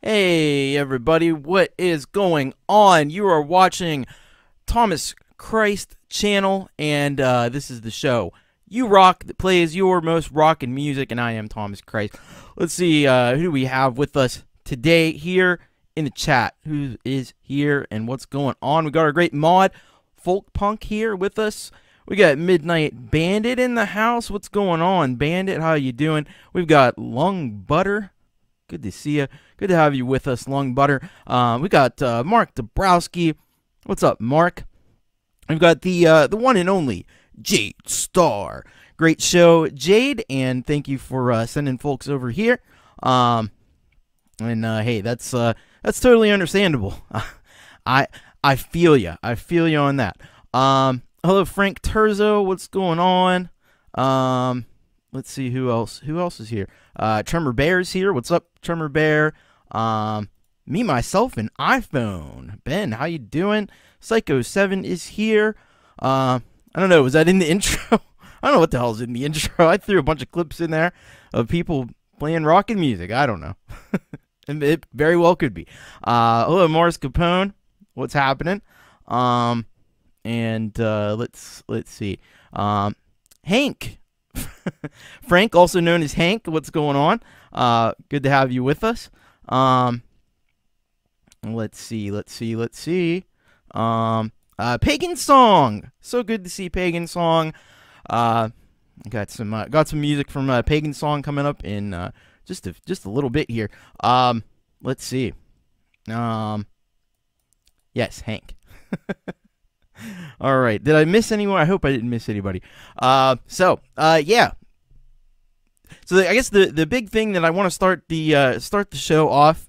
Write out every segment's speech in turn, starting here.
Hey everybody, what is going on? You are watching Thomas Christ channel, and this is the show You Rock that plays your most rockin' music, and I am Thomas Christ. Let's see, who do we have with us today here in the chat? Who is here and what's going on? We got our great mod, Folkpunk, here with us. We got Midnight Bandit in the house. What's going on, Bandit? How you doing? We've got Lung Butter. Good to see you. Good to have you with us, Lung Butter. We got Mark Dabrowski. What's up, Mark? We've got the one and only Jade Starr. Great show, Jade, and thank you for sending folks over here. Hey, that's totally understandable. I feel you. I feel you on that. Hello, Frank Terzo. What's going on? Let's see who else. Who else is here? Tremor Bear is here. What's up, Tremor Bear? Me, myself, and iPhone. Ben, how you doing? Psycho7 is here. I don't know. Was that in the intro? I don't know what the hell's in the intro. I threw a bunch of clips in there of people playing rockin' music. I don't know. It very well could be. Hello, Morris Capone. What's happening? Let's see. Hank. Frank, also known as Hank. What's going on? Good to have you with us. Let's see. Pagan Song. So good to see Pagan Song. Got some music from Pagan Song coming up in just a little bit here. Let's see. Yes, Hank. All right. Did I miss anyone? I hope I didn't miss anybody. Yeah. So I guess the big thing that I want to start the show off.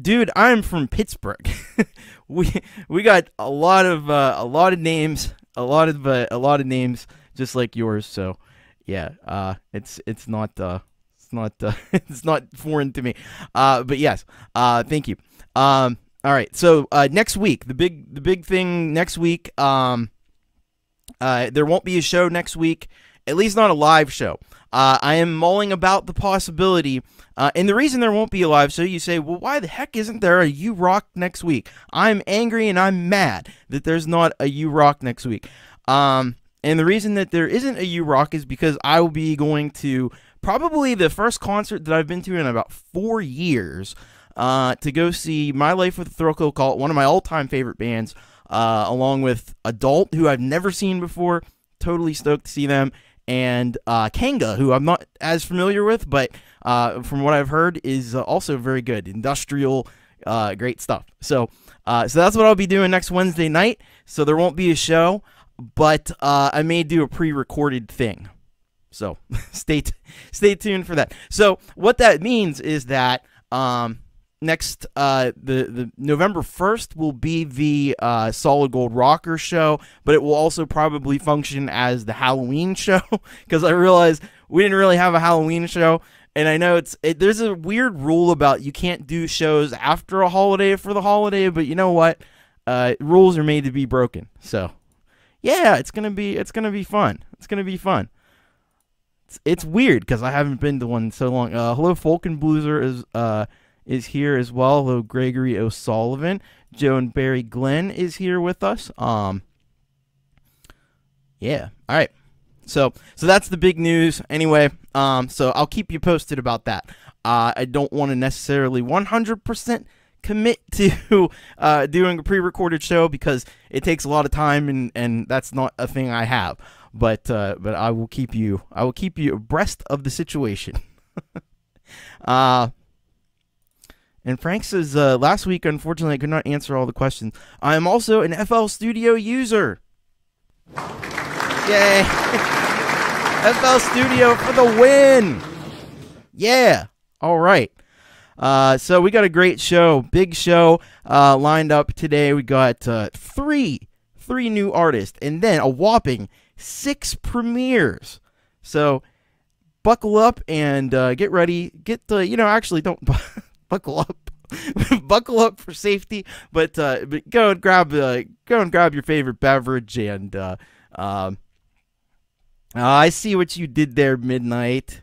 Dude, I'm from Pittsburgh. we got a lot of names, a lot of names just like yours. So yeah, it's not it's not foreign to me. But yes, thank you. All right, so next week, the big thing next week, there won't be a show next week, at least not a live show. I am mulling about the possibility, and the reason there won't be a live show, you say, well, why the heck isn't there a You Rock next week? I'm angry and I'm mad that there's not a You Rock next week. And the reason that there isn't a You Rock is because I will be going to probably the first concert that I've been to in about 4 years, to go see My Life with a Thrill Cult, one of my all-time favorite bands, along with Adult, who I've never seen before. Totally stoked to see them. And Kanga, who I'm not as familiar with, but from what I've heard is also very good. Industrial, great stuff. So that's what I'll be doing next Wednesday night. So there won't be a show, but I may do a pre-recorded thing. So stay tuned for that. So what that means is that next, the November 1st will be the Solid Gold Rocker show, but it will also probably function as the Halloween show, because I realized we didn't really have a Halloween show, and I know there's a weird rule about you can't do shows after a holiday for the holiday, but you know what? Rules are made to be broken. So yeah, it's gonna be fun. It's gonna be fun. It's weird because I haven't been to one in so long. Hello, Falcon Blueser is here as well. Hello, Gregory O'Sullivan. Joe and Barry Glenn is here with us. Yeah. All right. So that's the big news. Anyway, so I'll keep you posted about that. I don't want to necessarily 100% commit to doing a pre-recorded show because it takes a lot of time, and that's not a thing I have. But I will keep you abreast of the situation. And Frank says, last week, unfortunately, I could not answer all the questions. I am also an FL Studio user. Yay. FL Studio for the win. Yeah. All right. So we got a great show, big show lined up today. We got three new artists, and then a whopping 6 premieres. So buckle up and get ready. Actually, don't buckle up. Buckle up for safety, but go and grab your favorite beverage and I see what you did there, Midnight.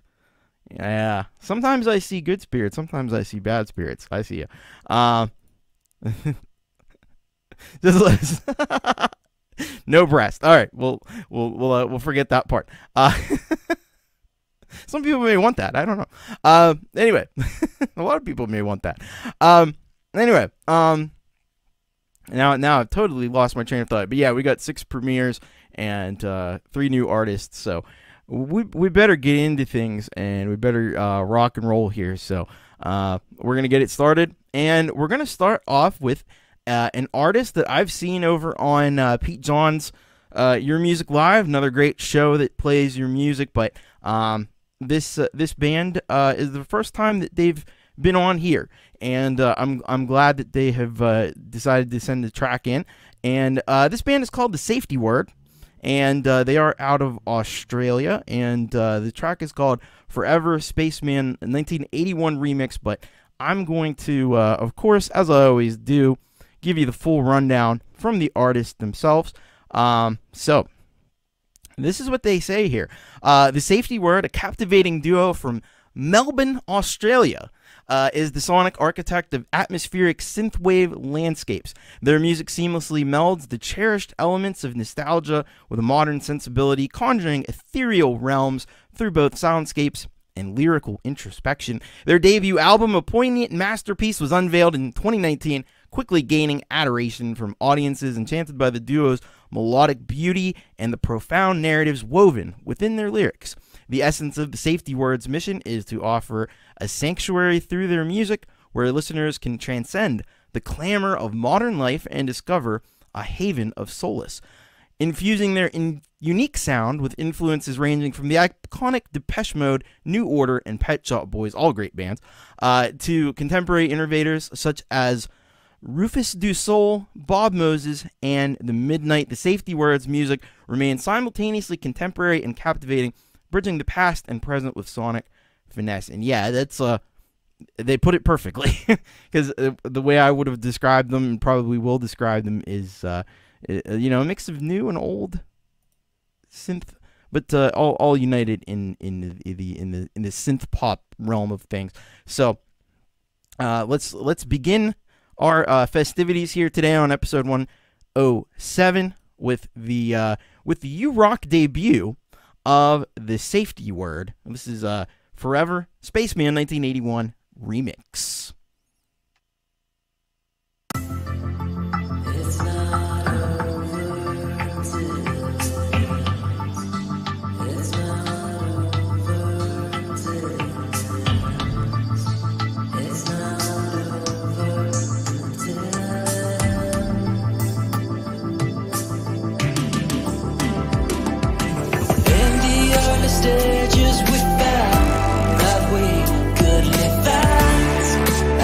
Yeah. Sometimes I see good spirits. Sometimes I see bad spirits. I see you. Just listen. No breast. All right. We'll forget that part. Some people may want that. I don't know. Anyway, a lot of people may want that. Anyway, now I've totally lost my train of thought. But yeah, we got 6 premieres and 3 new artists. So we better get into things, and we better rock and roll here. So we're gonna get it started, and we're gonna start off with an artist that I've seen over on Pete John's Your Music Live, another great show that plays your music. But this band is the first time that they've been on here, and I'm glad that they have decided to send the track in. And this band is called The Safety Word, and they are out of Australia, and the track is called Forever Spaceman 1981 Remix. But I'm going to, of course, as I always do, give you the full rundown from the artists themselves. So this is what they say here. The Safety Word, a captivating duo from Melbourne, Australia, is the sonic architect of atmospheric synthwave landscapes. Their music seamlessly melds the cherished elements of nostalgia with a modern sensibility, conjuring ethereal realms through both soundscapes and lyrical introspection. Their debut album, a poignant masterpiece, was unveiled in 2019, quickly gaining adoration from audiences enchanted by the duo's melodic beauty and the profound narratives woven within their lyrics. The essence of the Safety Word's mission is to offer a sanctuary through their music where listeners can transcend the clamor of modern life and discover a haven of solace. Infusing their unique sound with influences ranging from the iconic Depeche Mode, New Order, and Pet Shop Boys, all great bands, to contemporary innovators such as Rufus Du Sol, Bob Moses, and The Midnight. The Safety Word's music remains simultaneously contemporary and captivating, bridging the past and present with sonic finesse. And yeah, that's they put it perfectly, because the way I would have described them, and probably will describe them, is a mix of new and old synth, but all united in the synth pop realm of things. So let's begin our festivities here today on episode 107 with the U Rock debut of The Safety Word. This is Forever Spaceman 1981 Remix. Stages we found that we could live fast.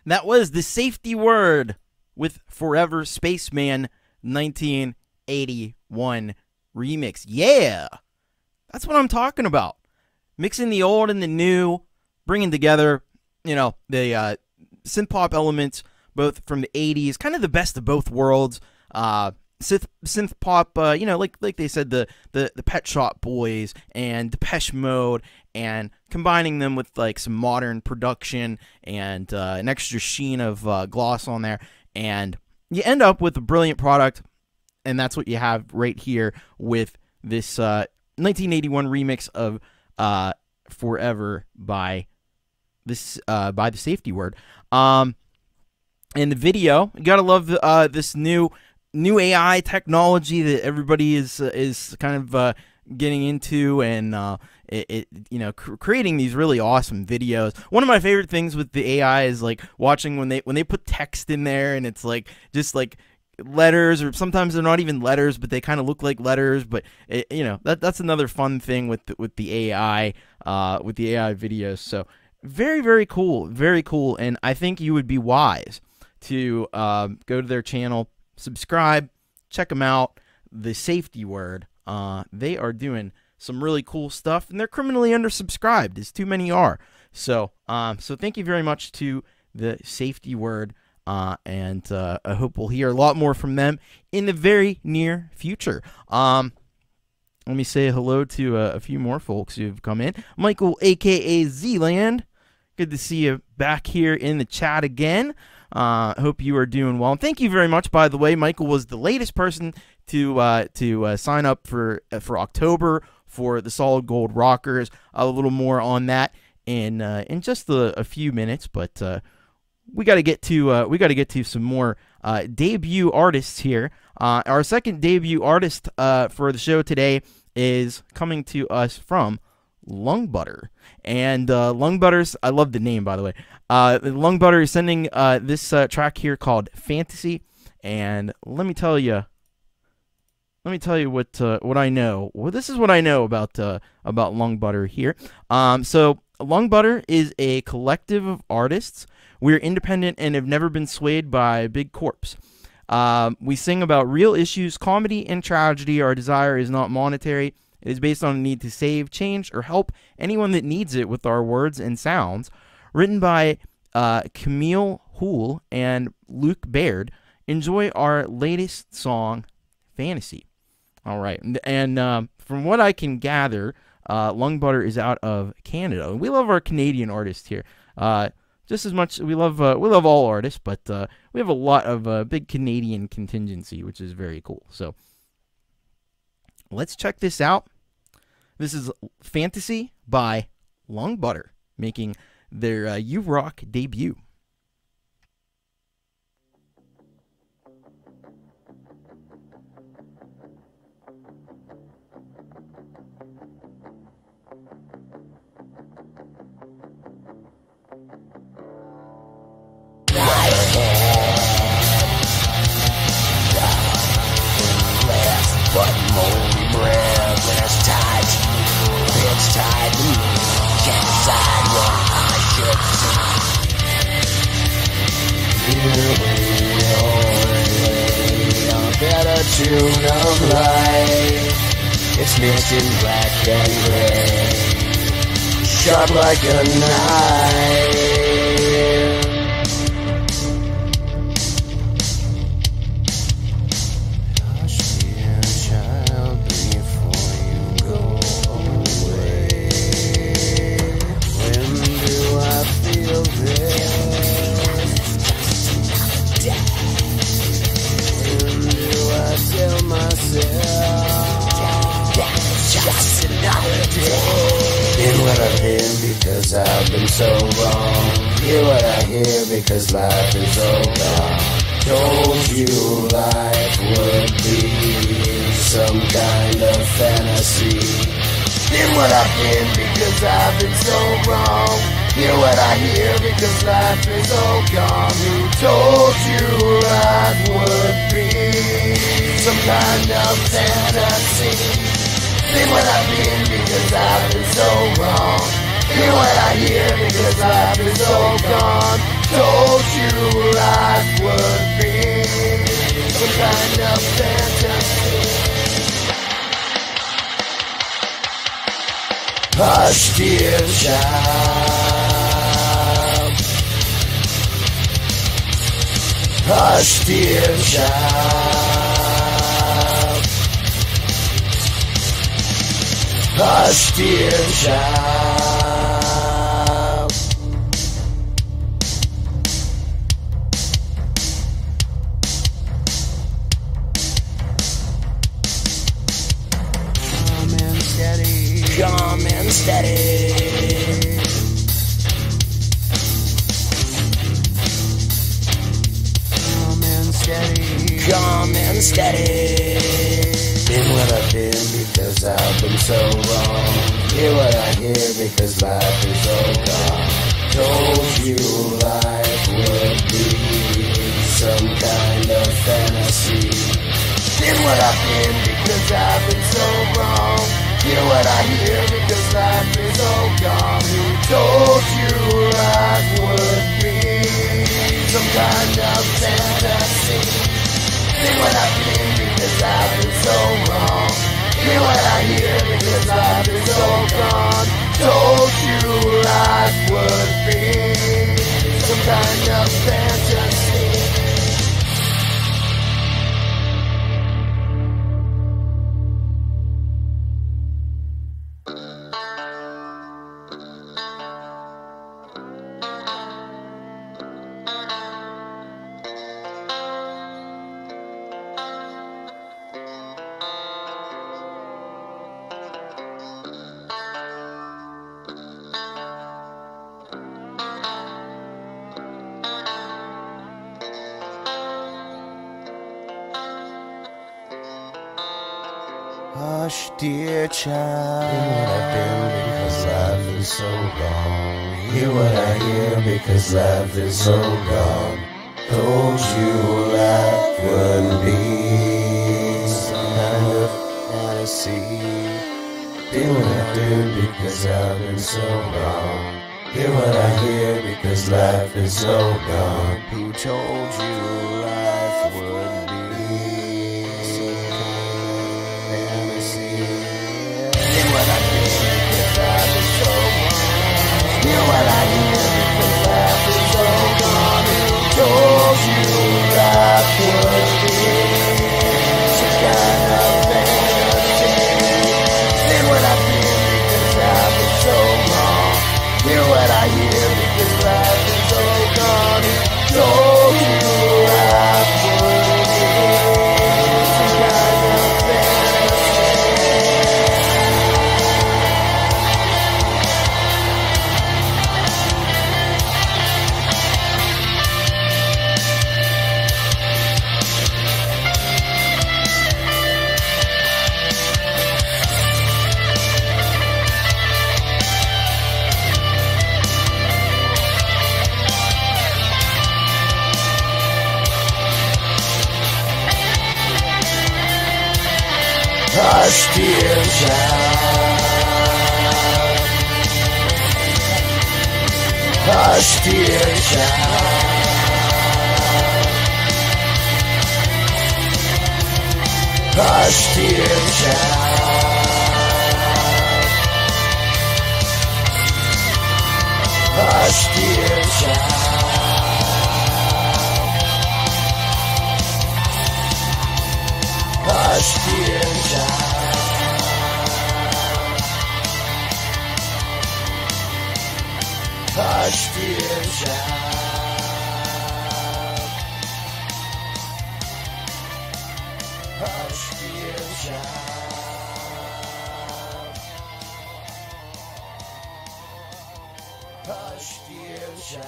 That was The Safety Word with Forever Spaceman 1981 remix. Yeah! That's what I'm talking about. Mixing the old and the new, bringing together, you know, the synth-pop elements, both from the 80s, kind of the best of both worlds. Synth-pop, you know, like they said, the Pet Shop Boys and Depeche Mode, and combining them with, like, some modern production and an extra sheen of gloss on there. And you end up with a brilliant product, and that's what you have right here with this 1981 remix of Forever by The Safety Word. And the video, you gotta love this new AI technology that everybody is kind of getting into, and you know, creating these really awesome videos. One of my favorite things with the AI is like watching when they put text in there, and it's like just like letters, or sometimes they're not even letters, but they kind of look like letters. But you know, that's another fun thing with the AI videos. So very, very cool, very cool. And I think you would be wise to go to their channel, subscribe, check them out. The Safety Word. They are doing some really cool stuff, and they're criminally undersubscribed, as too many are. So so thank you very much to The Safety Word. And I hope we'll hear a lot more from them in the very near future. Let me say hello to a few more folks who've come in. Michael, a.k.a. Zland. Good to see you back here in the chat again. Hope you are doing well. And thank you very much, by the way. Michael was the latest person to sign up for October for the Solid Gold Rockers. A little more on that in just a few minutes, but we got to get to some more debut artists here. Our second debut artist for the show today is coming to us from Lungbutter. And Lungbutter's, I love the name, by the way. Lungbutter is sending this track here called Fantasy, and let me tell you what I know. Well, this is what I know about Lungbutter here. So Lungbutter is a collective of artists. We're independent and have never been swayed by big corps. We sing about real issues, comedy and tragedy. Our desire is not monetary. It is based on a need to save, change, or help anyone that needs it with our words and sounds. Written by Camille Houle and Luke Baird. Enjoy our latest song, Fantasy. All right, and from what I can gather, Lungbutter is out of Canada. We love our Canadian artists here. Just as much, we love all artists, but we have a lot of big Canadian contingency, which is very cool. So let's check this out. This is Fantasy by Lungbutter, making their U-Rock debut. But moldy breath when it's tied to you, it's tied to me. Can't decide what I should say. Here we are, a better tune of light. It's mixed in black and gray, sharp like a knife. Hear what I hear because I've been so wrong. Hear what I hear because life is so gone. Told you life would be some kind of fantasy. Hear what I hear because I've been so wrong. Hear what I hear because life is all gone. Who told you life would be some kind of fantasy? Hear what I hear because I've been so wrong. Hear what I hear because life is all gone. Told you life would be some kind of fantasy. Hush, dear child. Hush, dear child. Hush, dear child. Calm and steady. Calm and steady. Calm and steady. Calm and steady. Been what I've been because I've been so wrong. Hear what I hear because life is all gone. Told you life would be some kind of fantasy. Been what I've been because I've been so wrong. Hear what I hear because life is all gone. Who told you life would be some kind of fantasy? Been what I've been because I've been so wrong. Hear what I hear because life is all gone. Told you life would be some kind of fantasy. Hush, dear child. Hear what I've been because life is so long. Hear what I hear because life is so gone. Told you life wouldn't be some kind of fantasy. Hear what I've been because I've been so wrong. Hear what I hear because life is so gone. Who told you life would be some kind of fantasy? Hear what I hear because I've been so wrong. Hear what I hear because life is so gone. Who told you life would be some kind of fantasy? Hear what I hear because I've been so wrong. Hear what I hear because life is so gone. Told you life would be some kind of Hush, dear child. Hush, dear child. Hush, dear child. Hush, dear child. Hush, dear child. Hush, dear child. Hush, dear child. Hush, dear child.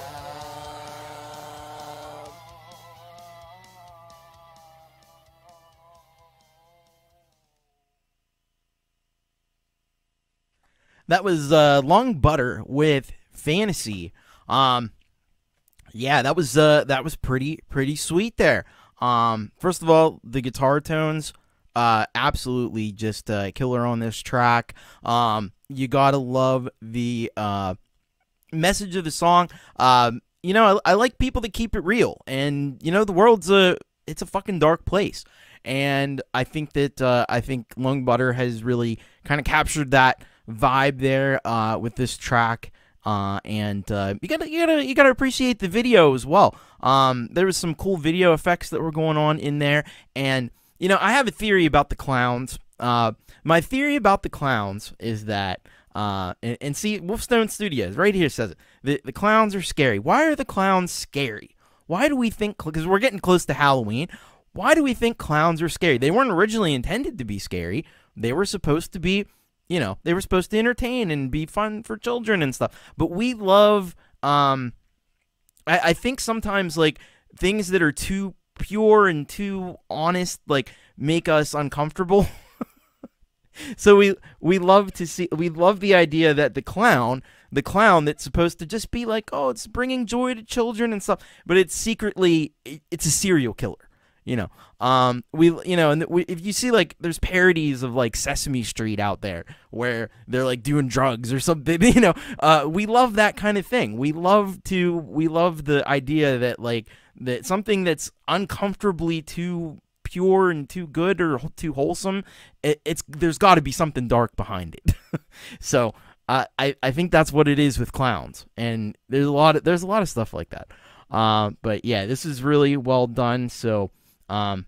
That was Long Butter with Fantasy. Yeah, that was pretty sweet there. First of all, the guitar tones, absolutely just killer on this track. You gotta love the message of the song. you know, I like people that keep it real, and you know, the world's it's a fucking dark place, and I think that Lung Butter has really kind of captured that vibe there with this track. And you gotta appreciate the video as well. There was some cool video effects that were going on in there, and you know, I have a theory about the clowns. My theory about the clowns is that, and see, Wolfestone Studios right here says it. The clowns are scary. Why are the clowns scary? Why do we think? Because we're getting close to Halloween. Why do we think clowns are scary? They weren't originally intended to be scary. They were supposed to be, you know, they were supposed to entertain and be fun for children and stuff. But we love, I think sometimes, like, things that are too pure and too honest, like, make us uncomfortable. So we love the idea that the clown that's supposed to just be like, oh, it's bringing joy to children and stuff, but it's secretly, it's a serial killer. You know, if you see, like, there's parodies of, like, Sesame Street out there where they're, like, doing drugs or something, you know, we love that kind of thing. We love the idea that, like, that something that's uncomfortably too pure and too good or too wholesome, there's got to be something dark behind it. So, I think that's what it is with clowns, and there's a lot of stuff like that. But yeah, this is really well done. So, I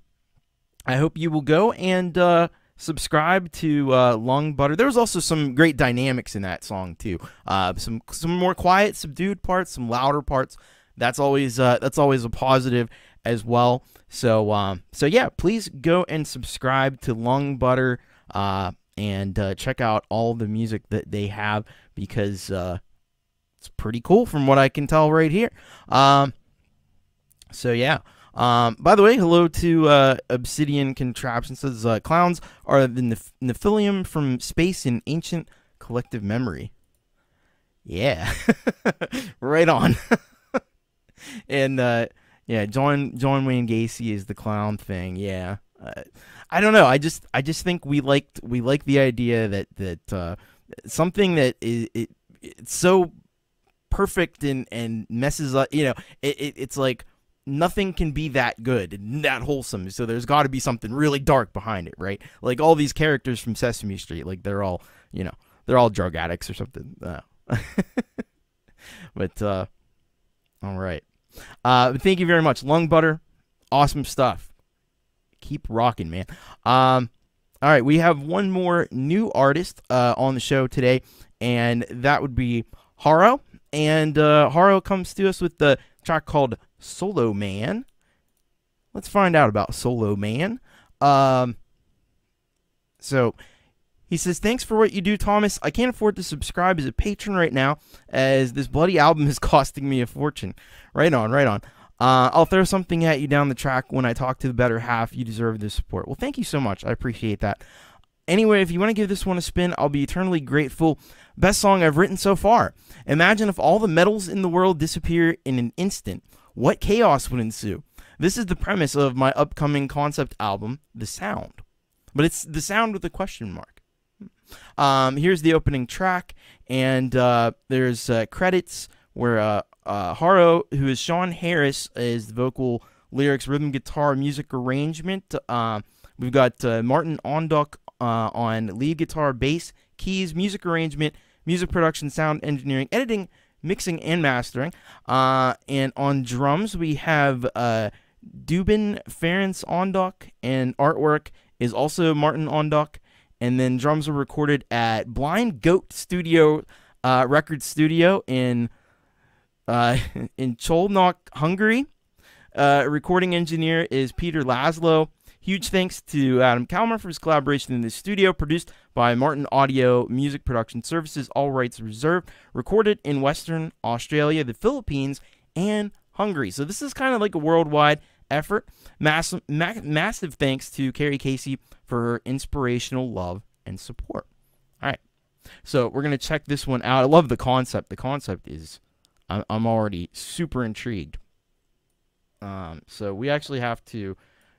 hope you will go and subscribe to Lung Butter. There was also some great dynamics in that song too. Some more quiet, subdued parts, some louder parts. That's always a positive as well. So yeah, please go and subscribe to Lung Butter and check out all the music that they have, because it's pretty cool from what I can tell right here. So yeah. By the way, hello to Obsidian Contraption. Says clowns are the Nephilim from space in ancient collective memory. Yeah, right on. And yeah, John Wayne Gacy is the clown thing. Yeah, I don't know. I just think we like the idea that something that it's so perfect and messes up. You know, it's like, nothing can be that good and that wholesome, so there's got to be something really dark behind it, right? Like all these characters from Sesame Street, like they're all, you know, they're all drug addicts or something. But all right. Thank you very much, Lung Butter. Awesome stuff. Keep rocking, man. All right, we have one more new artist on the show today, and that would be Haro. And Haro comes to us with the track called Solo Man. Let's find out about Solo Man. So he says, thanks for what you do, Thomas. I can't afford to subscribe as a patron right now, as this bloody album is costing me a fortune. Right on, right on. I'll throw something at you down the track when I talk to the better half. You deserve this support. Well, thank you so much. I appreciate that. Anyway, if you want to give this one a spin, I'll be eternally grateful. Best song I've written so far. Imagine if all the metals in the world disappear in an instant. What chaos would ensue? This is the premise of my upcoming concept album, The Sound. But it's The Sound with a question mark. Here's the opening track, and there's credits where Haro, who is Sean Harris, is the vocal, lyrics, rhythm, guitar, music arrangement. We've got Martin Ondok on lead guitar, bass, keys, music arrangement, music production, sound engineering, editing, mixing, and mastering. And on drums, we have Dubin Ferenc Ondok, and artwork is also Martin Ondok. And then drums were recorded at Blind Goat Studio, Record Studio in Csolnok, Hungary. Recording engineer is Peter Laszlo. Huge thanks to Adam Kalmer for his collaboration in the studio. Produced by Martin Audio Music Production Services, all rights reserved. Recorded in Western Australia, the Philippines, and Hungary. So this is kind of like a worldwide effort. Massive thanks to Carrie Casey for her inspirational love and support. All right, so we're going to check this one out. I love the concept. The concept is, I'm already super intrigued. So we actually have to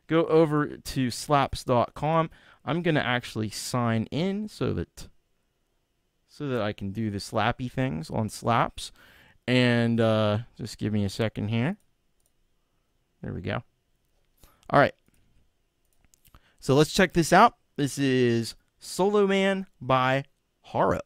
go over to slaps.com. I'm going to actually sign in so that I can do the slappy things on Slaps. And just give me a second here. There we go. All right. So let's check this out. This is Solo Man by Haro.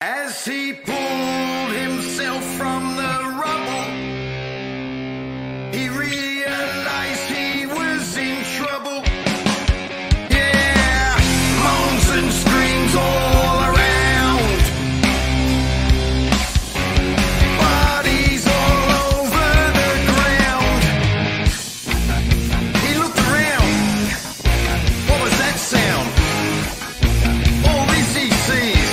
As he pulled himself from the rubble, he realized he was in trouble. Yeah, moans and screams all around, bodies all over the ground. He looked around. What was that sound? All this he sees.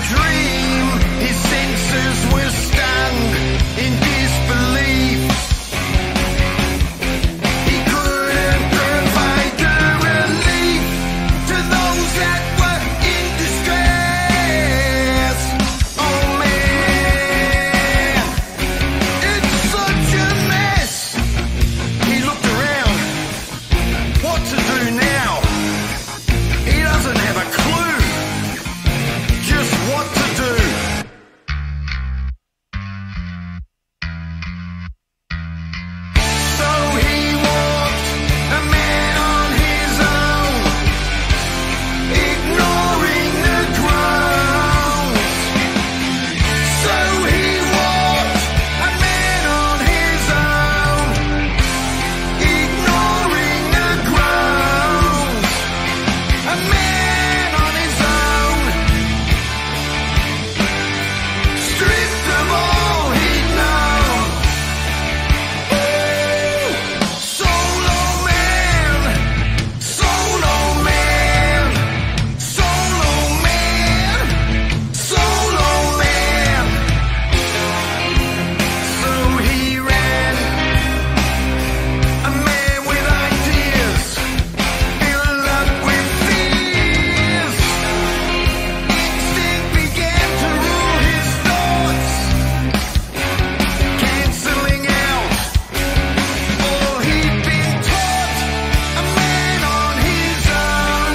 Dream, his senses were stunned in disbelief. He couldn't provide the relief to those that were in distress. Oh man, it's such a mess. He looked around. What to do now? He doesn't have a clue. Just what to do. So he walked, a man on his own, ignoring the groans. So he walked, a man on his own, ignoring the groans. A man on his own. Stripped of all he'd known. Oh, solo man, solo man, solo man, solo man. So he ran, a man with ideas, filled up with fears. Instinct began to rule his thoughts, cancelling out all he'd been taught. A man on his own,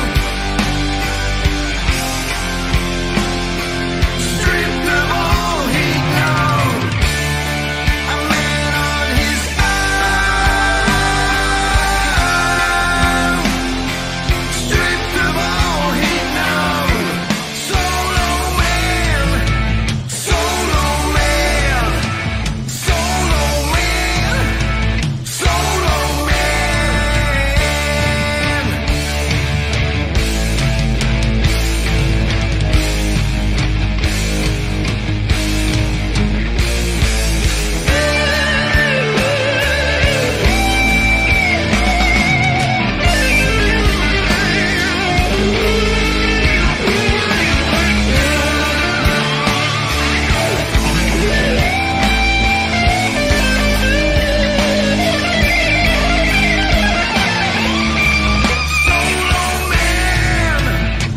stripped of all he'd known. A man on his own, stripped of all he'd known. Solo man, solo man, solo man, solo man.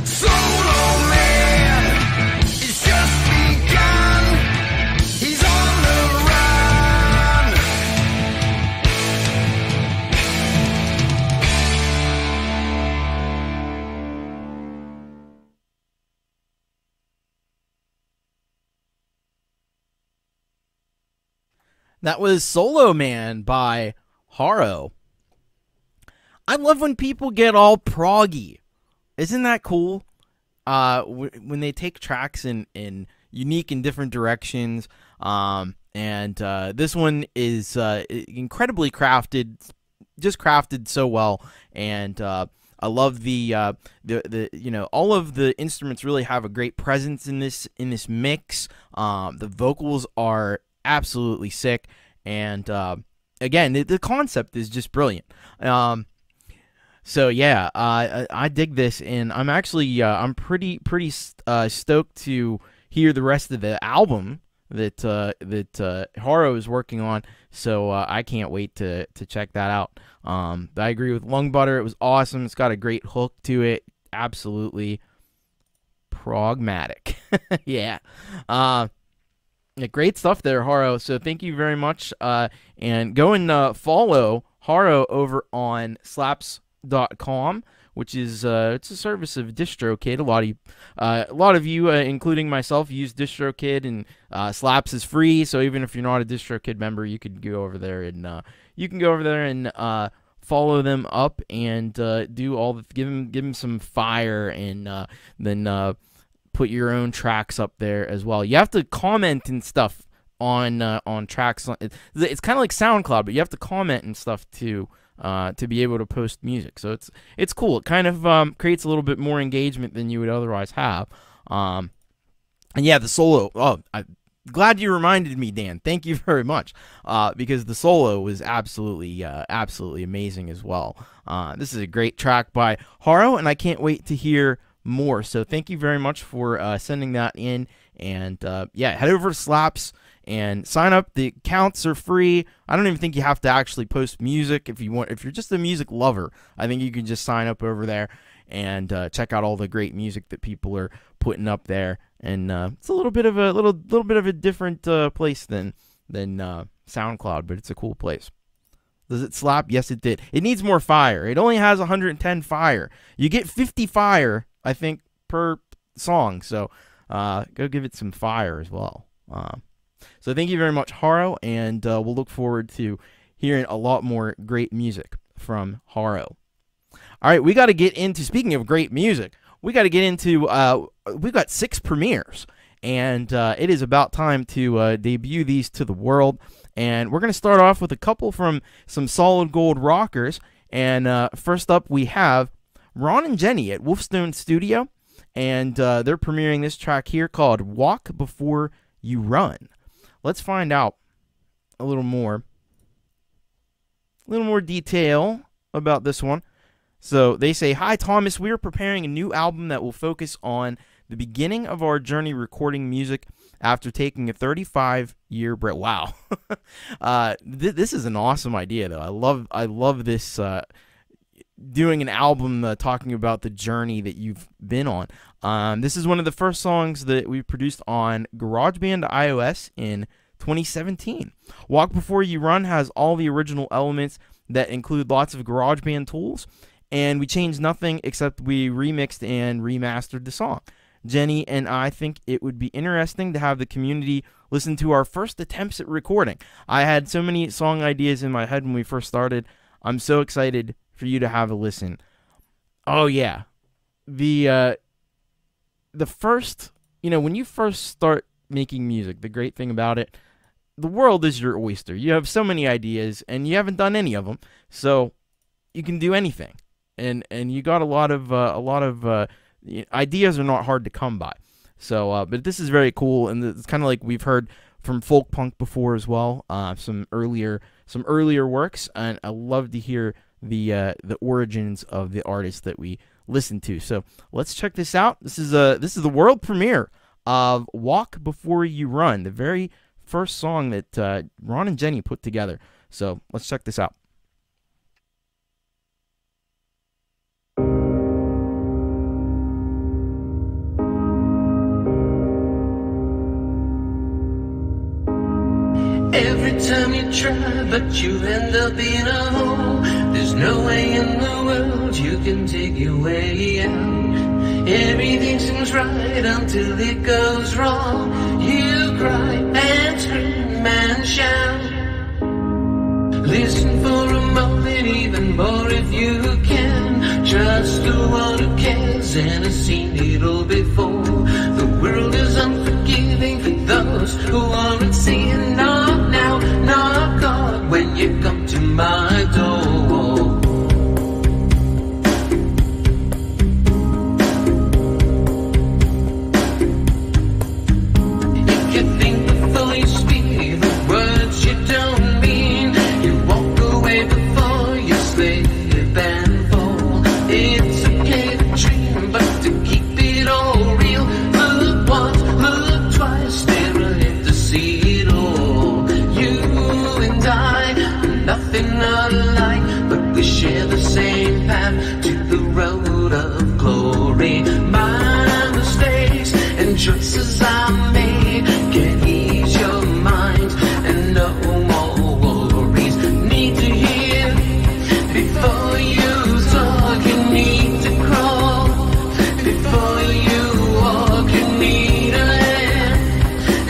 Solo man, it's just begun. He's on the run. That was Solo Man by Haro. I love when people get all proggy. Isn't that cool? When they take tracks in unique and different directions. And this one is incredibly crafted, just crafted so well. And I love the you know, all of the instruments really have a great presence in this mix. The vocals are absolutely sick, and again, the concept is just brilliant. So yeah, I dig this, and I'm actually I'm pretty stoked to hear the rest of the album that Haro is working on. So I can't wait to check that out. I agree with Lung Butter. It was awesome. It's got a great hook to it. Absolutely pragmatic. Yeah. Yeah, great stuff there, Haro. So thank you very much. And go and follow Haro over on slaps.com, which is it's a service of DistroKid. A lot of you, including myself, use DistroKid, and Slaps is free. So even if you're not a DistroKid member, you could go over there and follow them up and do all the give them some fire, and then put your own tracks up there as well. You have to comment and stuff on tracks. It's kind of like SoundCloud, but you have to comment and stuff too. To be able to post music, so it's cool. It kind of creates a little bit more engagement than you would otherwise have. And yeah, the solo. Oh, I'm glad you reminded me, Dan. Thank you very much, because the solo was absolutely amazing as well. This is a great track by Haro, and I can't wait to hear more. So thank you very much for sending that in. And yeah, head over to Slaps and sign up. The accounts are free. I don't even think you have to actually post music if you want. If you're just a music lover, I think you can just sign up over there and check out all the great music that people are putting up there. And it's a little bit of a different place than SoundCloud, but it's a cool place. Does it slap? Yes, it did. It needs more fire. It only has 110 fire. You get 50 fire, I think, per song. So go give it some fire as well. So thank you very much, Haro, and we'll look forward to hearing a lot more great music from Haro. All right, we got to get into, speaking of great music, we got to get into, we've got 6 premieres, and it is about time to debut these to the world. And we're going to start off with a couple from some solid gold rockers. And first up, we have Ron and Jenny at Wolfestone Studio, and they're premiering this track here called Walk Before You Run. Let's find out a little more detail about this one. So they say, "Hi Thomas, we are preparing a new album that will focus on the beginning of our journey recording music after taking a 35-year break." Wow. This is an awesome idea, though. I love this, doing an album talking about the journey that you've been on. This is one of the first songs that we produced on GarageBand iOS in 2017. Walk Before You Run has all the original elements that include lots of GarageBand tools, and we changed nothing except we remixed and remastered the song. Jenny and I think it would be interesting to have the community listen to our first attempts at recording. I had so many song ideas in my head when we first started. I'm so excited for you to have a listen. Oh yeah. The first, when you first start making music, the great thing about it, the world is your oyster. You have so many ideas and you haven't done any of them. So you can do anything. And you got a lot of ideas are not hard to come by. So, but this is very cool, and it's kind of like we've heard from Folkpunk before as well. Some earlier works, and I love to hear the origins of the artists that we listen to. So let's check this out. This is the world premiere of Walk Before You Run, the very first song that Ron and Jenny put together. So let's check this out. Every time you try, but you end up in a hole. There's no way in the world you can take your way out. Everything seems right until it goes wrong. You cry and scream and shout. Listen for a moment, even more if you can. Trust the one who cares and has seen it all before. The world is unforgiving for those who aren't seeing. Knock now, knock hard when you come to my door. If you think before you speak the words you don't mean, you walk away before you slip and fall. not alike, but we share the same path to the road of glory. My mistakes and choices I made can ease your mind, and no more worries need to hear. Before you talk, you need to crawl. Before you walk, you need a hand.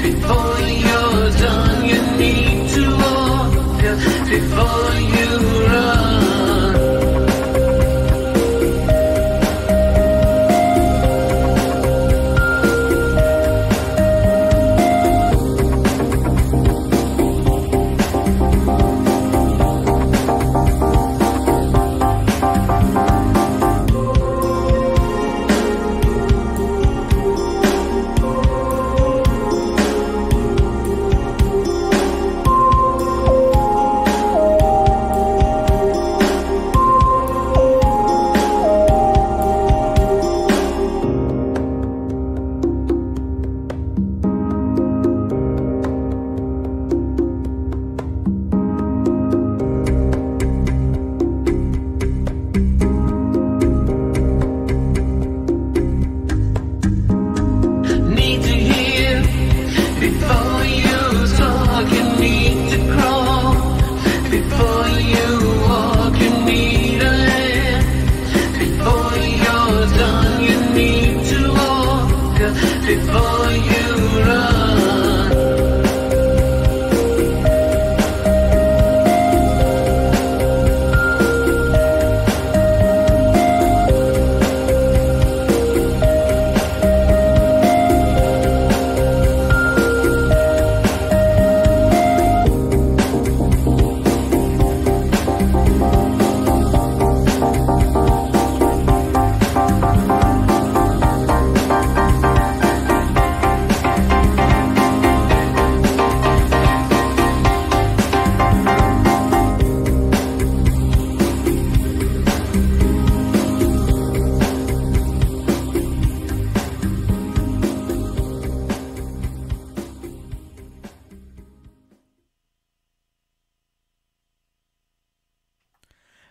Before you're done, you need to walk. Before you run.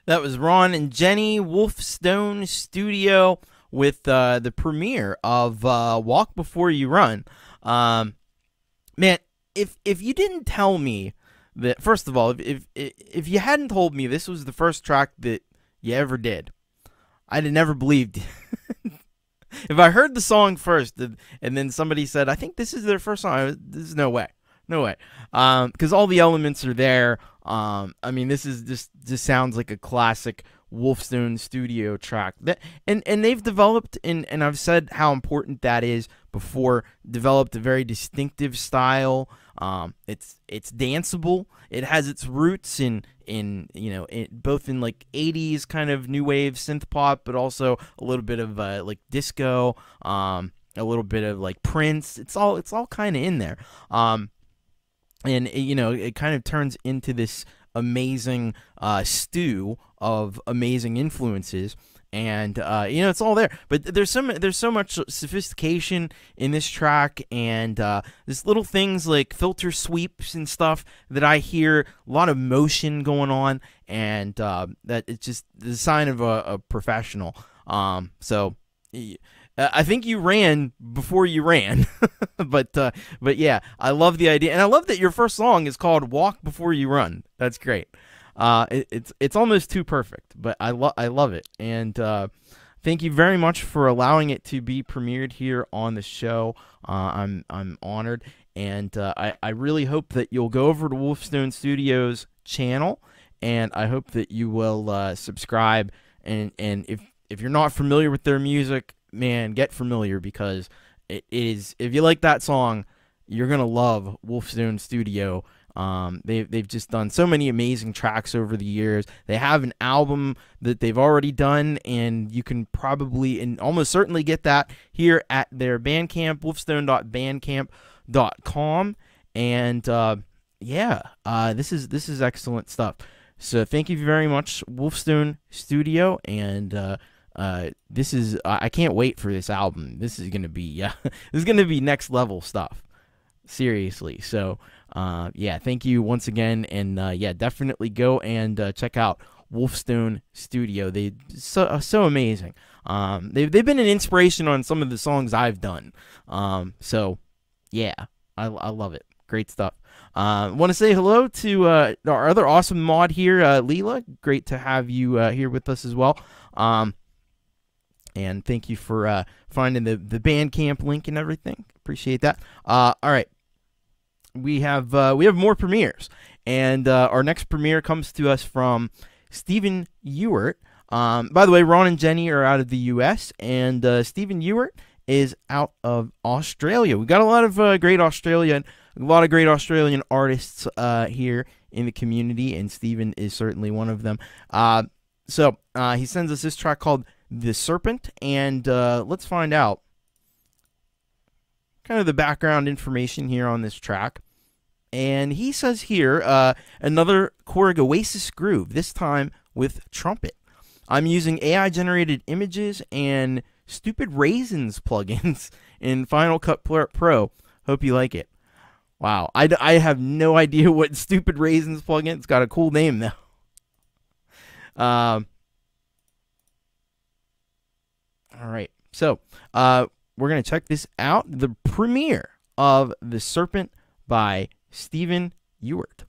That was Ron and Jenny, Wolfestone Studio, with the premiere of Walk Before You Run. Man, if you didn't tell me that, first of all, if you hadn't told me this was the first track that you ever did, I'd have never believed you. If I heard the song first and then somebody said, I think this is their first song, there's no way. No way. Because all the elements are there. I mean, this is just sounds like a classic Wolfestone Studio track. And they've developed, and I've said how important that is before, developed a very distinctive style. It's danceable. It has its roots in both in like 80s kind of new wave synth pop, but also a little bit of like disco, a little bit of like Prince. It's all kind of in there. And it kind of turns into this amazing stew of amazing influences, and it's all there. But there's so much sophistication in this track, and there's little things like filter sweeps and stuff that I hear, a lot of motion going on, and that it's just the sign of a professional. So I think you ran before you ran, but yeah, I love the idea, and I love that your first song is called "Walk Before You Run." That's great. It's almost too perfect, but I love it, and thank you very much for allowing it to be premiered here on the show. I'm honored, and I really hope that you'll go over to Wolfestone Studios channel, and I hope that you will subscribe, and if you're not familiar with their music, man, get familiar, because it is, if you like that song, you're gonna love Wolfestone Studio. They've just done so many amazing tracks over the years. They have an album that they've already done, and you can probably and almost certainly get that here at their Bandcamp, wolfestone.bandcamp.com. And this is excellent stuff. So thank you very much, Wolfestone Studio, and this is I can't wait for this album. This is gonna be this is gonna be next level stuff, seriously. So Yeah, thank you once again, and yeah, definitely go and check out Wolfestone Studio. They so amazing. They've been an inspiration on some of the songs I've done. So yeah, I love it. Great stuff. Want to say hello to our other awesome mod here, Leela. Great to have you here with us as well. And thank you for finding the Bandcamp link and everything. Appreciate that. All right, we have more premieres, and our next premiere comes to us from Stephen Ewart. By the way, Ron and Jenny are out of the U.S., and Stephen Ewart is out of Australia. We got a lot of great Australian artists here in the community, and Stephen is certainly one of them. So he sends us this track called The Serpent, and let's find out kind of the background information here on this track. And he says here, another Korg Oasis groove, this time with trumpet. I'm using AI-generated images and Stupid Raisins plugins in Final Cut Pro. Hope you like it. Wow, I have no idea what Stupid Raisins plugin. It's got a cool name, though. All right, so we're going to check this out. The premiere of The Serpent by Stephen Ewart.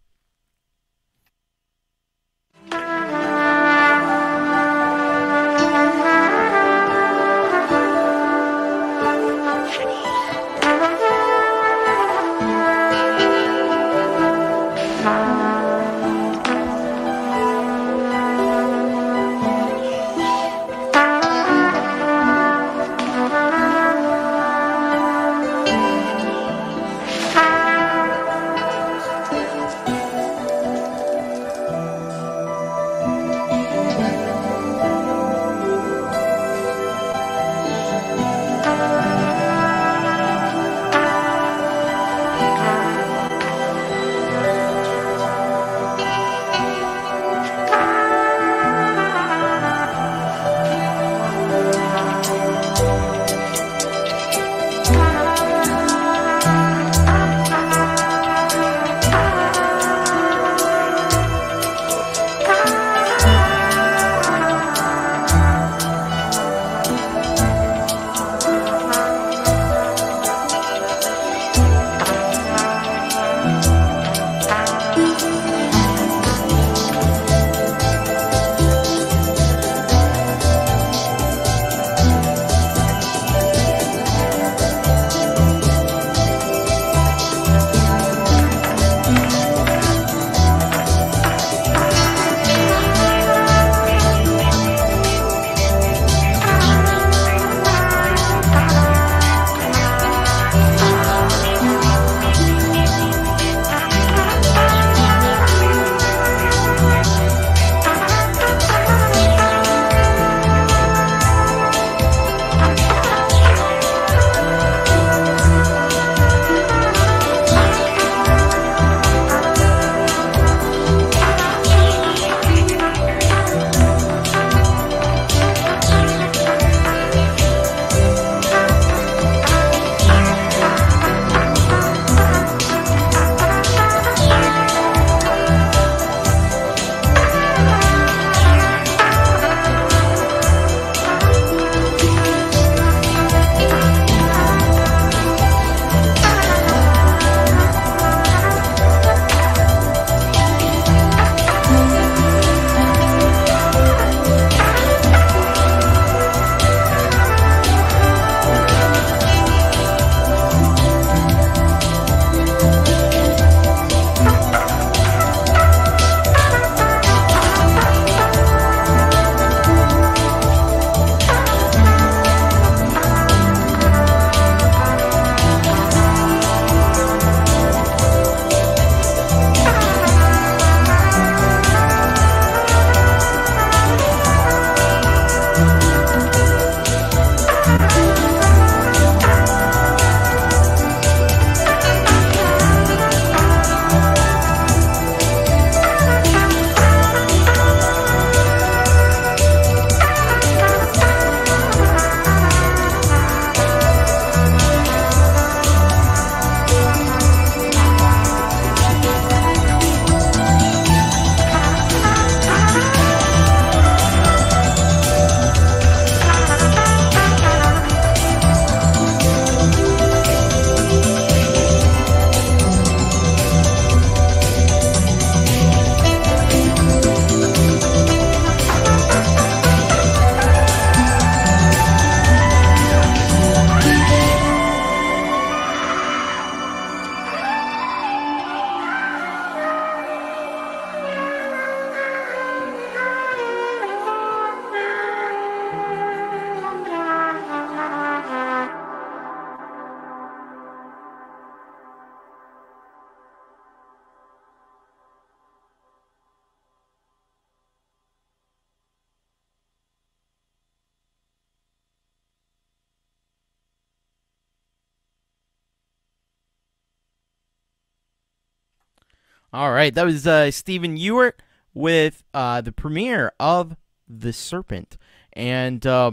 All right, that was Stephen Ewart with the premiere of The Serpent. And I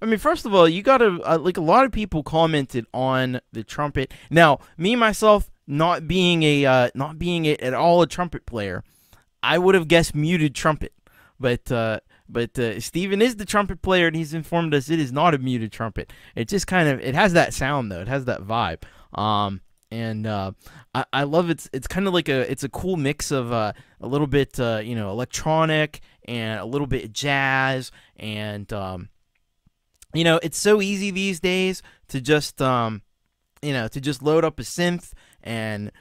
mean, first of all, you got to like, a lot of people commented on the trumpet. Now, me myself, not being at all a trumpet player, I would have guessed muted trumpet. But Stephen is the trumpet player, and he's informed us it is not a muted trumpet. It just kind of, it has that sound though. It has that vibe. And I love it. It's kind of like it's a cool mix of a little bit electronic and a little bit jazz, and it's so easy these days to just load up a synth and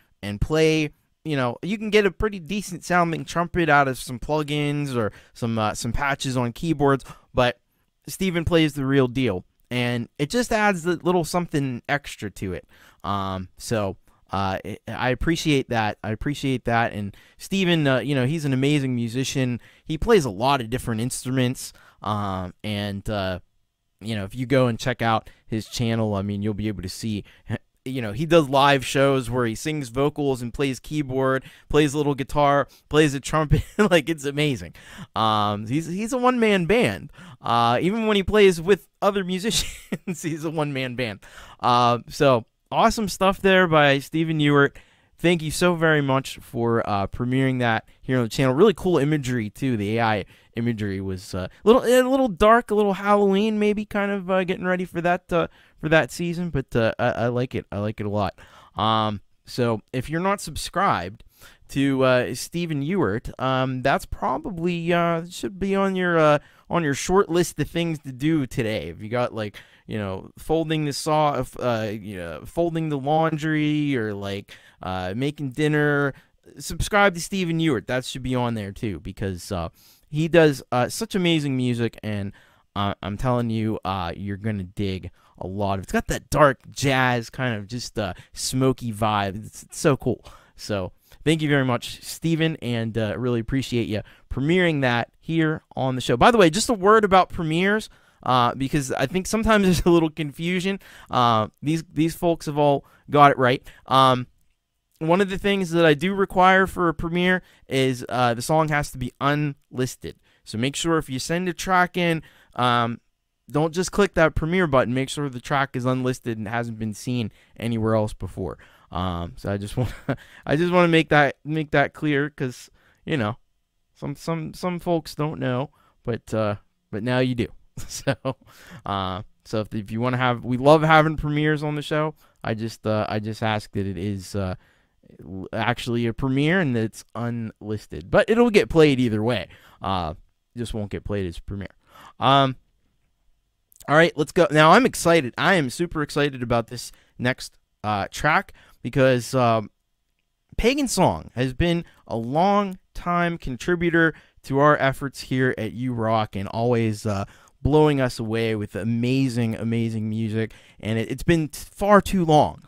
play. You can get a pretty decent sounding trumpet out of some plugins or some patches on keyboards, but Stephen plays the real deal, and it just adds a little something extra to it. So I appreciate that. And Stephen, he's an amazing musician. He plays a lot of different instruments. If you go and check out his channel, I mean, you'll be able to see, he does live shows where he sings vocals and plays keyboard, plays a little guitar, plays a trumpet. Like, it's amazing. He's a one-man band. Even when he plays with other musicians, he's a one-man band. So awesome stuff there by Stephen Ewart. Thank you so very much for premiering that here on the channel. Really cool imagery too. The AI imagery was a little dark, a little Halloween, maybe, kind of getting ready for that season. But I like it. I like it a lot. So if you're not subscribed to Stephen Ewart, that's probably should be on your short list of things to do today. If you got folding the laundry, or making dinner, subscribe to Stephen Ewart. That should be on there too, because he does such amazing music, and I'm telling you, you're gonna dig a lot of it. It's got that dark jazz kind of just smoky vibe. It's so cool. So thank you very much, Stephen, and really appreciate you premiering that here on the show. By the way, just a word about premieres, because I think sometimes there's a little confusion. These folks have all got it right. One of the things that I do require for a premiere is the song has to be unlisted. So make sure if you send a track in, don't just click that premiere button. Make sure the track is unlisted and hasn't been seen anywhere else before. So I just want to make that clear, because some folks don't know, but now you do. So if you want to have, we love having premieres on the show. I just ask that it is actually a premiere and that it's unlisted, but it'll get played either way. Just won't get played as a premiere. All right, let's go. Now I'm excited. I am super excited about this next track, because Pagan Song has been a long time contributor to our efforts here at U-Rock, and always blowing us away with amazing music. And it's been far too long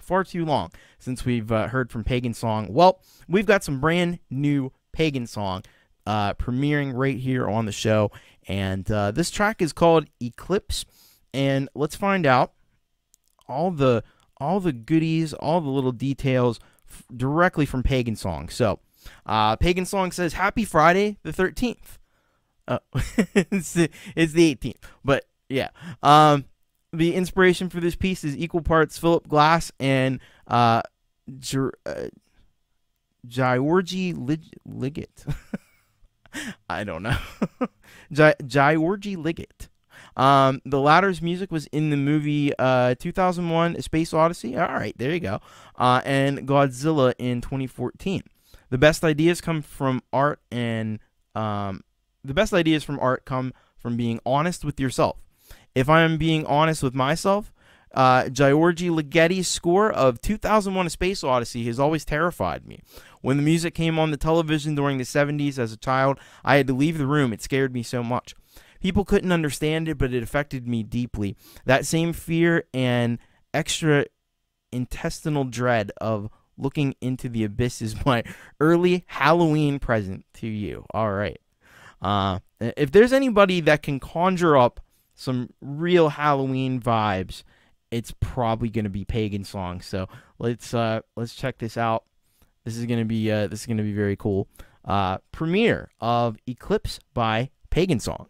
since we've heard from Pagan Song. Well, we've got some brand new Pagan Song premiering right here on the show, and this track is called Eclipse. And let's find out all the goodies, all the little details directly from Pagan Song. So Pagan Song says, "Happy Friday the 13th." It's the 18th, but yeah. The inspiration for this piece is equal parts Philip Glass and Georgi Liggett. I don't know. Georgi Liggett. The latter's music was in the movie 2001: A Space Odyssey. All right, there you go. And Godzilla in 2014. The best ideas come from art, and the best ideas from art come from being honest with yourself. If I am being honest with myself, Georgi Liggetti's score of 2001: A Space Odyssey has always terrified me. When the music came on the television during the 70s as a child, I had to leave the room. It scared me so much. People couldn't understand it, but it affected me deeply. That same fear and extra intestinal dread of looking into the abyss is my early Halloween present to you. All right. If there's anybody that can conjure up some real Halloween vibes, it's probably going to be Pagan Song. So let's check this out. This is gonna be very cool. Premiere of Eclipse by Pagan Song.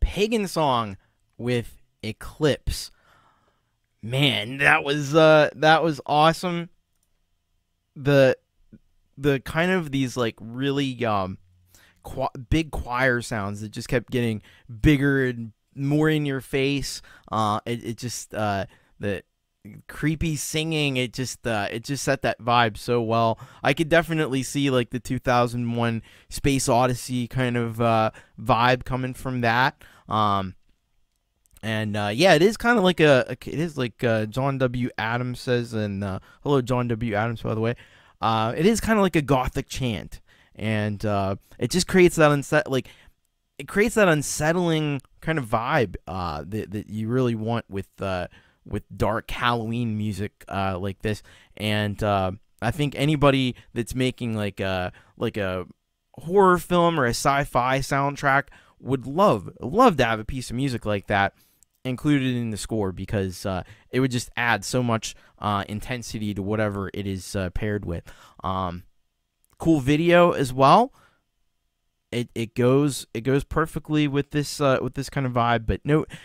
Pagan Song with Eclipse. Man, that was awesome. The kind of these like really big choir sounds that just kept getting bigger and more in your face. It just the creepy singing, it just set that vibe so well. I could definitely see like the 2001 Space Odyssey kind of vibe coming from that. Yeah, it is kind of like it is like John W. Adams says, and hello John W. Adams, by the way. It is kind of like a gothic chant, and it just creates that unsettling kind of vibe that you really want with dark Halloween music like this. And I think anybody that's making like a horror film or a sci-fi soundtrack would love to have a piece of music like that included in the score, because it would just add so much intensity to whatever it is paired with. Cool video as well. It goes perfectly with this kind of vibe, but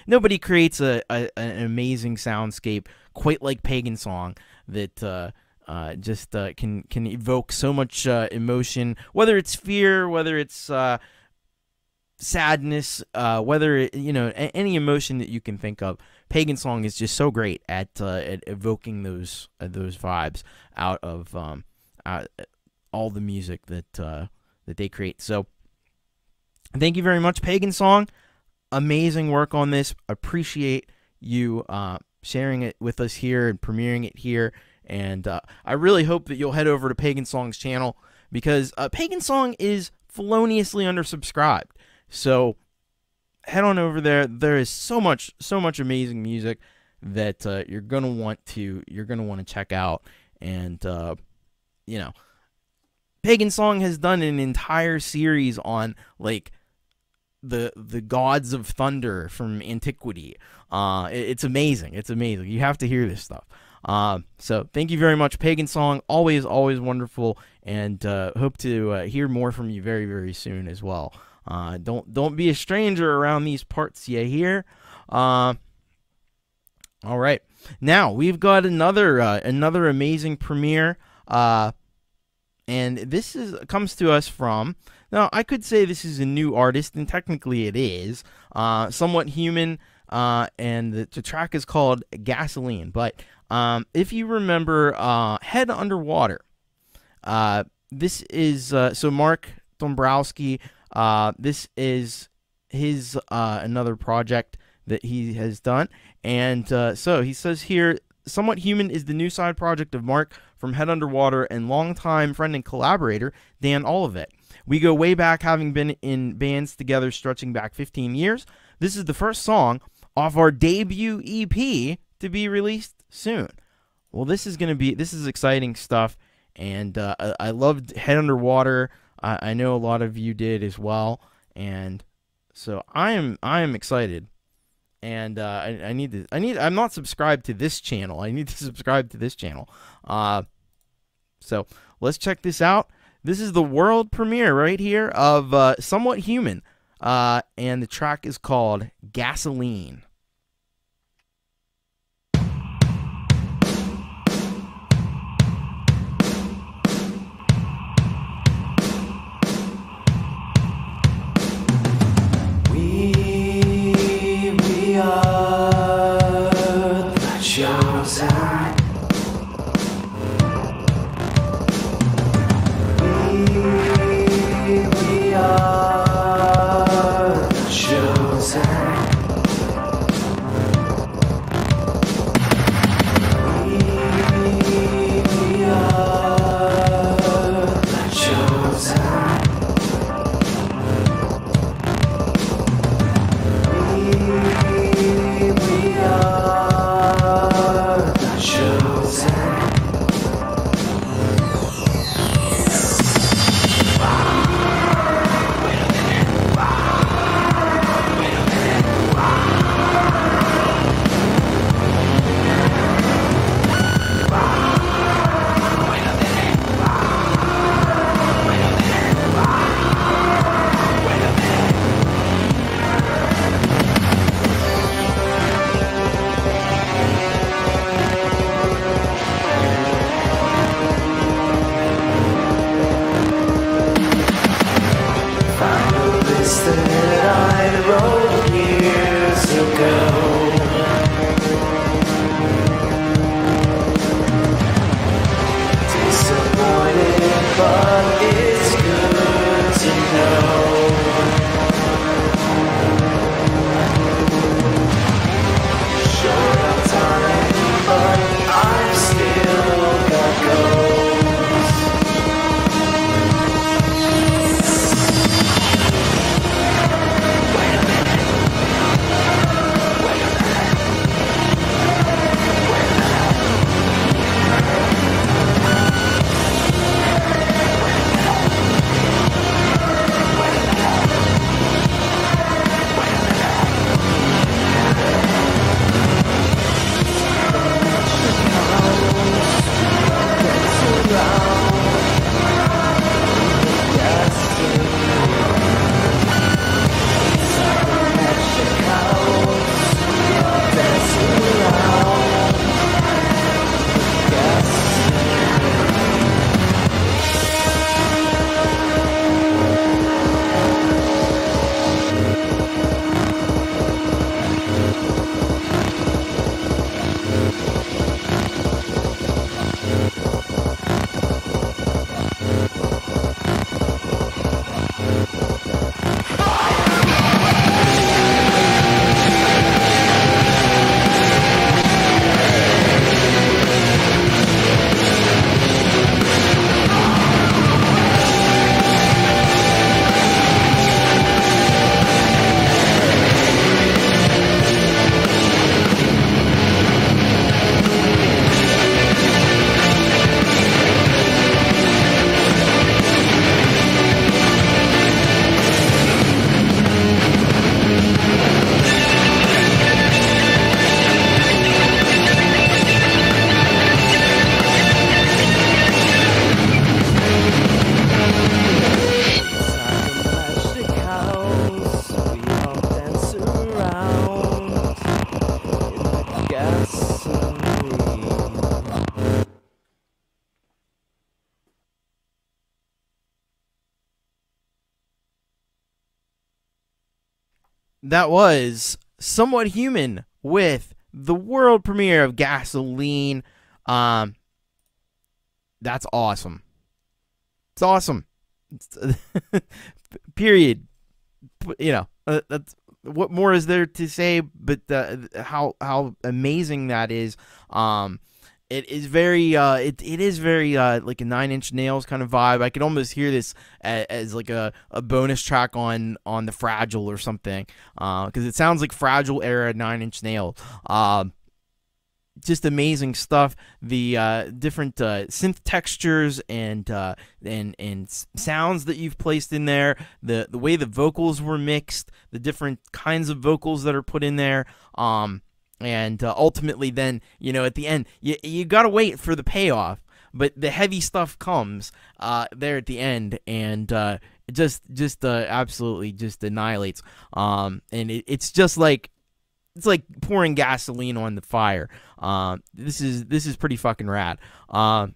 nobody creates an amazing soundscape quite like Pagan Song that just can evoke so much emotion, whether it's fear, whether it's sadness, whether any emotion that you can think of. Pagan Song is just so great at evoking those vibes out of all the music that they create. So thank you very much, Pagan Song. Amazing work on this. Appreciate you sharing it with us here and premiering it here. And I really hope that you'll head over to Pagan Song's channel, because Pagan Song is feloniously undersubscribed. So head on over there. There is so much amazing music that you're gonna want to check out. And you know, Pagan Song has done an entire series on like the gods of thunder from antiquity. It's amazing. It's amazing. You have to hear this stuff. So thank you very much, Pagan Song. Always wonderful, and hope to hear more from you very, very soon as well. Don't be a stranger around these parts, you hear? All right, now we've got another amazing premiere, and this comes to us from. Now, I could say this is a new artist, and technically it is. Somewhat Human, and the track is called Gasoline. But if you remember Head Underwater, this is so Mark Dombrowski. This is his another project that he has done. And so he says here, Somewhat Human is the new side project of Mark from Head Underwater and longtime friend and collaborator Dan Olivet. We go way back, having been in bands together stretching back 15 years. This is the first song off our debut EP to be released soon. Well, this is exciting stuff, and I loved Head Underwater. I know a lot of you did as well, and so I am excited. And I'm not subscribed to this channel. I need to subscribe to this channel. So let's check this out. This is the world premiere right here of Somewhat Human, and the track is called Gasoline. We are the chosen. We are the chosen. We are the chosen. We are the chosen. that was Somewhat Human with the world premiere of Gasoline. That's awesome. It's awesome. Period. You know, that's what more is there to say? But how amazing that is. It is very it is very like a Nine Inch Nails kind of vibe. I could almost hear this as like a bonus track on the Fragile or something, because it sounds like Fragile era Nine Inch Nails. Just amazing stuff. The different synth textures and sounds that you've placed in there, the way the vocals were mixed, the different kinds of vocals that are put in there. And ultimately then, you know, at the end, you gotta wait for the payoff, but the heavy stuff comes there at the end, and it just absolutely just annihilates. And it's just like, it's like pouring gasoline on the fire. This is pretty fucking rad.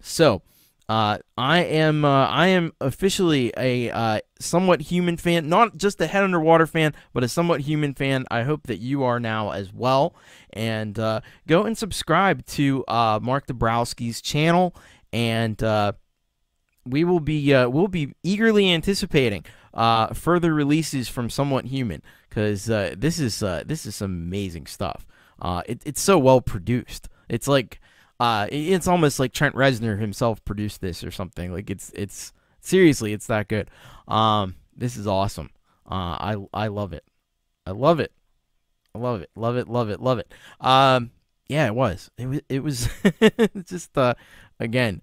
So I am officially a Somewhat Human fan, not just a Head Underwater fan, but a Somewhat Human fan. I hope that you are now as well. And go and subscribe to Mark Dabrowski's channel, and we'll be eagerly anticipating further releases from Somewhat Human, because this is some amazing stuff. It's so well produced. It's like it's almost like Trent Reznor himself produced this or something. Like it's seriously, it's that good. This is awesome. I love it. I love it. I love it. Love it. Love it. Love it. Yeah, it was just again,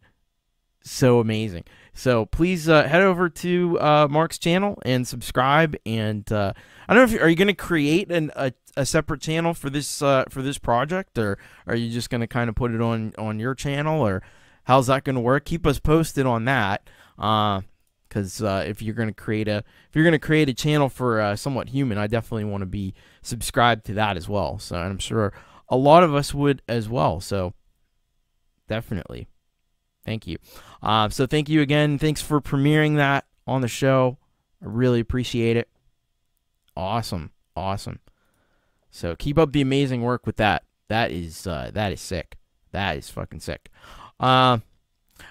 so amazing. So please head over to Mark's channel and subscribe. And I don't know if are you going to create a separate channel for this project, or are you just going to kind of put it on your channel, or how's that going to work? Keep us posted on that. Because if you're going to create a channel for Somewhat Human, I definitely want to be subscribed to that as well. So I'm sure a lot of us would as well. So definitely. Thank you. So thank you again. Thanks for premiering that on the show. I really appreciate it. Awesome. Awesome. So keep up the amazing work with that. That is sick. That is fucking sick. All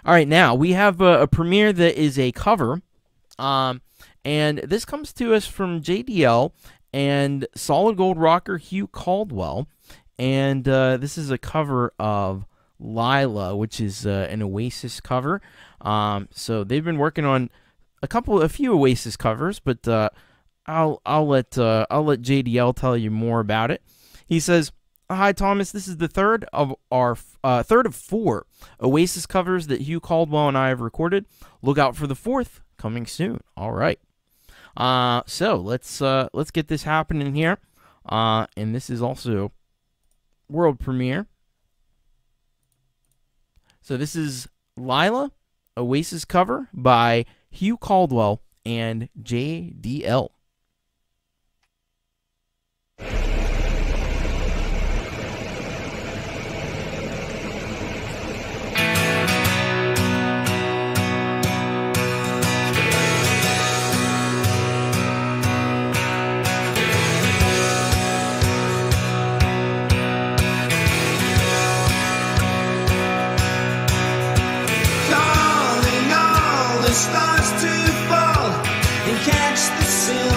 right, now we have a premiere that is a cover. And this comes to us from JDL and Solid Gold rocker Hugh Caldwell. And this is a cover of Leela, which is an Oasis cover. So they've been working on a few Oasis covers, but I'll let JDL tell you more about it. He says, "Hi Thomas, this is the third of 4 Oasis covers that Hugh Caldwell and I have recorded. Look out for the 4th coming soon." All right. So let's get this happening here. And this is also world premiere. So this is Leela, Oasis cover by Hugh Caldwell and JDL. Stars to fall and catch the sun.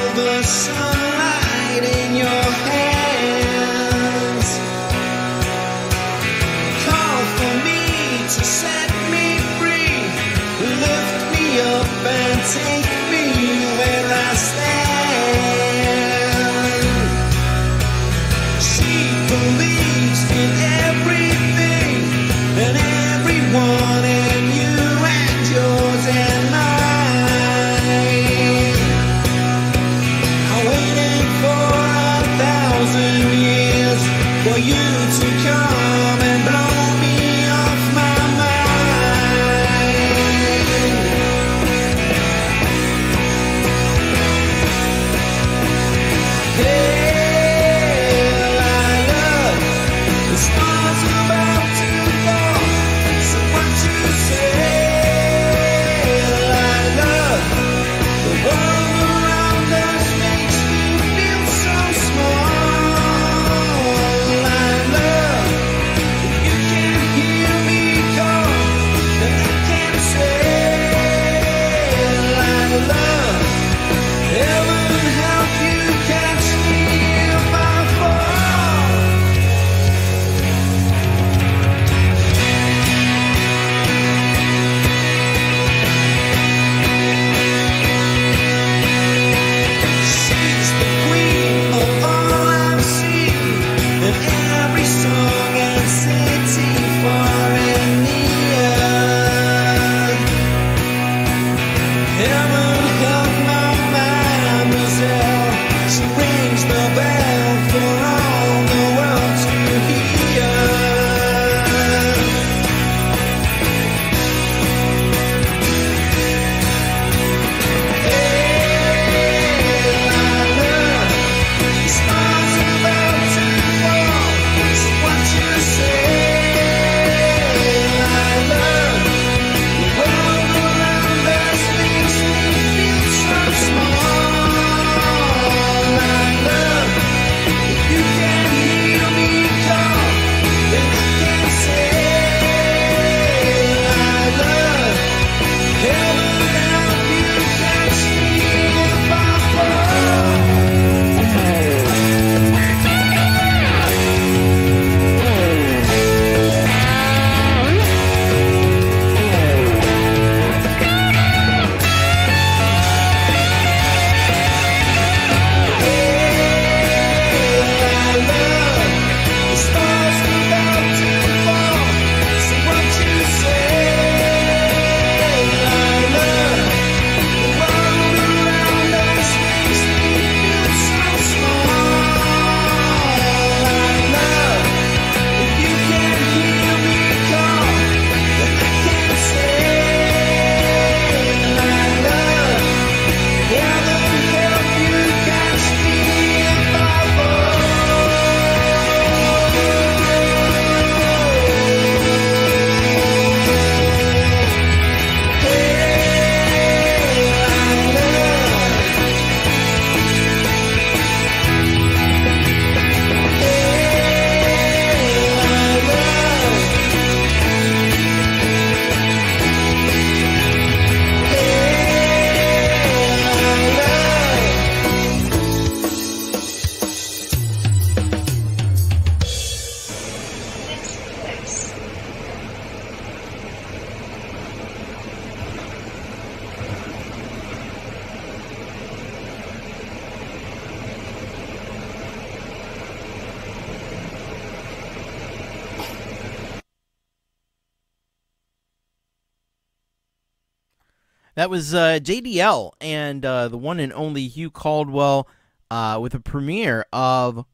That was JDL and the one and only Hugh Caldwell with a premiere of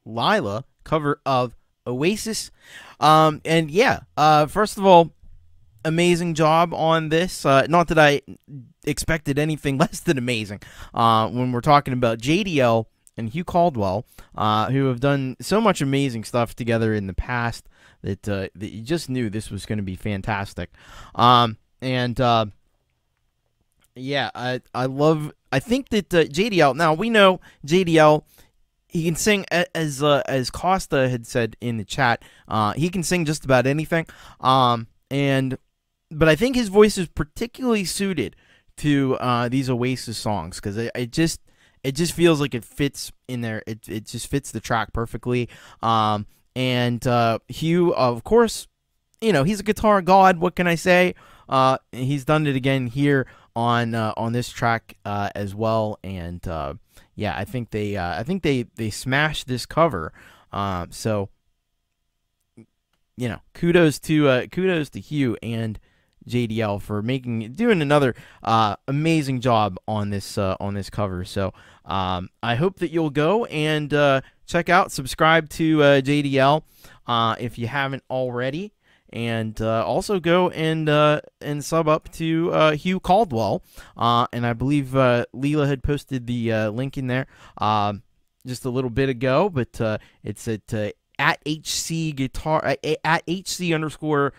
Leela, cover of Oasis. And yeah, first of all, amazing job on this. Not that I expected anything less than amazing when we're talking about JDL and Hugh Caldwell, who have done so much amazing stuff together in the past that you just knew this was going to be fantastic. Yeah, I think that JDL, now we know JDL, he can sing, as Costa had said in the chat, he can sing just about anything, but I think his voice is particularly suited to these Oasis songs, because it just feels like it fits in there, it just fits the track perfectly. And Hugh, of course, you know, he's a guitar god, what can I say? He's done it again here on this track as well, and yeah, I think they smashed this cover. So you know, kudos to Hugh and JDL for doing another amazing job on this cover. So I hope that you'll go and subscribe to JDL if you haven't already. And also go and sub up to Hugh Caldwell. And I believe Leela had posted the link in there just a little bit ago. But it's at HC guitar at HC_guitar.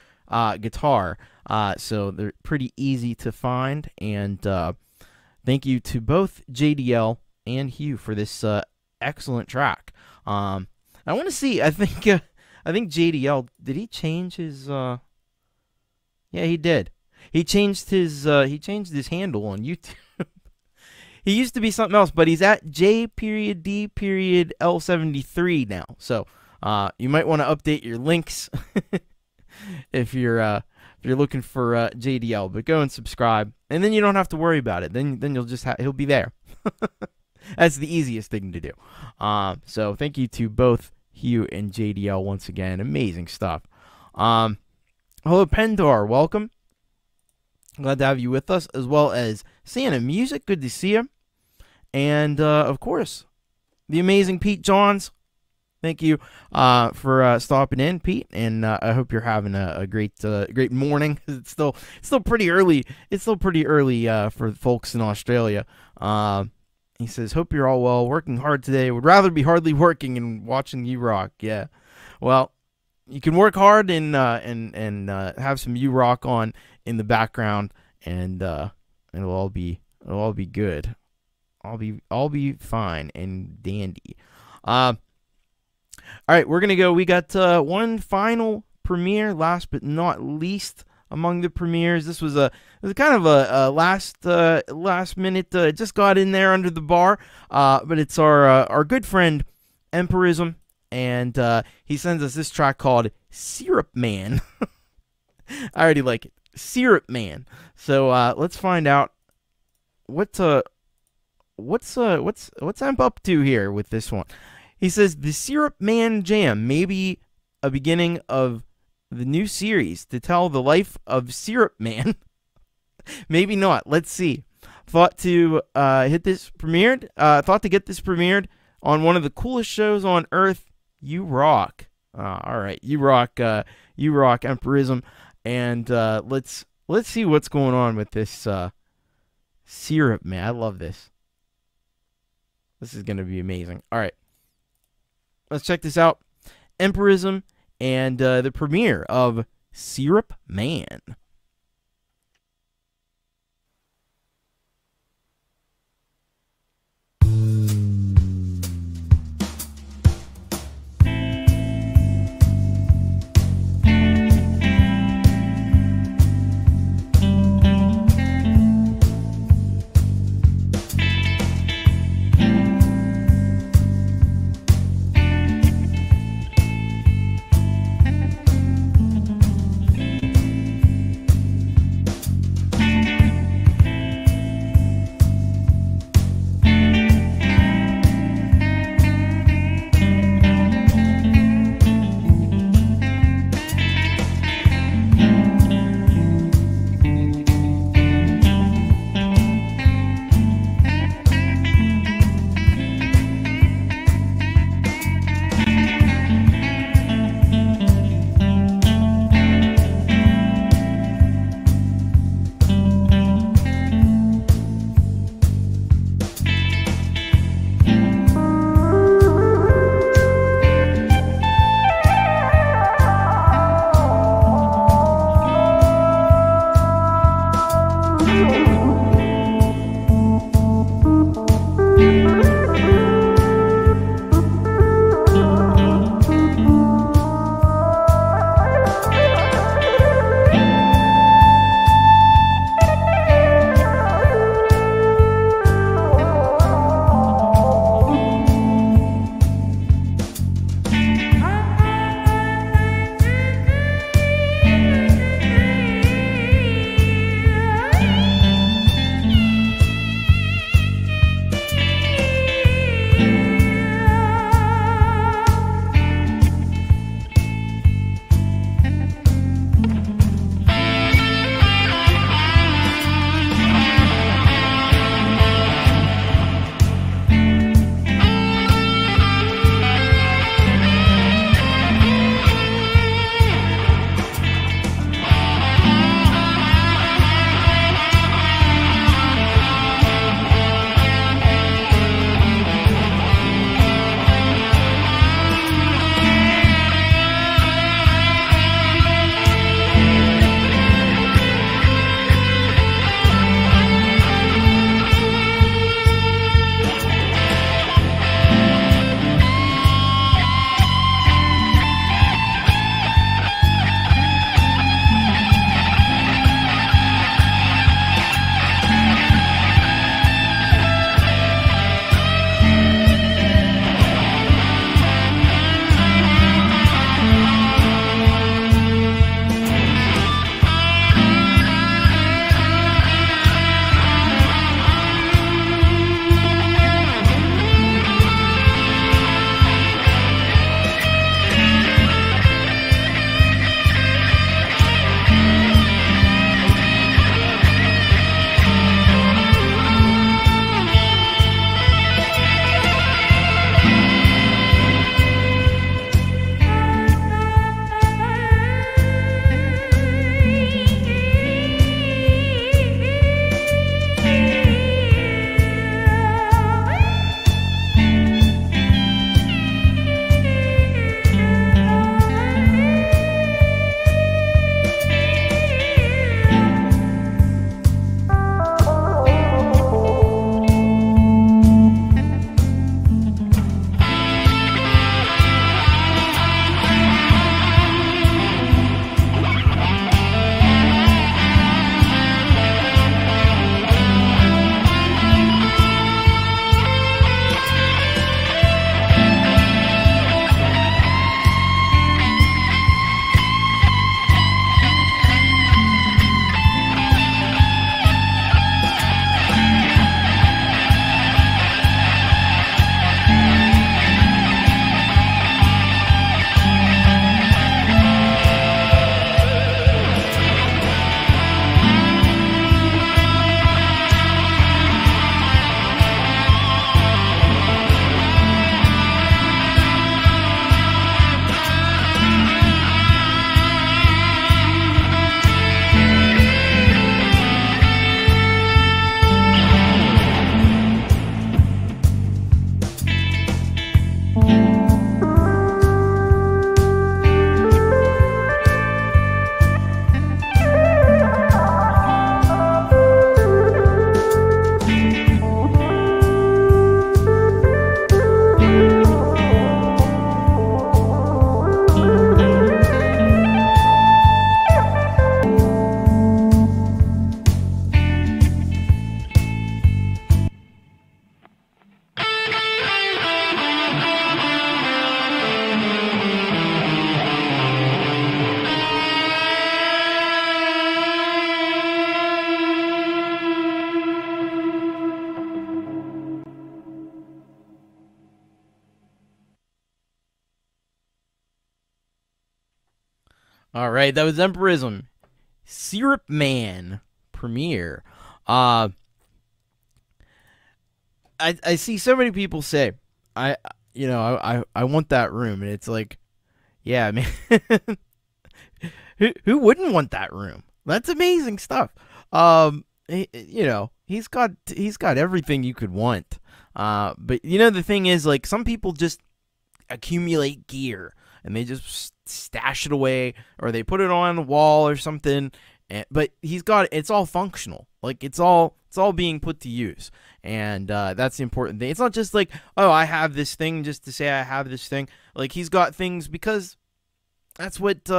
So they're pretty easy to find. And thank you to both JDL and Hugh for this excellent track. I want to see. I think JDL, did he change his, yeah, he did. He changed his handle on YouTube. He used to be something else, but he's at J.D.L73 now. So, you might want to update your links if you're looking for JDL, but go and subscribe, and then you don't have to worry about it. Then you'll just he'll be there. That's the easiest thing to do. So thank you to both Hugh and JDL once again. Amazing stuff. Hello, Pendor. Welcome. Glad to have you with us, as well as Santa Music. Good to see you. And, of course, the amazing Pete Johns. Thank you for stopping in, Pete. And I hope you're having a great morning. It's still pretty early. It's still pretty early for folks in Australia. He says, hope you're all well, working hard today. Would rather be hardly working and watching you rock. Yeah. Well, you can work hard and have some you rock on in the background, and it'll all be good. I'll be fine and dandy. All right, we're gonna go. We got one final premiere, last but not least among the premieres. This was kind of a last minute, just got in there under the bar, but it's our good friend Empirism, and he sends us this track called Syrup Man. I already like it, Syrup Man. So let's find out what's Emp up to here with this one. He says the Syrup Man Jam may be a beginning of the new series to tell the life of Syrup Man. Maybe not. Let's see. Thought to get this premiered on one of the coolest shows on earth. You rock. All right, you rock, Empirism, and let's see what's going on with this Syrup Man. I love this. This is gonna be amazing. All right, let's check this out. Empirism and the premiere of Syrup Man. All right, that was Empirism. Syrup Man premiere. I see so many people say, I want that room, and it's like, yeah, man, who wouldn't want that room? That's amazing stuff. He's got everything you could want. But the thing is, like, some people just accumulate gear and they just stash it away, or they put it on the wall or something. But it's all functional. Like, it's all being put to use. And that's the important thing. It's not just like, oh, I have this thing just to say I have this thing. Like, he's got things because that's what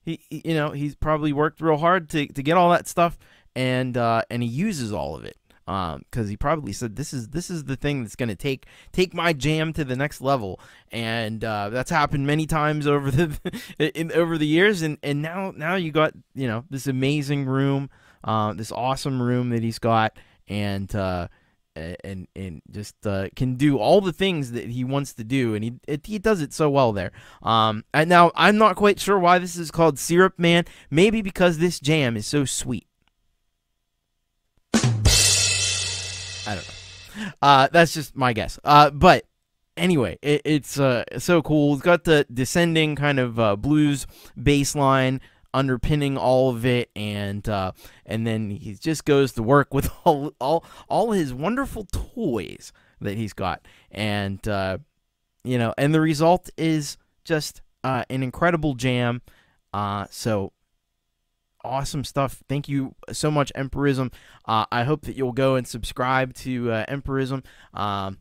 he's probably worked real hard to get all that stuff, and he uses all of it. Because he probably said, this is the thing that's going to take my jam to the next level, and that's happened many times over the years, and now you got this amazing room, this awesome room that he's got, and just can do all the things that he wants to do, and he does it so well there. And now I'm not quite sure why this is called Syrup Man. Maybe because this jam is so sweet. I don't know. That's just my guess. But anyway, it's so cool. It's got the descending kind of blues bass line underpinning all of it, and then he just goes to work with all his wonderful toys that he's got, and and the result is just an incredible jam. So awesome stuff. Thank you so much, Empirism. I hope that you'll go and subscribe to Empirism, and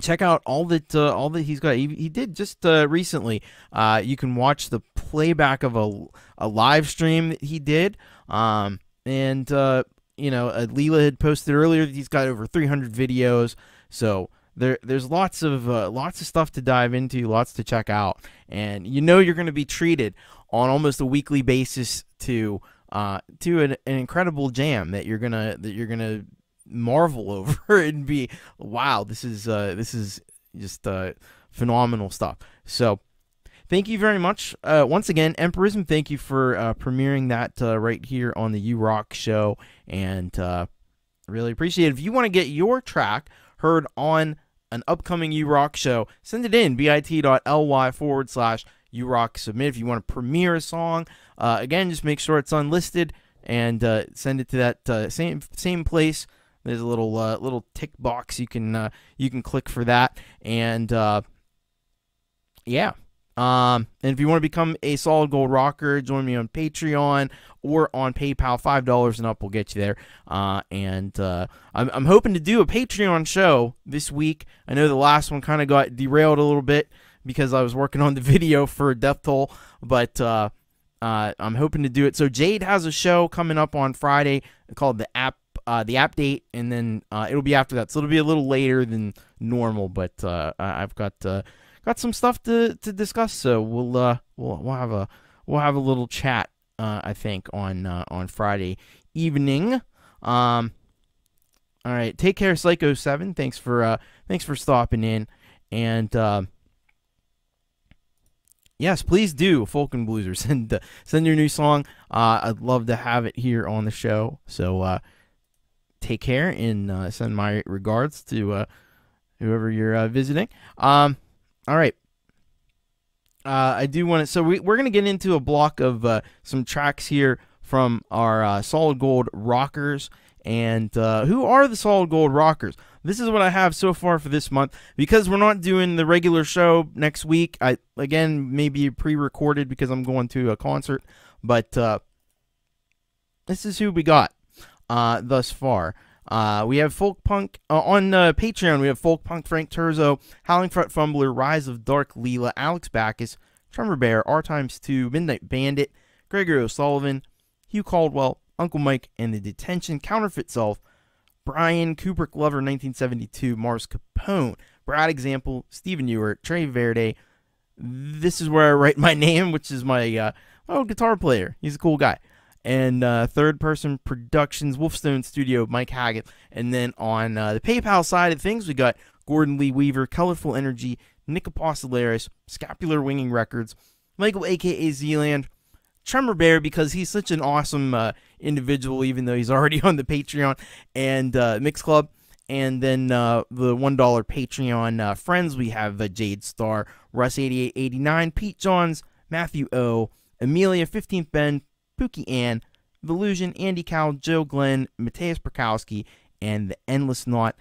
check out all that he's got. He did just recently. You can watch the playback of a live stream that he did. And Leela had posted earlier that he's got over 300 videos. So there's lots of stuff to dive into, lots to check out, and you're going to be treated on almost a weekly basis to an incredible jam that you're gonna marvel over and be, wow, this is just phenomenal stuff. So thank you very much once again, Empirism. Thank you for premiering that right here on the U Rock show, and really appreciate it. If you want to get your track heard on an upcoming U Rock show, send it in bit.ly/URock submit. If you want to premiere a song, again, just make sure it's unlisted and send it to that same place. There's a little tick box you can click for that, and yeah. And if you want to become a Solid Gold Rocker, join me on Patreon or on PayPal. $5 and up will get you there. And I'm hoping to do a Patreon show this week. I know the last one kind of got derailed a little bit because I was working on the video for Death Toll, but I'm hoping to do it. So Jade has a show coming up on Friday called the App Date, and then it'll be after that, so it'll be a little later than normal. But I've got some stuff to discuss, so we'll have a little chat, I think, on Friday evening. All right, take care, Psycho7. Thanks for stopping in, and yes, please do, Folk and Blueser, send your new song. I'd love to have it here on the show. So take care, and send my regards to whoever you're visiting. All right. I do want to, so we're going to get into a block of some tracks here from our Solid Gold Rockers. And who are the Solid Gold Rockers? This is what I have so far for this month. Because we're not doing the regular show next week, I, again, maybe pre-recorded because I'm going to a concert. But this is who we got thus far. We have Folkpunk on Patreon. We have Folkpunk, Frank Terzo, Howling, Fumbler, Rise of Dark, Leela, Alex Baccus, Tremor Bear, R×2, Midnight Bandit, Gregory O'Sullivan, Hugh Caldwell, Unkle Mike, and the Detention, Counterfeit Self, Brian, Kubrick Lover 1972, Mars Capone, Brad Example, Stephen Ewart, Trey Verde. This is where I write my name, which is my old guitar player. He's a cool guy. And Third Person Productions, Wolfestone Studio, Mike Haggith. And then on the PayPal side of things, we got Gordon Lee Weaver, Colourful Energy, Nic Apostoleris, Scapular Winging Records, Michael, aka Zland, Tremor Bear, because he's such an awesome individual, even though he's already on the Patreon and Mix Club. And then the $1 Patreon friends, we have Jade Starr, Russ8889, Pete Johns, Matthew O, Emilia, 15th Ben, Puukie Ann, Villusion, AndyCal, Joe Glenn, Mateusz Prokowski, and the Endless Knot.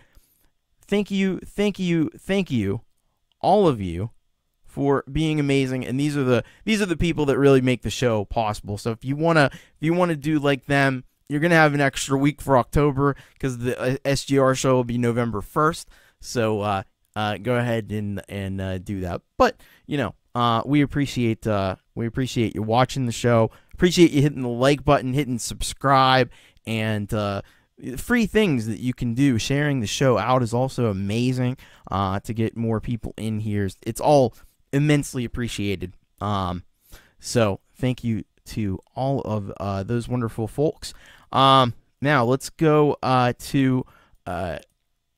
Thank you, all of you, for being amazing. And these are the people that really make the show possible. So if you wanna do like them, you're gonna have an extra week for October, because the SGR show will be November 1st. So go ahead and do that. But we appreciate you watching the show. Appreciate you hitting the like button, hitting subscribe, and free things that you can do. Sharing the show out is also amazing to get more people in here. It's all immensely appreciated. So thank you to all of those wonderful folks. Now let's go to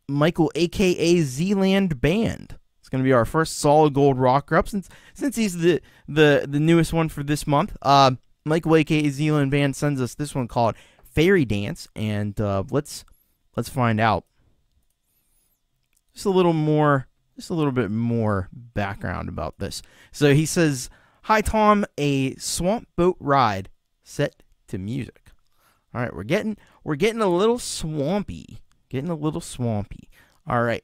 Michael, aka Zland Band. It's going to be our first solid gold rocker up since he's the newest one for this month. Michael, aka Zland Band, sends us this one called Fairy Dance, and let's find out just a little bit more background about this. So he says, "Hi Tom, a swamp boat ride set to music." All right, we're getting a little swampy, All right,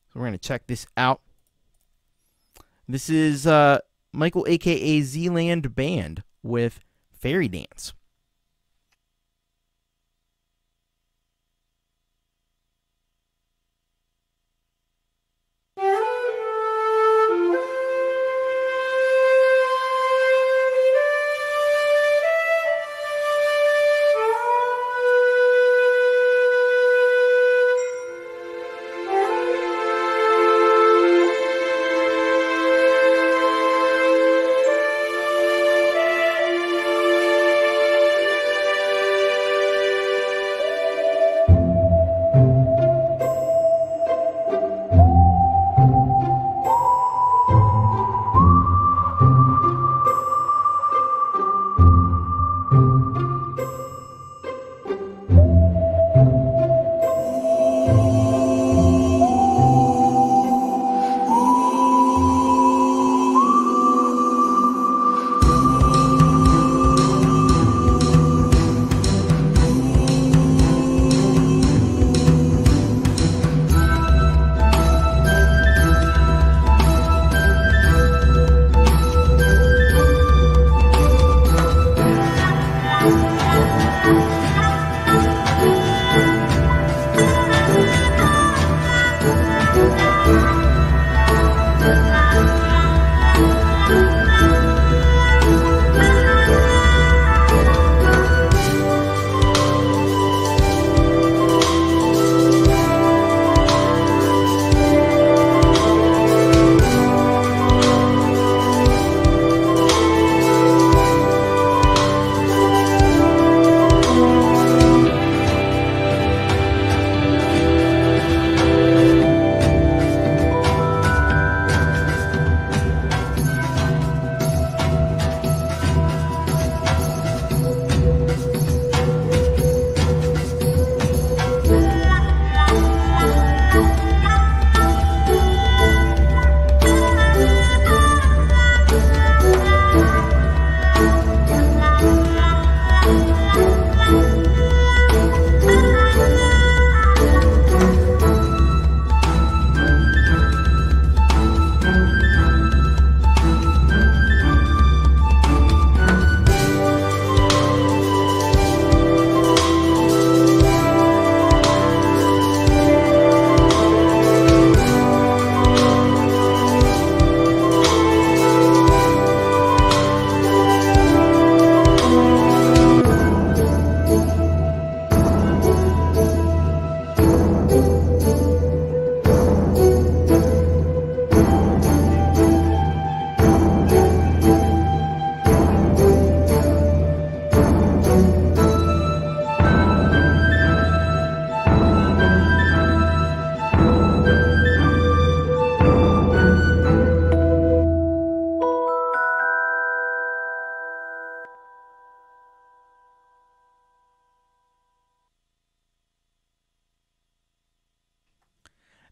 so we're gonna check this out. This is Michael, aka Zland Band, with Fairy Dance.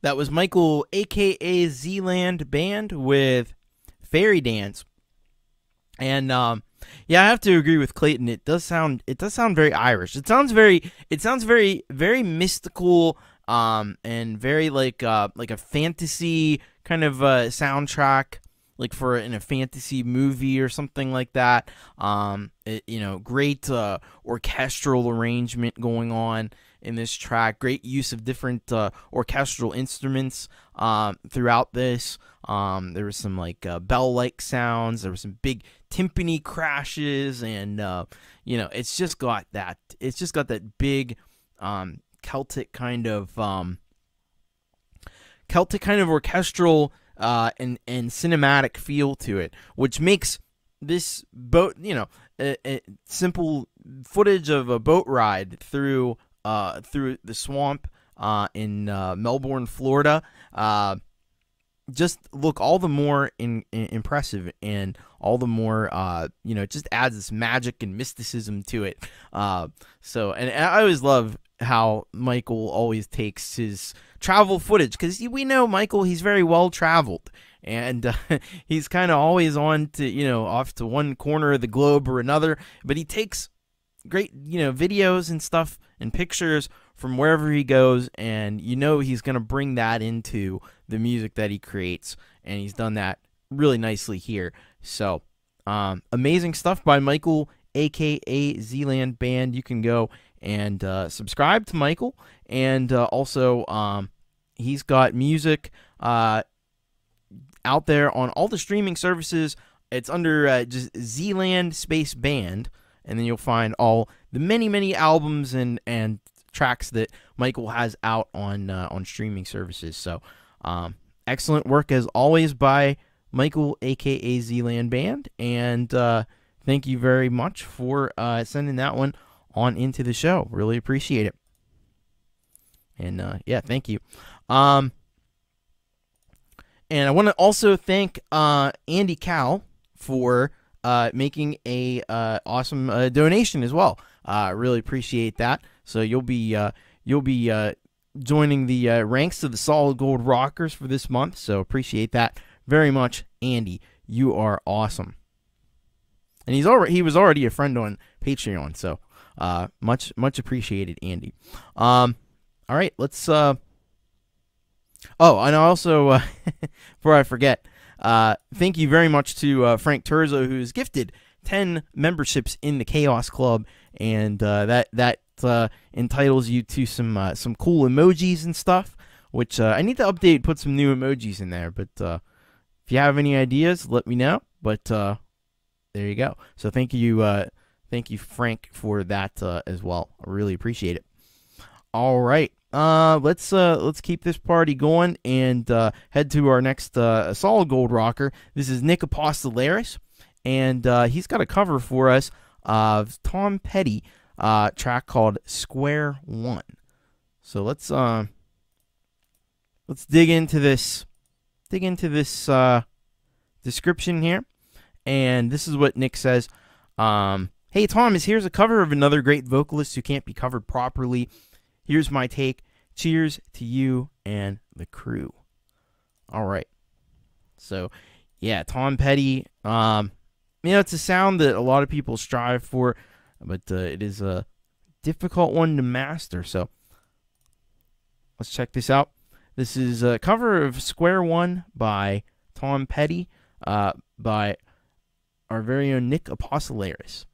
That was Michael, aka Zland Band, with Fairy Dance. And yeah, I have to agree with Clayton. It does sound very Irish. It sounds very mystical, and very like a fantasy kind of soundtrack, like in a fantasy movie or something like that. Great orchestral arrangement going on in this track. Great use of different orchestral instruments throughout this. There was some like bell-like sounds. There were some big timpani crashes, and it's just got that. It's just got that big Celtic kind of orchestral and cinematic feel to it, which makes this boat, simple footage of a boat ride through the swamp in Melbourne, Florida, just look all the more impressive, and all the more it just adds this magic and mysticism to it. So and I always love how Michael always takes his travel footage, because we know Michael, he's very well traveled, and he's kind of always on to off to one corner of the globe or another, but he takes great videos and stuff and pictures from wherever he goes, and he's going to bring that into the music that he creates, and he's done that really nicely here. So amazing stuff by Michael, aka Zland Band. You can go and subscribe to Michael, and also he's got music out there on all the streaming services. It's under just Zland space band, and then you'll find all the many albums and tracks that Michael has out on streaming services. So excellent work as always by Michael, aka Zland Band, and thank you very much for sending that one on into the show. Really appreciate it. And yeah, thank you. And I want to also thank AndyCal for making a awesome donation as well. Really appreciate that. So you'll be joining the ranks of the Solid Gold Rockers for this month. So appreciate that very much, Andy. You are awesome. And he was already a friend on Patreon. So much appreciated, Andy. All right, let's. Oh, and also before I forget, thank you very much to Frank Terzo, who's gifted 10 memberships in the Chaos Club, and that entitles you to some cool emojis and stuff, which I need to update, put some new emojis in there. But if you have any ideas, let me know. But there you go. So thank you, Frank, for that as well. I really appreciate it. All right. Let's keep this party going and head to our next Solid Gold Rocker. This is Nic Apostoleris, and he's got a cover for us of Tom Petty track called Square One. So let's dig into this description here, and this is what Nic says. Hey Thomas, here's a cover of another great vocalist who can't be covered properly. Here's my take. Cheers to you and the crew. All right. So, yeah, Tom Petty. It's a sound that a lot of people strive for, but it is a difficult one to master. So, let's check this out. This is a cover of Square One by Tom Petty, by our very own Nic Apostoleris.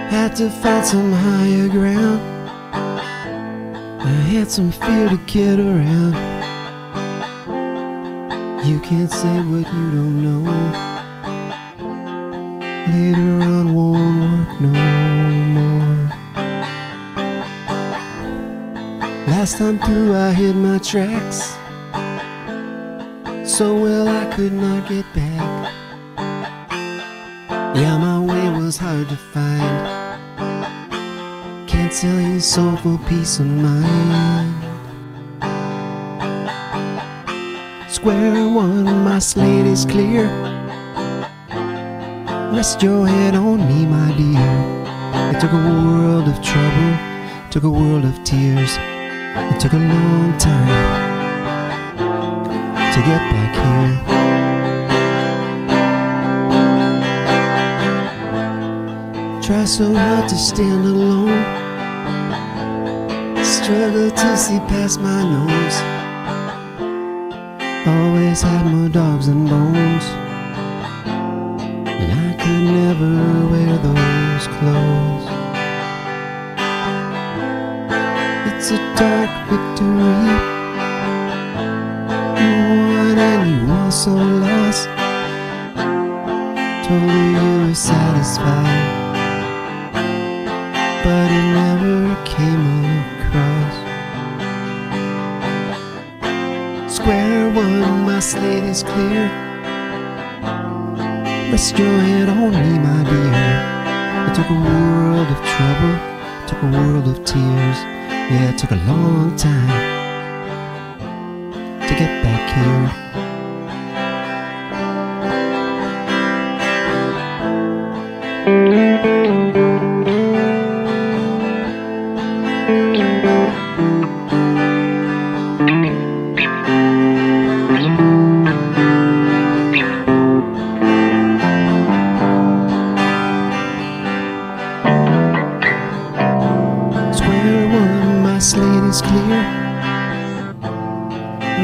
Had to find some higher ground. I had some fear to get around. You can't say what you don't know. Later on won't work no more. Last time through I hid my tracks so well I could not get back. Yeah, my way was hard to find. Can't sell you soul for peace of mind. Square one, my slate is clear. Rest your head on me, my dear. It took a world of trouble, took a world of tears. It took a long time to get back here. Try so hard to stand alone, struggle to see past my nose. Always had more dogs and bones, and I could never wear those clothes. It's a dark victory, you won and you also lost. Told you were satisfied, but it never came across. Square one, my slate is clear. Rest your head on me, my dear. It took a world of trouble, took a world of tears. Yeah, it took a long time to get back here.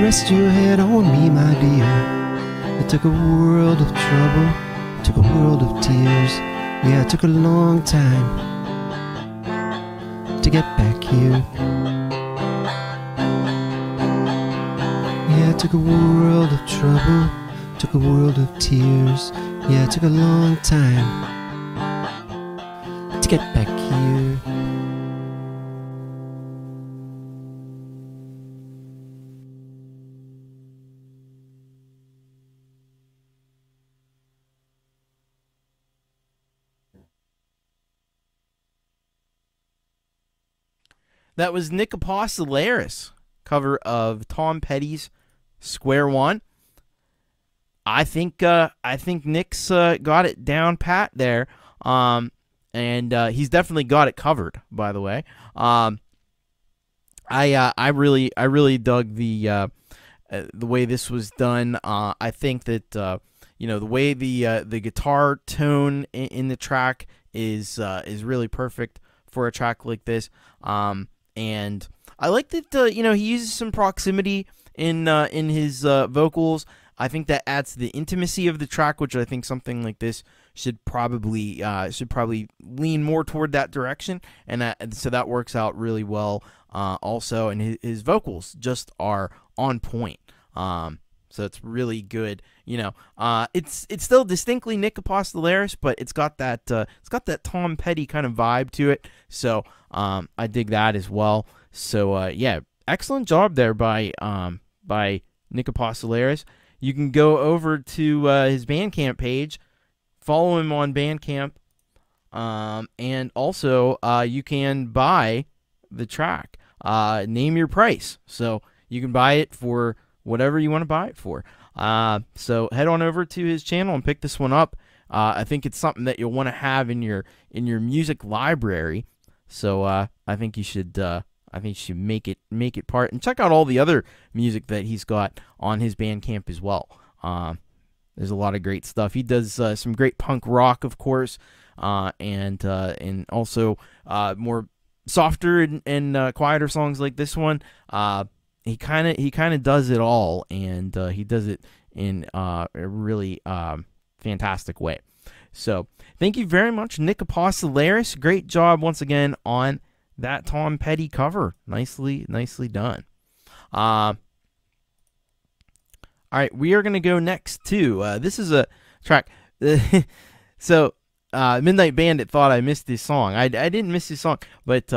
Rest your head on me, my dear. It took a world of trouble, took a world of tears. Yeah, it took a long time to get back here. Yeah, it took a world of trouble, took a world of tears. Yeah, it took a long time to get back here. That was Nic Apostoleris, cover of Tom Petty's Square One. I think Nic's got it down pat there, and he's definitely got it covered. By the way, I really dug the way this was done. I think that the way the guitar tone in the track is really perfect for a track like this. And I like that he uses some proximity in his vocals. I think that adds to the intimacy of the track, which I think something like this should probably lean more toward that direction, and so that works out really well. Also, and his vocals just are on point. So it's really good. It's still distinctly Nic Apostoleris, but it's got that Tom Petty kind of vibe to it. So I dig that as well. So yeah, excellent job there by Nic Apostoleris. You can go over to his Bandcamp page, follow him on Bandcamp, and also you can buy the track. Name your price, so you can buy it for whatever you want to buy it for. So head on over to his channel and pick this one up. I think it's something that you'll want to have in your music library. So I think you should make it part, and check out all the other music that he's got on his Bandcamp as well. There's a lot of great stuff. He does some great punk rock, of course, and also more softer and quieter songs like this one. He kind of does it all, and he does it in a really fantastic way. So thank you very much, Nic Apostoleris. Great job once again on that Tom Petty cover. Nicely done. All right, we are gonna go next to this is a track. So Midnight Bandit thought I missed this song. I didn't miss this song, but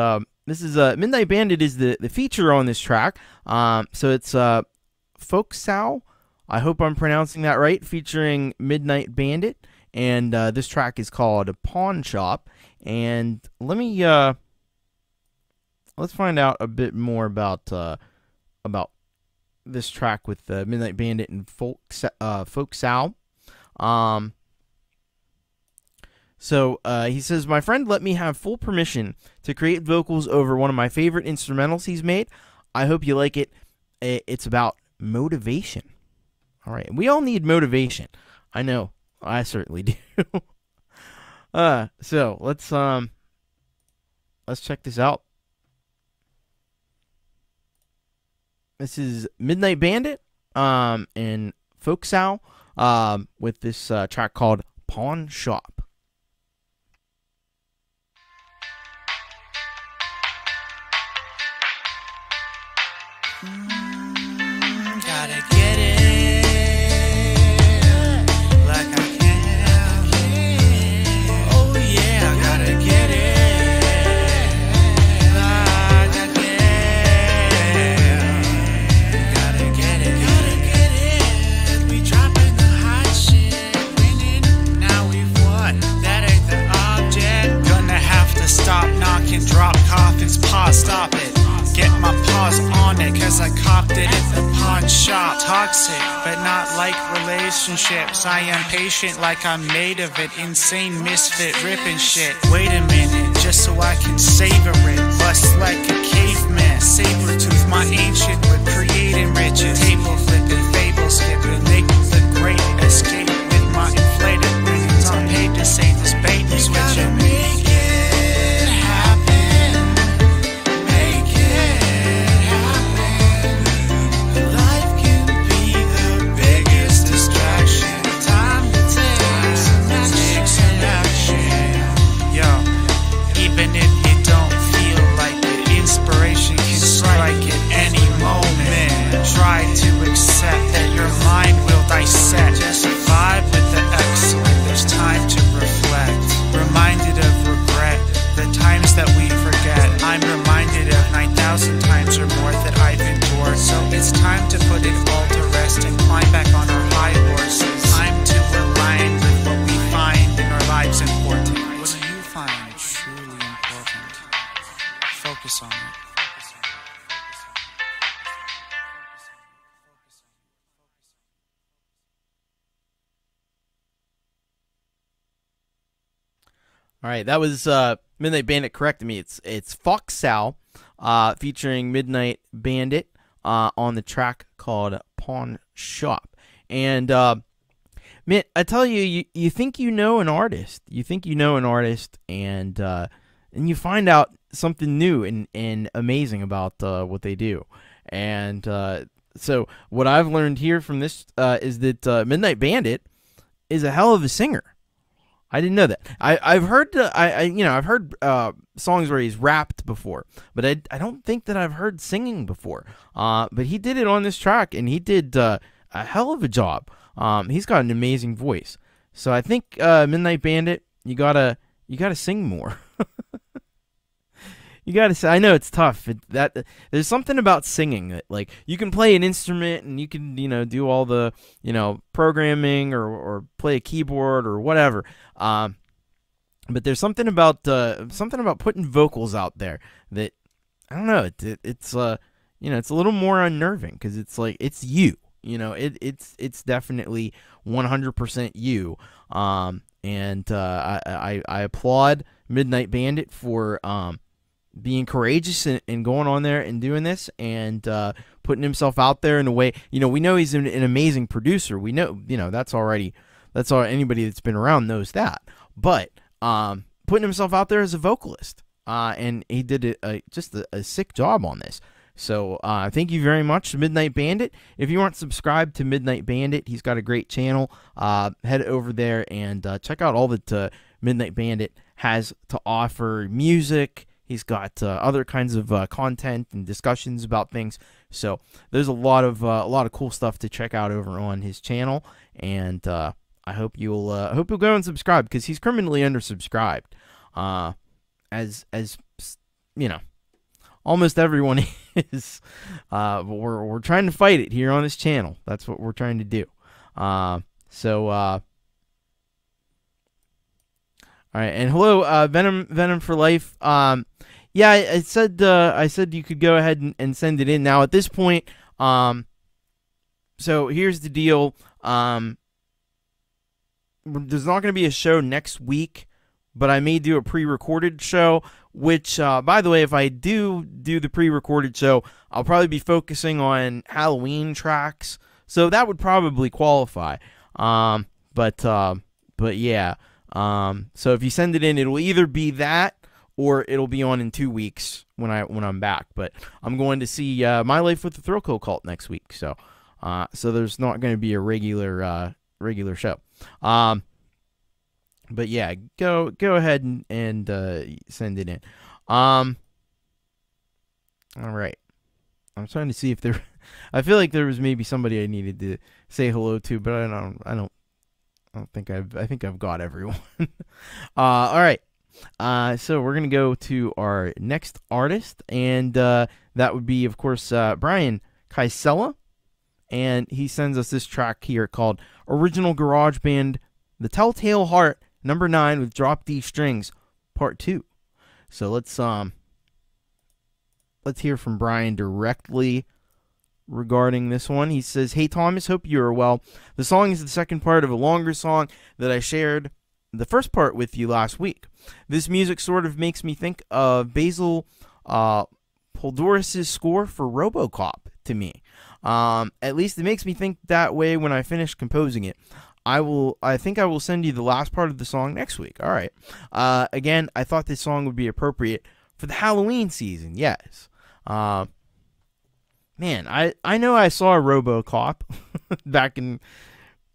this is Midnight Bandit is the feature on this track. So it's Folkpunk. I hope I'm pronouncing that right. Featuring Midnight Bandit, and this track is called Pawn Shop. And let's find out a bit more about this track with Midnight Bandit and Folk Sal. So he says, my friend let me have full permission to create vocals over one of my favorite instrumentals he's made. I hope you like it. It's about motivation. All right, we all need motivation. I know, I certainly do. So let's check this out. This is Midnight Bandit and Folk Sal with this track called Pawn Shop. Gotta get it like I can. Oh yeah, I gotta get it like I can. Gotta get it. We dropping the hot shit, winning. Now we've won. That ain't the object. Gonna have to stop knocking, drop coffins, pause, stop it. Get my paws on it, cause I copped it at the pawn shop. Toxic, but not like relationships. I am patient like I'm made of it. Insane misfit, ripping shit. Wait a minute, just so I can savor it. Bust like a caveman, saber tooth, my ancient wood, creating riches. Table flipping, fable skipping, make the great escape with my inflated wings. I'm paid to say this bait and switching. Try to accept that your mind will dissect. Just vibe with the excellent. There's time to reflect. Reminded of regret, the times that we forget. I'm reminded of 9,000 times or more that I've endured. So it's time to put it all to rest and climb back on our high horses. Time to align with what we find in our lives important. What do you find truly important? Focus on it. All right, that was Midnight Bandit. Corrected me. It's Folk Sal featuring Midnight Bandit on the track called Pawn Shop. And man, I tell you, you think you know an artist. You think you know an artist, and you find out something new and amazing about what they do. And so what I've learned here from this is that Midnight Bandit is a hell of a singer. I didn't know that. I've heard I've heard songs where he's rapped before, but I don't think that I've heard singing before. But he did it on this track, and he did a hell of a job. He's got an amazing voice. So I think Midnight Bandit, you gotta sing more. You gotta say. I know it's tough. There's something about singing that, like, you can play an instrument and you can do all the programming or play a keyboard or whatever. But there's something about putting vocals out there that, I don't know. It's it's a little more unnerving because it's like it's you. It's definitely 100% you. And I applaud Midnight Bandit for being courageous and going on there and doing this and putting himself out there in a way. We know he's an amazing producer. We know, that's all anybody that's been around knows that. But putting himself out there as a vocalist, and he did just a sick job on this. So thank you very much, Midnight Bandit. If you aren't subscribed to Midnight Bandit, he's got a great channel. Head over there and check out all that Midnight Bandit has to offer. Music. He's got other kinds of content and discussions about things. So there's a lot of cool stuff to check out over on his channel. And I hope you'll go and subscribe, because he's criminally undersubscribed. As almost everyone is. But we're trying to fight it here on this channel. That's what we're trying to do. All right, and hello, Venom for Life. Yeah, I said you could go ahead and send it in. Now at this point, So here's the deal. There's not going to be a show next week, but I may do a pre-recorded show, which, by the way, if I do the pre-recorded show, I'll probably be focusing on Halloween tracks, so that would probably qualify. But yeah. So if you send it in, it'll either be that or it'll be on in 2 weeks when I'm back. But I'm going to see My Life with the Thrill Kill Cult next week, so there's not going to be a regular show. But yeah, go ahead and send it in. All right. I'm trying to see if there. I feel like there was maybe somebody I needed to say hello to, but I don't think I've got everyone. All right. So we're gonna go to our next artist, and that would be, of course, Brian Kysela, and he sends us this track here called "Original Garage Band: The Telltale Heart, Number 9 with Drop D Strings, Part 2." So let's hear from Brian directly regarding this one. He says, "Hey Thomas, hope you are well. The song is the second part of a longer song that I shared the first part with you last week. This music sort of makes me think of Basil Poldoris' score for RoboCop to me. At least it makes me think that way when I finish composing it. I think I will send you the last part of the song next week." All right. Again, I thought this song would be appropriate for the Halloween season. Yes. Man, I know I saw RoboCop back in,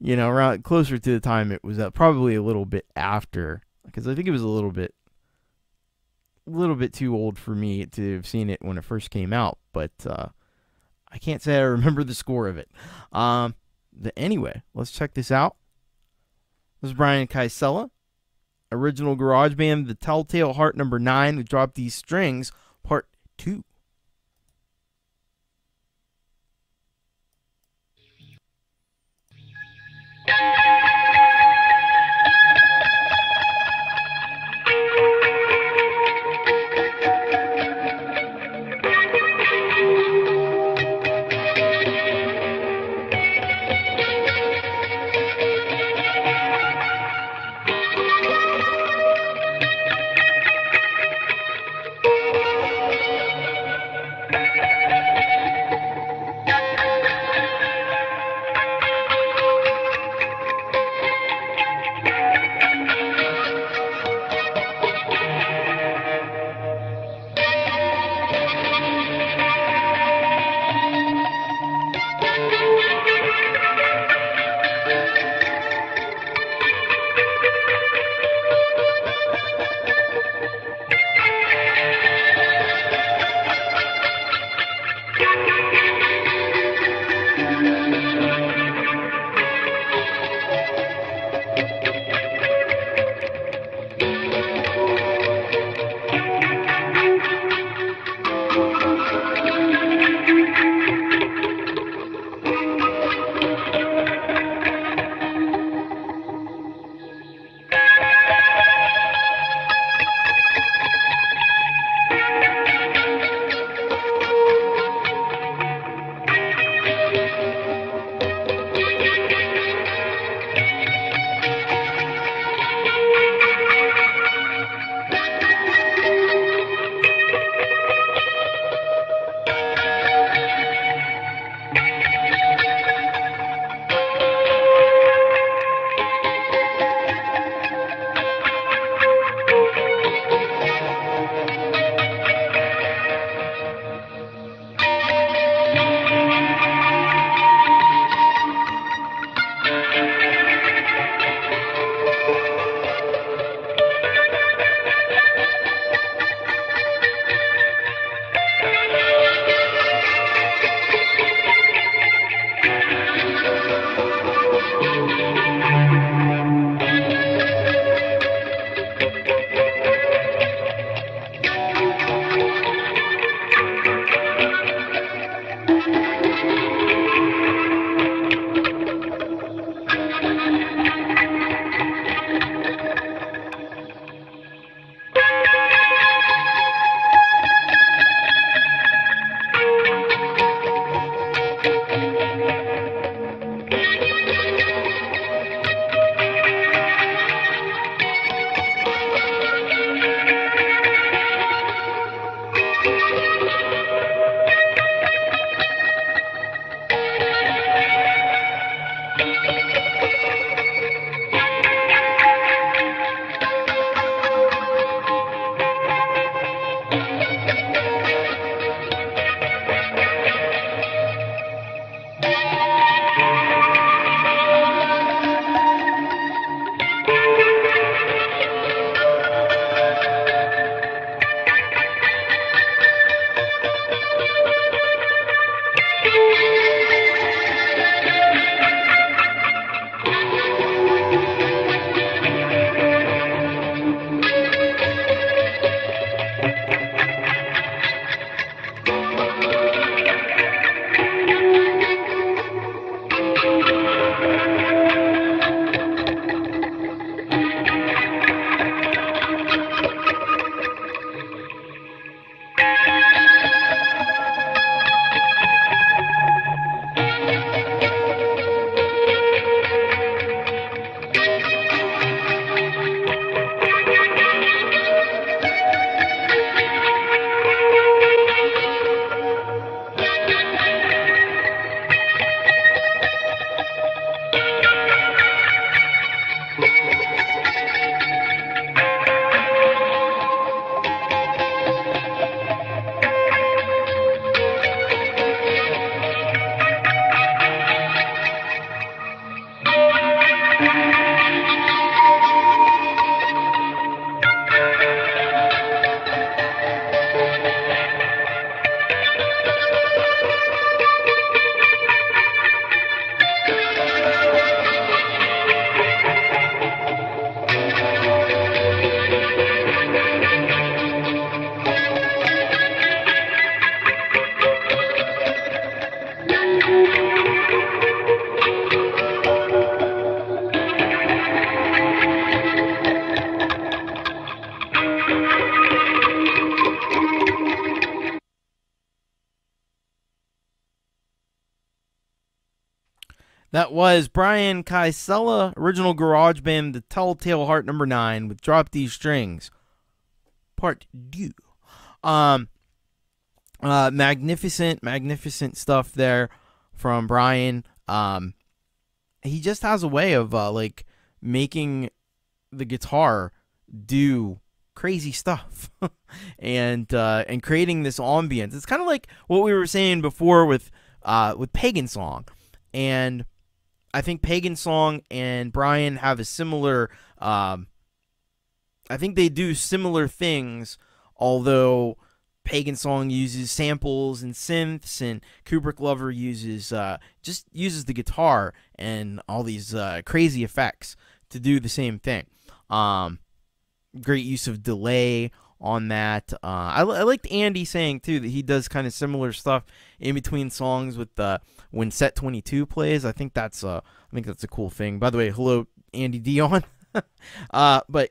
around closer to the time it was probably a little bit after, because I think it was a little bit too old for me to have seen it when it first came out, but I can't say I remember the score of it. Anyway, let's check this out. This is Brian Kysela, Original Garage Band, The Telltale Heart, Number 9 with Drop These Strings, Part 2. That was Brian Kysela, original garage band, The Telltale Heart number 9 with Drop These Strings, part 2. Magnificent stuff there from Brian. He just has a way of like making the guitar do crazy stuff and creating this ambience. It's kind of like what we were saying before with Pagan Song, and I think Pagan Song and Brian have a similar. I think they do similar things, although Pagan Song uses samples and synths, and Kubrick Lover uses just uses the guitar and all these crazy effects to do the same thing. Great use of delay on that. I liked Andy saying too that he does kind of similar stuff in between songs with when Set 22 plays. I think that's a cool thing. By the way, hello Andy Dion. But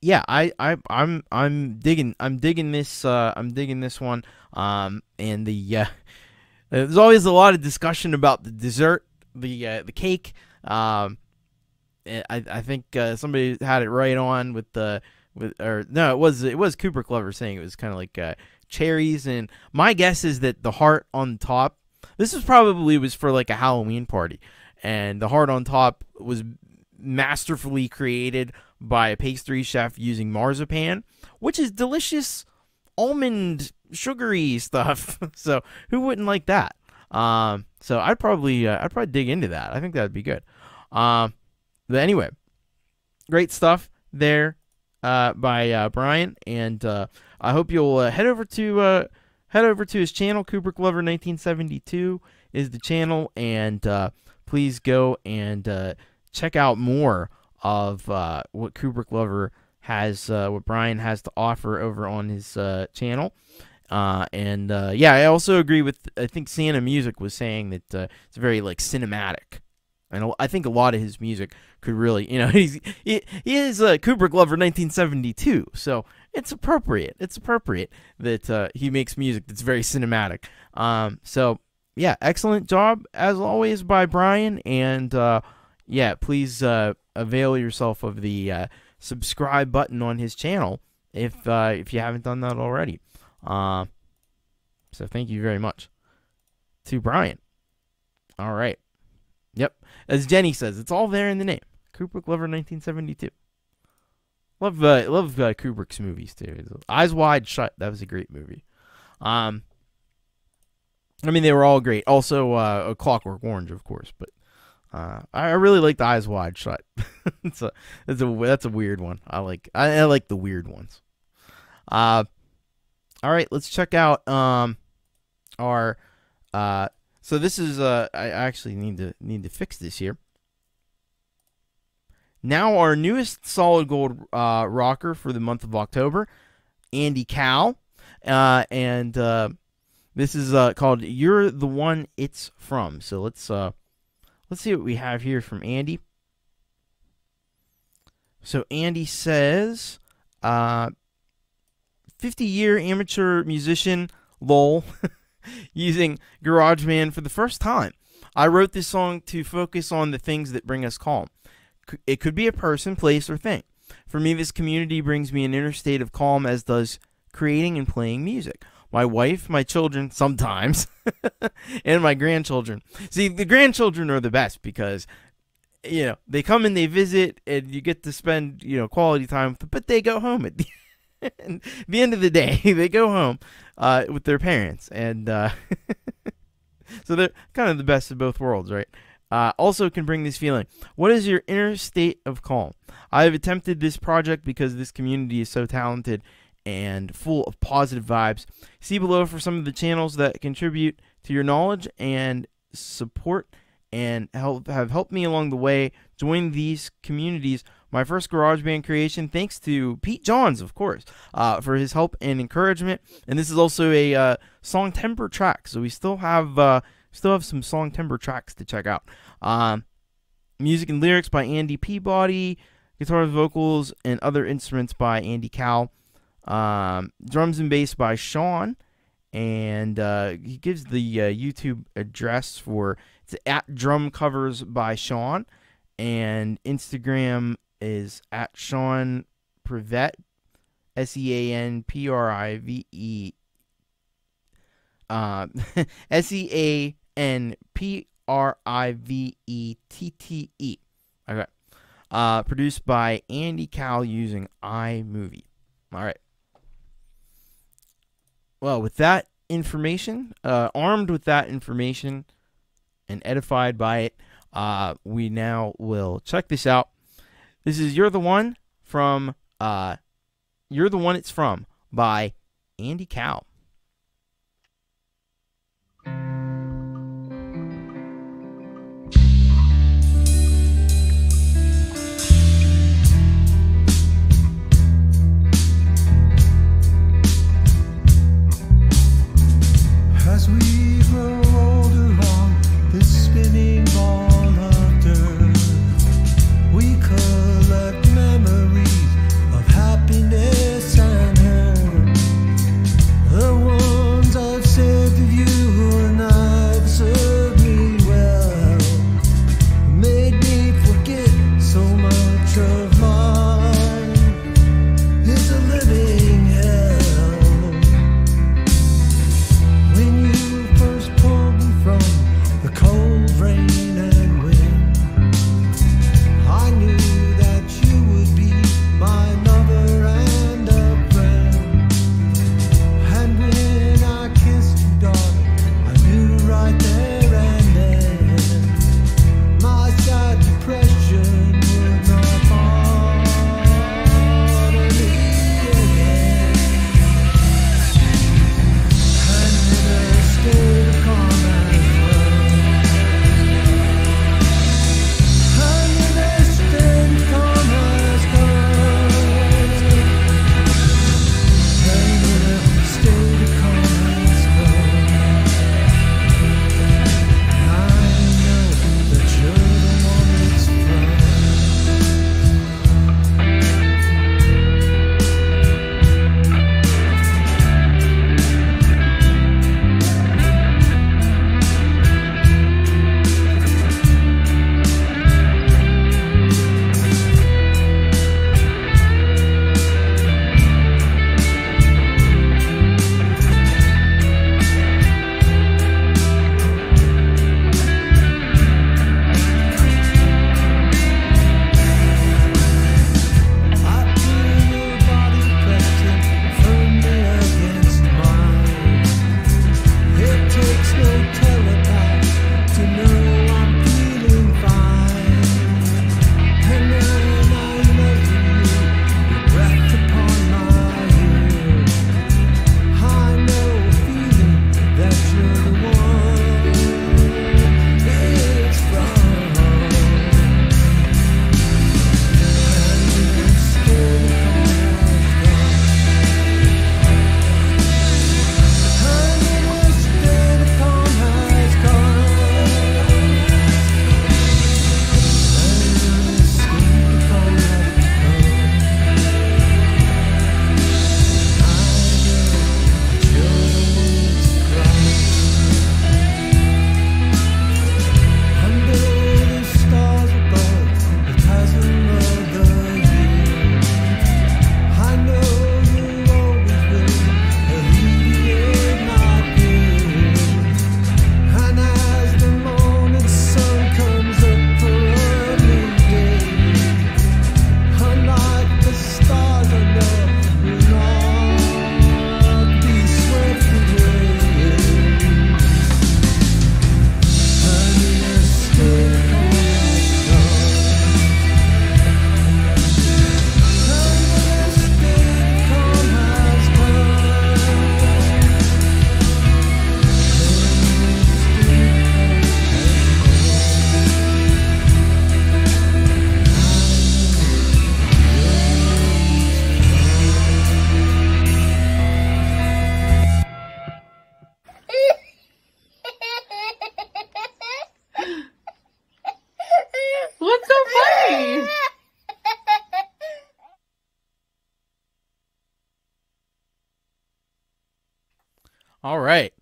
yeah, I'm digging this one. And there's always a lot of discussion about the dessert, the cake. I think somebody had it right on it was Kubrick Lover saying it was kind of like cherries, and my guess is that the heart on top, this was for like a Halloween party, and the heart on top was masterfully created by a pastry chef using marzipan, which is delicious almond sugary stuff. So who wouldn't like that? So I'd probably dig into that. I think that'd be good. But anyway, great stuff there by Brian, and I hope you'll head over to his channel. Kubrick Lover 1972 is the channel, and please go and check out more of what Kubrick Lover has, what Brian has to offer over on his channel. Yeah, I also agree with, I think Santa Music was saying that it's very like cinematic. And I think a lot of his music could really, he is Kubrick Lover 1972, so it's appropriate. It's appropriate that he makes music that's very cinematic. So yeah, excellent job as always by Brian, and yeah, please avail yourself of the subscribe button on his channel if you haven't done that already. So thank you very much to Brian. All right. Yep. As Jenny says, it's all there in the name. Kubrick Lover 1972. Love Kubrick's movies too. Eyes Wide Shut. That was a great movie. I mean, they were all great. Also, A Clockwork Orange, of course. But I really like the Eyes Wide Shut. That's a weird one. I like the weird ones. All right, let's check out our. So this is I actually need to fix this here. Now our newest solid gold rocker for the month of October, AndyCal, and this is called "You're the One It's From." So let's see what we have here from Andy. So Andy says, 50-year amateur musician, lol. Using GarageBand for the first time. I wrote this song to focus on the things that bring us calm. It could be a person, place, or thing. For me, this community brings me an inner state of calm, as does creating and playing music. My wife, my children, sometimes, and my grandchildren. See, the grandchildren are the best because, they come and they visit, and you get to spend, quality time with them, but they go home at the end of the day. They go home with their parents, and so they're kind of the best of both worlds, right? Also can bring this feeling. What is your inner state of calm? I have attempted this project because this community is so talented and full of positive vibes. See below for some of the channels that contribute to your knowledge and support and have helped me along the way. Join these communities. My first GarageBand creation, thanks to Pete Johns, of course, for his help and encouragement. And this is also a song timbre track, so we still have some song timbre tracks to check out. Music and lyrics by Andy Peabody, guitars, vocals, and other instruments by AndyCal. Drums and bass by Sean, and he gives the YouTube address for It's at Drum Covers by Sean, and Instagram is at Sean Privet, SeanPrive, SeanPriveTTE. Okay. Produced by AndyCal using iMovie. All right. Well, with that information, armed with that information and edified by it, we now will check this out. This is You're the One from You're the One It's From by AndyCal. As we grow older on this spinning ball of dirt, we collect memories of happiness and hurt. The ones I've said to you and I've served me well, made me forget so much of mine is a living hell. When you first pulled me from the cold rain and wind, I knew that you would be my lover and a friend. And when I kissed you, darling, I knew right there and then my sad depression would not bother me again. And in a state of calm and and in a state of calm as and in a state of calm as I know that you're the one it's from. I feel your body pressing firmly against mine. It takes no telepath to know I'm feeling fine. And when I measure you, your breath upon my ear, I know a feeling that you're the one it's from. And in a state of calm has gone. Under the stars above the chasm of the year, I know you'll always will alleviate my fear. And as the morning sun comes up for a new day, unlike the stars I know will not be swept away. And in a state of calm has What's so funny? All right.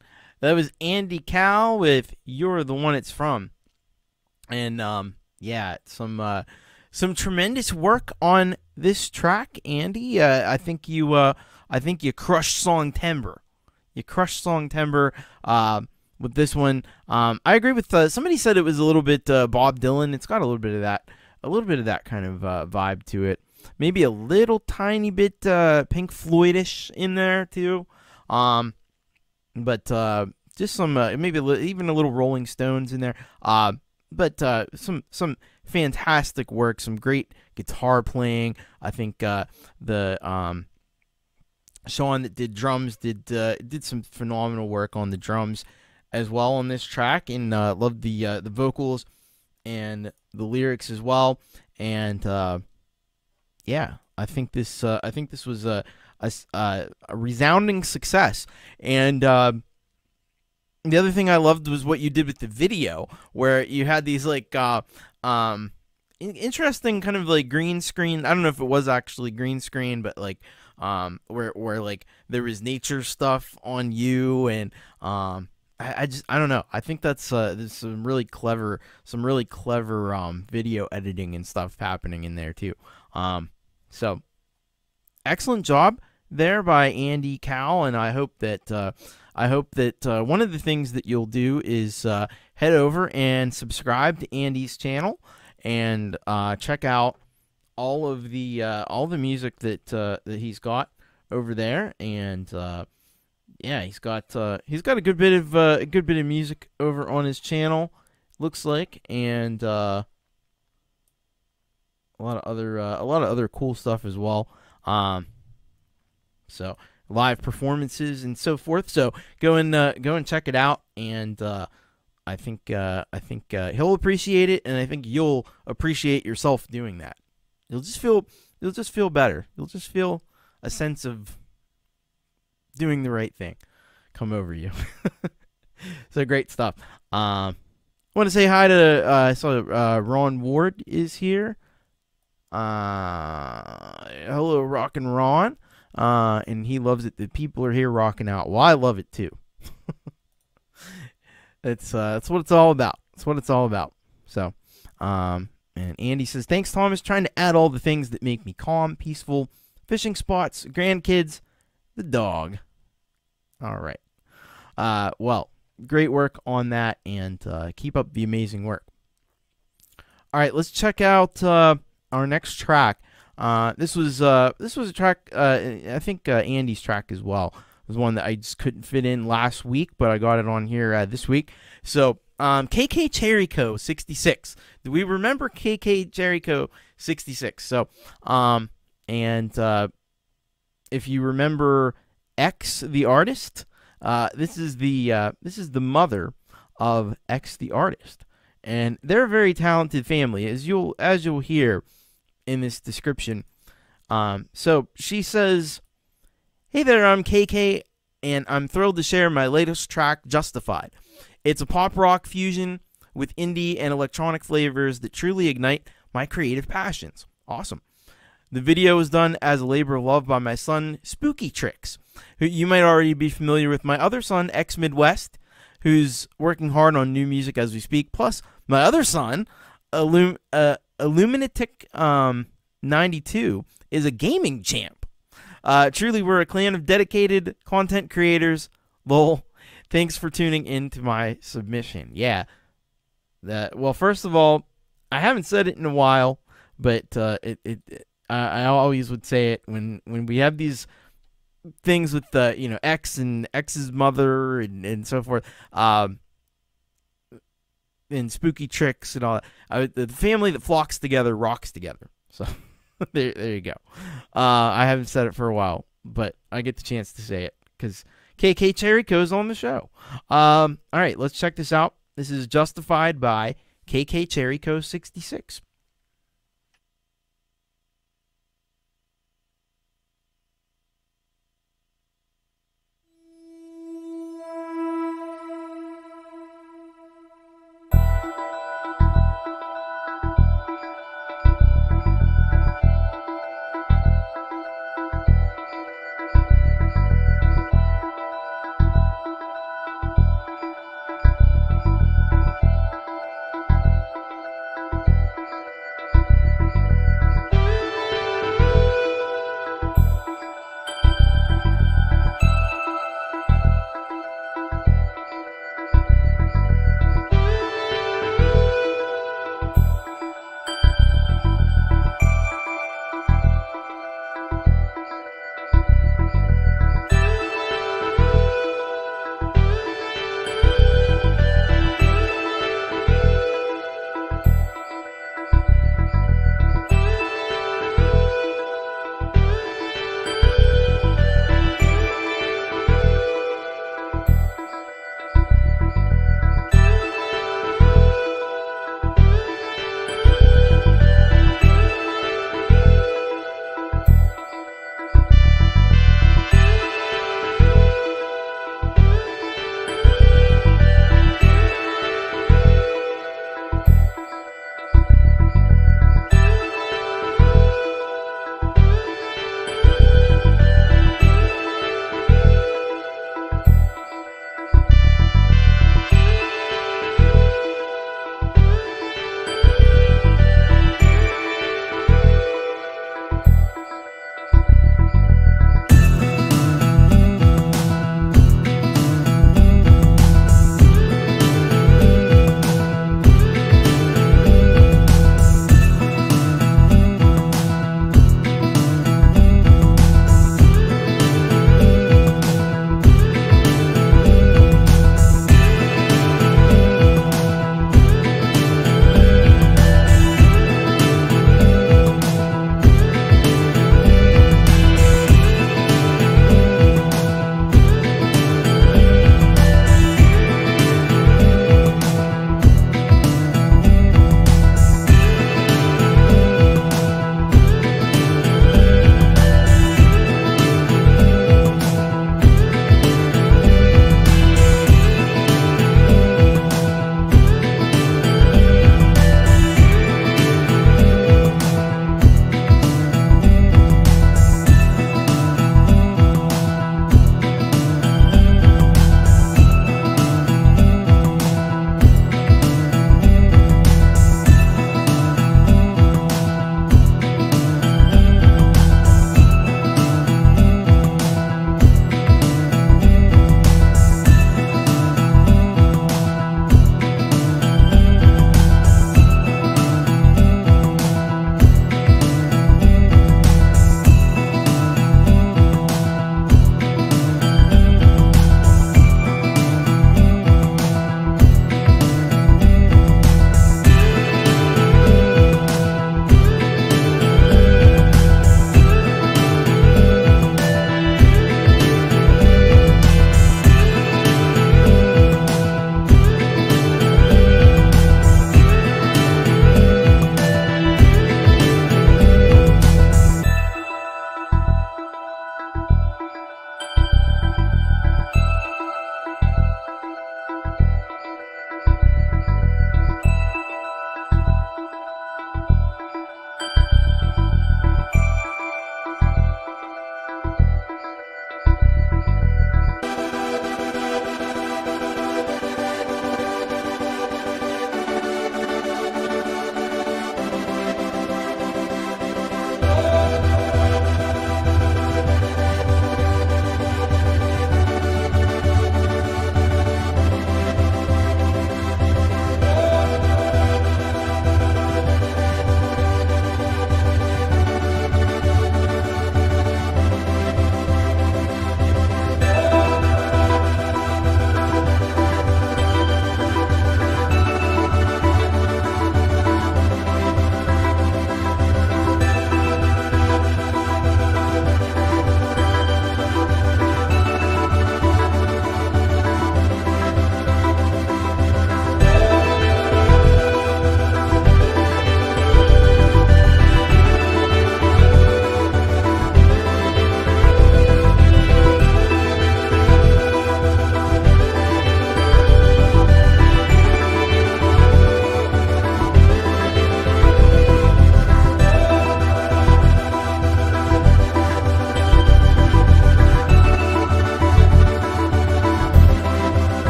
That was AndyCal with You're the One It's From. And yeah, some tremendous work on this track, Andy. I think you crushed Song Timber. You crushed Song Timber with this one. I agree with somebody said it was a little bit Bob Dylan. It's got a little bit of that kind of vibe to it. Maybe a little tiny bit Pink Floydish in there too. But just some maybe even a little Rolling Stones in there. But some fantastic work, some great guitar playing. I think the Sean that did drums did some phenomenal work on the drums as well on this track, and loved the vocals and the lyrics as well. And yeah, I think this was a resounding success. And the other thing I loved was what you did with the video, where you had these like interesting kind of like green screen. I don't know if it was actually green screen, but like where like there was nature stuff on you, and I don't know. I think that's there's some really clever video editing and stuff happening in there too. So excellent job there by AndyCal, and I hope that one of the things that you'll do is head over and subscribe to Andy's channel and check out all the music that he's got over there. And yeah, he's got a good bit of music over on his channel, looks like, and a lot of other cool stuff as well. So live performances and so forth. So go and check it out, and I think he'll appreciate it, and I think you'll appreciate yourself doing that. You'll just feel better. You'll just feel a sense of doing the right thing come over you. So great stuff. I want to say hi to I saw Ron Ward is here. Hello, Rockin' Ron. And he loves it that people are here rocking out. Well, I love it too. That's what it's all about. That's what it's all about. So, and Andy says, thanks, Thomas. Trying to add all the things that make me calm, peaceful, fishing spots, grandkids, the dog. All right. Well, great work on that, and keep up the amazing work. All right, let's check out our next track. This was a track, I think Andy's track as well. It was one that I just couldn't fit in last week, but I got it on here this week. So, KK Jericho 66. Do we remember KK Jericho 66? So, and if you remember X the artist, this is the mother of X the artist, and they're a very talented family, as you'll hear in this description. So she says, "Hey there, I'm KK, and I'm thrilled to share my latest track, Justified. It's a pop rock fusion with indie and electronic flavors that truly ignite my creative passions." Awesome. The video was done as a labor of love by my son, Spooky Tricks, who you might already be familiar with. My other son, X Midwest, who's working hard on new music as we speak. Plus, my other son, Illuminatic 92, is a gaming champ. Truly, we're a clan of dedicated content creators. Lol. Thanks for tuning in to my submission. Yeah. Well, first of all, I haven't said it in a while, but I always would say it when we have these things with X and X's mother and so forth, and Spooky Tricks and all that. The family that flocks together rocks together. So there you go. I haven't said it for a while, but I get the chance to say it because KK Jericho's on the show. All right, let's check this out. This is Justified by KK Jericho 66.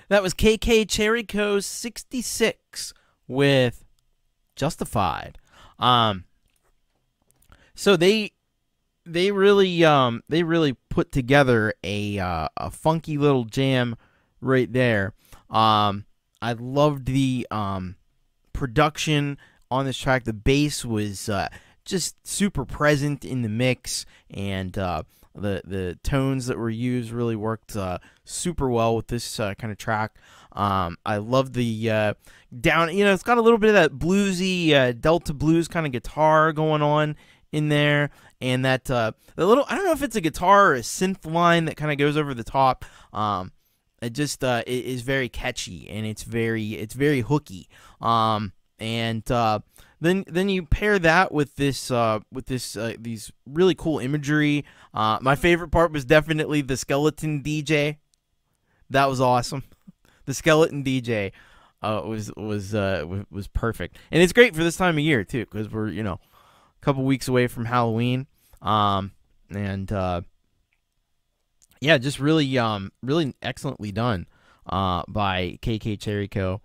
That was KK Cherryco 66 with Justified. So they really put together a funky little jam right there. I loved the production on this track. The bass was just super present in the mix, and the tones that were used really worked super well with this kind of track. I love the down, it's got a little bit of that bluesy Delta blues kind of guitar going on in there, and that the little, I don't know if it's a guitar or a synth line that kind of goes over the top. It just it is very catchy, and it's very hooky. And then you pair that with this these really cool imagery. My favorite part was definitely the skeleton DJ. That was awesome. The skeleton DJ was perfect, and it's great for this time of year too, because we're a couple weeks away from Halloween. Yeah, just really excellently done by KK Cherryco.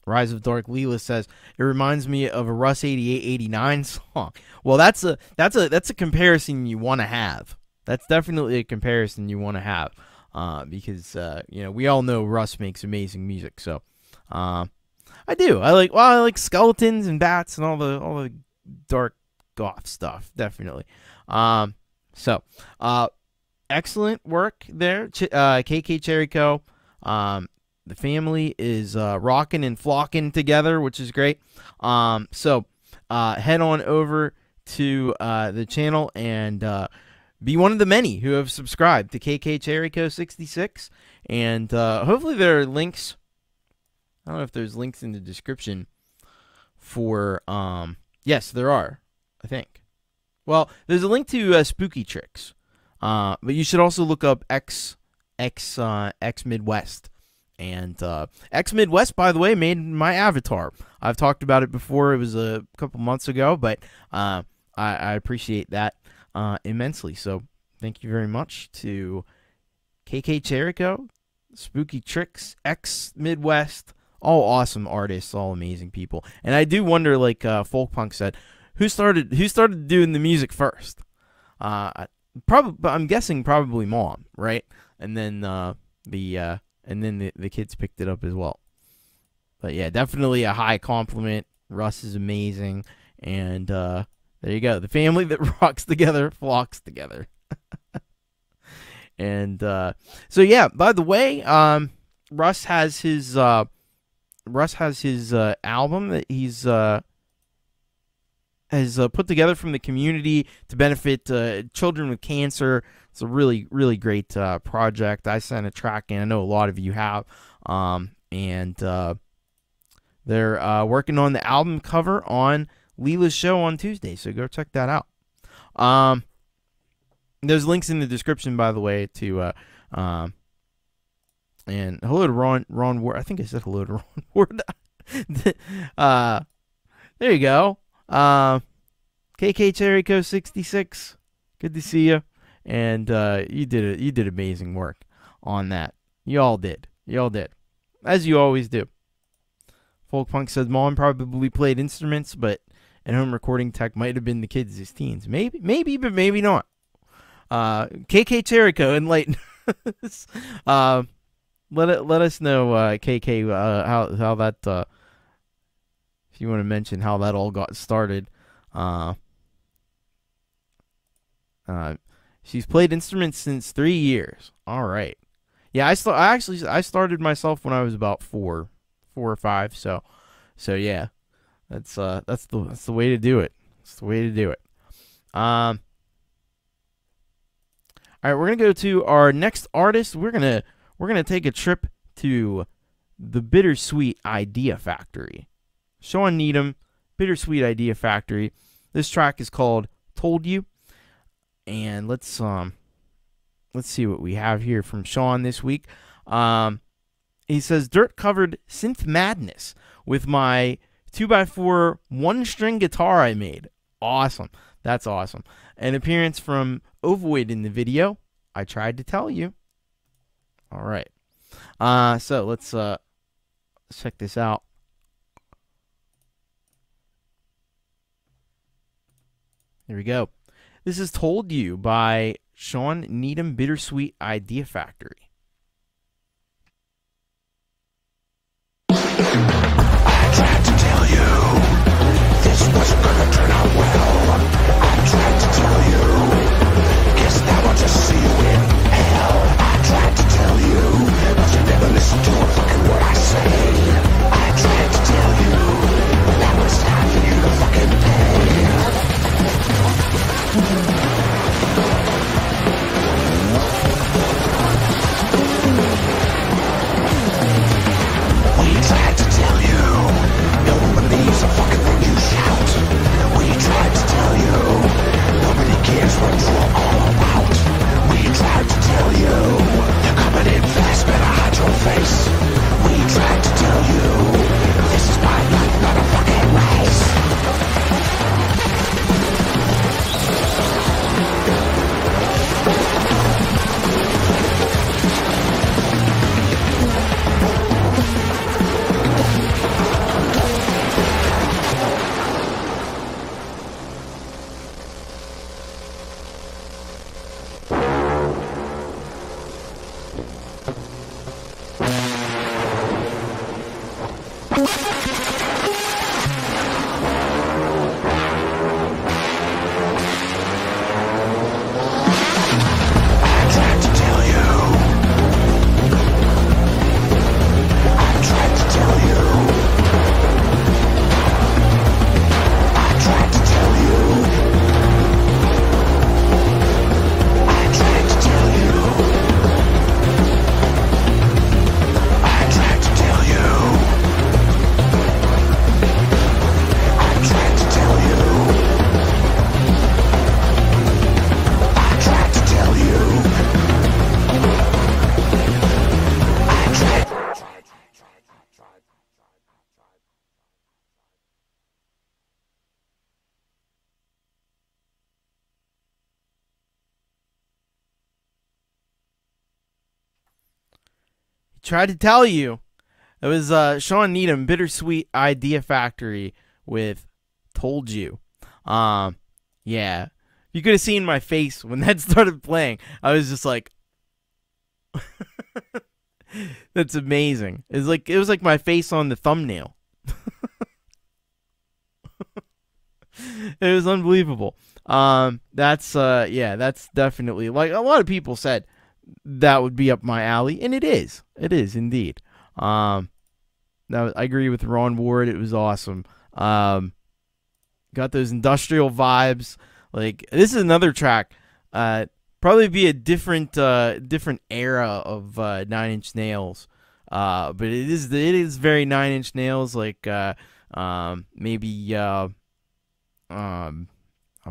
Rise of Dark Leela says it reminds me of a Russ 88-89 song. Well, that's a comparison you want to have. That's definitely a comparison you want to have, because we all know Russ makes amazing music. So I do. I like skeletons and bats and all the dark goth stuff. Definitely. Excellent work there, KK Cherryco. The family is rocking and flocking together, which is great. Head on over to the channel and be one of the many who have subscribed to KK Cherryco 66. And hopefully there are links. I don't know if there's links in the description for... yes, there are, I think. Well, there's a link to Spooky Tricks. But you should also look up X Midwest. And X Midwest, by the way, made my avatar. I've talked about it before. It was a couple months ago, but I appreciate that immensely. So thank you very much to KK Cherryco, Spooky Tricks, X Midwest, all awesome artists, all amazing people. And I do wonder, like Folkpunk said, who started doing the music first? I'm guessing probably Mom, right? And then the kids picked it up as well. But yeah, definitely a high compliment. Russ is amazing, and there you go. The family that rocks together flocks together. And so yeah. By the way, Russ has his album that he's has put together from the community to benefit children with cancer. It's a really, really great project. I sent a track in. I know a lot of you have. And they're working on the album cover on Leela's show on Tuesday, so go check that out. There's links in the description, by the way, to... and hello to Ron Ward. I think I said hello to Ron Ward. There you go. KK Cherryco 66. Good to see you. And you did amazing work on that. You all did. As you always do. Folkpunk says Mom probably played instruments, but at home recording tech might have been the kids as teens. Maybe, but maybe not. KK Cherryco, enlighten us. Let us know, KK, how that if you want to mention how that all got started. She's played instruments since 3 years. All right. Yeah, I started myself when I was about 4 or 5. So yeah, that's the way to do it. It's the way to do it. All right, we're gonna go to our next artist. We're gonna take a trip to the Bittersweet Idea Factory. Sean Needham, Bittersweet Idea Factory. This track is called "Told You," and let's see what we have here from Sean this week. He says, "Dirt-covered synth madness with my 2x4 one-string guitar I made. Awesome. That's awesome. An appearance from Ovoid in the video. I tried to tell you." All right. So let's check this out. Here we go. This is Told You by Sean Needham Bittersweet Idea Factory. I tried to tell you this wasn't gonna turn out well. I tried to tell you, guess now I'll just see you in hell. I tried to tell you, but you never listen to a fucking word I say. I tried to tell you, but now it's time for you to fucking pay. We tried to tell you, no one believes a fucking thing you shout. We tried to tell you, nobody cares what you're all about. We tried to tell you, you're coming in fast, better hide your face. We tried to tell you, this is my life, not a fucking race. Tried to tell you. It was Sean Needham, Bittersweet Idea Factory with Told You. Yeah. You could have seen my face when that started playing. I was just like, that's amazing. It was like my face on the thumbnail. It was unbelievable. That's definitely, like, a lot of people said that would be up my alley, and it is. It is indeed. I agree with Ron Ward. It was awesome. Got those industrial vibes. Like, this is another track. Probably be a different era of 9 Inch Nails. But it is very 9 Inch Nails. Like, maybe oh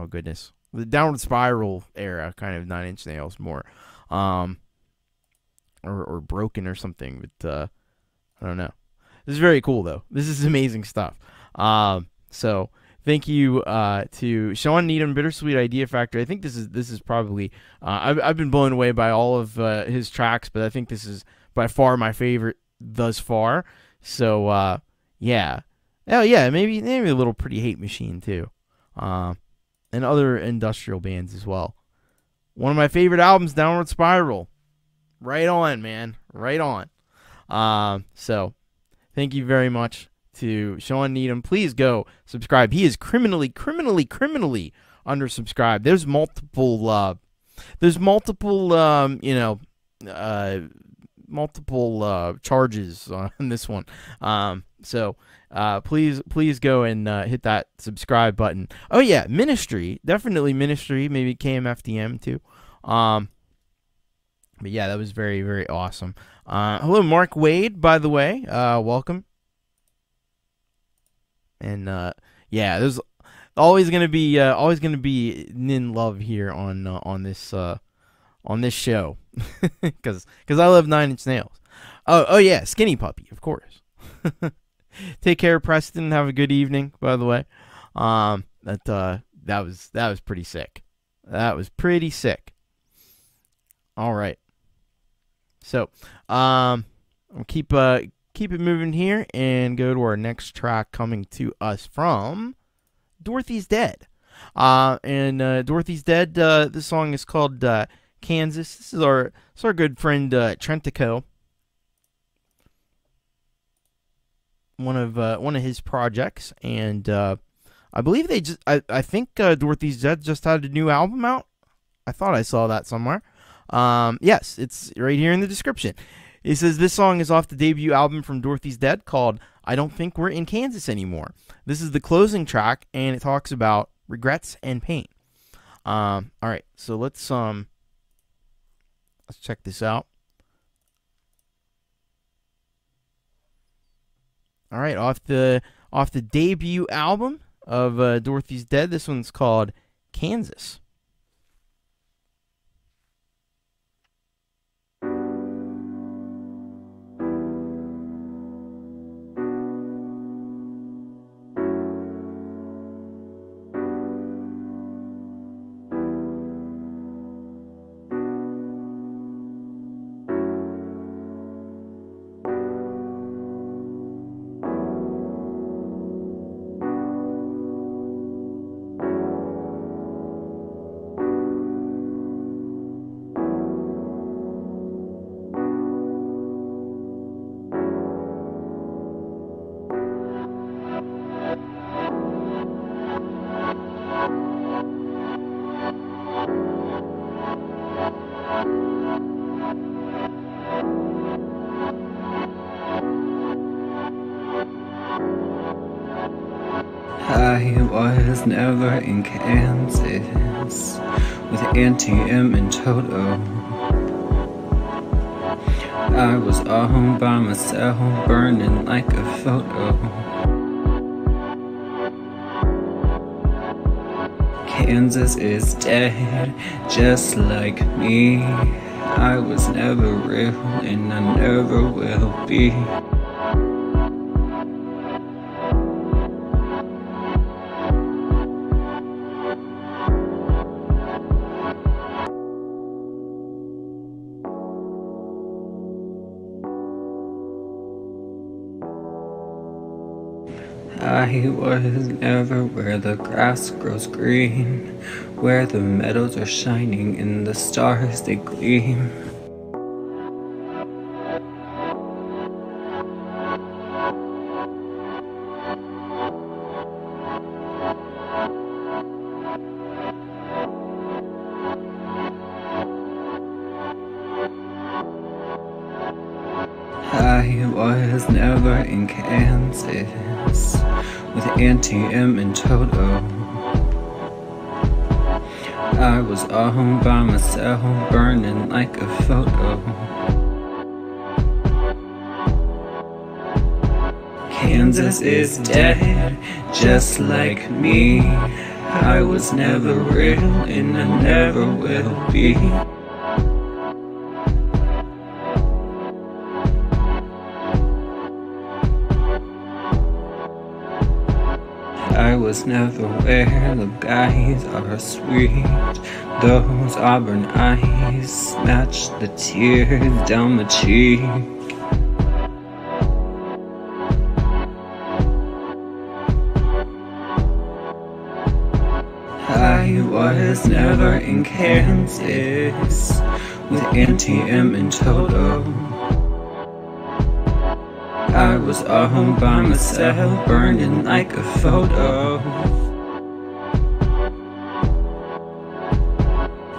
goodness, the Downward Spiral era kind of 9 Inch Nails more. Or Broken or something, but I don't know. This is very cool though. This is amazing stuff. So thank you to Sean Needham, Bittersweet Idea Factory. I think this is probably I've been blown away by all of his tracks, but I think this is by far my favorite thus far. So yeah, oh yeah, maybe a little Pretty Hate Machine too, and other industrial bands as well. One of my favorite albums, Downward Spiral. Right on, man. Right on. So, thank you very much to Sean Needham. Please go subscribe. He is criminally undersubscribed. There's multiple charges on this one. So, please go and hit that subscribe button. Oh yeah, Ministry, definitely Ministry, maybe KMFDM too. But yeah, that was very, very awesome. Hello, Mark Wade, by the way. Welcome. And yeah, there's always gonna be Nin love here on this show, because I love 9 Inch Nails. Oh yeah, Skinny Puppy, of course. Take care, Preston. Have a good evening, by the way. That was pretty sick. That was pretty sick. All right. So, I'll keep it moving here and go to our next track coming to us from Dorothy's Dead. Dorothy's Dead, this song is called Kansas. This is our good friend Trentico. One of his projects, and I believe I think Dorothy's Dead just had a new album out. I thought I saw that somewhere. Yes, it's right here in the description. It says this song is off the debut album from Dorothy's Dead called I Don't Think We're in Kansas Anymore. This is the closing track, and it talks about regrets and pain. All right, so let's check this out. All right, off the debut album of Dorothy's Dead, this one's called Kansas. I was never in Kansas with Auntie M and Toto. I was all by myself, burning like a photo. Kansas is dead, just like me. I was never real, and I never will be. I was never where the grass grows green, where the meadows are shining and the stars they gleam. I was never in Kansas with Auntie M and Toto. I was all by myself, burning like a photo. Kansas is dead, just like me. I was never real, and I never will be. I was never where the guys are sweet. Those auburn eyes match the tears down the cheek. I was never in Kansas with Auntie M and Toto. I was all by myself, burning like a photo.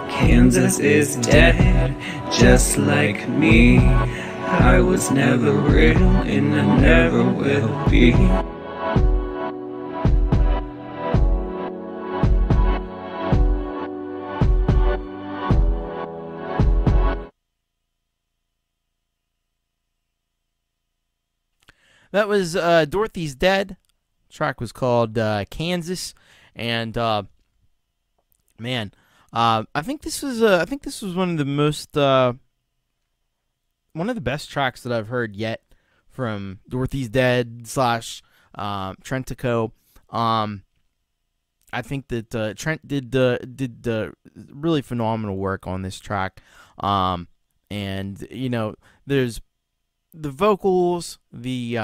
Kansas is dead, just like me. I was never real, and I never will be. That was Dorothy's Dead. The track was called Kansas, and man, I think this was one of the most one of the best tracks that I've heard yet from Dorothy's Dead / Trentico. I think that Trent did really phenomenal work on this track, and there's the vocals, the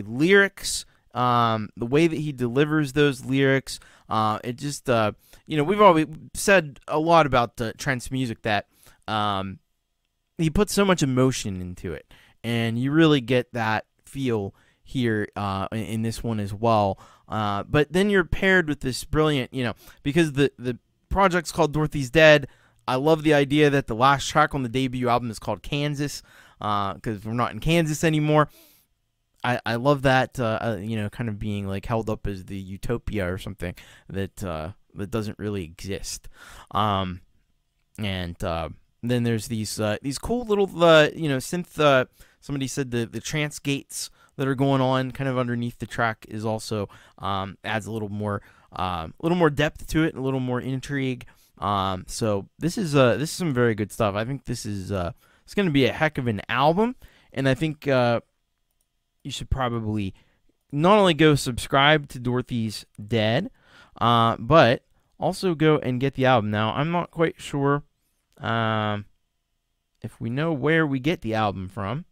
lyrics, the way that he delivers those lyrics. It just we've always said a lot about Trent's music that he puts so much emotion into it, and you really get that feel here in this one as well. But then you're paired with this brilliant, because the project's called Dorothy's Dead. I love the idea that the last track on the debut album is called Kansas, because we're not in Kansas anymore. I love that, kind of being like held up as the utopia or something that doesn't really exist. And then there's these cool little synth. Somebody said the trance gates that are going on kind of underneath the track is also adds a little more depth to it, a little more intrigue. So this is some very good stuff. I think this is it's going to be a heck of an album, and I think you should probably not only go subscribe to Dorothy's Dead, but also go and get the album. Now, I'm not quite sure if we know where we get the album from.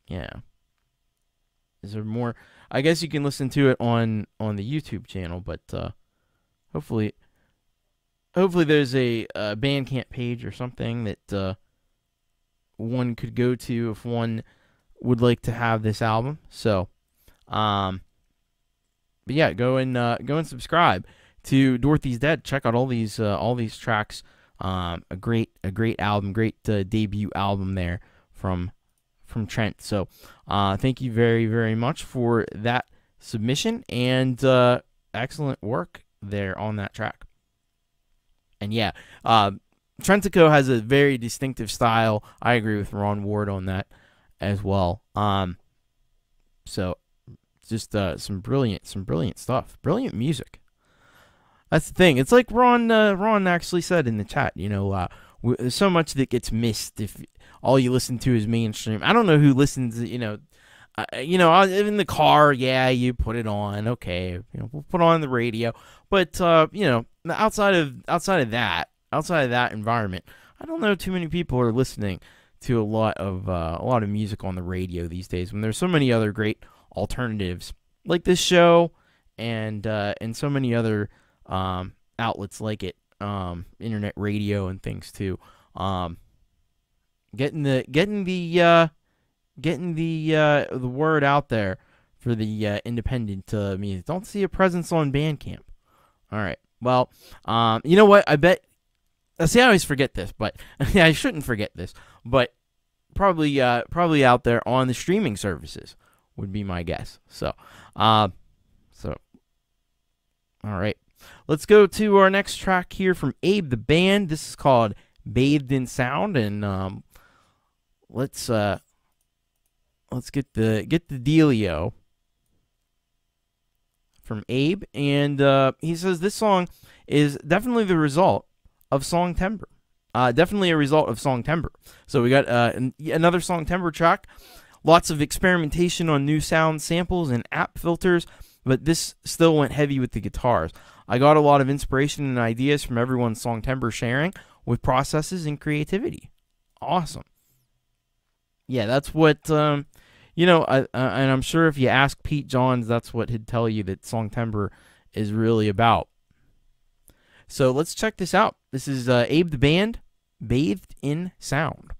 Yeah. Is there more? I guess you can listen to it on the YouTube channel, but hopefully there's a Bandcamp page or something that one could go to if one would like to have this album. So, but yeah, go and subscribe to Dorothy's Dead. Check out all these tracks. A great album, great debut album there from Trent. So, thank you very, very much for that submission, and excellent work there on that track. And yeah, Trentico has a very distinctive style. I agree with Ron Ward on that as well. So just some brilliant stuff, brilliant music. That's the thing. It's like Ron actually said in the chat. There's so much that gets missed if all you listen to is mainstream. I don't know who listens. In the car, yeah, you put it on. Okay, we'll put on the radio. But outside of that environment, I don't know too many people are listening to a lot of music on the radio these days, when there's so many other great alternatives like this show and so many other outlets like it, internet radio and things too. Getting the word out there for the independent music. Don't see a presence on Bandcamp. All right. Well, you know what? I bet. See, I always forget this, but I shouldn't forget this. But probably out there on the streaming services would be my guess. So, all right. Let's go to our next track here from Abe the Band. This is called "Bathed in Sound," and let's get the dealio from Abe, and he says this song is definitely the result of Songtember. Definitely a result of Songtember. So we got another Songtember track. Lots of experimentation on new sound samples and app filters, but this still went heavy with the guitars. I got a lot of inspiration and ideas from everyone's Songtember sharing with processes and creativity. Awesome. Yeah, that's what, and I'm sure if you ask Pete Johns, that's what he'd tell you that Songtember is really about. So let's check this out. This is Abe the Band, Bathed in Sound.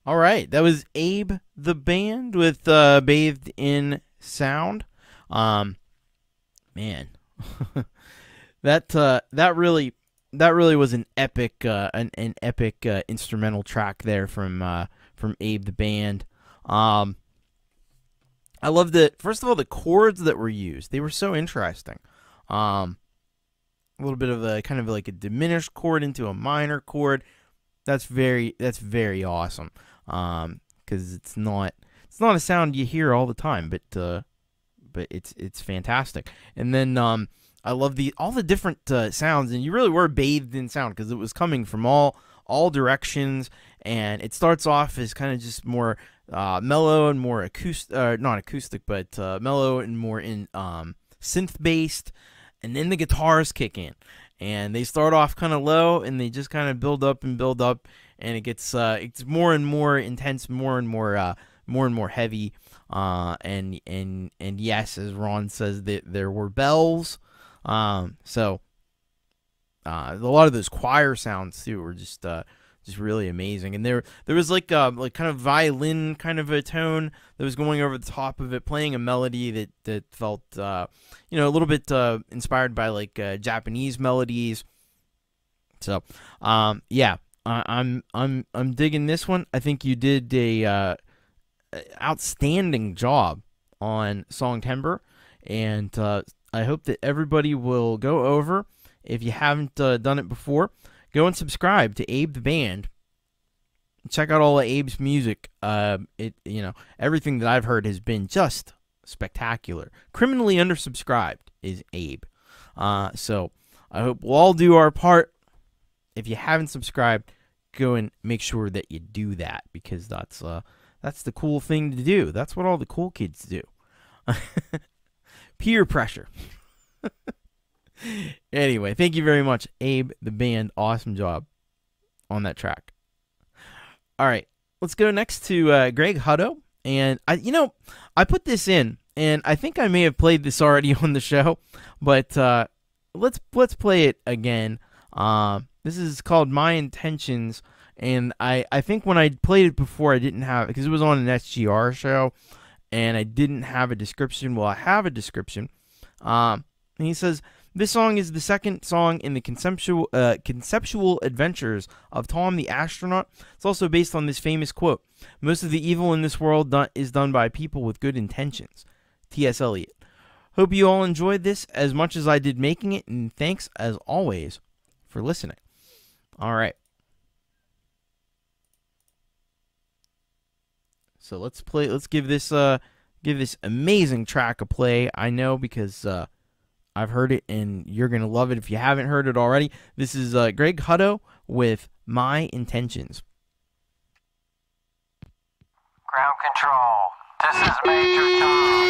All right, that was Abe the Band with Bathed in Sound. Man, that really was an epic instrumental track there from Abe the Band. I love first of all, the chords that were used. They were so interesting. A little bit of a kind of like a diminished chord into a minor chord. That's very awesome. Because it's not a sound you hear all the time, but it's fantastic. And then I love all the different sounds, and you really were bathed in sound because it was coming from all directions. And it starts off as kind of just more mellow and more not acoustic, but mellow and more in synth based. And then the guitars kick in, and they start off kind of low, and they just kind of build up, and it gets it's more and more intense, more and more heavy. And yes, as Ron says, there were bells. So a lot of those choir sounds too were just really amazing. And there was like kind of violin kind of a tone that was going over the top of it, playing a melody that felt a little bit inspired by like Japanese melodies. So yeah, I'm digging this one. I think you did a outstanding job on Song Timbre, and I hope that everybody will go over, if you haven't done it before, go and subscribe to Abe the Band. Check out all of Abe's music. Everything that I've heard has been just spectacular. Criminally undersubscribed is Abe. So I hope we'll all do our part. If you haven't subscribed, go and make sure that you do that, because that's the cool thing to do. That's what all the cool kids do. Peer pressure. Anyway, thank you very much, Abe the Band. Awesome job on that track. All right, let's go next to Greg Hutto. And I put this in, and I think I may have played this already on the show, but let's play it again. This is called My Intentions, and I think when I played it before, I didn't have, because it was on an SGR show, and I didn't have a description. Well, I have a description. And he says, this song is the second song in the conceptual adventures of Tom the Astronaut. It's also based on this famous quote: most of the evil in this world is done by people with good intentions. T.S. Eliot. Hope you all enjoyed this as much as I did making it, and thanks as always for listening. All right. So let's give this amazing track a play. I know, because I've heard it, and you're going to love it if you haven't heard it already. This is Greg Hutto with My Intentions. Ground control. This is Major Tom.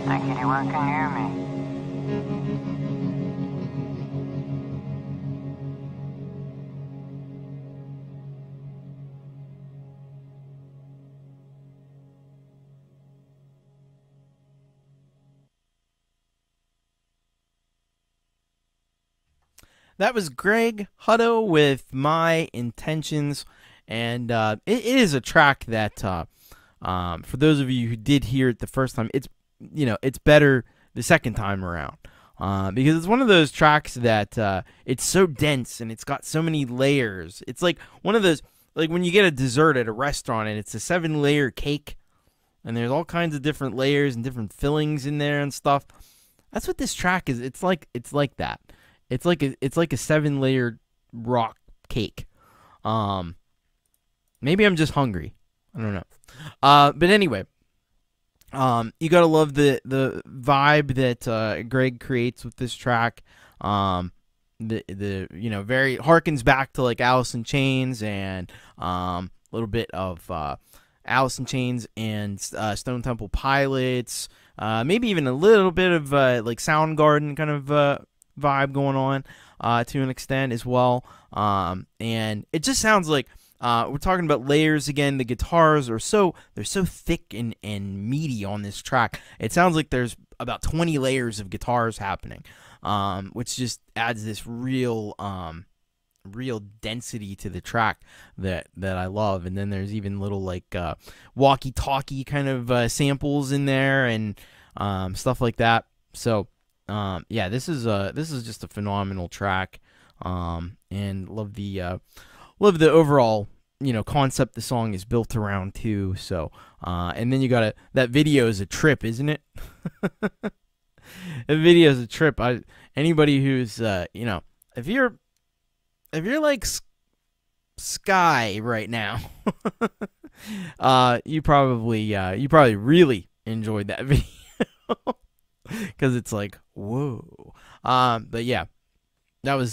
think anyone can hear me? That was Greg Hutto with My Intentions, and it is a track that, for those of you who did hear it the first time, it's better the second time around, because it's one of those tracks that it's so dense and it's got so many layers. It's like one of those, like when you get a dessert at a restaurant and it's a 7-layer cake, and there's all kinds of different layers and different fillings in there and stuff. That's what this track is. It's like that. It's like a 7-layered rock cake. Maybe I'm just hungry. I don't know. But anyway, you gotta love the vibe that Greg creates with this track. The very harkens back to like Alice in Chains and a little bit of Alice in Chains and Stone Temple Pilots. Maybe even a little bit of like Soundgarden kind of vibe going on to an extent as well, and it just sounds like we're talking about layers again. The guitars are so thick and meaty on this track. It sounds like there's about 20 layers of guitars happening, which just adds this real density to the track that I love. And then there's even little like walkie-talkie kind of samples in there and stuff like that. So yeah, this is just a phenomenal track, and love the overall concept the song is built around too. So and then you got that video is a trip, isn't it? The video is a trip. Anybody who's if you're like Sky right now, you probably really enjoyed that video. Because it's like, whoa. But yeah, that was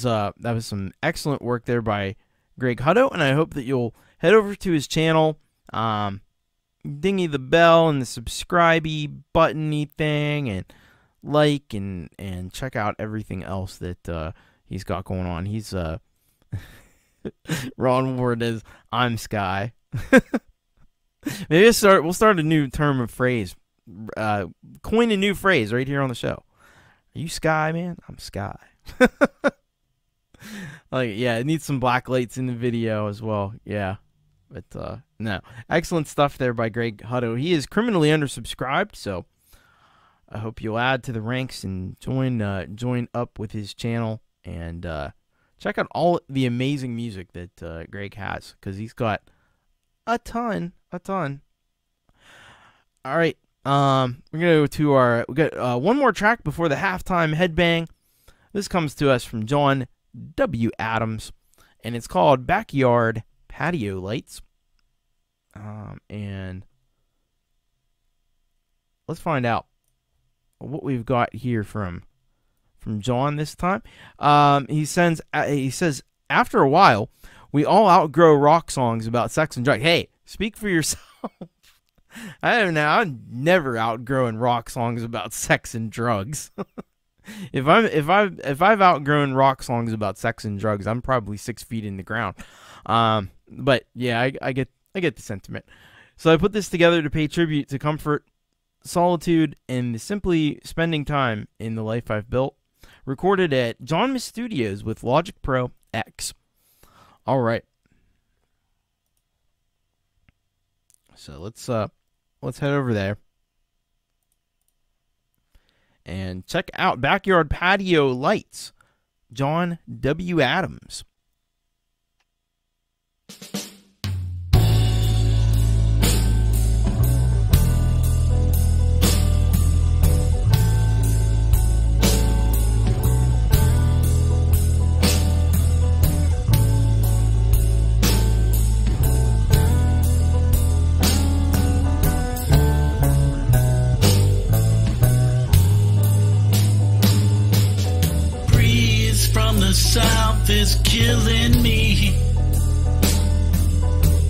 some excellent work there by Greg Hutto, and I hope that you'll head over to his channel, dingy the bell and the subscribe-y button-y thing, and like and check out everything else that he's got going on. He's Ron Ward is I'm Sky. Maybe we'll start a new term of phrase. Coin a new phrase right here on the show. Are you Sky, man? I'm Sky. Like, yeah, it needs some black lights in the video as well. Yeah, but no, excellent stuff there by Greg Hutto. He is criminally undersubscribed, so I hope you'll add to the ranks and join up with his channel and check out all the amazing music that Greg has, because he's got a ton. All right. We're gonna go to we got one more track before the halftime headbang. This comes to us from John W. Adams, and it's called Backyard Patio Lights. And let's find out what we've got here from John this time. He says after a while, we all outgrow rock songs about sex and drugs. Hey, speak for yourself. I don't know. I've never outgrown rock songs about sex and drugs. If I've outgrown rock songs about sex and drugs, I'm probably 6 feet in the ground. But yeah, I get the sentiment. So I put this together to pay tribute to comfort, solitude, and simply spending time in the life I've built. Recorded at John Miss Studios with Logic Pro X. All right. So let's head over there and check out Backyard Patio Lights, John W. Adams. From the south is killing me.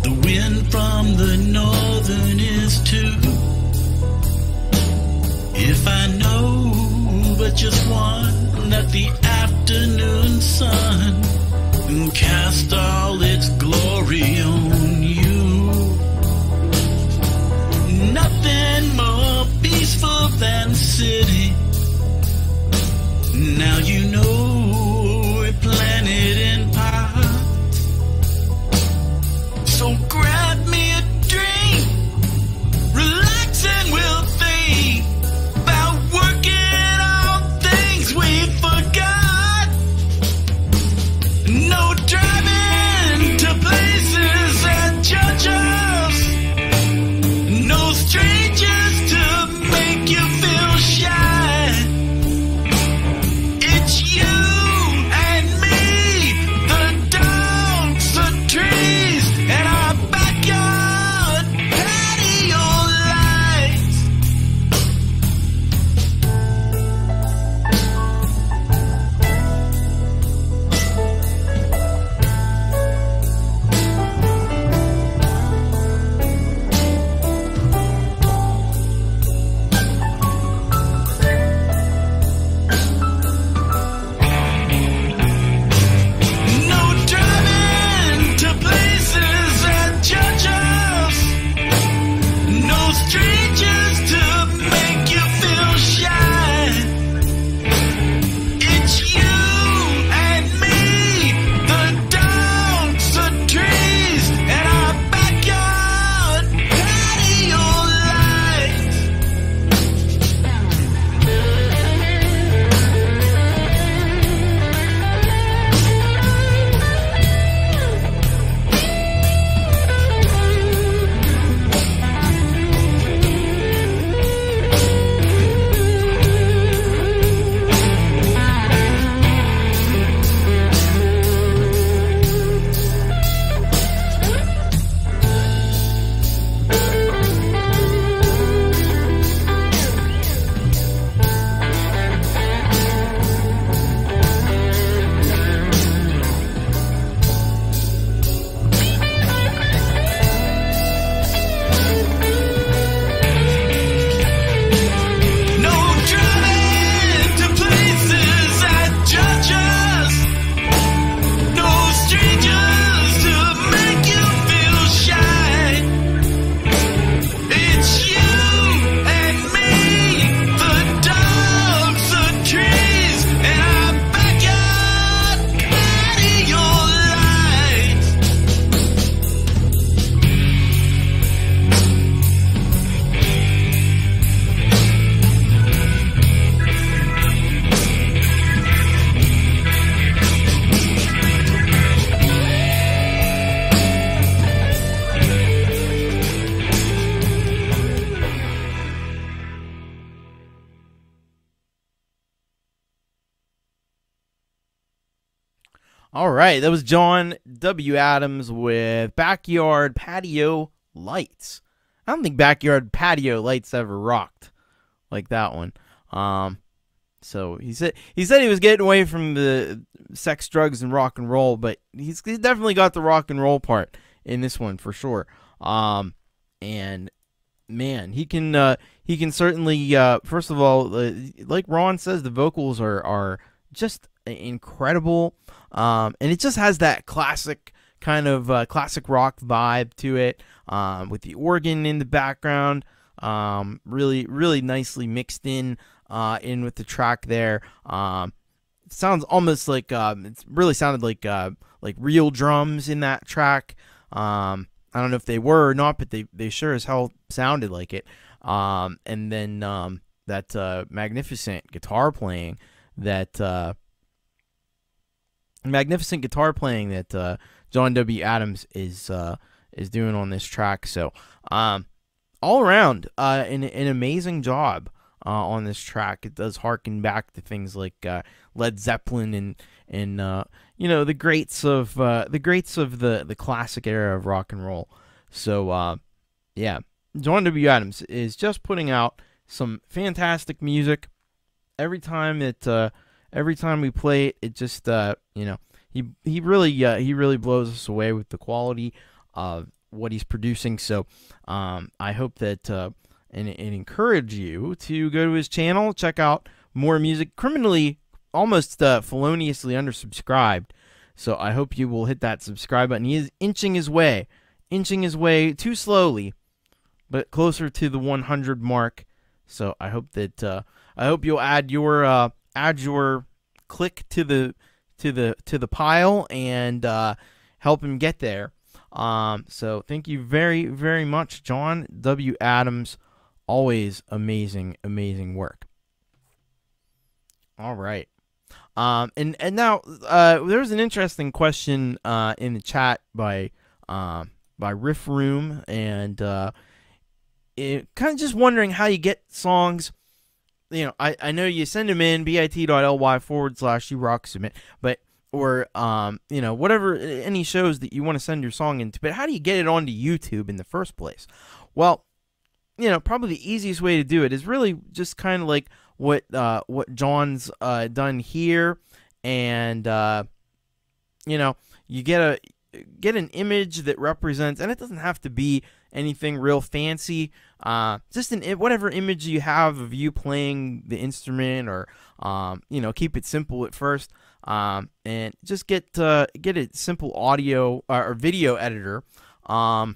The wind from the northern is too. If if I know but just one, that the afternoon sun cast all its glory on you. Nothing more peaceful than city. Now you know a planet in power. So grab me a drink, relax and we'll think about working on things we forgot. No driving to places that judge us. No strangers to make you feel shy. It's you and me, the dogs, the trees, and our backyard patio lights. No driving to places that judge us. No strangers to make you feel shy. It's you and me, the dogs, the trees, and our backyard patio lights. No driving to places that judge us. No strangers to make you feel shy. It's you and me, the dogs, the trees, and our backyard patio lights. All right, that was John W. Adams with Backyard Patio Lights. I don't think Backyard Patio Lights ever rocked like that one. So he said he was getting away from the sex, drugs, and rock and roll, but he's definitely got the rock and roll part in this one for sure. And man, he can certainly first of all, like Ron says, the vocals are just incredible. And it just has that classic kind of classic rock vibe to it, with the organ in the background, really nicely mixed in with the track there. It sounds almost like it really sounded like real drums in that track. I don't know if they were or not, but they sure as hell sounded like it. And then that magnificent guitar playing that John W. Adams is doing on this track. So all around an amazing job on this track. It does harken back to things like Led Zeppelin and the greats of the classic era of rock and roll. So yeah, John W. Adams is just putting out some fantastic music. Every time we play it, it just he really blows us away with the quality of what he's producing. So I hope that and encourage you to go to his channel, check out more music. Criminally, almost feloniously undersubscribed. So I hope you will hit that subscribe button. He is inching his way too slowly, but closer to the 100 mark. So I hope that I hope you'll add your click to the pile and help him get there. So thank you very, very much, John W. Adams. Always amazing work. All right. And now there's an interesting question in the chat by Riff Room, and kind of just wondering how you get songs. You know, I know you send them in bit.ly/submit, but or you know, whatever, any shows that you want to send your song into. But how do you get it onto YouTube in the first place? Well, you know, probably the easiest way to do it is really just kind of like what John's done here, and you know, you get an image that represents, and it doesn't have to be anything real fancy. Just whatever image you have of you playing the instrument, or you know, keep it simple at first, and just get a simple audio or video editor. You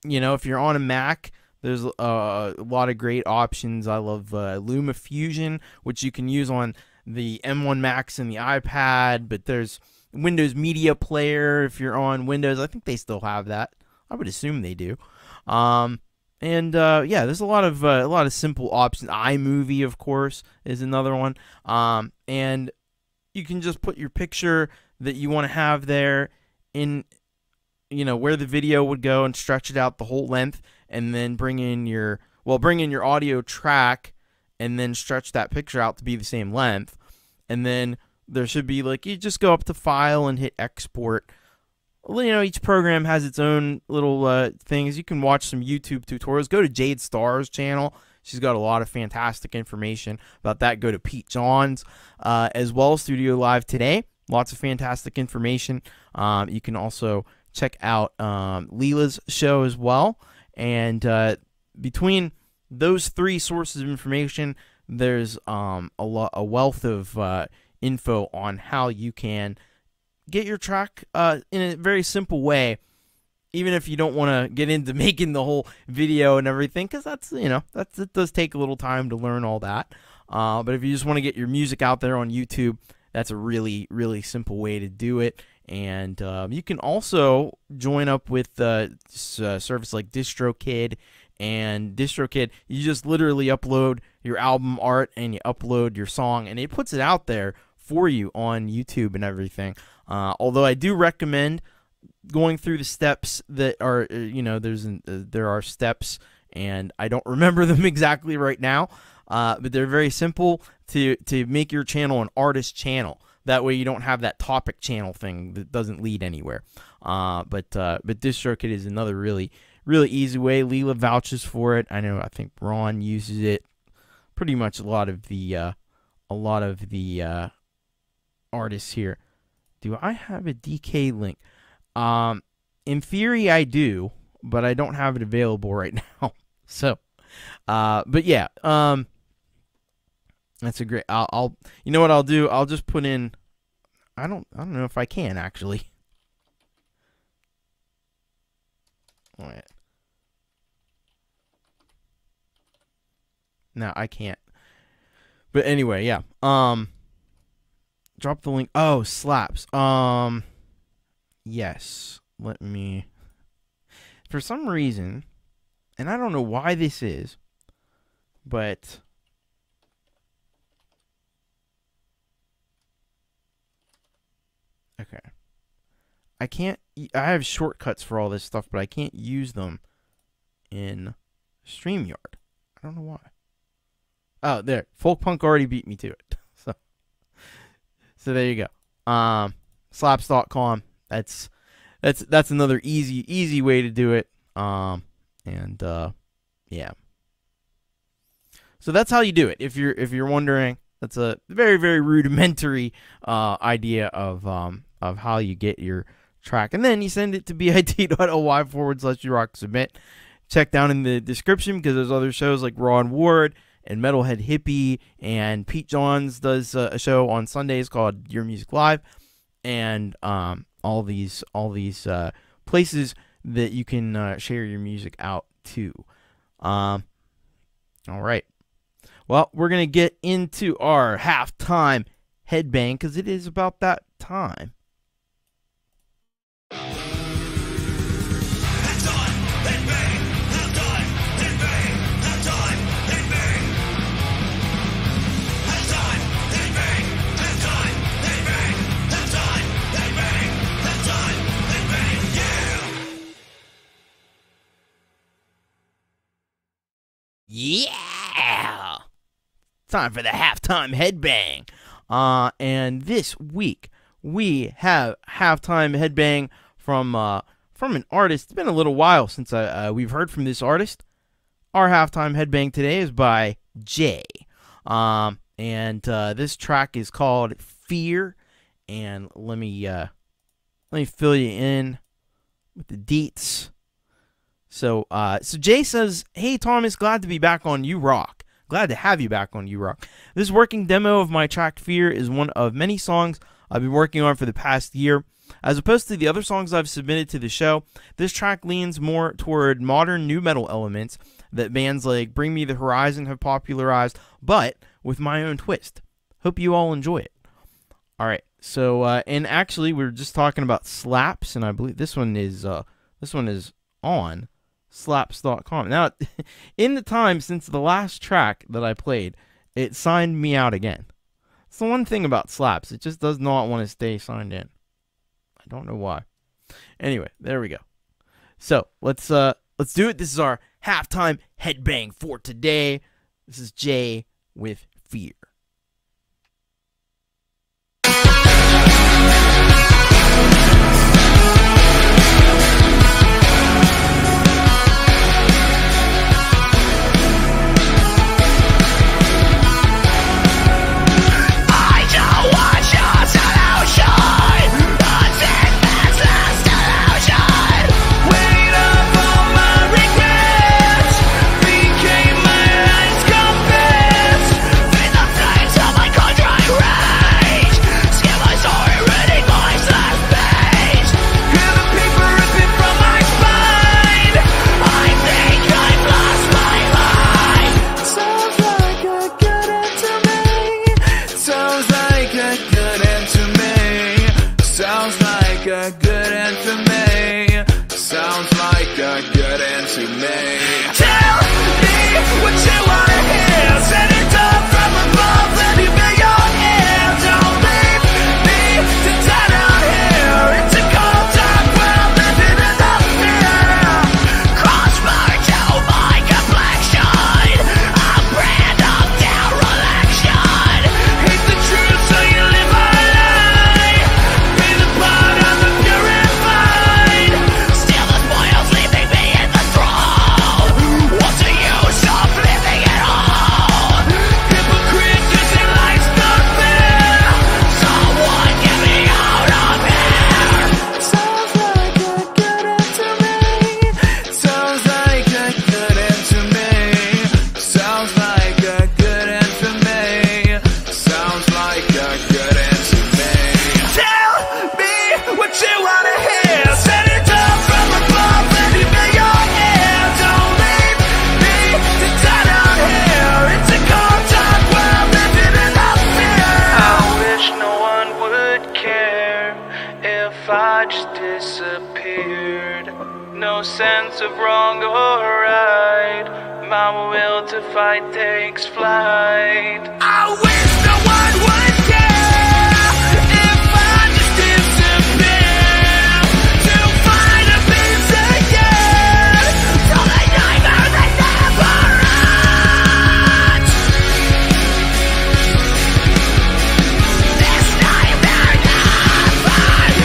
know, if you're on a Mac, there's a lot of great options. I love LumaFusion, which you can use on the M1 Max and the iPad, but there's Windows Media Player if you're on Windows. I think they still have that. I would assume they do. Yeah, there's a lot of simple options. iMovie, of course, is another one. And you can just put your picture that you want to have there in, you know, where the video would go, and stretch it out the whole length, and then bring in your audio track, and then stretch that picture out to be the same length. And then there should be, like, you just go up to File and hit Export. Well, you know, each program has its own little things. You can watch some YouTube tutorials. Go to Jade Starr's channel. She's got a lot of fantastic information about that. Go to Pete John's as well, Studio Live Today. Lots of fantastic information. You can also check out Leela's show as well. And between those three sources of information, there's a wealth of info on how you can get your track in a very simple way, even if you don't want to get into making the whole video and everything, because that's, you know, it does take a little time to learn all that. But if you just want to get your music out there on YouTube, that's a really, really simple way to do it. And you can also join up with service like DistroKid. And DistroKid, you just literally upload your album art and you upload your song, and it puts it out there for you on YouTube and everything. Although I do recommend going through the steps that are, you know, there are steps, and I don't remember them exactly right now, but they're very simple to make your channel an artist channel. That way you don't have that topic channel thing that doesn't lead anywhere. But DistroKid is another really, really easy way. Leela vouches for it. I think Ron uses it. Pretty much a lot of the artists here. Do I have a DK link? In theory, I do, but I don't have it available right now. So, but yeah, that's a great. I'll you know what I'll do? I'll just put in. I don't know if I can actually. All right. No, I can't. But anyway, yeah. Drop the link. Oh, slaps. Yes. Let me. For some reason, and I don't know why this is, but okay. I can't. I have shortcuts for all this stuff, but I can't use them in StreamYard. I don't know why. Oh, there. Folkpunk already beat me to it. So there you go. Slaps.com. That's another easy way to do it. Yeah. So that's how you do it. If you're wondering, that's a very, very rudimentary idea of how you get your track, and then you send it to bit.ly/submit. check down in the description, because there's other shows like Raw and Ward and Metalhead Hippie, and Pete Johns does a show on Sundays called Your Music Live, and all these places that you can share your music out to. All right. Well, we're going to get into our halftime headbang, because it is about that time. Yeah! Time for the halftime headbang. And this week we have halftime headbang from an artist. It's been a little while since we've heard from this artist. Our halftime headbang today is by Jay. And this track is called Fear. And let me fill you in with the deets. So Jay says, "Hey Thomas, glad to be back on You Rock. Glad to have you back on You Rock. This working demo of my track Fear is one of many songs I've been working on for the past year. As opposed to the other songs I've submitted to the show, this track leans more toward modern nu metal elements that bands like Bring Me the Horizon have popularized, but with my own twist. Hope you all enjoy it." All right. So and actually we were just talking about Slaps, and I believe this one is on slaps.com. Now, in the time since the last track that I played, it signed me out again. It's the one thing about Slaps. It just does not want to stay signed in. I don't know why. Anyway, there we go. So, let's do it. This is our halftime headbang for today. This is Jay with Fear. Sense of wrong or right, my will to fight takes flight. I wish no one would care if I just disappear to find a peace again, so they never run. This nightmare never ends.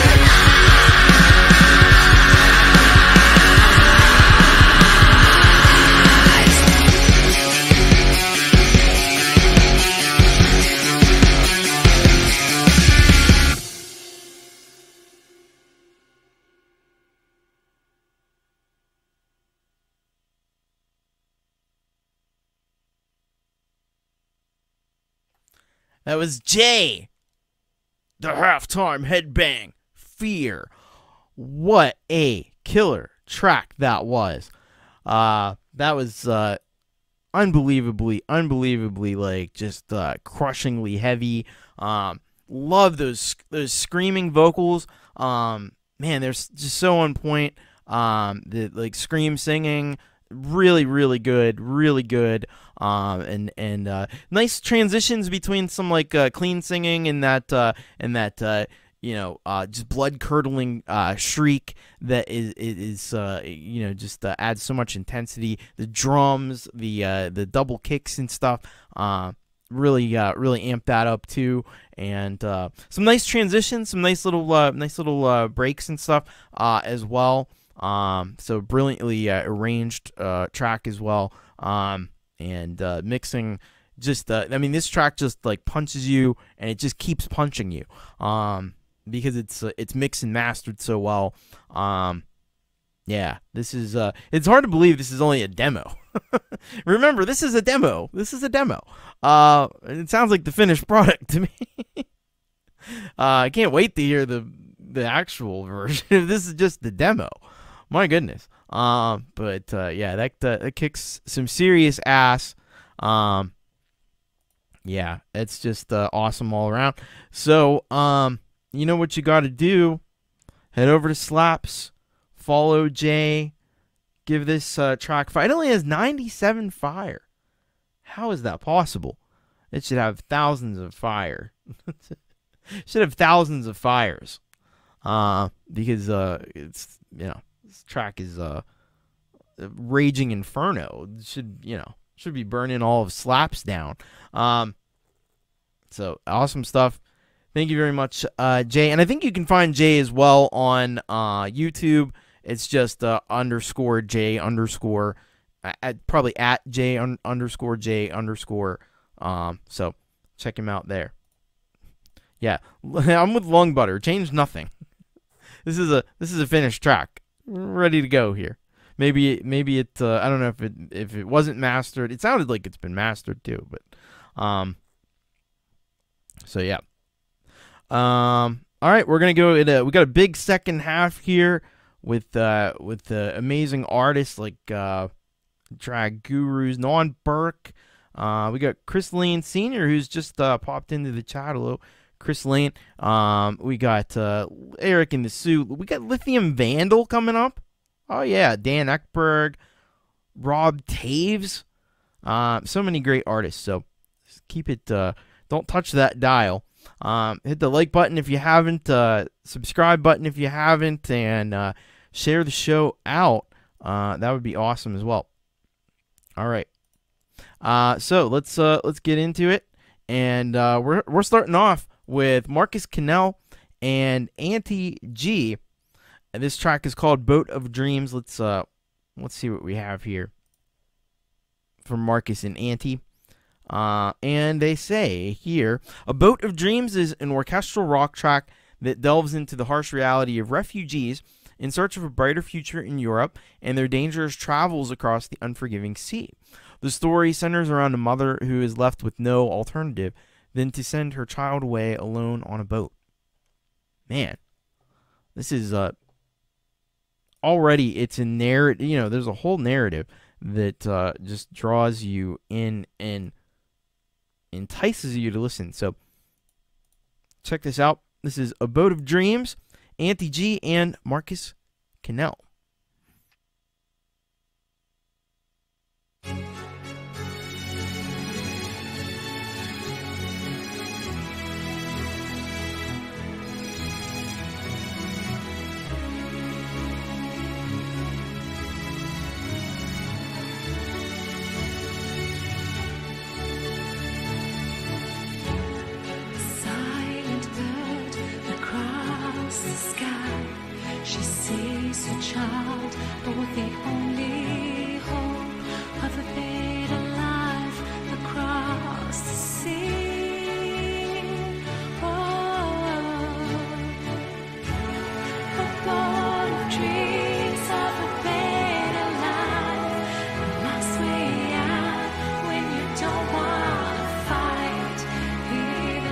That was Jay. The halftime headbang. Fear. What a killer track that was. That was unbelievably like just crushingly heavy. Love those screaming vocals. Man, they're just so on point. The like scream singing, really good, and nice transitions between some like clean singing and that just blood curdling shriek that is just adds so much intensity. The drums, the double kicks and stuff, really amp that up too. And some nice transitions, some nice little breaks and stuff as well. So brilliantly arranged track as well. And mixing, just this track just like punches you, and it just keeps punching you. Because it's mixed and mastered so well. Yeah, this is it's hard to believe this is only a demo. Remember, this is a demo. It sounds like the finished product to me. I can't wait to hear the actual version. This is just the demo. My goodness. Yeah, that kicks some serious ass. Yeah, it's just awesome all around. So, you know what you got to do? Head over to Slaps, follow Jay, give this track fire. It only has 97 fire. How is that possible? It should have thousands of fire. Should have thousands of fires. Because it's this track is raging inferno. It should be burning all of Slaps down. So awesome stuff. Thank you very much, Jay. And I think you can find Jay as well on YouTube. It's just _J_, probably at J _J_. So check him out there. Yeah, I'm with Lung Butter. Change nothing. This is a finished track, ready to go here. Maybe it. I don't know if it wasn't mastered. It sounded like it's been mastered too, but So yeah. All right, we're gonna go. We got a big second half here with amazing artists like drag gurus, Non Burke. We got Chris Lane Sr., who's just popped into the chat. Hello, Chris Lane. We got Eric in the Suit. We got Lithium Vandal coming up. Oh yeah, Dan Ekberg, Rob Taves. So many great artists. So just keep it. Don't touch that dial. Hit the like button if you haven't, subscribe button if you haven't, and share the show out. That would be awesome as well. All right. So let's get into it, and we're starting off with Marcus Cannell and Auntie G. And this track is called "Boat of Dreams." Let's see what we have here from Marcus and Auntie. And they say here, "A Boat of Dreams is an orchestral rock track that delves into the harsh reality of refugees in search of a brighter future in Europe and their dangerous travels across the unforgiving sea. The story centers around a mother who is left with no alternative than to send her child away alone on a boat." Man, this is already, it's a narrative. There's a whole narrative that just draws you in and entices you to listen. So check this out. This is "A Boat of Dreams," Auntie G and Marcus Cannell. Child, but with the only hope of a better life across the sea. A boat of dreams of a better life, a nice way out when you don't want to fight. Even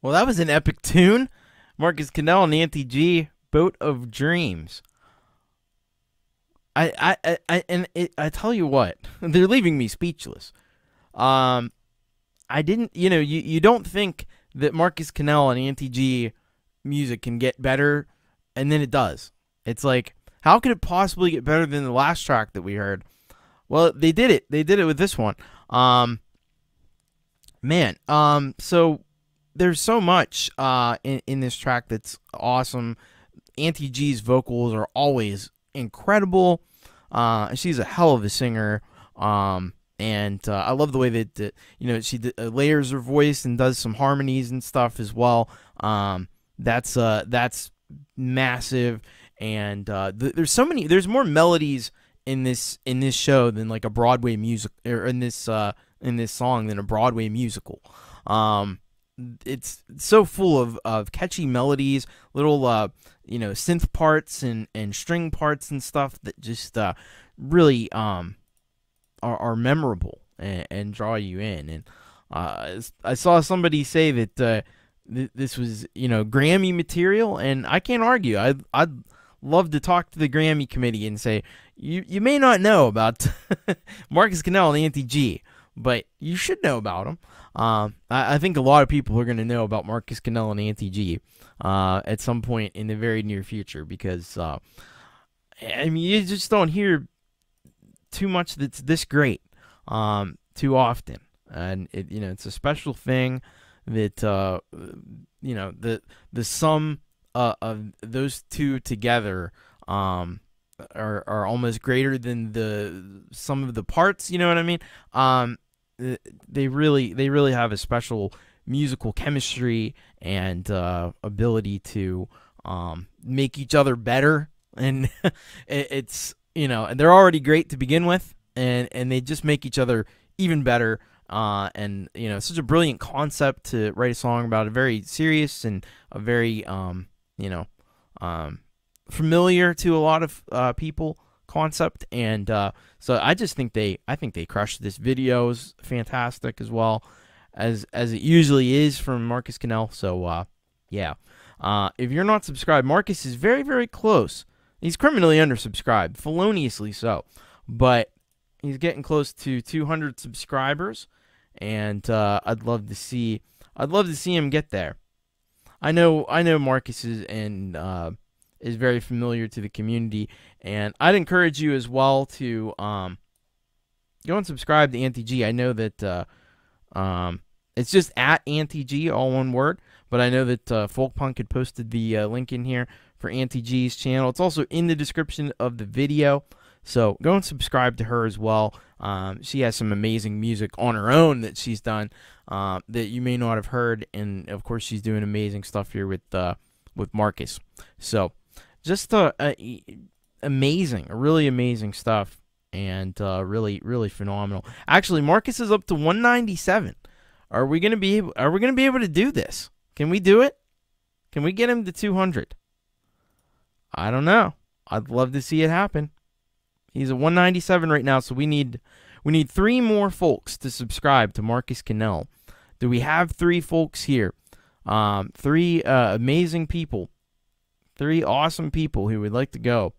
Well, that was an epic tune. Marcus Cannell and Auntie G, Boat of Dreams. I tell you what, they're leaving me speechless. I didn't, you don't think that Marcus Cannell and Auntie G music can get better, and then it does. It's like, how could it possibly get better than the last track that we heard? Well, they did it. They did it with this one. So there's so much in this track that's awesome. Auntie G's vocals are always incredible. She's a hell of a singer. And I love the way that she layers her voice and does some harmonies and stuff as well. That's massive. And there's more melodies in this show than like a Broadway music, or in this song than a Broadway musical. It's so full of catchy melodies, little synth parts and string parts and stuff that just really are memorable and draw you in. And I saw somebody say that this was Grammy material, and I can't argue. I'd love to talk to the Grammy committee and say, you may not know about Marcus Cannell and Auntie G, but you should know about them. I think a lot of people are going to know about Marcus Cannell and Auntie G at some point in the very near future, because you just don't hear too much that's this great too often, and it's a special thing that the sum of those two together are almost greater than the sum of the parts. You know what I mean? They really have a special musical chemistry and ability to make each other better, and it's and they're already great to begin with, and they just make each other even better. And such a brilliant concept to write a song about, a very serious and a very familiar to a lot of people concept. And so I think they crushed this. Video is fantastic as well, as it usually is from Marcus Cannell. So yeah, if you're not subscribed, Marcus is very, very close. He's criminally undersubscribed, feloniously so, but he's getting close to 200 subscribers, and I'd love to see him get there. I know Marcus is very familiar to the community, and I'd encourage you as well to go and subscribe to Auntie G. I know that it's just at Auntie G, all one word, but I know that Folkpunk had posted the link in here for Auntie G's channel. It's also in the description of the video, so go and subscribe to her as well. She has some amazing music on her own that she's done that you may not have heard, and of course she's doing amazing stuff here with Marcus. So just amazing, really amazing stuff, and really phenomenal. Actually, Marcus is up to 197. Are we gonna be able to do this? Can we do it? Can we get him to 200? I don't know. I'd love to see it happen. He's at 197 right now, so we need 3 more folks to subscribe to Marcus Cannell. Do we have 3 folks here? 3 amazing people. 3 awesome people who would like to go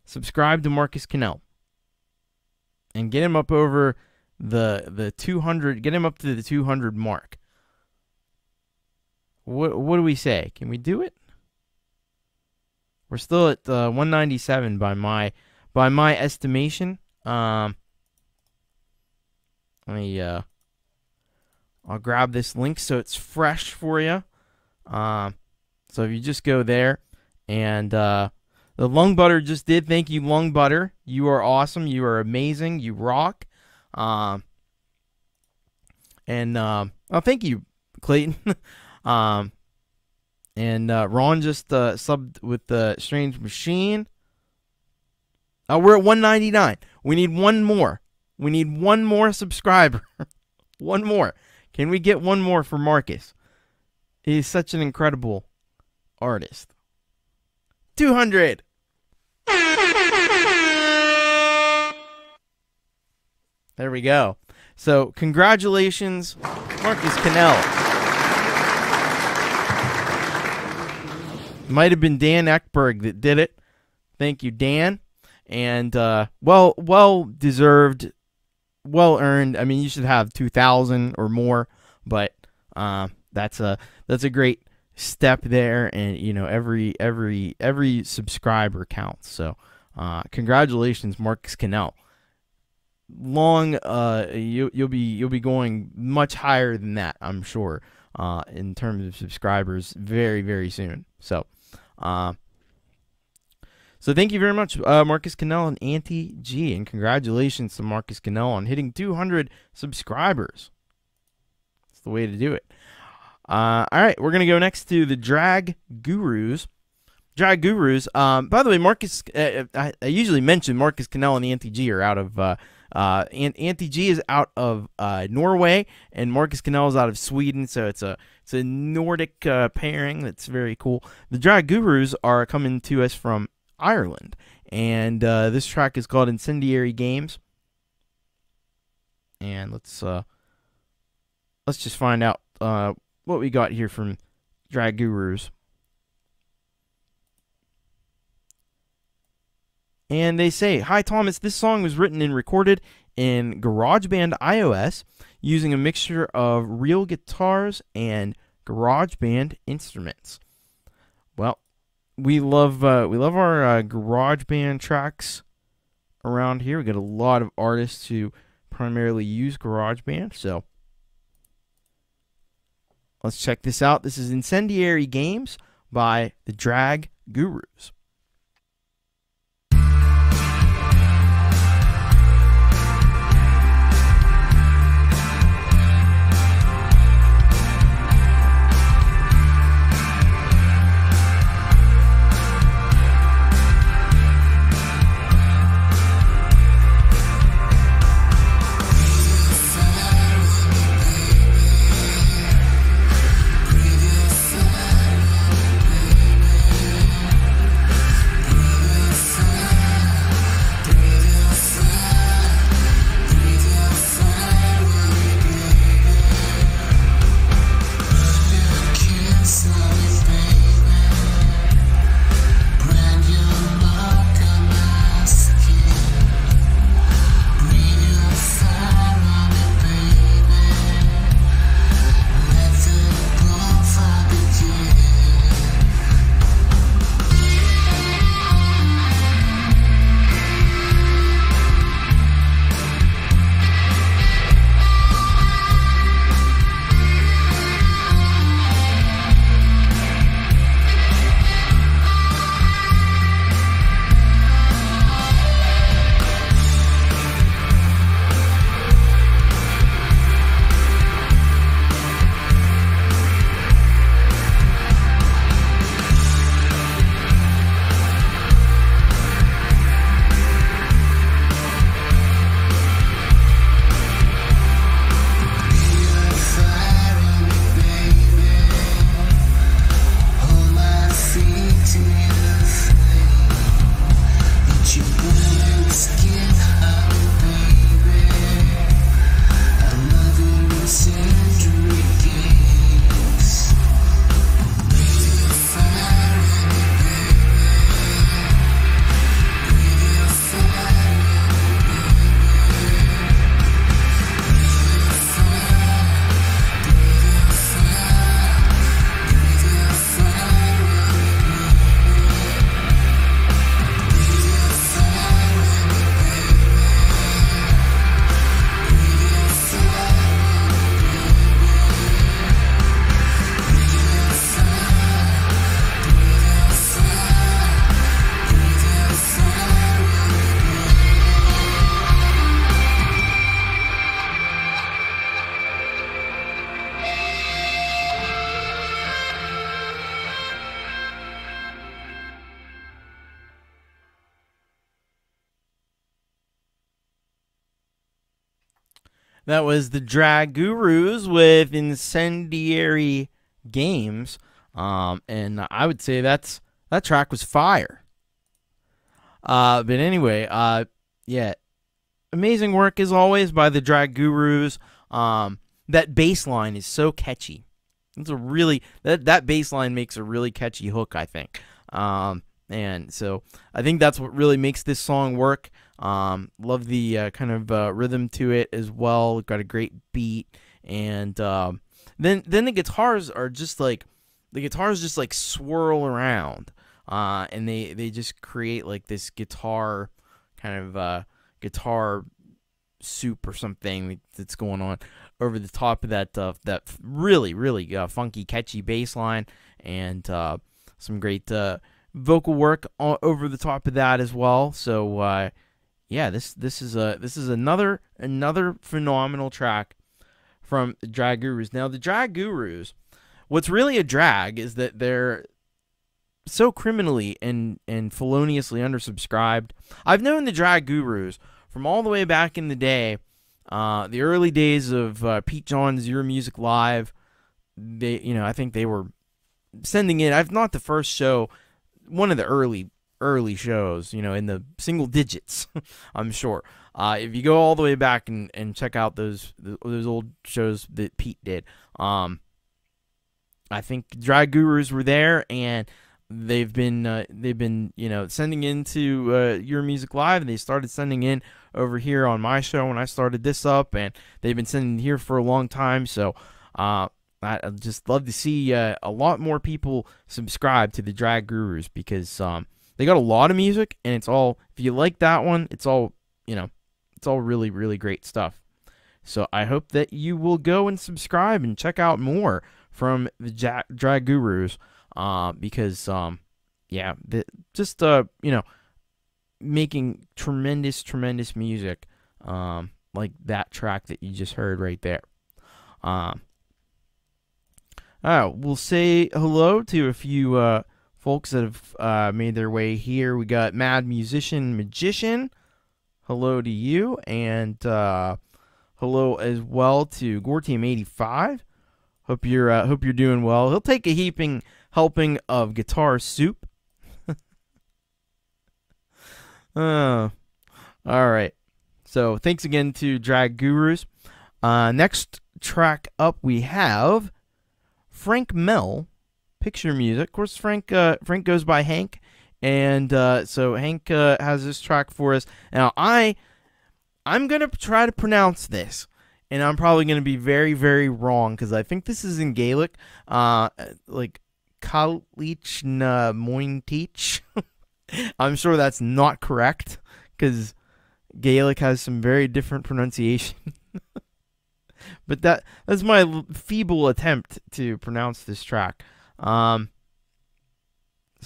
subscribe to Marcus Cannell and get him up over the 200. Get him up to the 200 mark. What do we say? Can we do it? We're still at 197 by my estimation. Let me I'll grab this link so it's fresh for you. So if you just go there, and the Lung Butter just did. Thank you, Lung Butter. You are awesome. You are amazing. You rock. Oh, thank you, Clayton. And Ron just subbed with the Strange Machine. We're at 199. We need one more. We need one more subscriber. One more. Can we get one more for Marcus? He's such an incredible artist. 200. There we go. So, congratulations, Marcus Cannell. Might have been Dan Ekberg that did it. Thank you, Dan. And well deserved, well earned. I mean, you should have 2,000 or more, but that's a great step there, and you know, every subscriber counts. So congratulations, Marcus Cannell. You'll be going much higher than that, I'm sure, in terms of subscribers very, very soon. So thank you very much, Marcus Cannell and Auntie G, and congratulations to Marcus Cannell on hitting 200 subscribers. That's the way to do it. All right, we're gonna go next to the Drag Gurus. Drag Gurus. By the way, Marcus, I usually mention Marcus Cannell and Auntie G are out of Auntie G is out of Norway, and Marcus Cannell is out of Sweden. So it's a Nordic pairing that's very cool. The Drag Gurus are coming to us from Ireland, and this track is called Incendiary Games. And let's just find out what we got here from Drag Gurus. And they say, "Hi Thomas, this song was written and recorded in GarageBand iOS using a mixture of real guitars and GarageBand instruments." Well, we love our GarageBand tracks around here. We got a lot of artists who primarily use GarageBand, so let's check this out. This is Incendiary Games by the Drag Gurus. That was the Drag Gurus with Incendiary Games. And I would say that track was fire. But anyway, yeah. Amazing work as always by the Drag Gurus. That bass line is so catchy. It's a really that bass line makes a really catchy hook, I think. And so I think that's what really makes this song work. Love the kind of rhythm to it as well. Got a great beat, and then the guitars are just like swirl around, and they just create like this guitar kind of guitar soup or something that's going on over the top of that really funky, catchy bass line, and some great vocal work over the top of that as well. So yeah, this is another phenomenal track from the Drag Gurus. Now the Drag Gurus, what's really a drag is that they're so criminally and feloniously undersubscribed. I've known the Drag Gurus from all the way back in the day, the early days of Pete John's Your Music Live. I think they were sending in. I've not the first show, one of the early shows, in the single digits, I'm sure. If you go all the way back and check out those old shows that Pete did, I think Drag Gurus were there, and they've been sending into Your Music Live, and they started sending in over here on my show when I started this up, and they've been sending here for a long time. So I'd just love to see a lot more people subscribe to the Drag Gurus, because they got a lot of music, and it's all, if you like that one, it's all really, really great stuff. So I hope that you will go and subscribe and check out more from the Drag Gurus, because making tremendous music, like that track that you just heard right there. We'll say hello to a few folks that have made their way here. We got Mad Musician Magician. Hello to you, and hello as well to Gortium85. Hope you're doing well. He'll take a heaping helping of guitar soup. All right. So thanks again to Drag Gurus. Next track up we have Frank Mel, Picture Music. Of course, Frank goes by Hank, and so Hank has this track for us. Now I'm gonna try to pronounce this, and I'm probably gonna be very, very wrong, because I think this is in Gaelic, like Kalichna Mointich. I'm sure that's not correct, because Gaelic has some very different pronunciation. But that's my feeble attempt to pronounce this track. So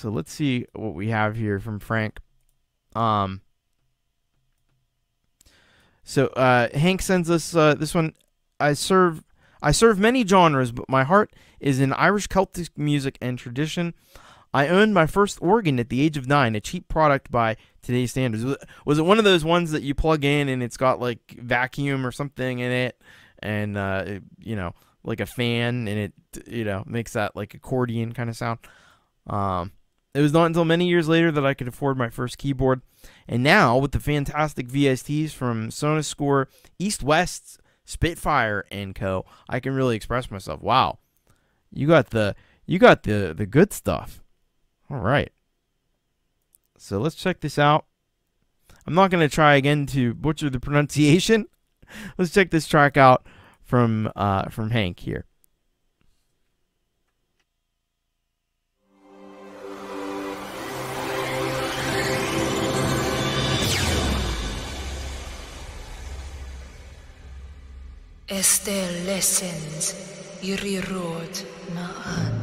let's see what we have here from Frank. So Hank sends us this one. I serve many genres, but my heart is in Irish Celtic music and tradition. I owned my first organ at the age of 9, a cheap product by today's standards. Was it one of those ones that you plug in and it's got like vacuum or something in it, and like a fan, and it makes that like accordion kind of sound? It was not until many years later that I could afford my first keyboard, and now with the fantastic VSTs from Sonos Score, East West, Spitfire, and Co., I can really express myself. Wow, you got the good stuff. All right, so let's check this out. I'm not going to try again to butcher the pronunciation. Let's check this track out from Hank here. Esther lessons Iri Road Ma'an.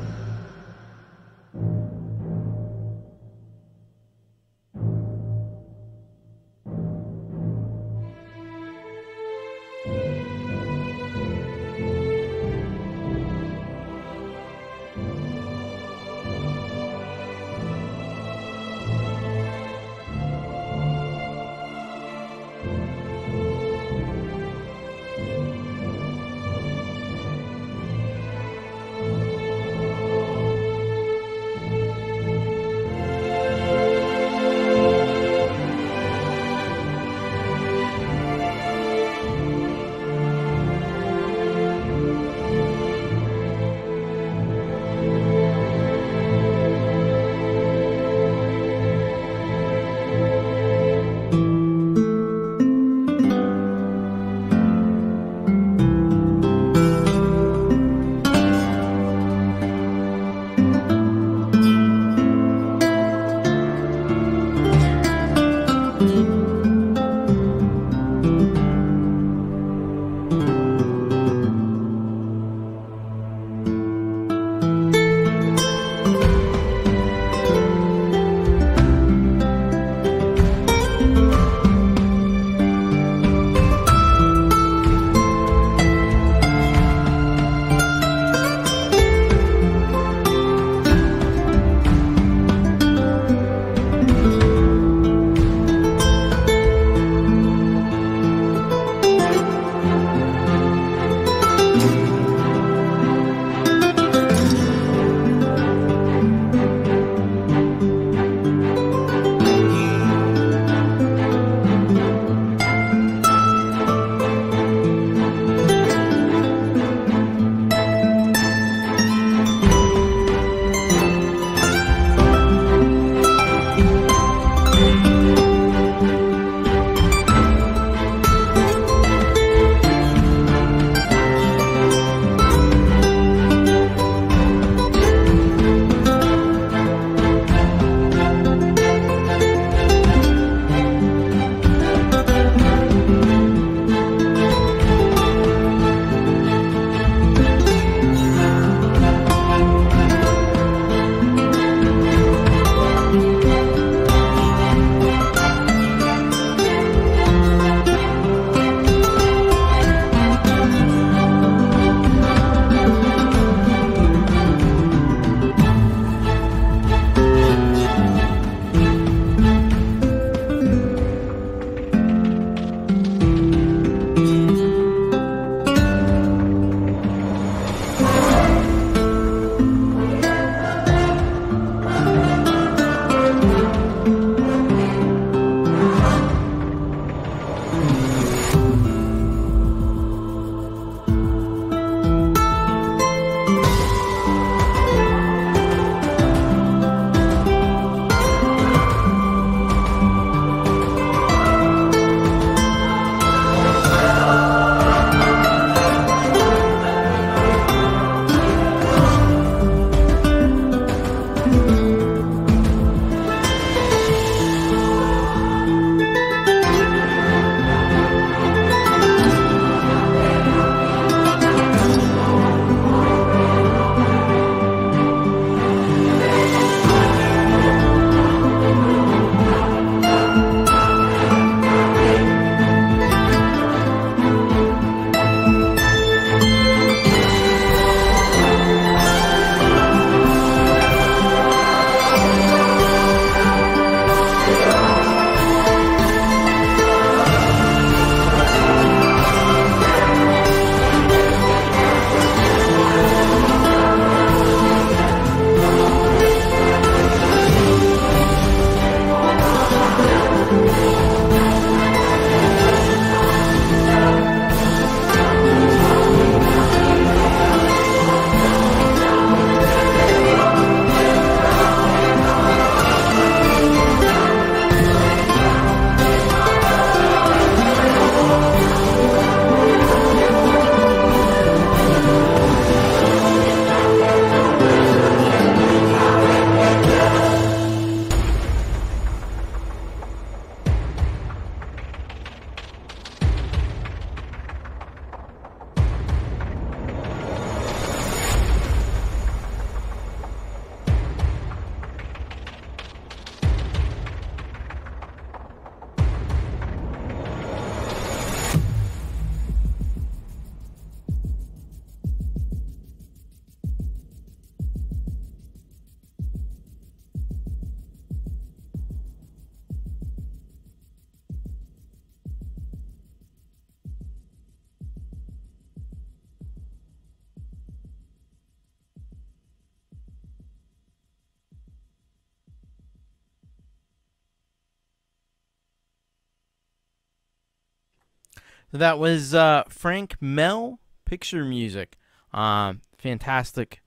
So that was Frank Mel, Picture Music. Fantastic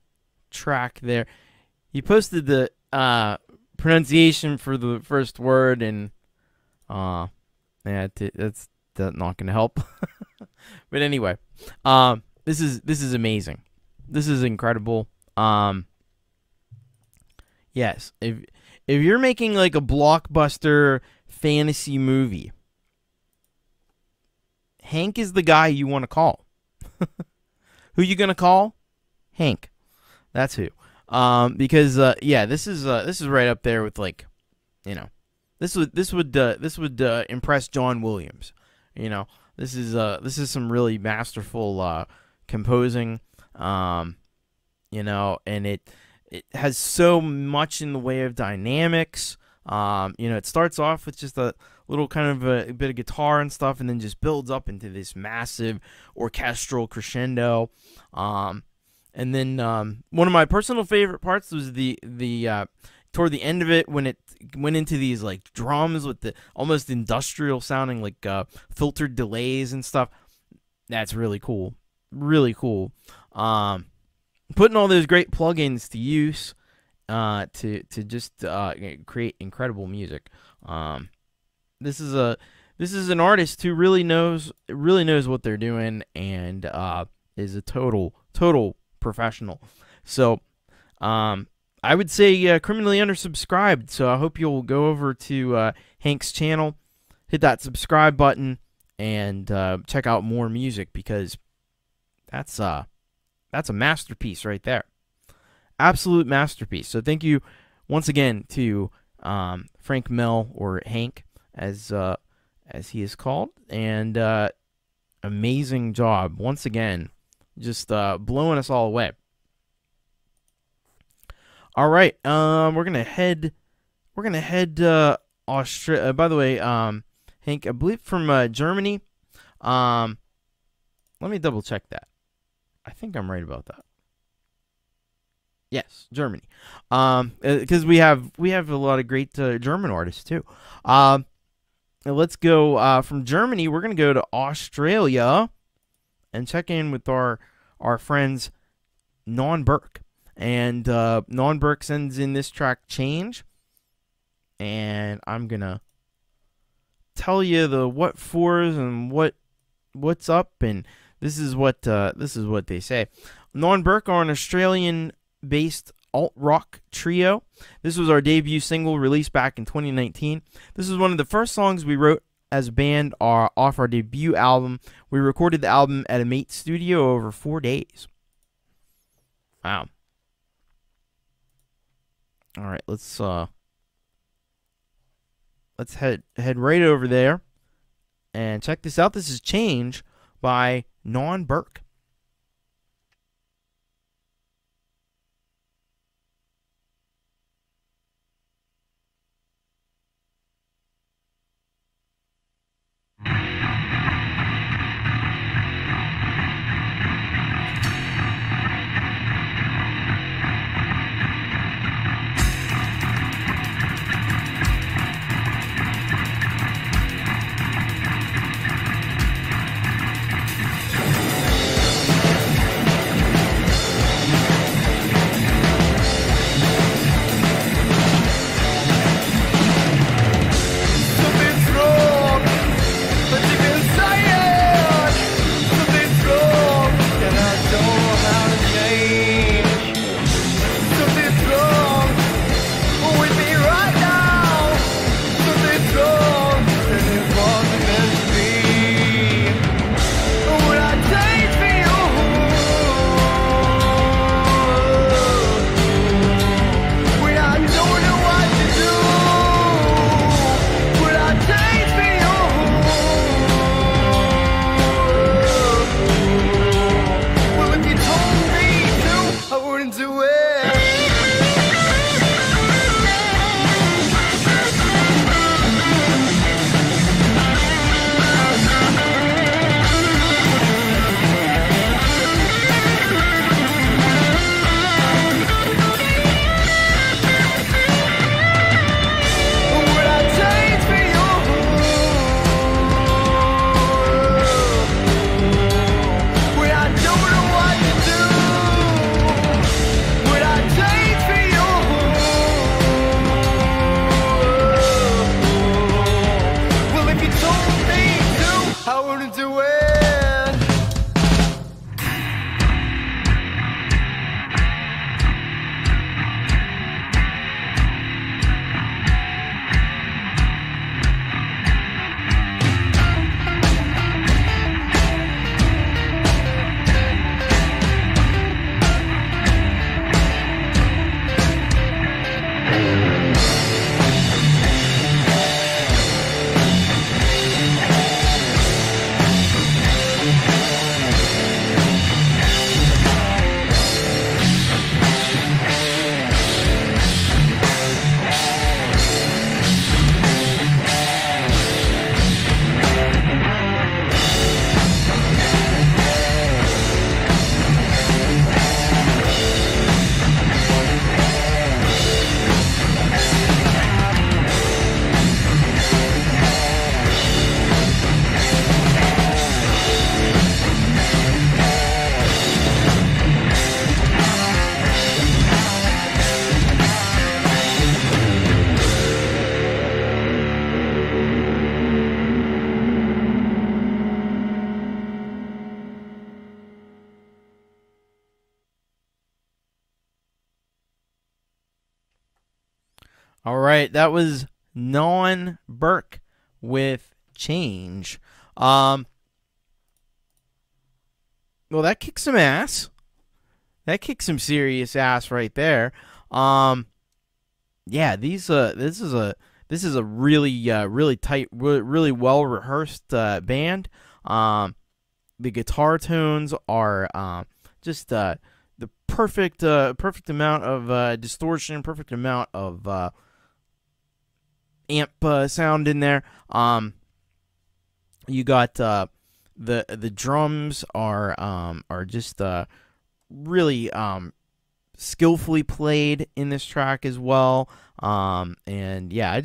track there. He posted the pronunciation for the first word, and yeah, that's not going to help. But anyway, this is amazing. This is incredible. Yes, if you're making like a blockbuster fantasy movie, Hank is the guy you want to call. Who you gonna call? Hank. That's who. Because yeah, this is right up there with, like, you know, this would impress John Williams. You know, this is some really masterful composing. You know, and it has so much in the way of dynamics. You know, it starts off with just a little kind of a bit of guitar and stuff, and then just builds up into this massive orchestral crescendo. And then one of my personal favorite parts was the toward the end of it, when it went into these like drums with the almost industrial sounding, like filtered delays and stuff. That's really cool. Really cool. Putting all those great plugins to use to just create incredible music. This is an artist who really knows what they're doing, and is a total professional. So I would say criminally undersubscribed. So I hope you'll go over to Hank's channel, hit that subscribe button, and check out more music, because that's a masterpiece right there. Absolute masterpiece. So thank you once again to Frank Mel, or Hank as he is called, and amazing job once again, just blowing us all away. All right, we're gonna head Australia. By the way, Hank, I believe from Germany. Let me double check that. I think I'm right about that. Yes, Germany. Because we have a lot of great German artists too. Let's go from Germany. We're gonna go to Australia and check in with our friends Non Burke. And Non Burke sends in this track "Change," and I'm gonna tell you the what fors and what's up, and this is what they say. Non Burke are an Australian-based alt-rock trio. This was our debut single, released back in 2019. This is one of the first songs we wrote as a band off our debut album. We recorded the album at a mate's studio over 4 days. Wow. All right, let's head right over there and check this out. This is "Change" by Non Burke. All right, that was Non Burke with Change. Well, that kicks some ass. That kicks some serious ass right there. Yeah, this is a really tight, really well rehearsed band. The guitar tones are just the perfect amount of distortion, perfect amount of amp sound in there. You got the drums are just really skillfully played in this track as well. And yeah,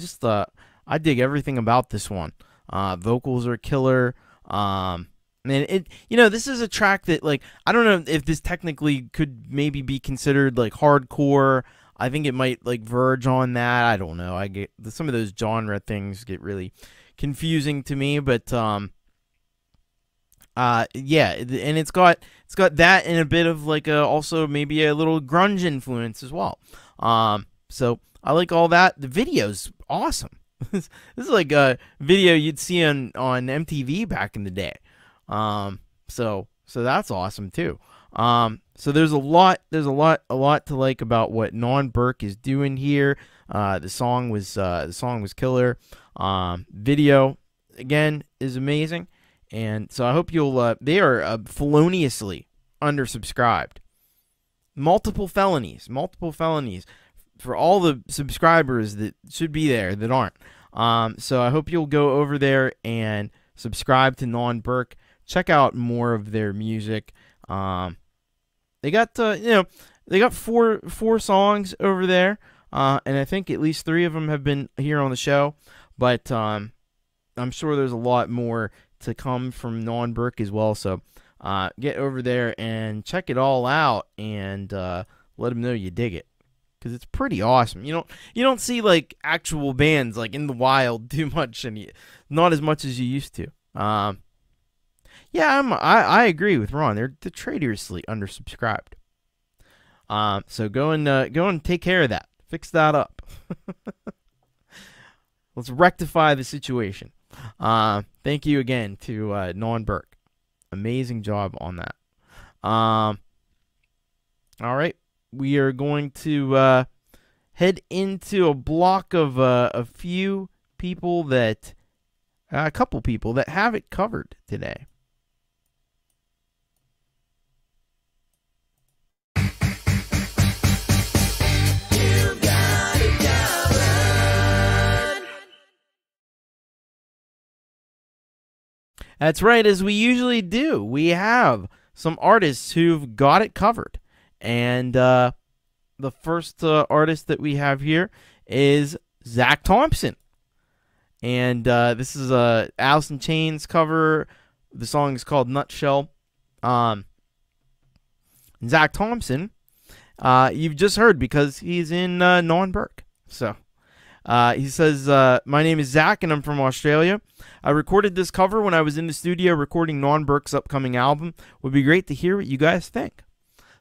I dig everything about this one. Vocals are killer. And this is a track that, like, I don't know if this technically could maybe be considered like hardcore. I think it might like verge on that. I don't know. I get some of those genre things get really confusing to me, but yeah, and it's got that and a bit of like also maybe a little grunge influence as well. So I like all that. The video's awesome. This is like a video you'd see on MTV back in the day. So that's awesome too. So there's a lot to like about what Non Burke is doing here. The song was killer. Video again is amazing, and so I hope you'll. They are feloniously undersubscribed. Multiple felonies for all the subscribers that should be there that aren't. So I hope you'll go over there and subscribe to Non Burke. Check out more of their music. They got they got four songs over there, and I think at least 3 of them have been here on the show. But I'm sure there's a lot more to come from Non Burke as well. So get over there and check it all out, and let them know you dig it, because it's pretty awesome. You don't see like actual bands like in the wild too much, and not as much as you used to. Yeah, I agree with Ron. They're traitorously undersubscribed. So go and take care of that. Fix that up. Let's rectify the situation. Thank you again to Non Burke. Amazing job on that. All right, we are going to head into a block of a couple people that have it covered today. That's right, as we usually do. We have some artists who've got it covered. And the first artist that we have here is Zach Thompson. And this is a Alice in Chains cover. The song is called Nutshell. Zach Thompson, you've just heard because he's in Non Burke. So he says, my name is Zach and I'm from Australia. I recorded this cover when I was in the studio recording Non Burke's upcoming album. Would be great to hear what you guys think.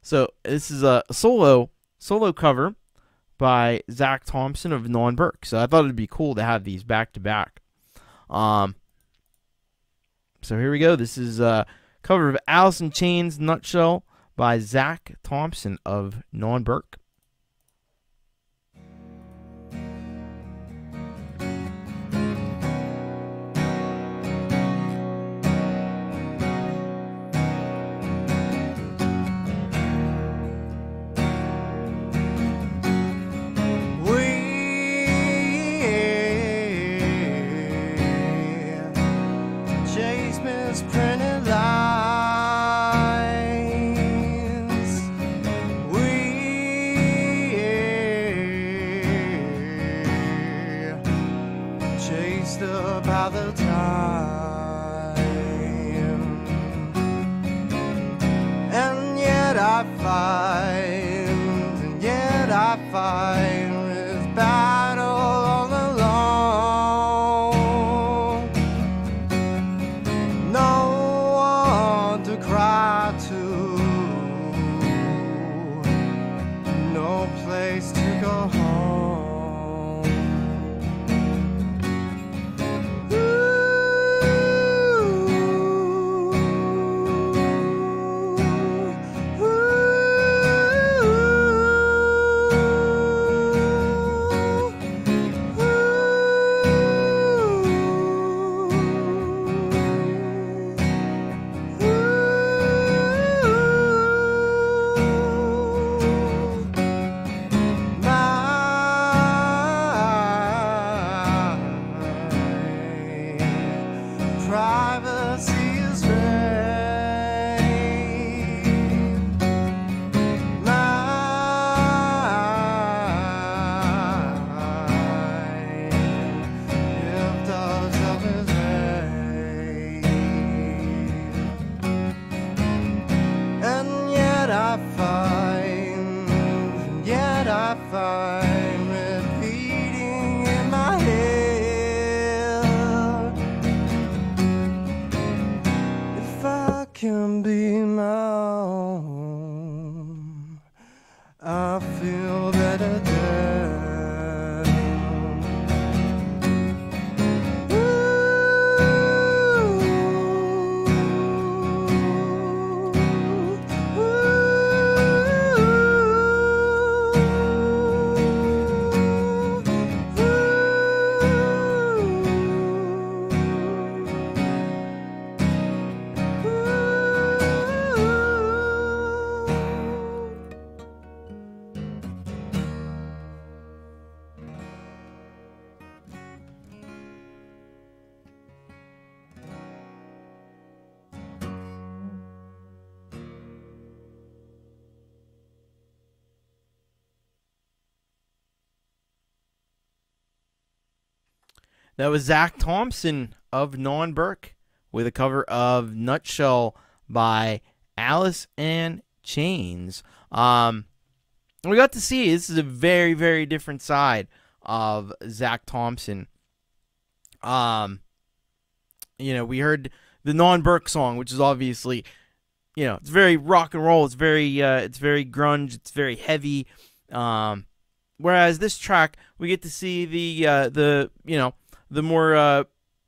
So this is a solo cover by Zach Thompson of Non Burke. So I thought it'd be cool to have these back to back. So here we go. This is a cover of Alice in Chains Nutshell by Zach Thompson of Non Burke. With battle all alone, no one to cry to, no place to go home. That was Zach Thompson of Non-Burke with a cover of Nutshell by Alice in Chains. We got to see this is a very, very different side of Zach Thompson. You know, we heard the Non-Burke song, which is obviously, you know, it's very rock and roll. It's very grunge. It's very heavy. Whereas this track, we get to see the you know, the more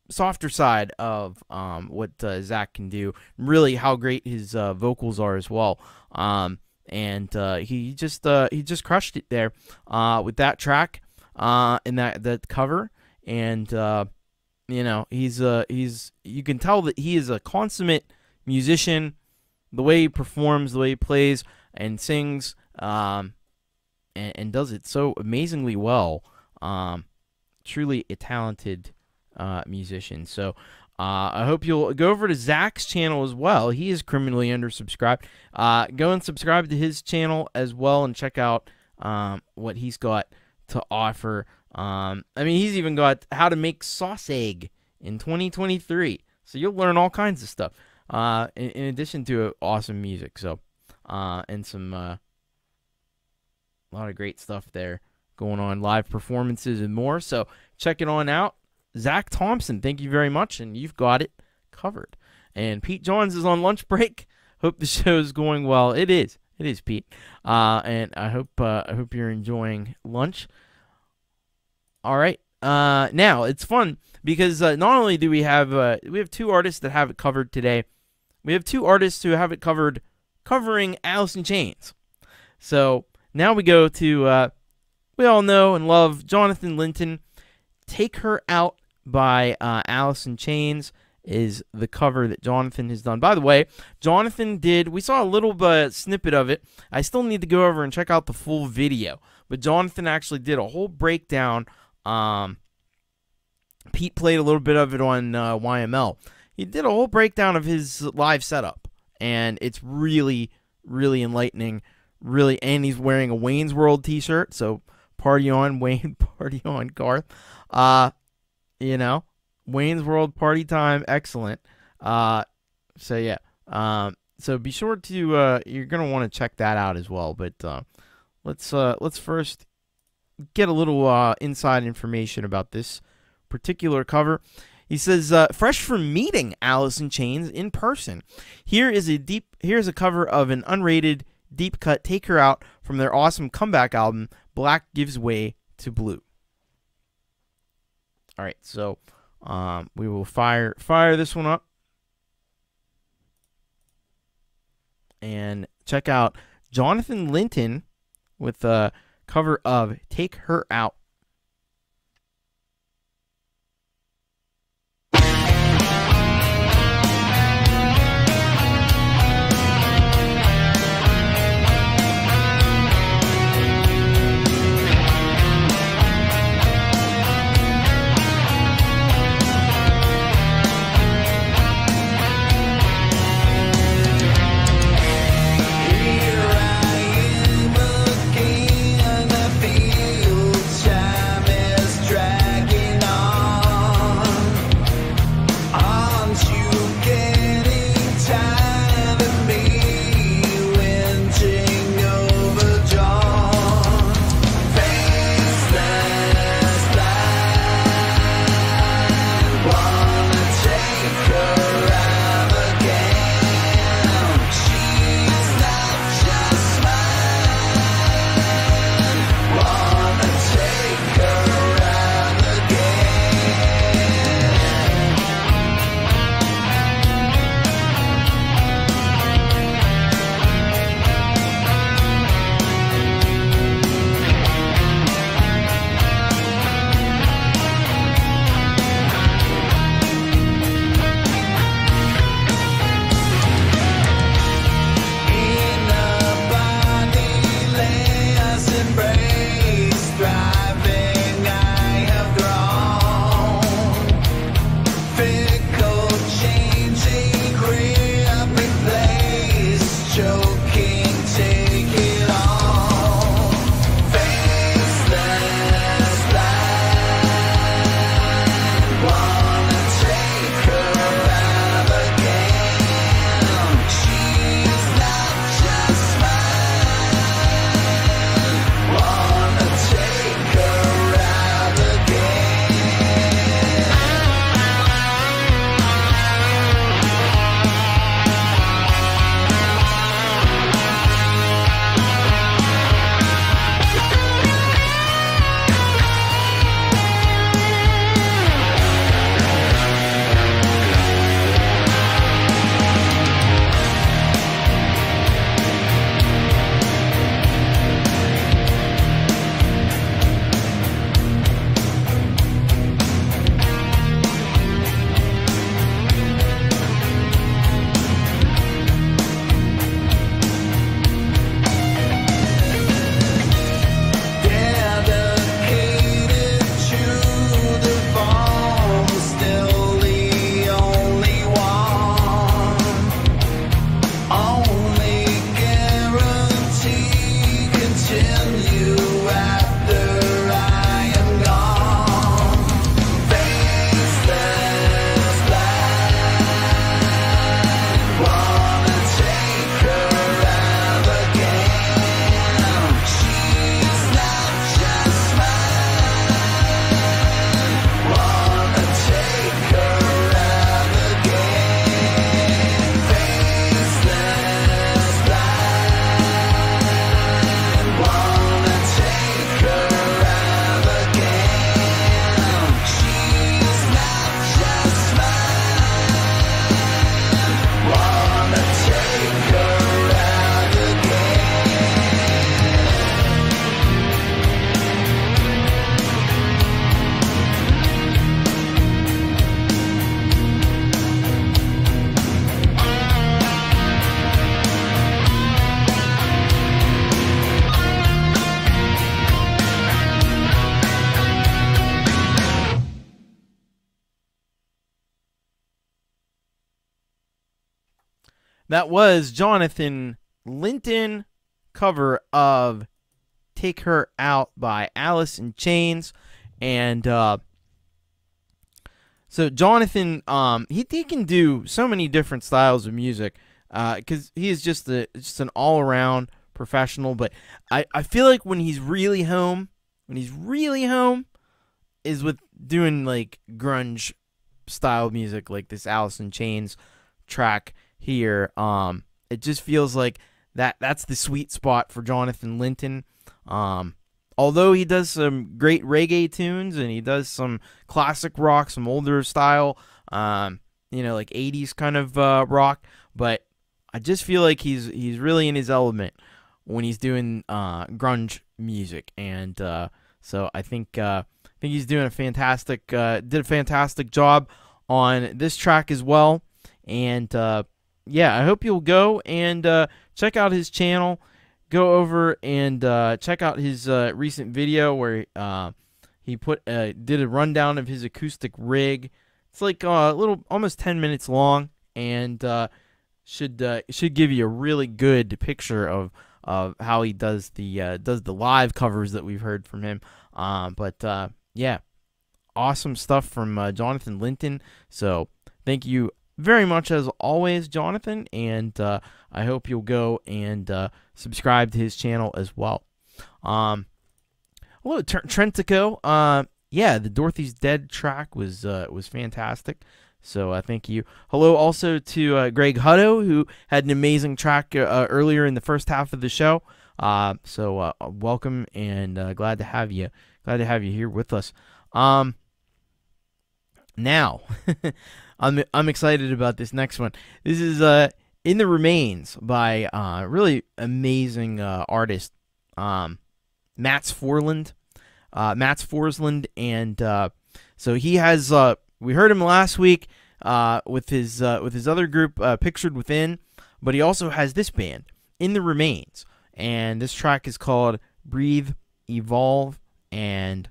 softer side of what Zach can do. Really, how great his vocals are as well. And he just crushed it there with that track and that cover. And you know, you can tell that he is a consummate musician. The way he performs, the way he plays and sings, and does it so amazingly well. Truly a talented musician. So I hope you'll go over to Zach's channel as well. He is criminally undersubscribed. Go and subscribe to his channel as well and check out what he's got to offer. I mean, he's even got how to make sauce egg in 2023. So you'll learn all kinds of stuff. In addition to awesome music. So and some a lot of great stuff there going on, live performances and more. So check it on out. Zach Thompson, thank you very much, and you've got it covered. And Pete Johns is on lunch break. Hope the show is going well. It is, Pete. And I hope you're enjoying lunch. All right. Now it's fun because not only do we have two artists that have it covered today, we have two artists who have it covered, covering Alice in Chains. So now we go to we all know and love Jonathan Linton. Take Her Out by Alice in Chains is the cover that Jonathan has done. By the way, Jonathan we saw a little snippet of it. I still need to go over and check out the full video. But Jonathan actually did a whole breakdown. Pete played a little bit of it on YML. He did a whole breakdown of his live setup. And it's really, really enlightening. Really, and he's wearing a Wayne's World t-shirt. So party on, Wayne. Party on, Garth. You know, Wayne's World party time, excellent. So yeah, so be sure to you're gonna want to check that out as well. But let's first get a little inside information about this particular cover. He says, fresh from meeting Alice in Chains in person, here's a cover of an unrated deep cut Take Her Out from their awesome comeback album Black Gives Way to Blue. All right, so we will fire this one up and check out Jonathan Linton with a cover of Take Her Out. Here I am again, I feel that was Jonathan Linton cover of Take Her Out by Alice in Chains. And so Jonathan, he can do so many different styles of music because he is just an all-around professional. But I feel like when he's really home, is with doing like grunge style music, like this Alice in Chains track here. It just feels like that's the sweet spot for Jonathan Linton. Although he does some great reggae tunes and he does some classic rock, some older style, like 80s kind of rock, but I just feel like he's really in his element when he's doing grunge music, and so I think he's doing did a fantastic job on this track as well. And I hope you'll go and check out his channel. Go over and check out his recent video where he did a rundown of his acoustic rig. It's like almost 10 minutes long, and should give you a really good picture of how he does the live covers that we've heard from him. Awesome stuff from Jonathan Linton. So thank you very much as always, Jonathan, and I hope you'll go and subscribe to his channel as well. Hello, Trentico. The Dorothy's Dead track was fantastic. So thank you. Hello also to Greg Hutto, who had an amazing track earlier in the first half of the show. So welcome, and glad to have you. Glad to have you here with us. Now, I'm excited about this next one. This is In the Remains by really amazing artist Mats Forsland. And so he has we heard him last week with his other group Pictured Within, but he also has this band In the Remains, and this track is called Breathe Evolve, and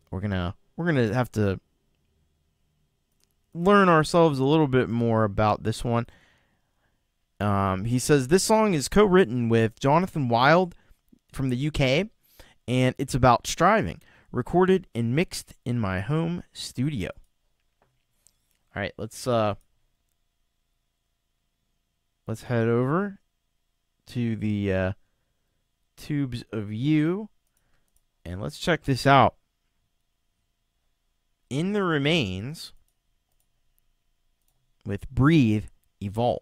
we're gonna have to learn ourselves a little bit more about this one. He says this song is co-written with Jonathan Wild from the UK, and it's about striving, recorded and mixed in my home studio. All right, let's head over to the Tubes of You, and let's check this out. In the Remains with Breathe Evolve.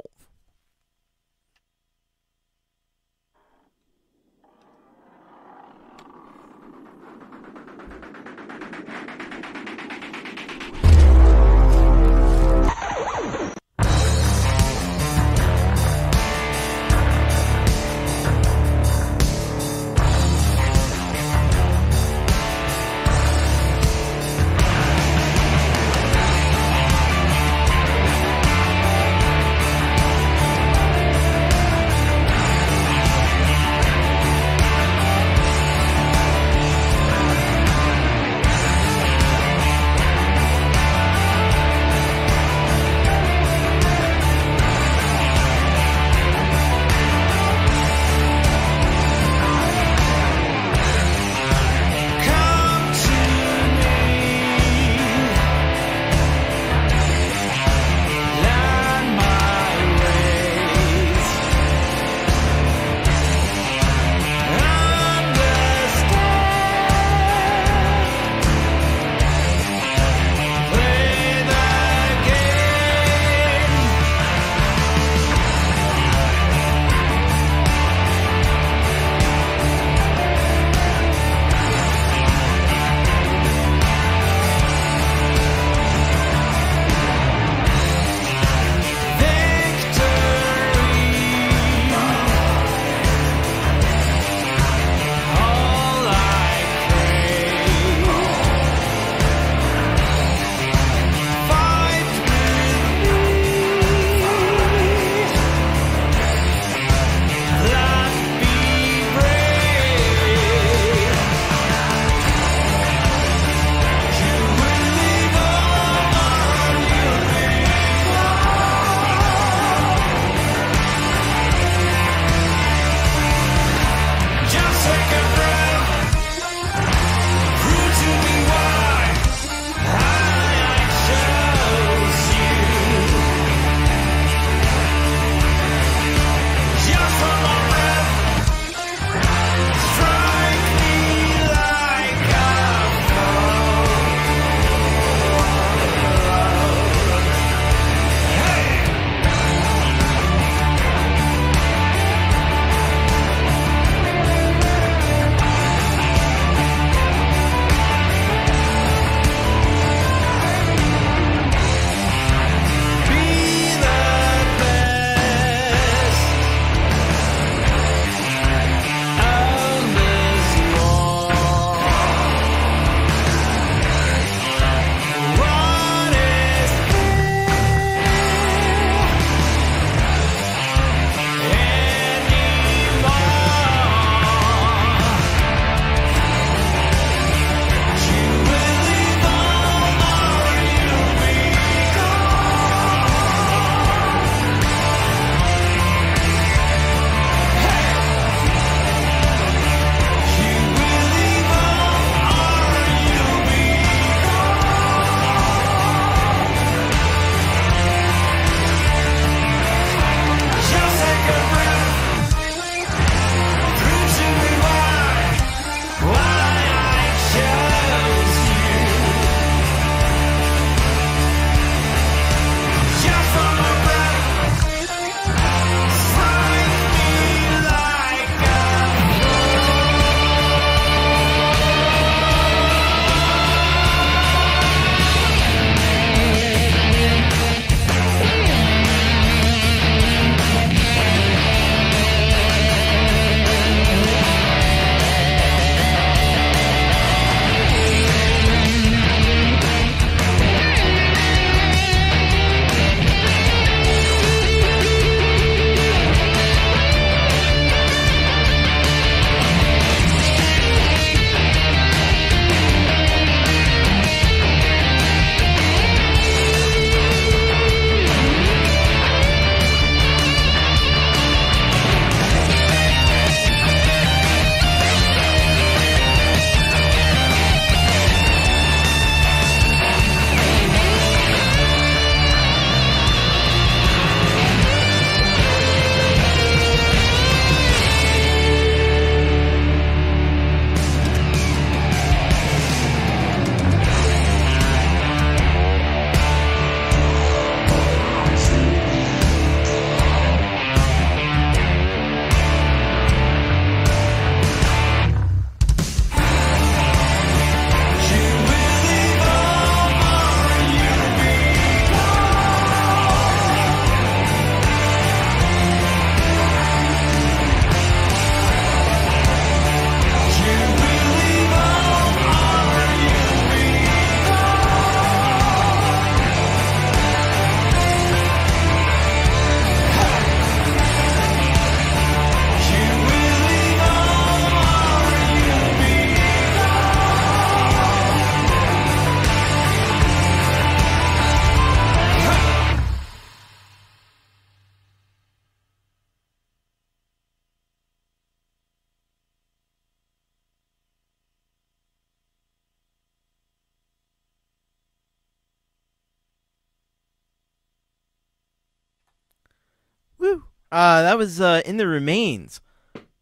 That was In the Remains.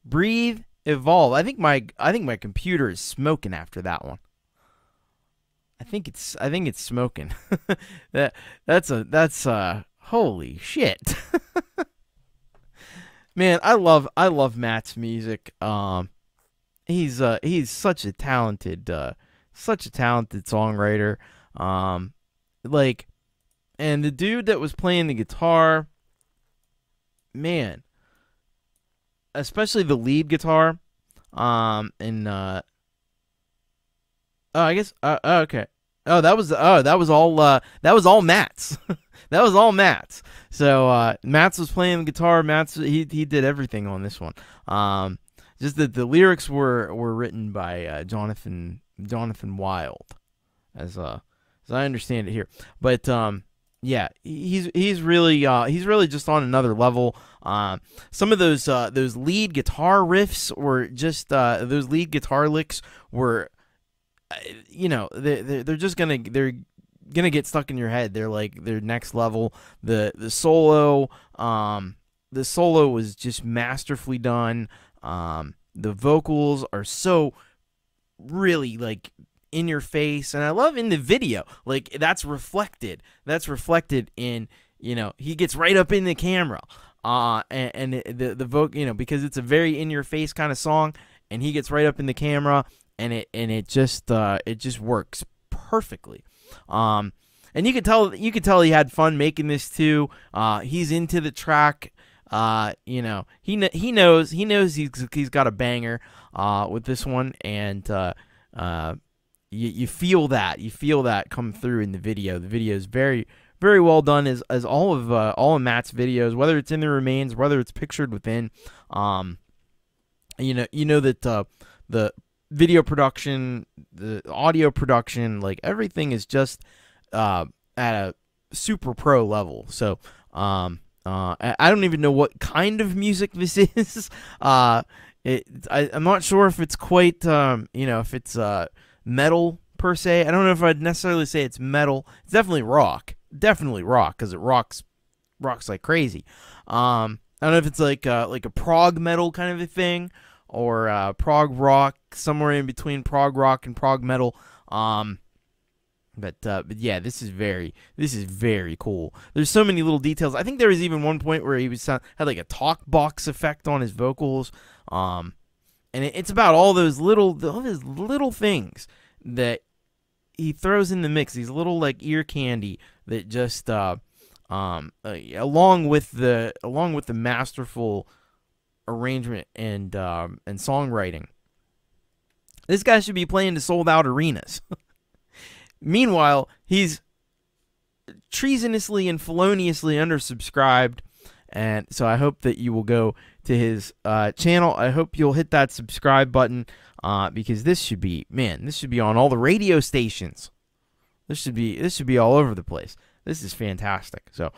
Breathe, Evolve. I think my computer is smoking after that one. I think it's smoking. That's holy shit. Man, I love Matt's music. He's such a talented songwriter. And the dude that was playing the guitar, man, especially the lead guitar, I guess okay. That was all Matt's. That was all Matt's. So Matt's was playing the guitar. He did everything on this one. Just that the lyrics were written by Jonathan Wild, as I understand it here. But yeah, he's really just on another level. Some of those lead guitar riffs were just those lead guitar licks were, they're gonna get stuck in your head. They're next level. The solo was just masterfully done. The vocals are so really in your face, and I love in the video, that's reflected in, he gets right up in the camera, and the vocal, because it's a very in your face kind of song, and he gets right up in the camera, and it just works perfectly. And you could tell he had fun making this too. He's into the track. He knows he's got a banger with this one, and you feel that come through in the video. The video is very, very well done, as all of Matt's videos, whether it's In the Remains, whether it's Pictured Within. That the video production, the audio production, everything is just at a super pro level. So I don't even know what kind of music this is. I'm not sure if it's quite if it's metal per se. I don't know if I'd necessarily say it's metal. It's definitely rock. Because it rocks like crazy. I don't know if it's like a prog metal kind of a thing, or prog rock, somewhere in between prog rock and prog metal. But yeah, this is very cool. There's so many little details. I think there was even one point where he had like a talk box effect on his vocals. And it's about all those little things that he throws in the mix. These little ear candy that just along with the masterful arrangement and songwriting. This guy should be playing to sold out arenas. Meanwhile, he's treasonously and feloniously undersubscribed, and so I hope that you will go to his channel. I hope you'll hit that subscribe button, because this should be on all the radio stations. This should be all over the place. This is fantastic. So,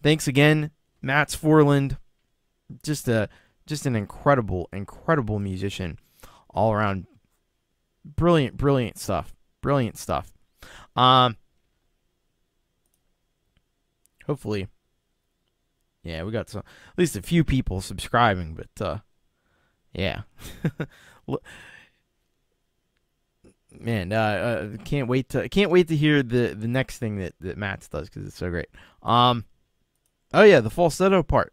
thanks again, Matt Forland. Just an incredible musician, all around. Brilliant stuff. Hopefully, yeah, we got at least a few people subscribing, but yeah. Man, can't wait to hear the next thing that Matt does, because it's so great. Oh yeah, the falsetto part.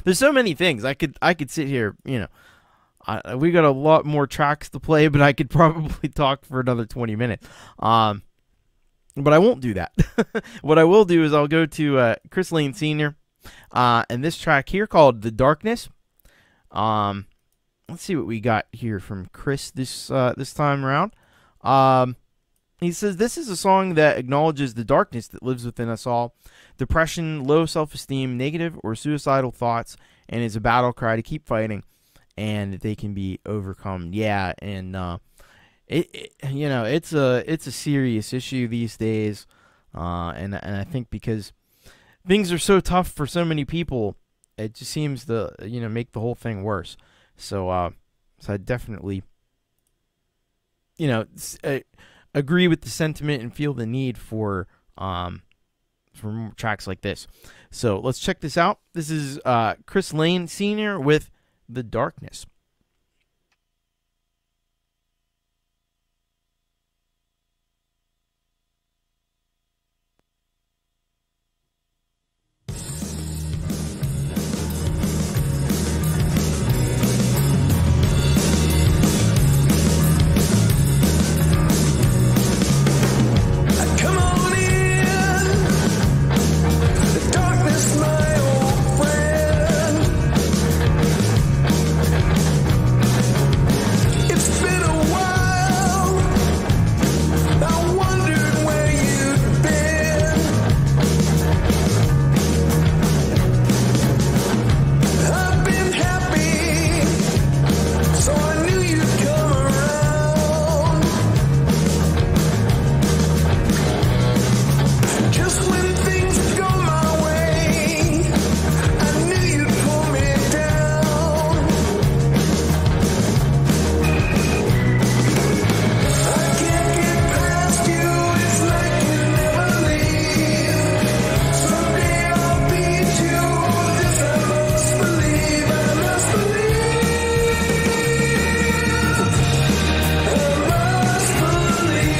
There's so many things I could sit here, we got a lot more tracks to play, but I could probably talk for another 20 minutes. But I won't do that. What I will do is I'll go to Chris Lane Sr. And this track here called The Darkness. Let's see what we got here from Chris this time around. He says, this is a song that acknowledges the darkness that lives within us all. Depression, low self-esteem, negative or suicidal thoughts, and is a battle cry to keep fighting, and that they can be overcome. Yeah, and it's a serious issue these days, and I think because things are so tough for so many people, it just seems to make the whole thing worse. So I definitely agree with the sentiment and feel the need for for more tracks like this. So let's check this out. This is Chris Lane Sr. with The Darkness. Come on in, the darkness, my old friend. It's been a while, I wondered where you'd been. I've been happy, so I knew you'd come around. Just when things go my way, I knew you'd pull me down. I can't get past you, it's like you never leave. Someday I'll beat you, this I must believe, I must believe. I must believe.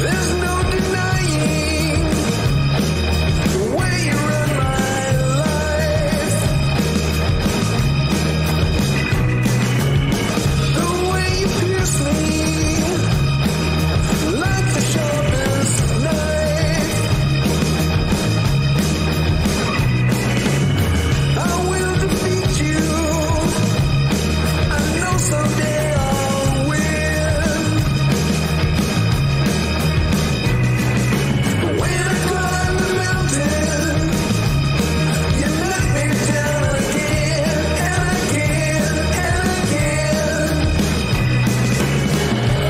There's no denying the way you run my life, the way you pierce me like the sharpest knife. I will defeat you, I know someday I'll win. When I climb the mountain, you let me down again and again and again.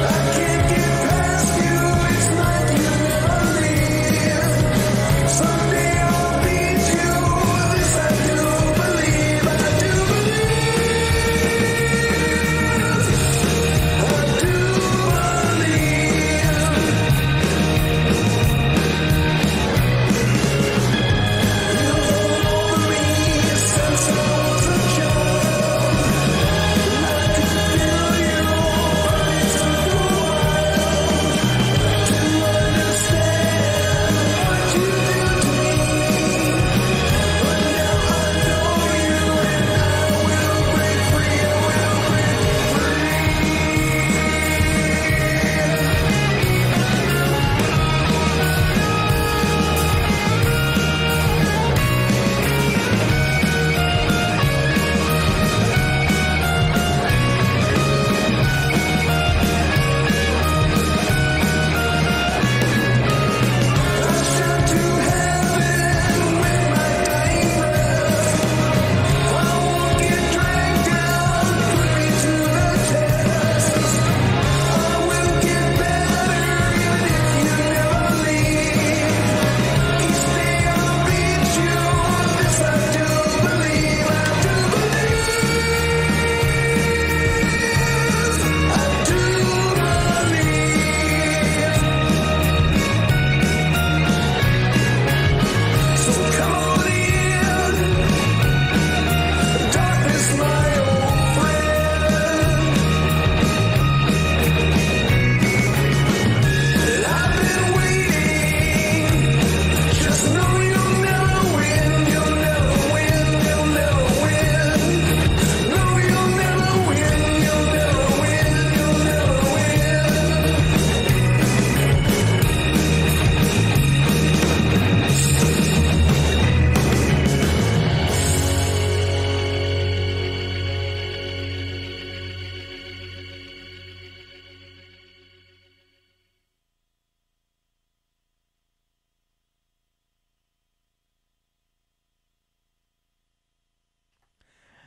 I can't get past you, it's like you never leave. Someday I'll beat you, this I do believe, I do believe. I do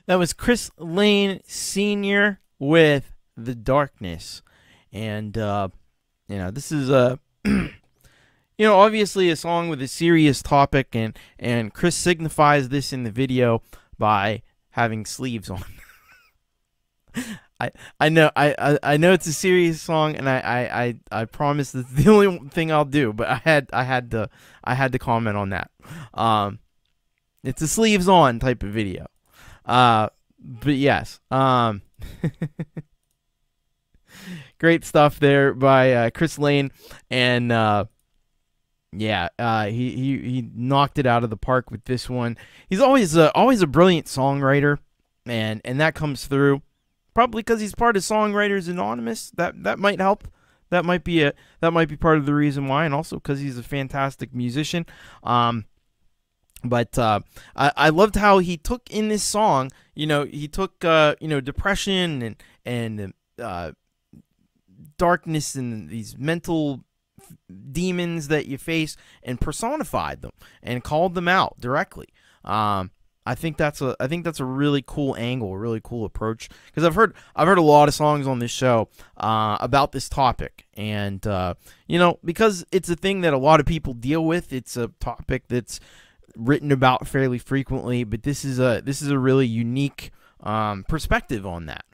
That was Chris Lane Sr. with The Darkness. And, this is obviously a song with a serious topic, and Chris signifies this in the video by having sleeves on. I know it's a serious song, and I promise that's the only thing I'll do. But I had to comment on that. It's a sleeves on type of video. But yes. Great stuff there by Chris Lane, and he knocked it out of the park with this one. He's always a brilliant songwriter, and that comes through. Probably because he's part of Songwriters Anonymous. That might help. That might be part of the reason why, and also because he's a fantastic musician. But I loved how he took in this song. He took depression and darkness and these mental demons that you face and personified them and called them out directly. I think that's a really cool angle, a really cool approach, because I've heard a lot of songs on this show about this topic, and because it's a thing that a lot of people deal with. It's a topic that's written about fairly frequently, but this is a really unique perspective on that.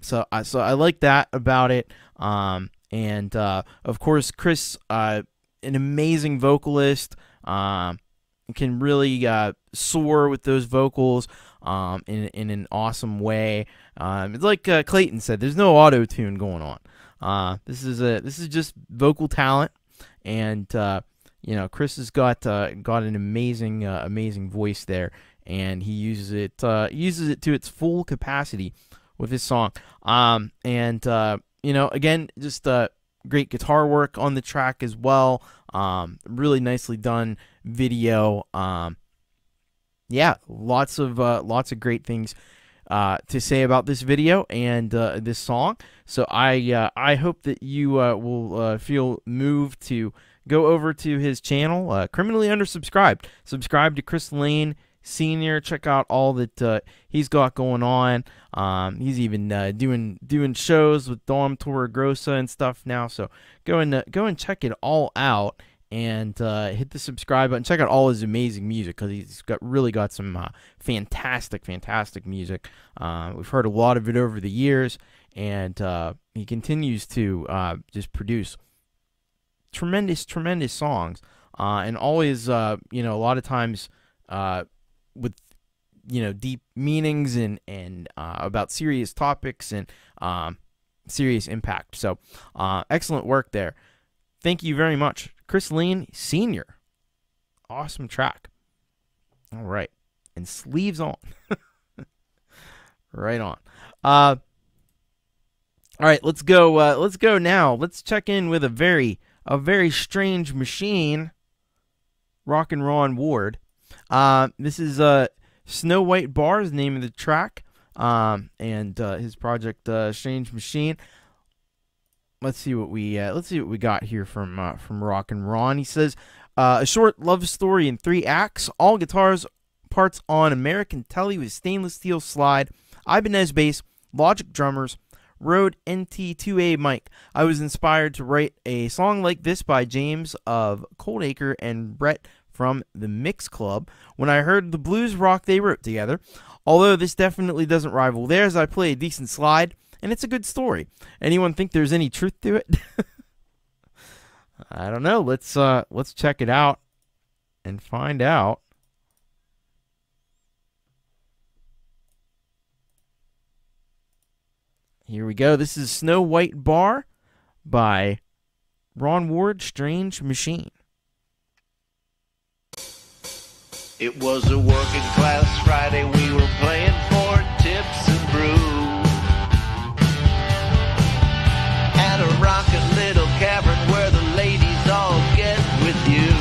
So I like that about it. And of course, Chris, an amazing vocalist. Can really soar with those vocals in an awesome way. It's like Clayton said, there's no auto-tune going on. This is just vocal talent, and Chris has got an amazing voice there, and he uses it to its full capacity with his song. Again, just great guitar work on the track as well. Really nicely done video. Lots of great things to say about this video and this song. So I hope that you will feel moved to go over to his channel, Criminally Undersubscribed. Subscribe to Chris Lane Senior. Check out all that he's got going on. He's even doing shows with Dom Torregrossa and stuff now. So go and check it all out, and hit the subscribe button. Check out all his amazing music, because he's really got some fantastic music. We've heard a lot of it over the years, and he continues to just produce tremendous songs, and always a lot of times with deep meanings and about serious topics and serious impact. So excellent work there. Thank you very much, Chris Lane Senior. Awesome track. All right, and sleeves on. Right on. All right, let's go. Let's go now. Let's check in with a very strange machine. Rockin' Ron Ward. This is Snow White Bar is the name of the track, and his project Strange Machine. Let's see what we got here from Rockin' Ron. He says a short love story in 3 acts, all guitars parts on American Telly with stainless steel slide, Ibanez bass, Logic drummers, Rode NT2A mic. I was inspired to write a song like this by James of Coldacre and Brett from the Mix Club when I heard the blues rock they wrote together. Although this definitely doesn't rival theirs, I play a decent slide, and it's a good story. Anyone think there's any truth to it? I don't know. Let's check it out and find out. Here we go. This is Snow White Bar by Ron Ward, Strange Machine. It was a working class Friday, we were playing for tips and brew at a rockin' little cavern where the ladies all get with you.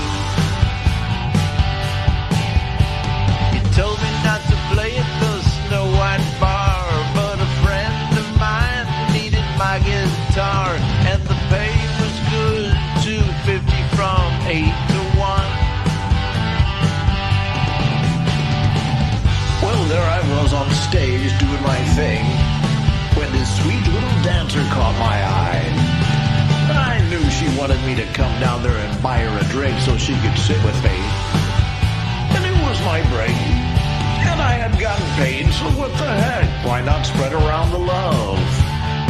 You told me not to play at the Snow White Bar, but a friend of mine needed my guitar, and the pay was good, $2.50 from 8 to 1. Well, there I was on stage doing my thing when this sweet little dancer caught my eye. I knew she wanted me to come down there and buy her a drink so she could sit with me. And it was my break. And I had gotten paid, so what the heck? Why not spread around the love?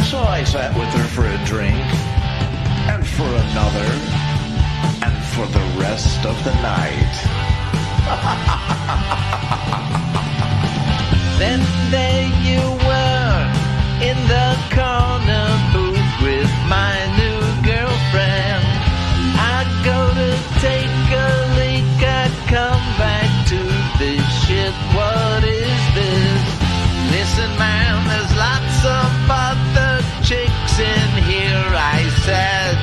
So I sat with her for a drink, and for another, and for the rest of the night. Then there you were, in the corner booth with my new girlfriend. I go to take a leak, I come back to this shit. What is this? Listen, man, there's lots of other chicks in here, I said.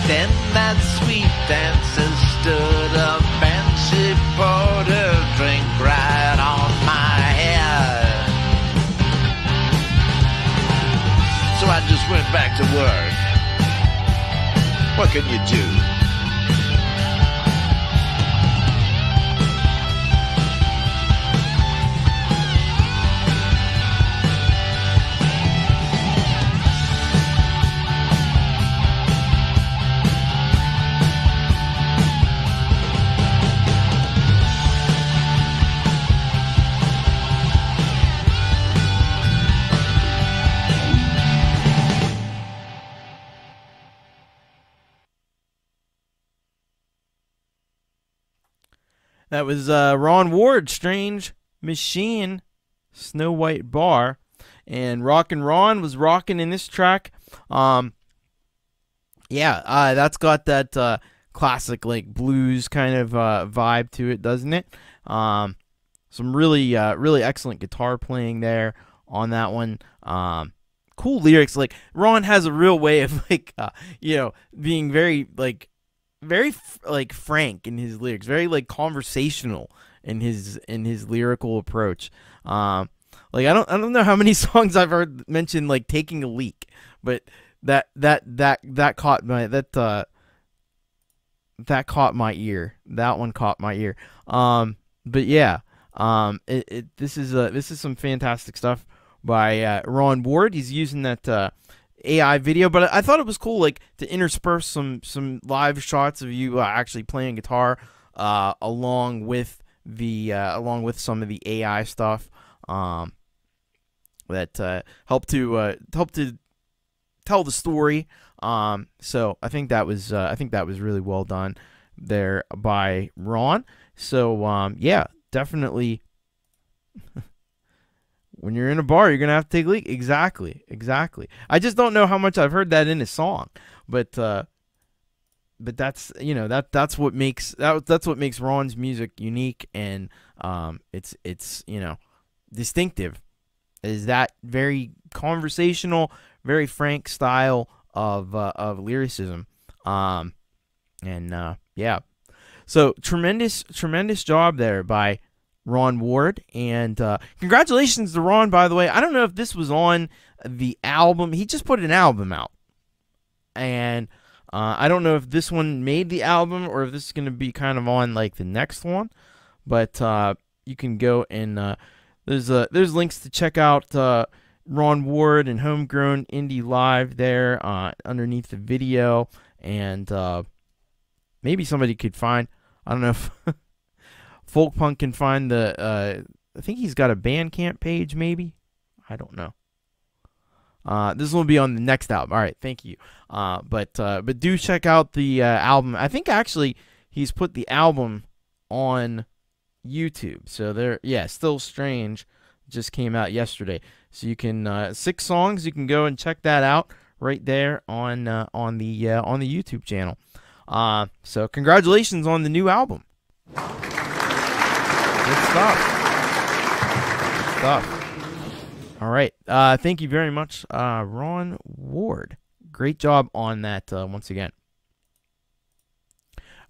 Then that sweet dancer stood up and she poured her drink right on my head. So I just went back to work. What can you do? That was Ron Ward, Strange Machine, Snow White Bar. And Rockin' Ron was rocking in this track. That's got that classic like blues kind of vibe to it, doesn't it? Some really excellent guitar playing there on that one. Cool lyrics. Like Ron has a real way of being very frank in his lyrics, very like conversational in his lyrical approach. I don't know how many songs I've heard mention like taking a leak, but that caught my that caught my ear. That one caught my ear. This is some fantastic stuff by Ron Ward. He's using that AI video, but I thought it was cool, like to intersperse some live shots of you actually playing guitar, along with some of the AI stuff, that helped to tell the story. So I think that was really well done there by Ron. So definitely. When you're in a bar, you're gonna have to take a leak. Exactly. I just don't know how much I've heard that in a song, but that's that's what makes Ron's music unique, and it's distinctive. Is that very conversational, very frank style of lyricism, So tremendous job there by Ron Ward, and congratulations to Ron, by the way. I don't know if this was on the album. He just put an album out, and I don't know if this one made the album or if this is going to be kind of on like the next one, but you can go and there's links to check out Ron Ward and Homegrown Indie Live there underneath the video, and maybe somebody could find, I don't know if Folkpunk can find I think he's got a Bandcamp page, maybe. I don't know. This will be on the next album. All right, thank you. But do check out the album. I think actually he's put the album on YouTube. So there, Still Strange just came out yesterday. So you can 6 songs. You can go and check that out right there on the YouTube channel. So congratulations on the new album. Good stuff. All right. Thank you very much, Ron Ward. Great job on that once again.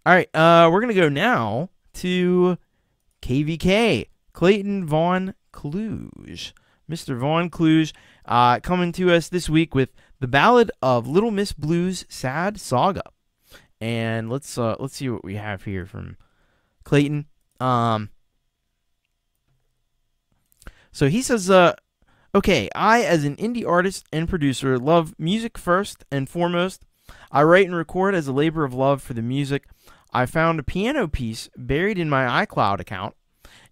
All right. We're going to go now to KVK, Clayton Von Kluge. Mr. Von Kluge coming to us this week with the Ballad of Little Miss Blue's Sad Saga. And let's see what we have here from Clayton. So he says, okay, I, as an indie artist and producer, love music first and foremost. I write and record as a labor of love for the music. I found a piano piece buried in my iCloud account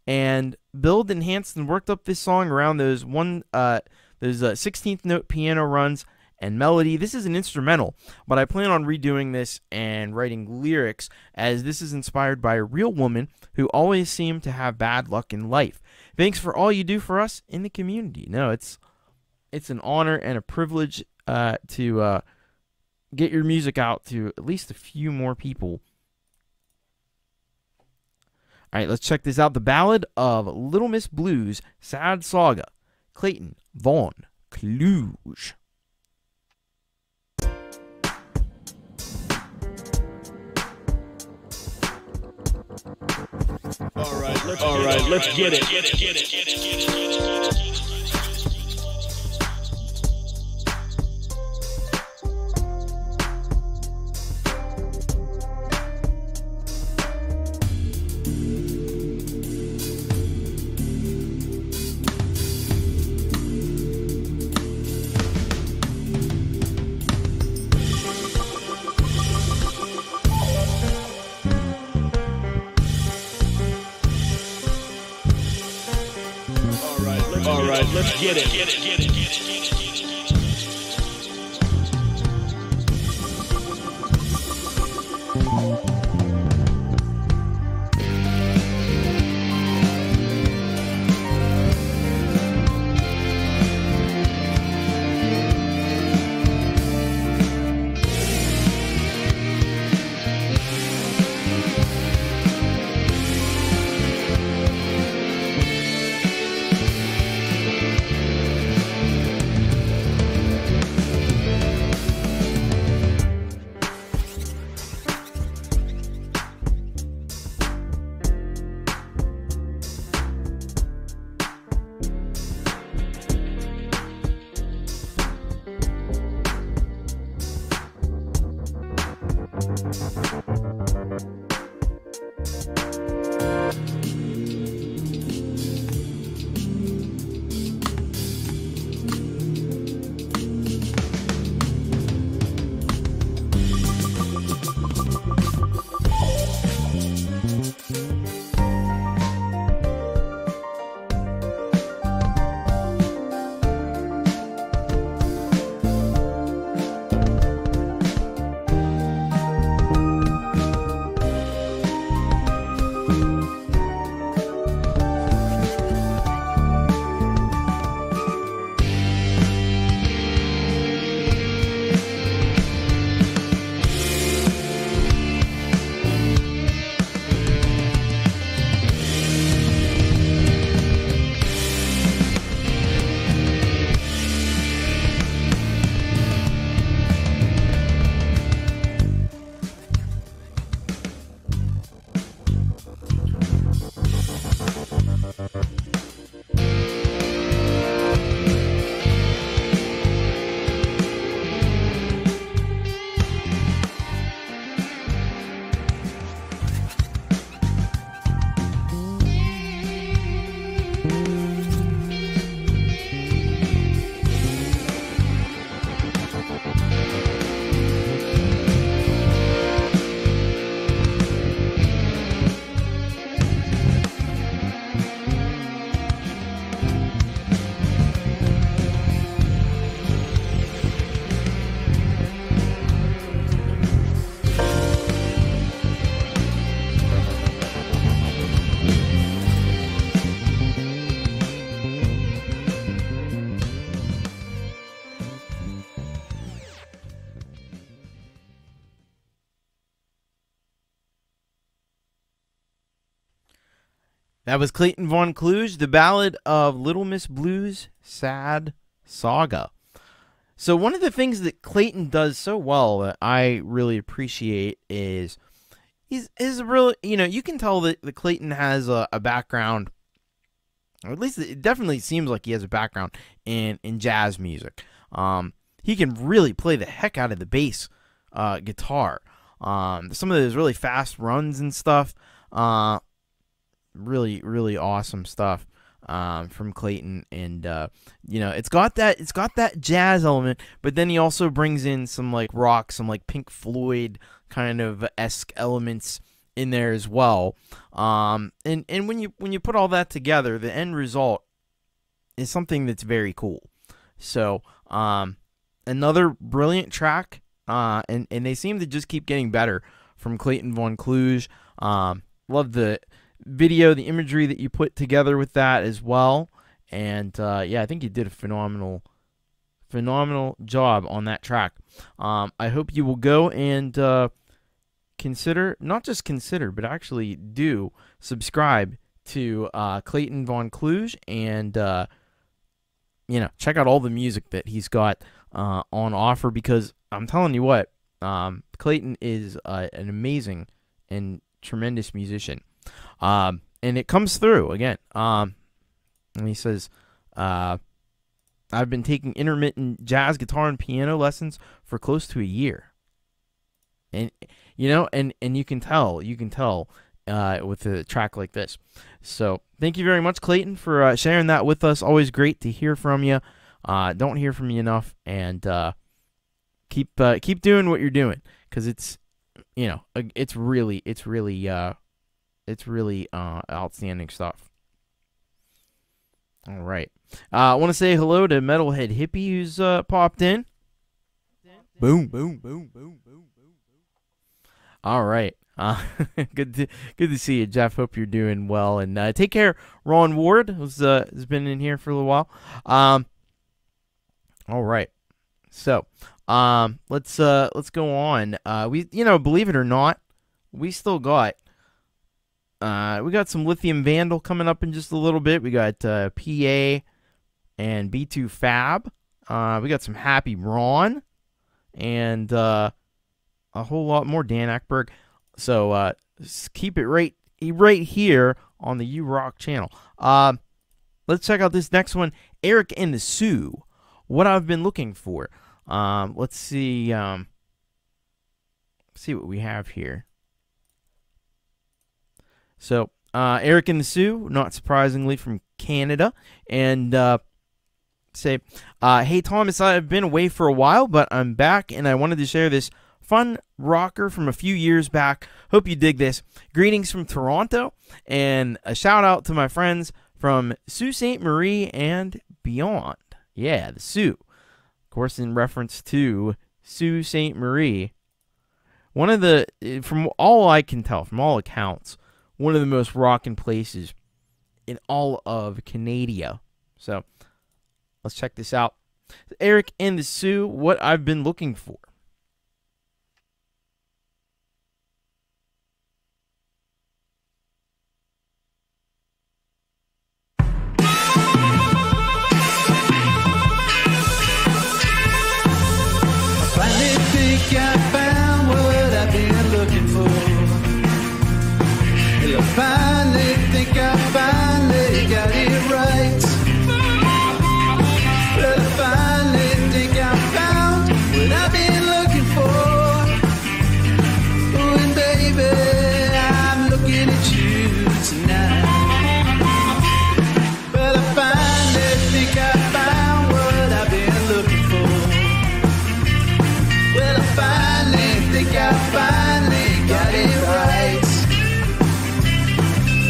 and built, enhanced, and worked up this song around those 16th note piano runs and melody. This is an instrumental, but I plan on redoing this and writing lyrics, as this is inspired by a real woman who always seemed to have bad luck in life. Thanks for all you do for us in the community. No, it's an honor and a privilege to get your music out to at least a few more people. All right, let's check this out. The Ballad of Little Miss Blues, Sad Saga, Clayton Von Kluge. All right, let's get it. All right, let's get it. That was Clayton Von Kluge, The Ballad of Little Miss Blues, Sad Saga. So one of the things that Clayton does so well that I really appreciate is he's a real, you can tell that Clayton has a background, or at least it definitely seems like he has a background in jazz music. He can really play the heck out of the bass guitar. Some of those really fast runs and stuff, really, really awesome stuff from Clayton. And it's got that jazz element, but then he also brings in some like rock, some like Pink Floyd kind of esque elements in there as well. And when you put all that together, the end result is something that's very cool. So another brilliant track, and they seem to just keep getting better from Clayton Von Kluge. Love the video, the imagery that you put together with that as well. And yeah, I think you did a phenomenal job on that track. I hope you will go and consider, not just consider, but actually do subscribe to Clayton Von Kluge, and check out all the music that he's got on offer, because I'm telling you what, Clayton is an amazing and tremendous musician. And it comes through again. And he says, I've been taking intermittent jazz, guitar, and piano lessons for close to a year. And and you can tell with a track like this. So thank you very much, Clayton, for sharing that with us. Always great to hear from you. Don't hear from you enough, and keep doing what you're doing, because it's really outstanding stuff. All right. I want to say hello to Metalhead Hippie, who's popped in. Boom, boom, boom, boom, boom, boom. All right. Good to see you, Jeff. Hope you're doing well, and take care. Ron Ward has been in here for a little while. All right. So let's go on. We believe it or not, we still got. We got some Lithium Vandal coming up in just a little bit. We got PA and B2 Fab. We got some Happy Ron and a whole lot more Dan Ackberg. So keep it right here on the U-Rock channel. Let's check out this next one, Eric and the Sioux. What I've been looking for. Let's see. See what we have here. So, Eric and the Sioux, not surprisingly from Canada, and say, hey Thomas, I've been away for a while, but I'm back, and I wanted to share this fun rocker from a few years back. Hope you dig this. Greetings from Toronto, and a shout out to my friends from Sault Ste. Marie and beyond. Yeah, the Sioux. Of course, in reference to Sault Ste. Marie. One of the, from all I can tell, from all accounts, one of the most rockin' places in all of Canada. So, let's check this out. Eric and the Sioux, what I've been looking for. I finally think I found what I've been looking for. I finally think I finally got it right. But I finally think I found what I've been looking for. Oh, and baby, I'm looking at you tonight. But I finally think I found what I've been looking for. Well, I finally think I finally got it right.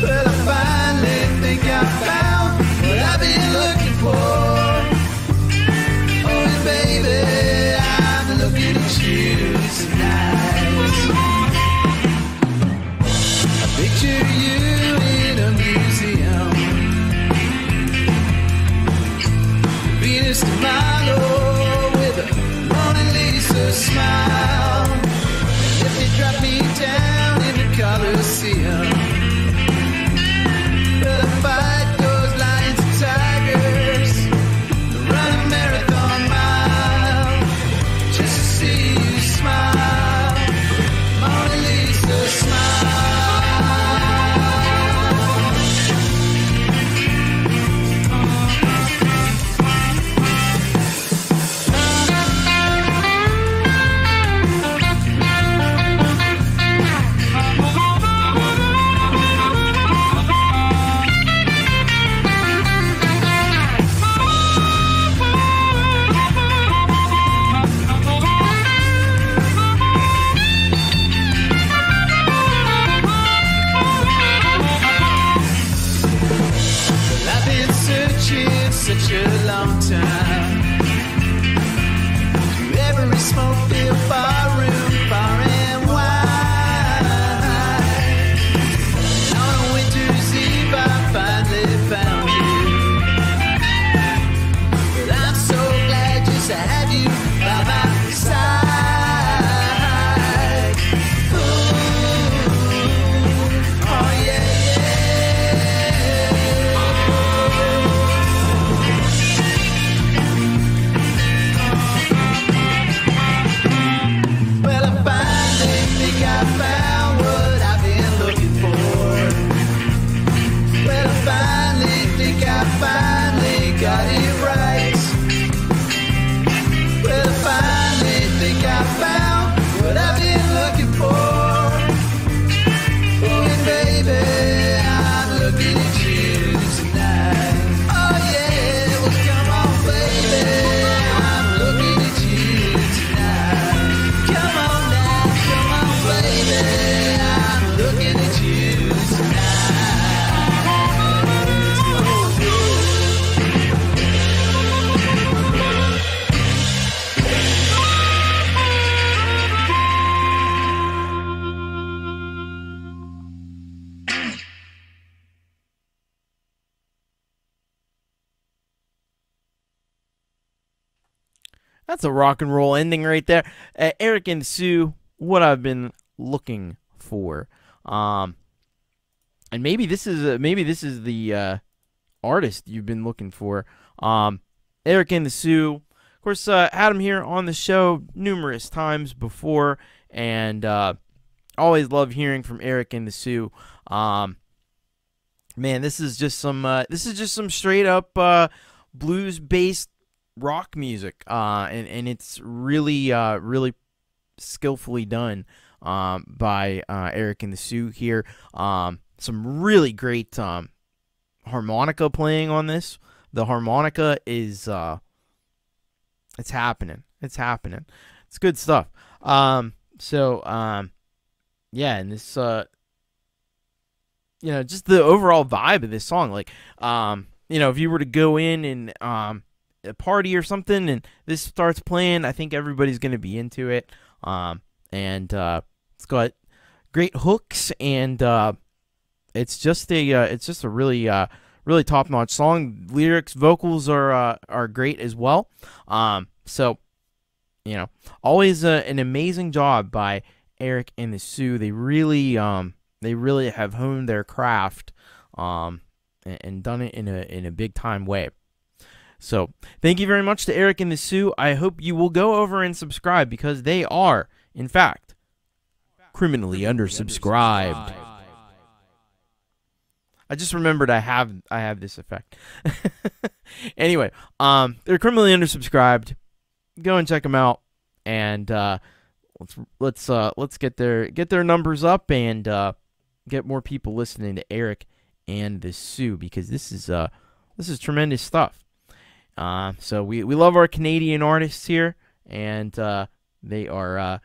Well, I finally think I found what I've been looking for. Oh, and baby, I'm looking at you tonight. I picture you in a museum. Venus de Milo with a Mona Lisa smile. And if you drop me down in the Colosseum, better fight those lions and tigers, run a marathon mile, just to see you smile, Mona Lisa smile. That's a rock and roll ending right there. Eric and Sue, what I've been looking for. And maybe this is the artist you've been looking for. Eric and the Sue, of course, had him here on the show numerous times before, and always love hearing from Eric and the Sue. Man, this is just some straight up blues based rock music, and it's really really skillfully done by Eric and the Sue here. Some really great harmonica playing on this. The harmonica is it's happening. It's good stuff. Yeah, and this just the overall vibe of this song, like if you were to go in and a party or something and this starts playing, I think everybody's going to be into it. And it's got great hooks, and it's just a really really top-notch song. Lyrics, vocals are great as well. Always an amazing job by Eric and the Sue. They really have honed their craft and done it in a big time way. So thank you very much to Eric and the Sue. I hope you will go over and subscribe, because they are, in fact, criminally undersubscribed. I just remembered I have this effect. Anyway, they're criminally undersubscribed. Go and check them out, and let's get their numbers up and get more people listening to Eric and the Sue, because this is tremendous stuff. So we love our Canadian artists here, and they are a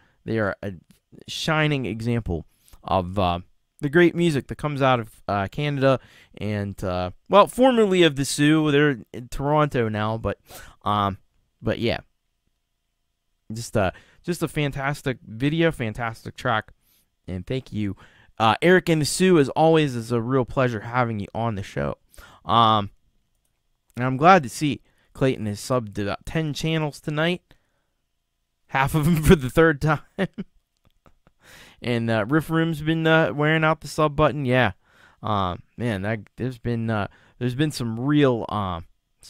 shining example of the great music that comes out of Canada, and formerly of the Sue. They're in Toronto now, but yeah, just a fantastic video, fantastic track, and thank you, Eric and the Sue. As always, it's a real pleasure having you on the show. And I'm glad to see Clayton has subbed to about 10 channels tonight, half of them for the third time. And Riff Room's been wearing out the sub button. Yeah, man, there's been some real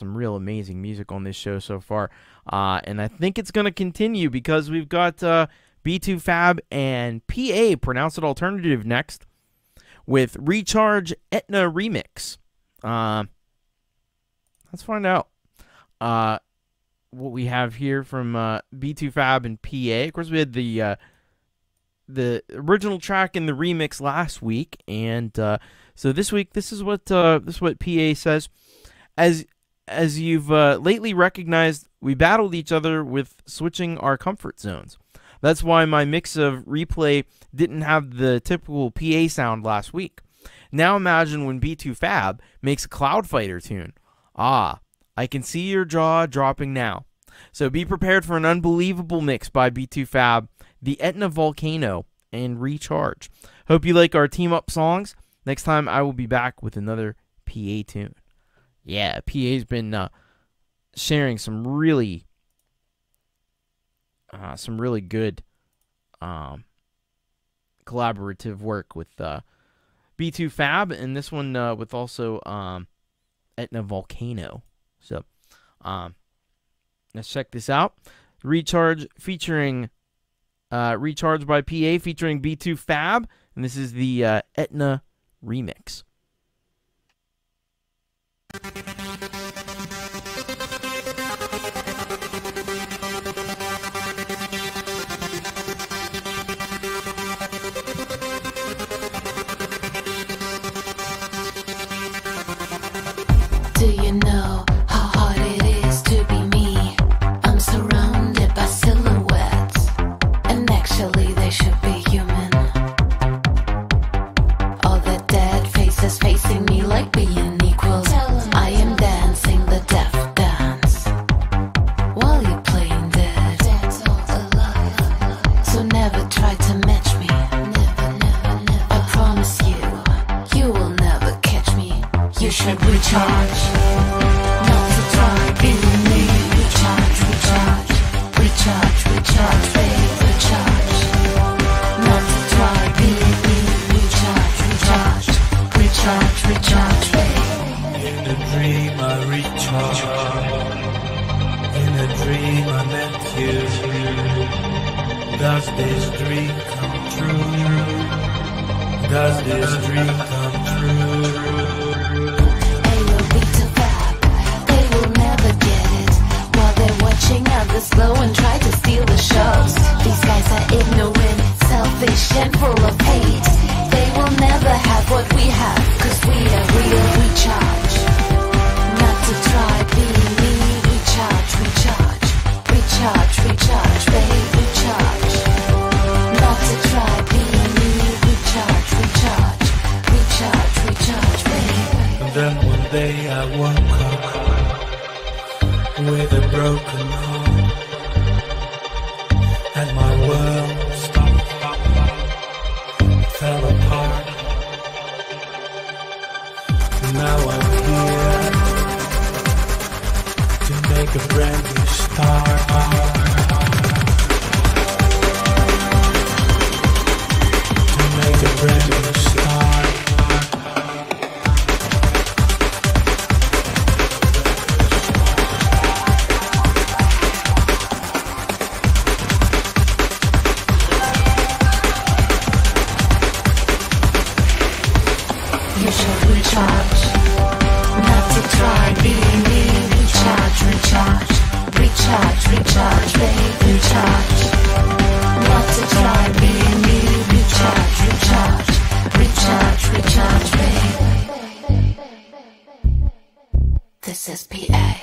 amazing music on this show so far, and I think it's gonna continue, because we've got B2 Fab and PA, Pronounced Alternative, next with Recharge Etna Remix. Let's find out what we have here from B2 Fab and PA. Of course, we had the original track and the remix last week, and so this week, this is what PA says. As you've lately recognized, we battled each other with switching our comfort zones. That's why my mix of replay didn't have the typical PA sound last week. Now imagine when B2 Fab makes a Cloud Fighter tune. Ah, I can see your jaw dropping now. So be prepared for an unbelievable mix by B2 Fab, the Etna Volcano, and Recharge. Hope you like our team-up songs. Next time I will be back with another PA tune. Yeah, PA's been sharing some really good collaborative work with B2 Fab, and this one with also Etna Volcano. So let's check this out. Recharge featuring Recharge by PA featuring B2 Fab, and this is the Etna remix. Do you know how hard it is to be me? I'm surrounded by silhouettes, and actually they should be human. All the dead faces facing me like being equals. I am dancing the death dance while you're playing dead. So never try to match me. I promise you, you will never catch me. You should recharge, not to try being me. Recharge, recharge. Does this dream come true? Does this dream come true? They will be too fab, they will never get it. While they're watching others blow and try to steal the shows. These guys are ignorant, selfish and full of hate. They will never have what we have, cause we are real, we charge. Not to try being me, we charge, recharge. Recharge, recharge, babe, recharge. Not to try being me, recharge, recharge. Recharge, recharge, babe. And then one day I woke up with a broken heart, and my world stopped, fell apart. Now I'm here to make a brand new start. To make a brand new start. You should recharge. Not to try being me. Recharge, recharge. Recharge, recharge, babe, recharge. Not to try being me. Recharge, recharge. Recharge, recharge, babe. This is PA.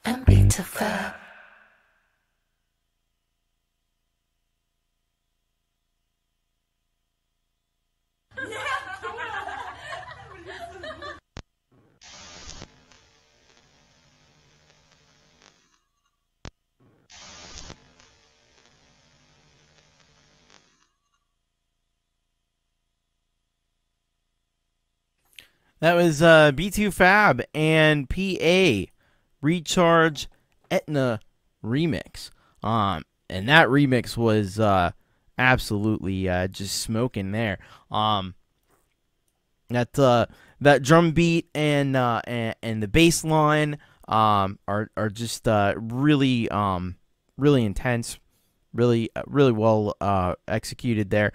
And B to Fab. That was B2 Fab and PA Recharge Etna remix. And that remix was absolutely just smoking there. That drum beat and the bass line are just really really intense, really well executed there.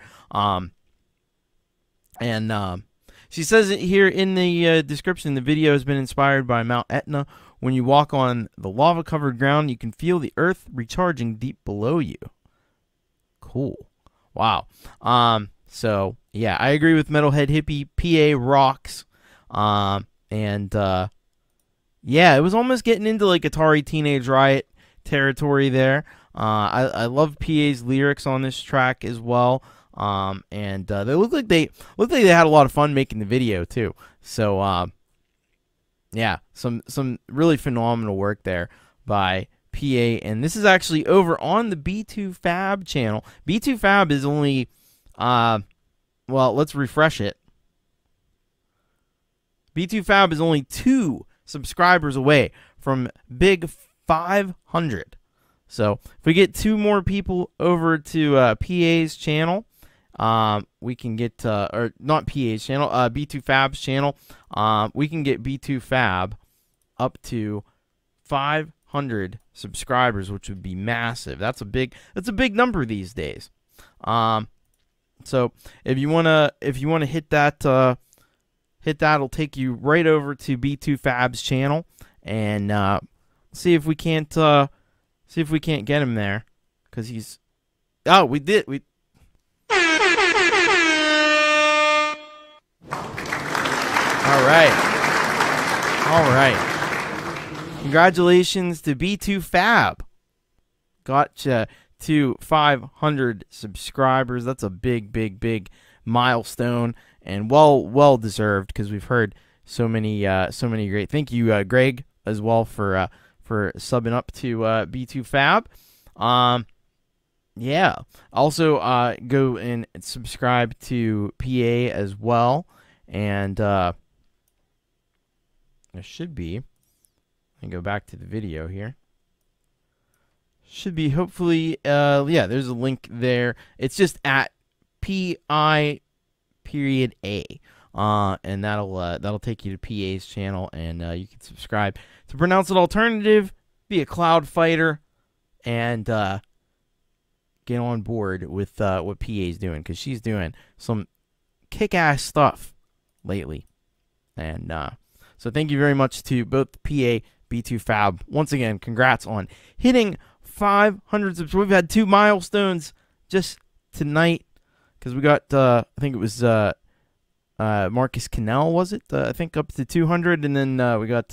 She says it here in the description. The video has been inspired by Mount Etna. When you walk on the lava-covered ground, you can feel the earth recharging deep below you. Cool. Wow. So, yeah, I agree with Metalhead Hippie. PA rocks. Yeah, it was almost getting into, like, Atari Teenage Riot territory there. I love PA's lyrics on this track as well. They look like they had a lot of fun making the video too. So yeah, some really phenomenal work there by PA, and this is actually over on the B2 Fab channel. B2 Fab is only well, let's refresh it. B2 Fab is only 2 subscribers away from big 500. So if we get 2 more people over to PA's channel, we can get, or not PA's channel, B2 Fab's channel, we can get B2 Fab up to 500 subscribers, which would be massive. That's a big number these days. So if you wanna hit that, it'll take you right over to B2 Fab's channel, and see if we can't get him there, because he's, oh, we did. All right. Congratulations to B2 Fab. Got you to 500 subscribers. That's a big milestone, and well deserved, because we've heard so many great. Thank you, Greg, as well for subbing up to B2 Fab. Yeah. Also, go and subscribe to PA as well, and there should be. Let me go back to the video here. Should be hopefully. Yeah, there's a link there. It's just at PI period A. And that'll take you to PA's channel, and you can subscribe to Pronounce It Alternative, be a Cloud Fighter, and get on board with what PA's doing, because she's doing some kick-ass stuff lately. And so thank you very much to both PA, B2 Fab. Once again, congrats on hitting 500 subs. We've had 2 milestones just tonight, because we got, I think it was Marcus Cannell, was it? I think up to 200, and then we got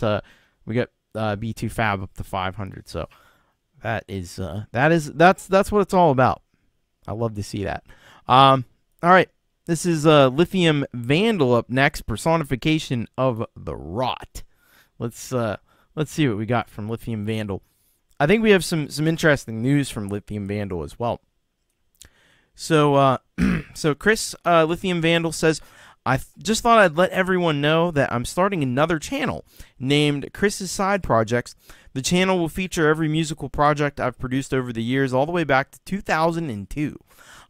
B2 Fab up to 500. So that's what it's all about. I love to see that. All right, this is Lithium Vandal up next, personification of the rot. Let's see what we got from Lithium Vandal. I think we have some interesting news from Lithium Vandal as well. So so Chris, Lithium Vandal says, I just thought I'd let everyone know that I'm starting another channel named Chris's Side Projects. The channel will feature every musical project I've produced over the years, all the way back to 2002.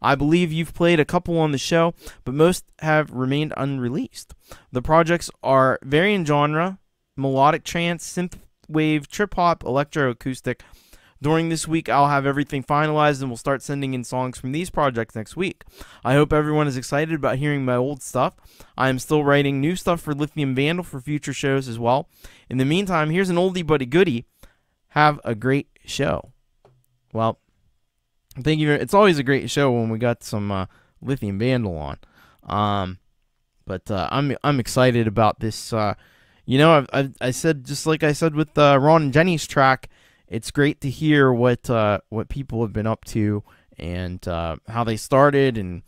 I believe you've played a couple on the show, but most have remained unreleased. The projects are varying genre, melodic trance, synthwave, trip-hop, electroacoustic. During this week, I'll have everything finalized and we'll start sending in songs from these projects next week. I hope everyone is excited about hearing my old stuff. I am still writing new stuff for Lithium Vandal for future shows as well. In the meantime, here's an oldie but a goodie. Have a great show. Well, thank you. It's always a great show when we got some Lithium Vandal on. But I'm excited about this. You know, I said, just like I said with Ron and Jenny's track, it's great to hear what people have been up to and how they started and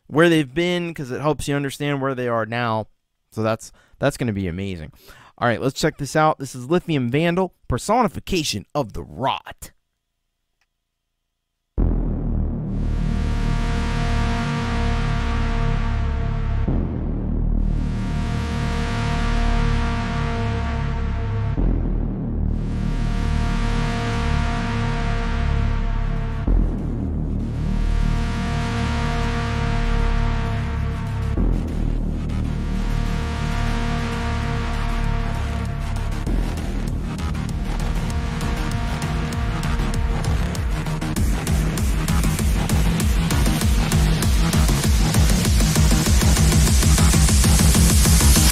where they've been, because it helps you understand where they are now. So that's going to be amazing. All right, let's check this out. This is Lithium Vandal, personification of the rot.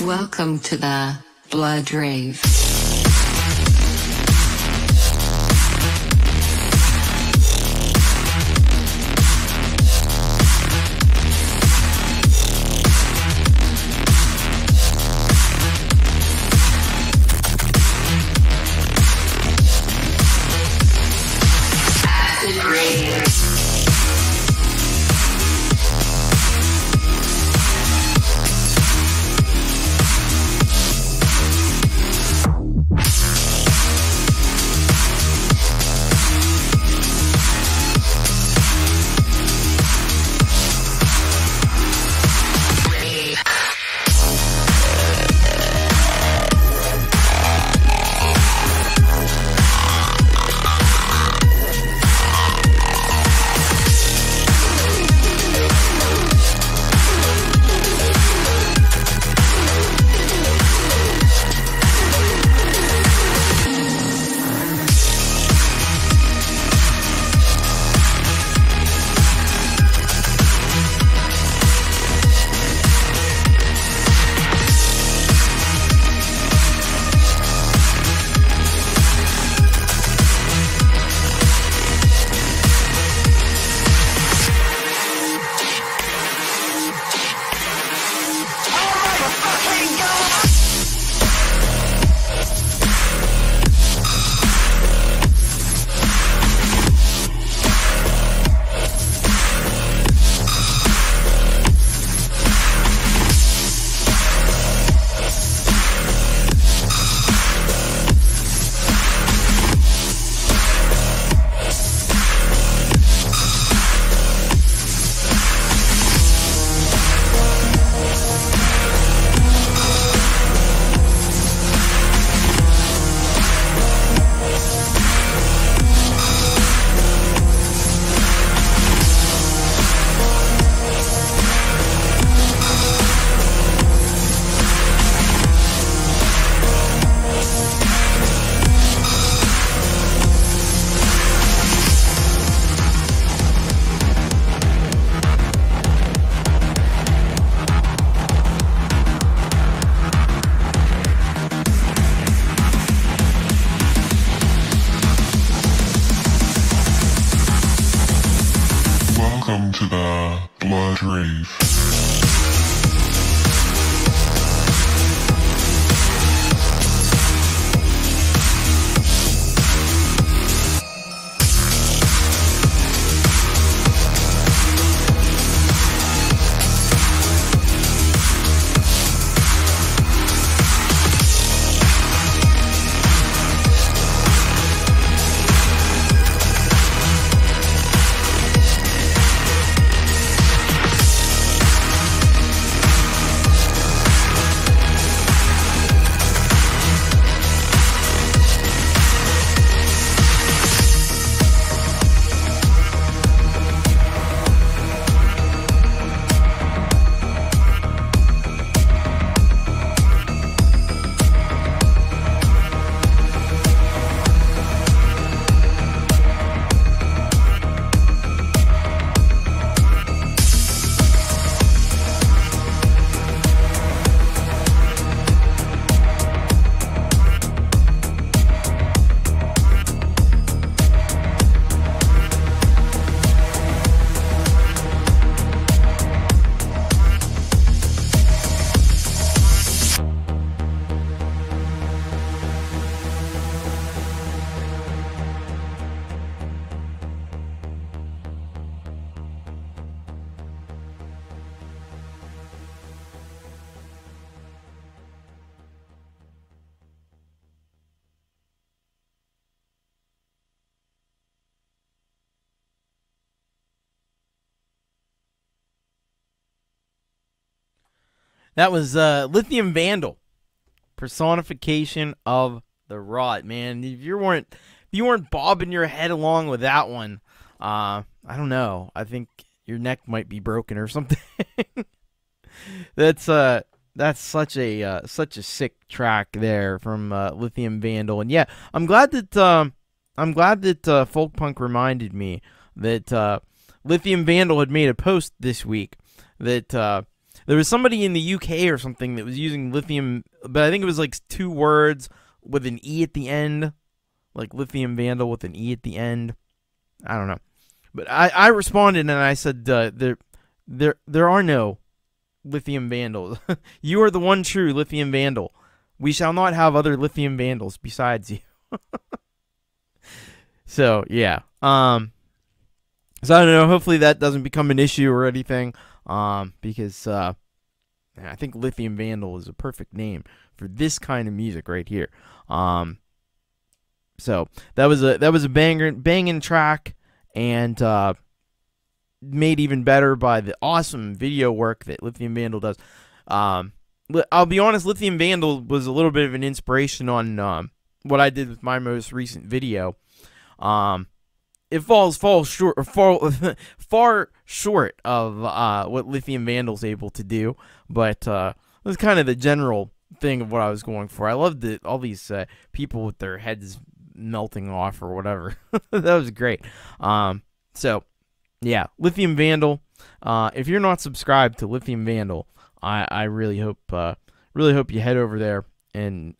Welcome to the Blood Rave. Welcome to the Blood Rave. That was Lithium Vandal, personification of the rot. Man, if you weren't bobbing your head along with that one, I don't know. I think your neck might be broken or something. That's such a sick track there from Lithium Vandal, and yeah, I'm glad that Folkpunk reminded me that Lithium Vandal had made a post this week that. There was somebody in the UK or something that was using lithium, but I think it was like 2 words with an E at the end, like Lithium Vandal with an E at the end. I don't know, but I responded and I said there are no Lithium Vandals. You are the one true Lithium Vandal. We shall not have other Lithium Vandals besides you. So yeah, so I don't know. Hopefully that doesn't become an issue or anything. Because I think Lithium Vandal is a perfect name for this kind of music right here. So that was a banging track, and made even better by the awesome video work that Lithium Vandal does. I'll be honest, Lithium Vandal was a little bit of an inspiration on what I did with my most recent video. It falls far short of what Lithium Vandal's able to do, but it was kind of the general thing of what I was going for. I loved all these people with their heads melting off or whatever. That was great. So yeah, Lithium Vandal. If you're not subscribed to Lithium Vandal, I really hope you head over there and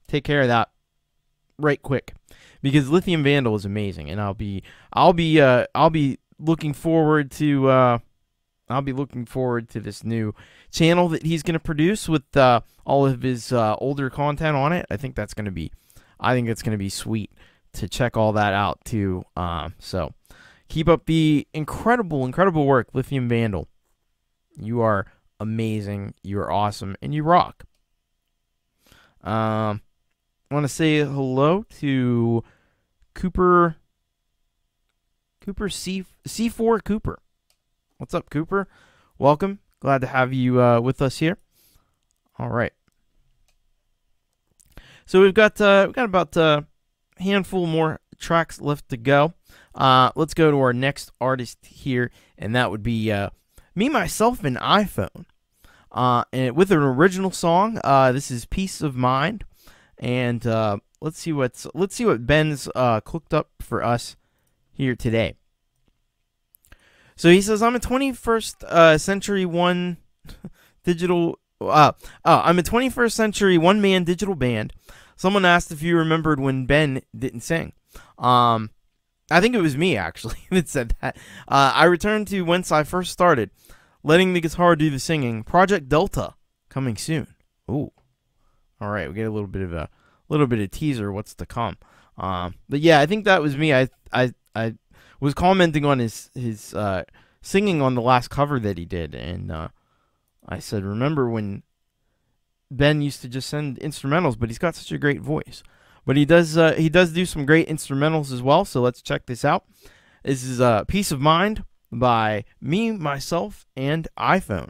take care of that right quick. Because Lithium Vandal is amazing, and I'll be looking forward to this new channel that he's gonna produce with all of his older content on it. I think it's gonna be sweet to check all that out too. So keep up the incredible work, Lithium Vandal. You are amazing. You are awesome, and you rock. I want to say hello to Cooper C4 Cooper. What's up, Cooper? Welcome. Glad to have you with us here. All right. So we've got about a handful more tracks left to go. Let's go to our next artist here, and that would be Me, Myself, and iPhone. And with an original song. This is Peace of Mind. And let's see what Ben's cooked up for us here today. So he says, I'm a 21st century I'm a 21st century one-man digital band. Someone asked if you remembered when Ben didn't sing. I think it was me, actually, that said that. I returned to whence I first started, letting the guitar do the singing. Project Delta, coming soon. Ooh. All right, we get a little bit of teaser what's to come. But yeah, I think that was me. I was commenting on his singing on the last cover that he did, and I said, remember when Ben used to just send instrumentals, but he's got such a great voice. But he does do some great instrumentals as well, so let's check this out. This is Peace of Mind by Me, Myself, and iPhone.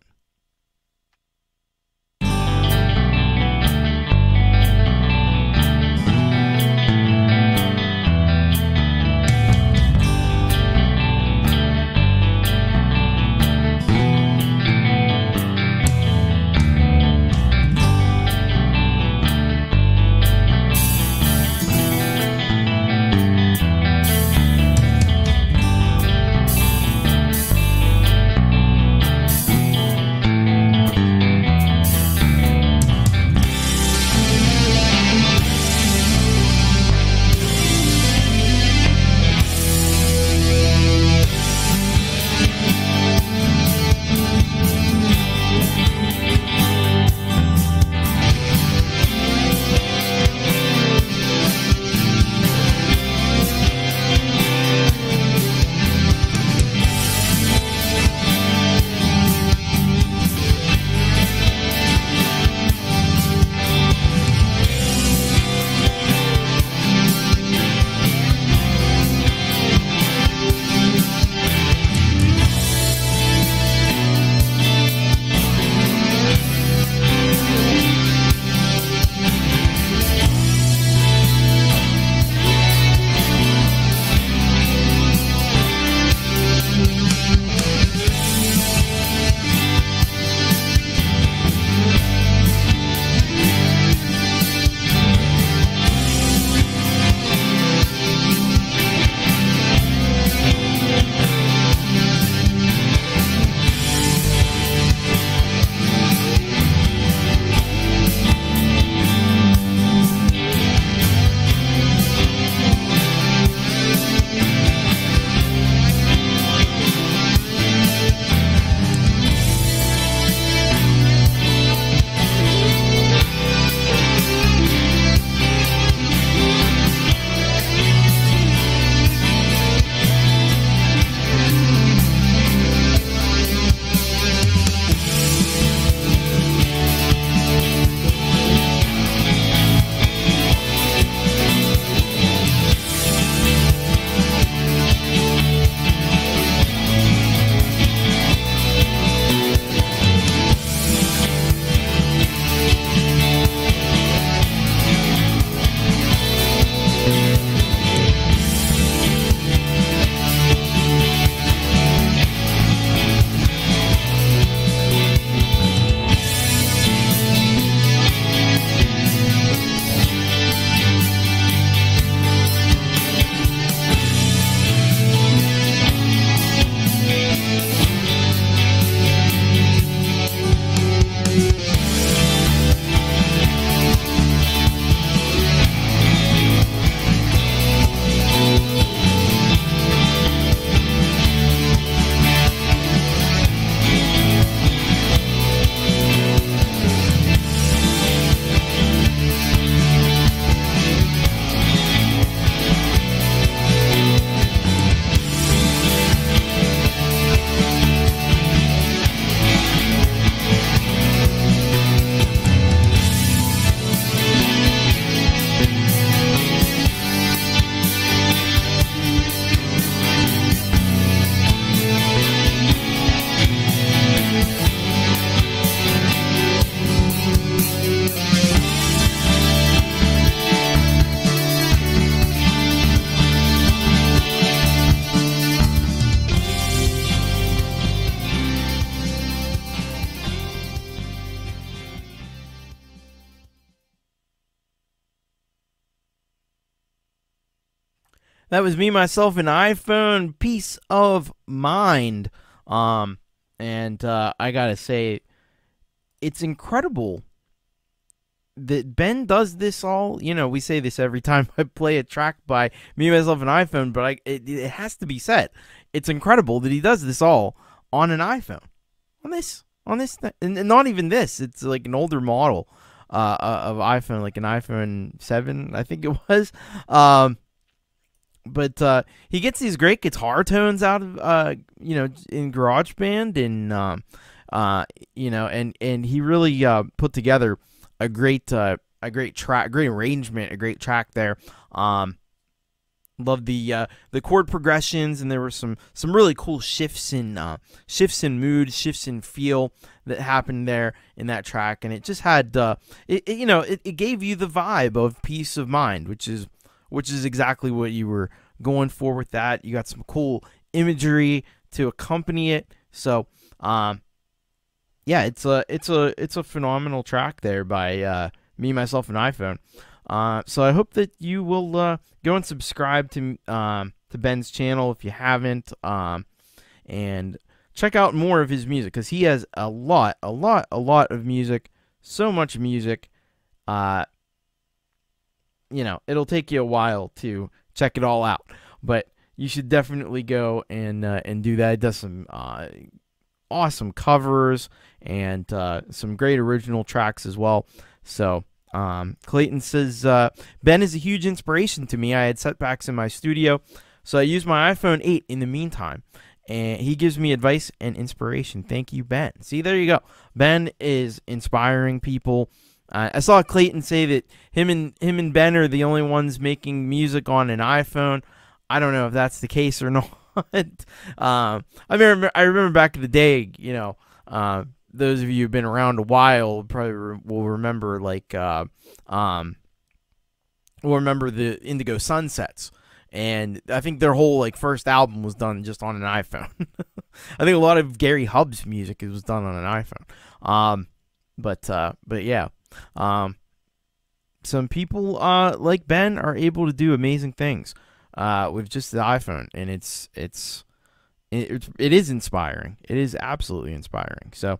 That was Me, Myself, and iPhone, Peace of Mind. And I gotta say, it's incredible that Ben does this all, we say this every time I play a track by Me, Myself, and iPhone, but it has to be said. It's incredible that he does this all on an iPhone. On this, and not even this. It's like an older model of iPhone, like an iPhone 7, I think it was. But he gets these great guitar tones out of, in GarageBand, and he really put together a great track, great arrangement, a great track there. Love the chord progressions, and there were some really cool shifts in mood, shifts in feel that happened there in that track, and it just had it gave you the vibe of peace of mind, which is exactly what you were going for with that. You got some cool imagery to accompany it, so it's a phenomenal track there by Me, Myself, and iPhone. So I hope that you will go and subscribe to Ben's channel if you haven't, and check out more of his music, because he has a lot of music, so much music. It'll take you a while to check it all out, but you should definitely go and do that. It does some awesome covers and some great original tracks as well. So Clayton says, Ben is a huge inspiration to me. I had setbacks in my studio, so I used my iPhone 8 in the meantime, and he gives me advice and inspiration. Thank you, Ben. See, there you go. Ben is inspiring people. I saw Clayton say that him and Ben are the only ones making music on an iPhone. I don't know if that's the case or not. I remember back in the day, those of you who've been around a while probably will remember, will remember the Indigo Sunsets, and I think their whole first album was done just on an iPhone. I think a lot of Gary Hubb's music was done on an iPhone. But yeah. Some people like Ben are able to do amazing things with just the iPhone, and it is inspiring. It is absolutely inspiring. So,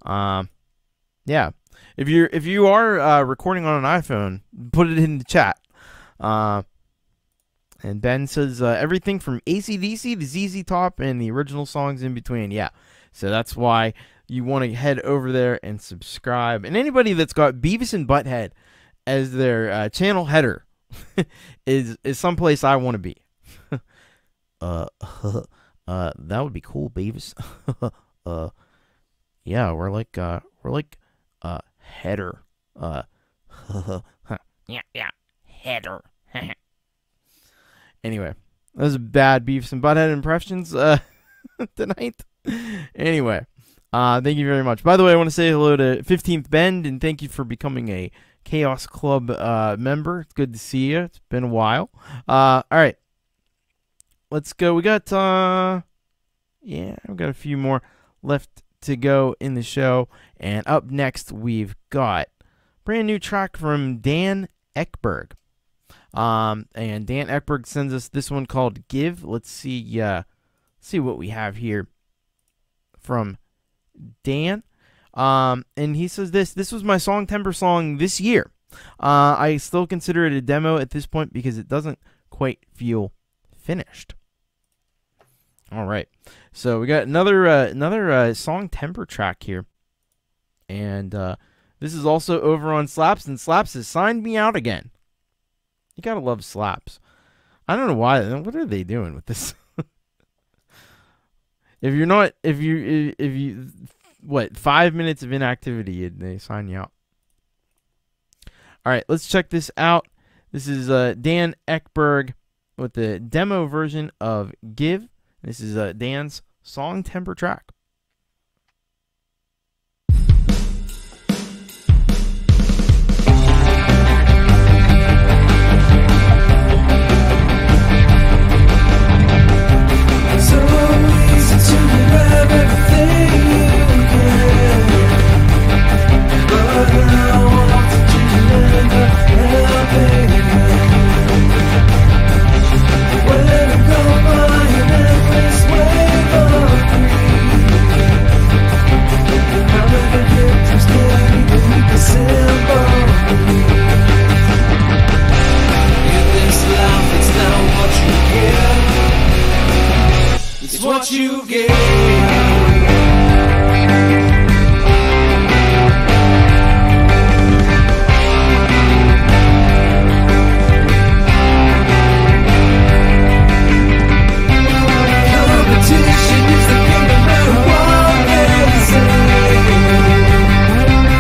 yeah, if you are recording on an iPhone, put it in the chat. And Ben says everything from AC/DC to ZZ Top and the original songs in between. Yeah, so that's why you want to head over there and subscribe. And anybody that's got Beavis and Butthead as their channel header is someplace I want to be. That would be cool, Beavis. Yeah, we're like header. Yeah, header. Anyway, that was bad Beavis and Butthead impressions tonight. Anyway. Thank you very much. By the way, I want to say hello to 15th Bend, and thank you for becoming a Chaos Club member. It's good to see you. It's been a while. All right. Let's go. We got, we've got a few more left to go in the show. And up next, we've got a brand new track from Dan Ekberg. And Dan Ekberg sends us this one called Give. Let's see what we have here from Dan, and he says this was my song Timber song this year. I still consider it a demo at this point because it doesn't quite feel finished. All right, so we got another song Timber track here, and this is also over on Slaps, and Slaps has signed me out again. You gotta love Slaps. I don't know why. What are they doing with this? If you, what, 5 minutes of inactivity, they sign you out. All right, let's check this out. This is Dan Ekberg with the demo version of Give. This is Dan's song Timber track. When I go by an endless wave of grief, Competition is the game of marijuana medicine,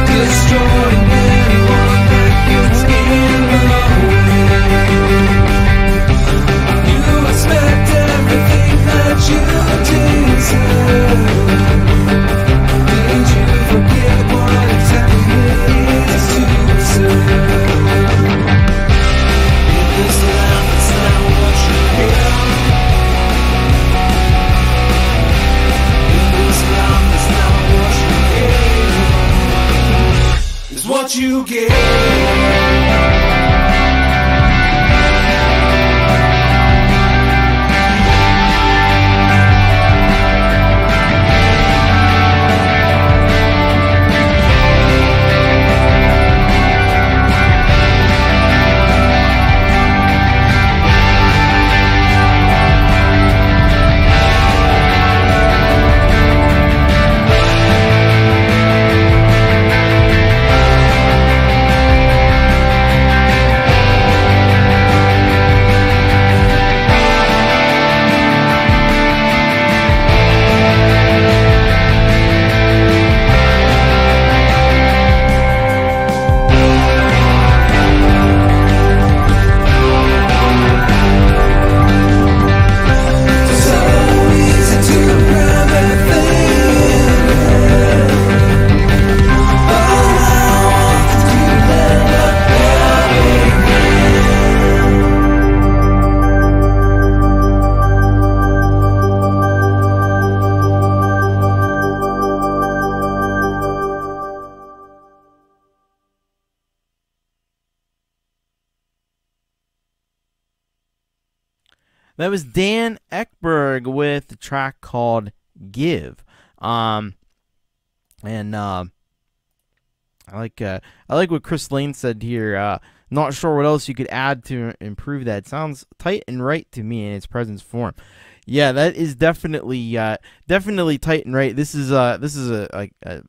destroying anyone that gets in the way. You expect everything that you deserve. Did you forget what exactly it is to serve? In this land, it's not what you get. In this land, it's not what you get. It's what you get. That was Dan Ekberg with a track called "Give," and I like what Chris Lane said here. Not sure what else you could add to improve that. It sounds tight and right to me in its present form. Yeah, that is definitely tight and right. This is a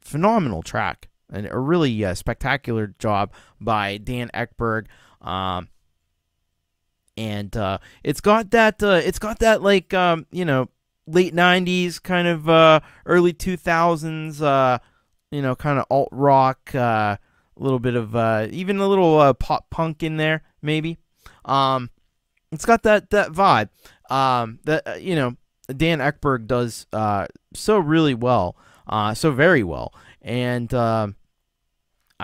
phenomenal track and a really spectacular job by Dan Ekberg. And it's got that like late 90s kind of early 2000s kind of alt rock, a little bit of even a little pop punk in there maybe. It's got that vibe that Dan Ekberg does so really well, so very well, and I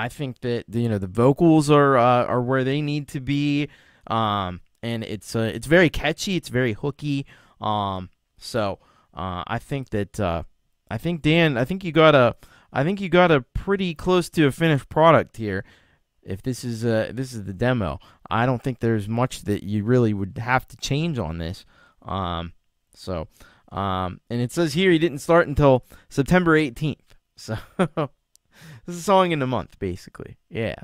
think that the vocals are where they need to be. And it's very catchy, it's very hooky. So I think that Dan, I think you got a pretty close to a finished product here. If this is the demo, I don't think there's much that you really would have to change on this. And it says here he didn't start until September 18th. So this is a song in a month, basically. Yeah.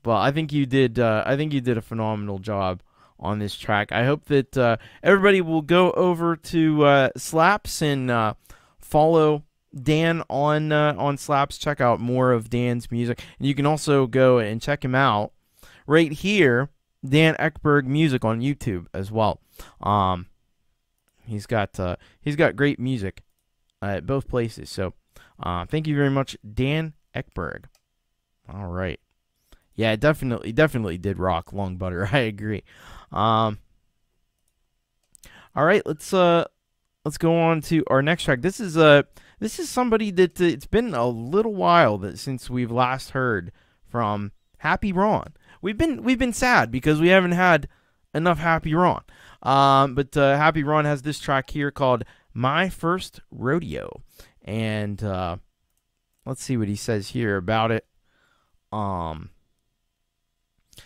Well, I think you did. I think you did a phenomenal job on this track. I hope that everybody will go over to Slaps and follow Dan on Slaps. Check out more of Dan's music, and you can also go and check him out right here, Dan Ekberg Music on YouTube as well. He's got great music at both places. So thank you very much, Dan Ekberg. All right. Yeah, it definitely did rock, Long Butter. I agree. All right, let's go on to our next track. This is somebody that it's been a little while since we've last heard from Happy Ron. We've been sad because we haven't had enough Happy Ron. But Happy Ron has this track here called "My First Rodeo," and let's see what he says here about it.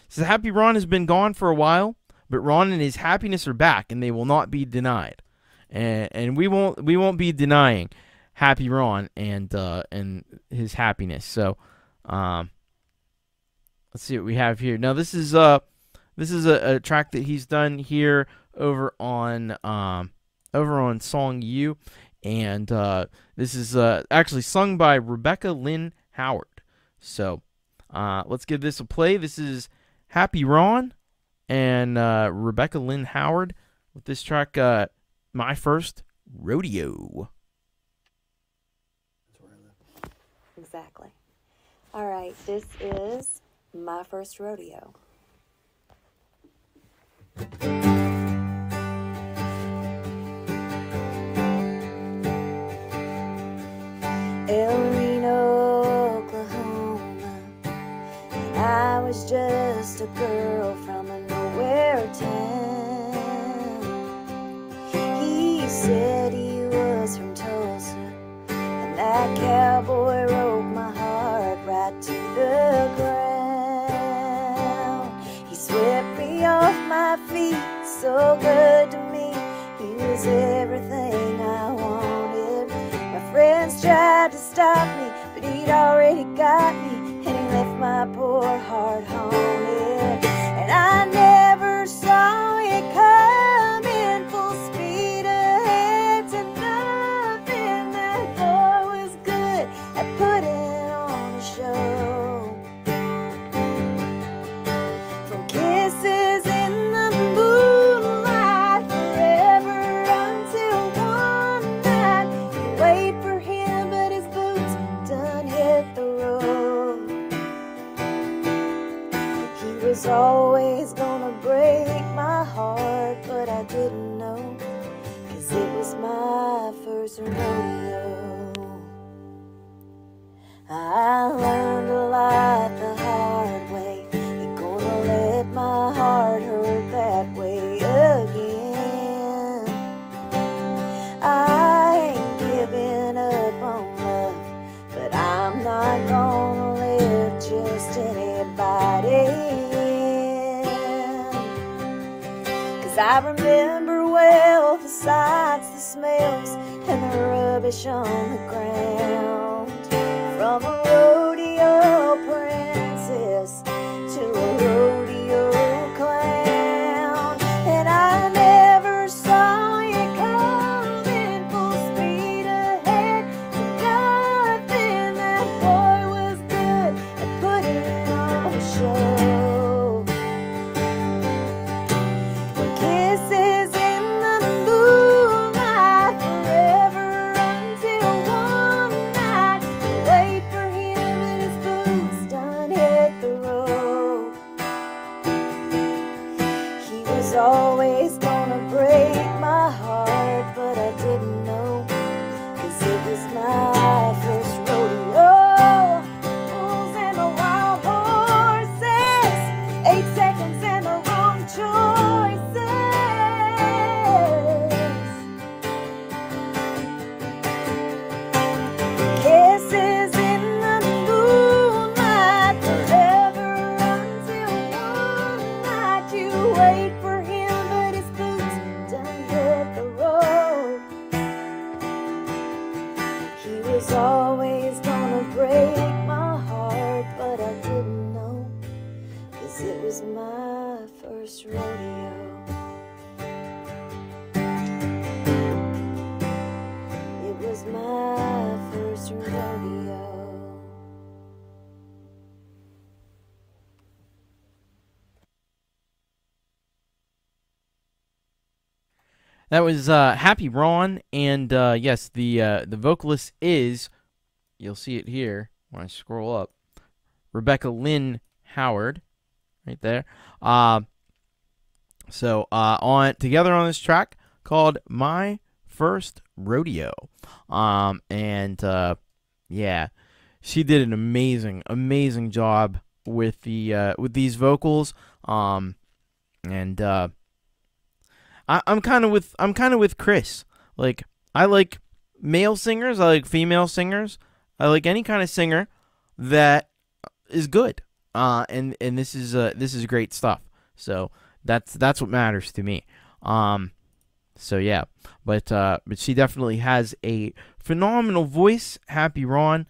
Says Happy Ron has been gone for a while, but Ron and his happiness are back, and they will not be denied. And we won't be denying Happy Ron and his happiness. So let's see what we have here. Now this is a track that he's done here over on over on Song U, and this is actually sung by Rebecca Lynn Howard. So let's give this a play. This is Happy Ron and Rebecca Lynn Howard with this track, My First Rodeo. Exactly. All right, this is My First Rodeo. El Reno, Oklahoma, and I was just a girl from a nowhere town. He said he was from Tulsa, and that cowboy rode my heart right to the ground. He swept me off my feet, so good to me. He was everything I wanted. My friends tried to stop me, but he'd already got me, and he left my poor heart haunted. And I never saw it coming, full speed ahead to nothing. That boy was good at putting on a show. From kisses in the moonlight forever until one night you wait for him, but his boots done hit the road. He was always gonna break my heart, but I didn't know, 'cause it was my first rodeo. I learned a lot the hard way. Ain't gonna let my heart hurt that way again. I ain't giving up on love, but I'm not gonna let just anybody in. 'Cause I remember well the sights, the smells, and the rubbish on the ground. From a rodeo princess to a rodeo clown. And I never saw you coming, full speed ahead to nothing. That boy was good at putting on a show. The kisses in the moonlight forever until one night you wait for him and his boots done hit the road. He was always gonna break my heart, but I didn't know, 'cause it was my first rodeo. Bulls and the wild horses, 8 seconds and the wrong choices. Kisses in the moonlight forever until one night you wait for him, but his boots done hit the road. He was always gonna break my heart, but I didn't know, 'cause it was my first rodeo. It was my first rodeo. That was Happy Ron, and yes, the vocalist is, you'll see it here when I scroll up, Rebecca Lynn Howard, right there. So on together on this track called My First Rodeo, and yeah, she did an amazing job with these vocals, and I'm kind of with Chris. Like, I like male singers, I like female singers, I like any kind of singer that is good. And this is great stuff. So that's what matters to me. So yeah, but she definitely has a phenomenal voice. Happy Ron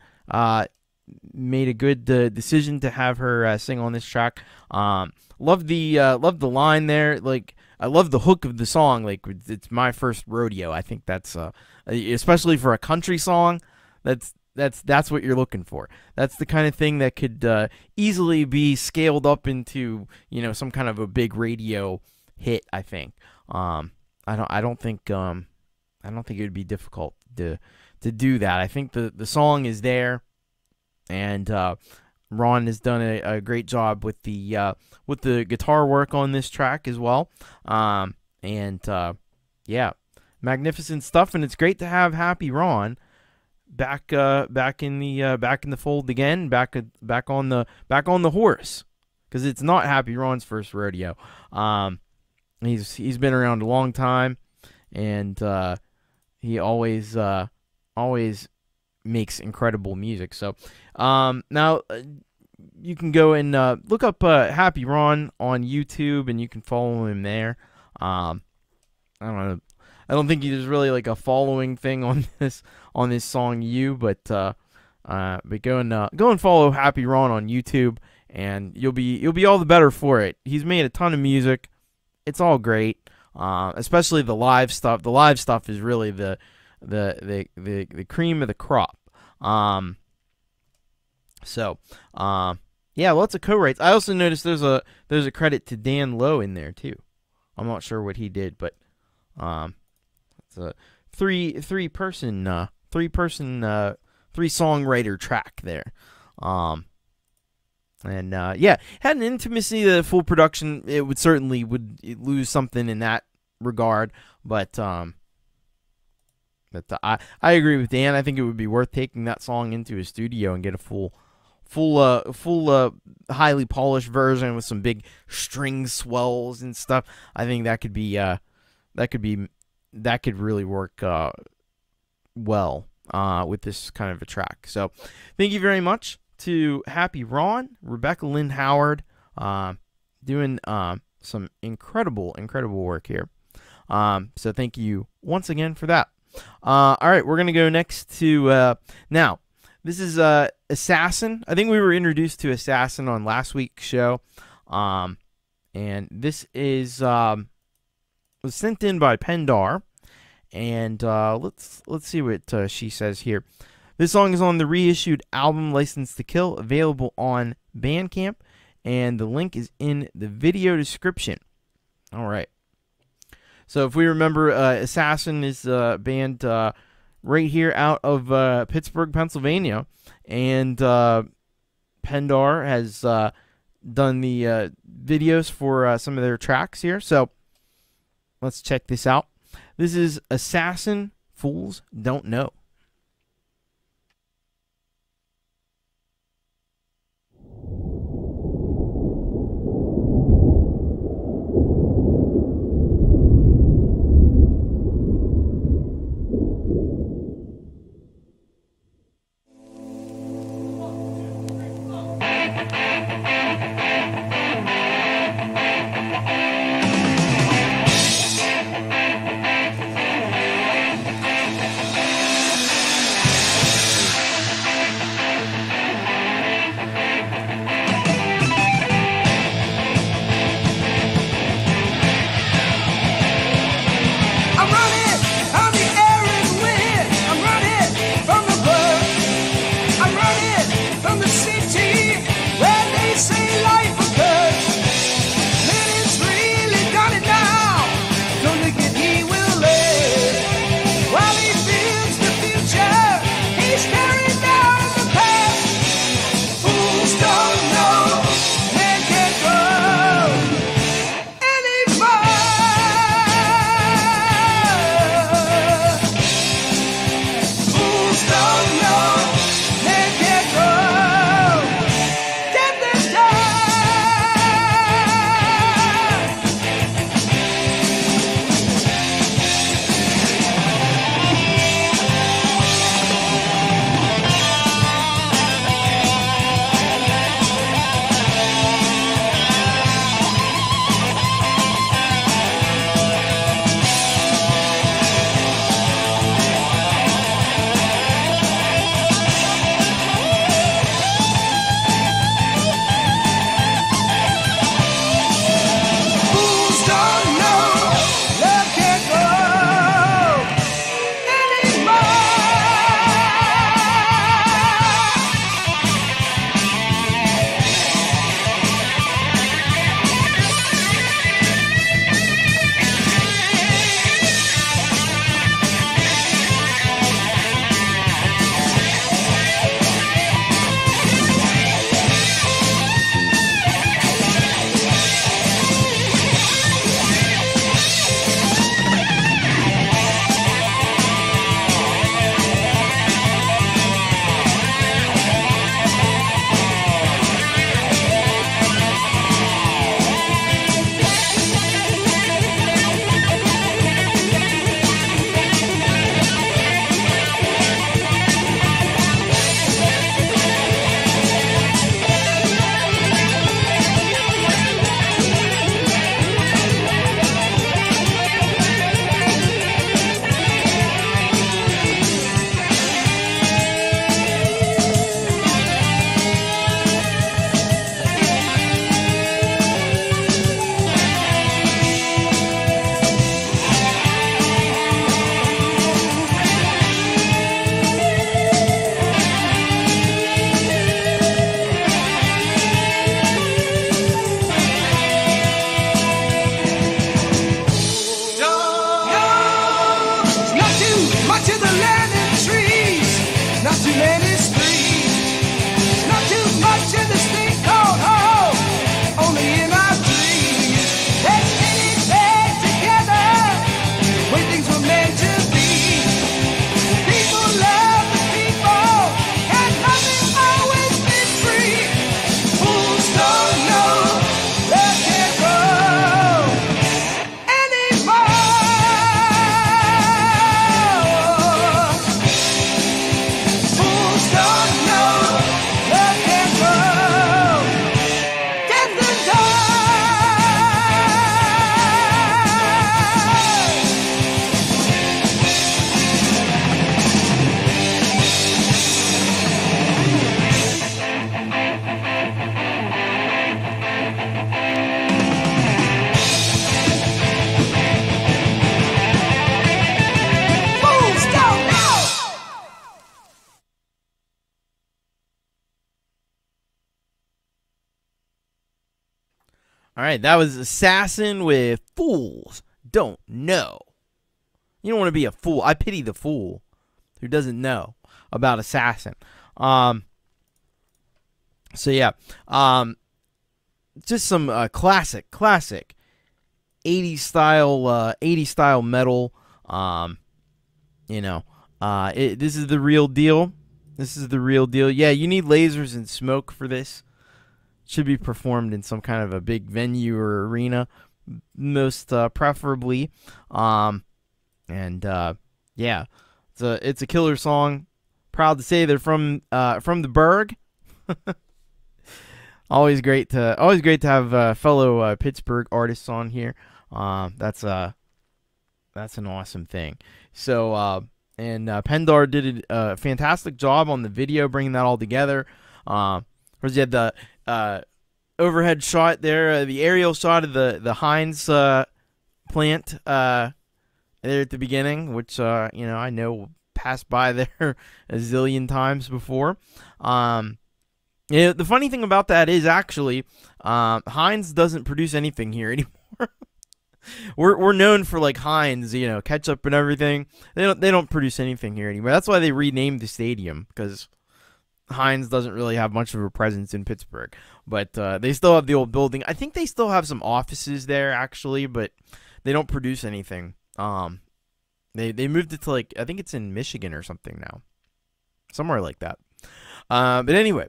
made a good decision to have her sing on this track. Love the line there. Like, I love the hook of the song. Like, it's my first rodeo. I think that's especially for a country song. That's what you're looking for. That's the kind of thing that could easily be scaled up into, you know, some kind of a big radio hit. I think. I don't think it would be difficult to do that. I think the song is there, and Ron has done a great job with the guitar work on this track as well. Yeah, magnificent stuff, and it's great to have Happy Ron back in the fold again, back on the horse, because it's not Happy Ron's first rodeo. He's been around a long time, and he always makes incredible music. So now you can go and look up Happy Ron on YouTube, and you can follow him there. I don't know. I don't think there's really like a following thing on this song, but go and follow Happy Ron on YouTube, and you'll be all the better for it. He's made a ton of music. It's all great, especially the live stuff. The live stuff is really the cream of the crop. Yeah, lots of co-writes. I also noticed there's a credit to Dan Lowe in there too. I'm not sure what he did, but it's a three songwriter track there. Yeah, had an intimacy to the full production. It would certainly lose something in that regard, but I agree with Dan. I think it would be worth taking that song into a studio and get a full highly polished version with some big string swells and stuff. I think that could really work well with this kind of a track. So thank you very much to Happy Ron, Rebecca Lynn Howard, doing some incredible work here. So thank you once again for that. All right, we're gonna go next to now. This is Assassin. I think we were introduced to Assassin on last week's show, and this is was sent in by Pendar, and let's see what she says here. This song is on the reissued album License to Kill, available on Bandcamp, and the link is in the video description. All right. So if we remember, Assassin is a band right here out of Pittsburgh, Pennsylvania, and Pendar has done the videos for some of their tracks here. So let's check this out. This is Assassin, Fools Don't Know. I'm running on the air and wind. All right, that was Assassin with Fools Don't Know. You don't want to be a fool. I pity the fool who doesn't know about Assassin. So yeah, just some classic 80s style metal. This is the real deal. This is the real deal. Yeah, you need lasers and smoke for this. Should be performed in some kind of a big venue or arena, most preferably. Yeah, it's a killer song. Proud to say they're from the Berg. Always great to have fellow Pittsburgh artists on here. That's an awesome thing. So Pendar did a fantastic job on the video, bringing that all together. Whereas you had the overhead shot there, the aerial shot of the Heinz plant there at the beginning, which I know passed by there a zillion times before. The funny thing about that is actually Heinz doesn't produce anything here anymore. We're known for like Heinz, ketchup and everything. They don't produce anything here anymore. That's why they renamed the stadium, because Heinz doesn't really have much of a presence in Pittsburgh. But they still have the old building. I think they still have some offices there actually, but they don't produce anything. They moved it to I think it's in Michigan or something now, somewhere like that. But anyway,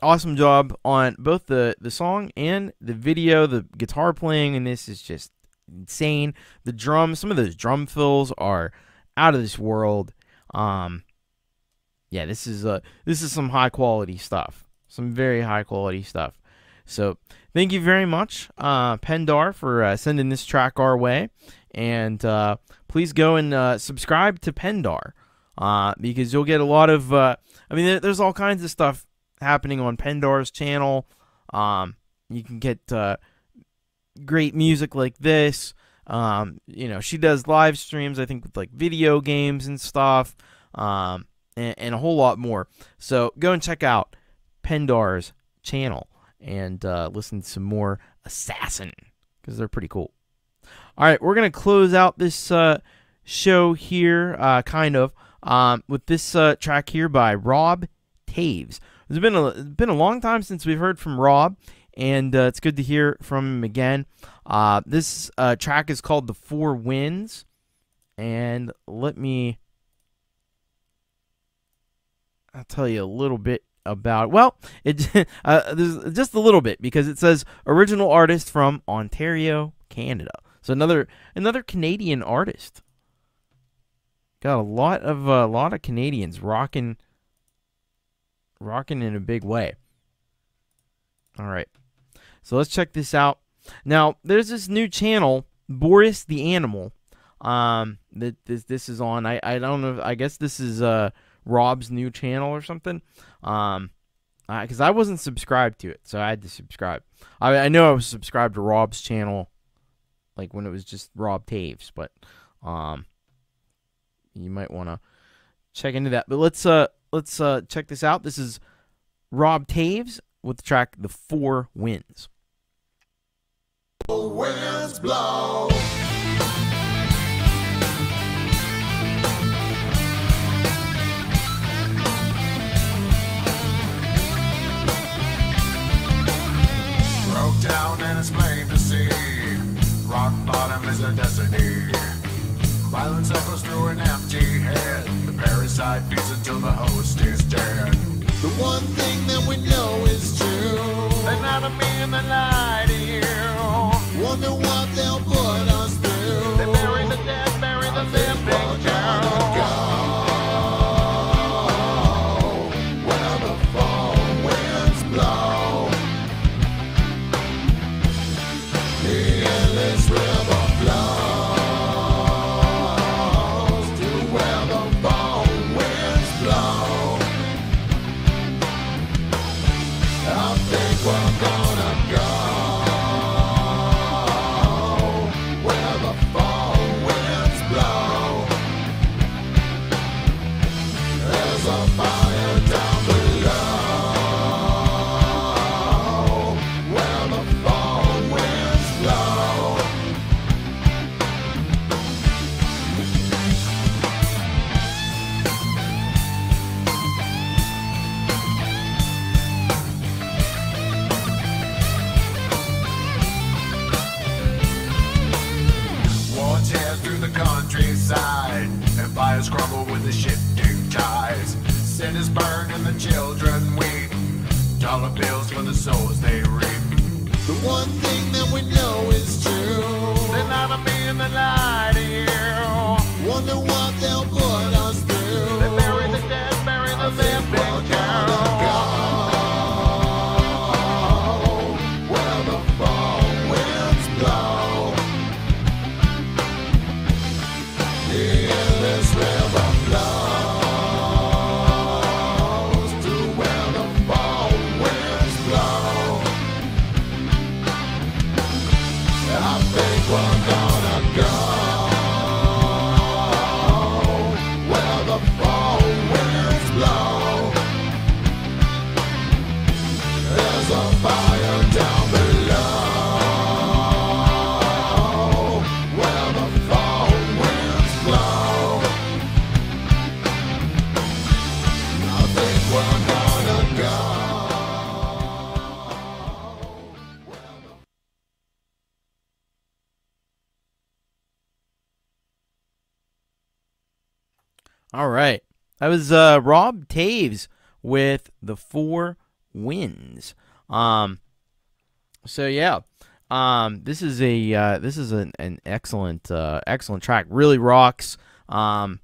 awesome job on both the song and the video. The guitar playing in this is just insane. The drums, some of those drum fills are out of this world. Yeah, this is some high quality stuff. Some very high quality stuff. So thank you very much, Pendar, for sending this track our way. And please go and subscribe to Pendar, because you'll get a lot of. There's all kinds of stuff happening on Pendar's channel. You can get great music like this. She does live streams, I think, with like video games and stuff, and a whole lot more. So go and check out Pendar's channel and listen to some more Assassin, because they're pretty cool. All right, we're gonna close out this show here, with this track here by Rob Taves. It's been a long time since we've heard from Rob, and it's good to hear from him again. This track is called The Four Winds, and I'll tell you a little bit about. Well, there's just a little bit, because it says original artist from Ontario, Canada. So another Canadian artist. Got a lot of Canadians rocking in a big way. All right, so let's check this out. Now, there's this new channel, Boris the Animal, that this is on. I don't know. I guess this is Rob's new channel or something. Because I wasn't subscribed to it, so I had to subscribe. I know I was subscribed to Rob's channel, like when it was just Rob Taves, but you might want to check into that. But let's check this out. This is Rob Taves with the track The Four Winds. Winds blow. Broke down and it's plain to see. Rock bottom is a destiny. Violence echoes through an empty head. The parasite feeds until the host is dead. The one thing that we know is true. They're not a me in the light here. Wonder what they'll put us through. They bury the dead, bury the living girl. Where the fall winds blow. The endless river flows. Fall dollar bills for the souls they reap. The one thing that we know is true. There's not a me in the light here. Wonder what they'll put us through. They bury the dead, bury the living too. Where the fall winds blow. Yeah, this river flows to where the fall winds blow. I think we're gonna go where the fall winds blow. There's a fire down below where the fall winds blow. I think we're gonna go. All right. That was Rob Taves with The Four Winds. So yeah. This is an excellent excellent track. Really rocks. Some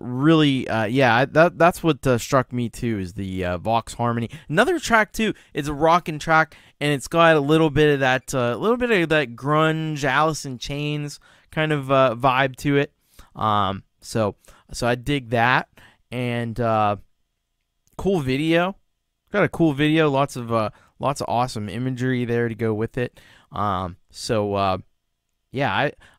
really that's what struck me too, is the Vox harmony. Another track too, it's a rockin' track, and it's got a little bit of that grunge Alice in Chains kind of vibe to it. So I dig that, and cool video. Got a cool video, lots of awesome imagery there to go with it. Yeah,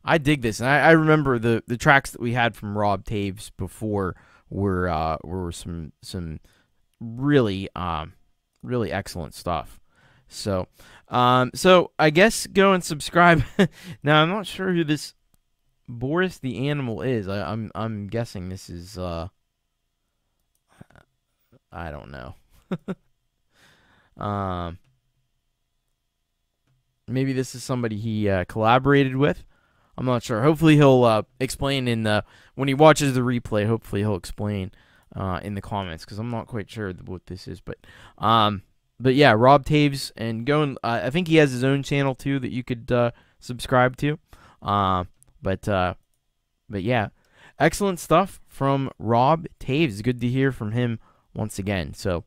I dig this, and I remember the tracks that we had from Rob Taves before were some really really excellent stuff. So I guess go and subscribe. Now I'm not sure who this Boris the Animal is. I'm guessing this is I don't know. Maybe this is somebody he collaborated with. I'm not sure. Hopefully he'll explain when he watches the replay. Hopefully he'll explain in the comments, because I'm not quite sure what this is. But yeah, Rob Taves, and I think he has his own channel too that you could subscribe to. But yeah, excellent stuff from Rob Taves. Good to hear from him once again. So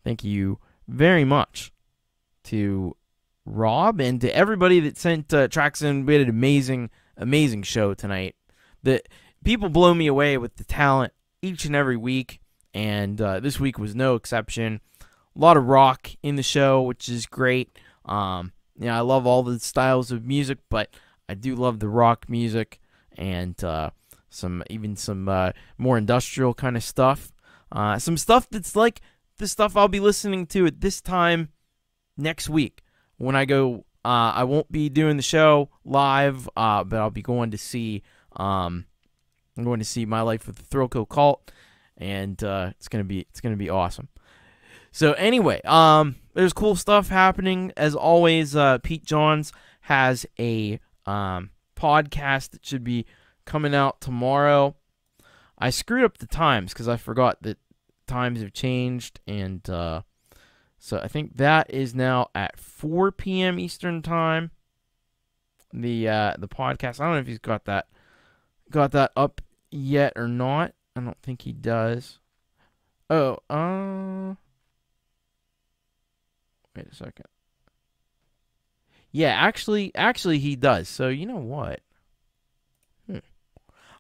thank you very much to Rob, and to everybody that sent tracks in. We had an amazing show tonight. The people blow me away with the talent each and every week, and this week was no exception. A lot of rock in the show, which is great. I love all the styles of music, but I do love the rock music, and some more industrial kind of stuff. Some stuff that's like the stuff I'll be listening to at this time next week. When I go, I won't be doing the show live, but I'll be going to see. I'm going to see My Life with the Thrillkill Cult, and it's gonna be awesome. So anyway, there's cool stuff happening as always. Pete Johns has a podcast that should be coming out tomorrow. I screwed up the times because I forgot that times have changed, and so I think that is now at 4 p.m. Eastern time. The podcast. I don't know if he's got that up yet or not. I don't think he does. Oh, wait a second. Yeah, actually he does. So you know what?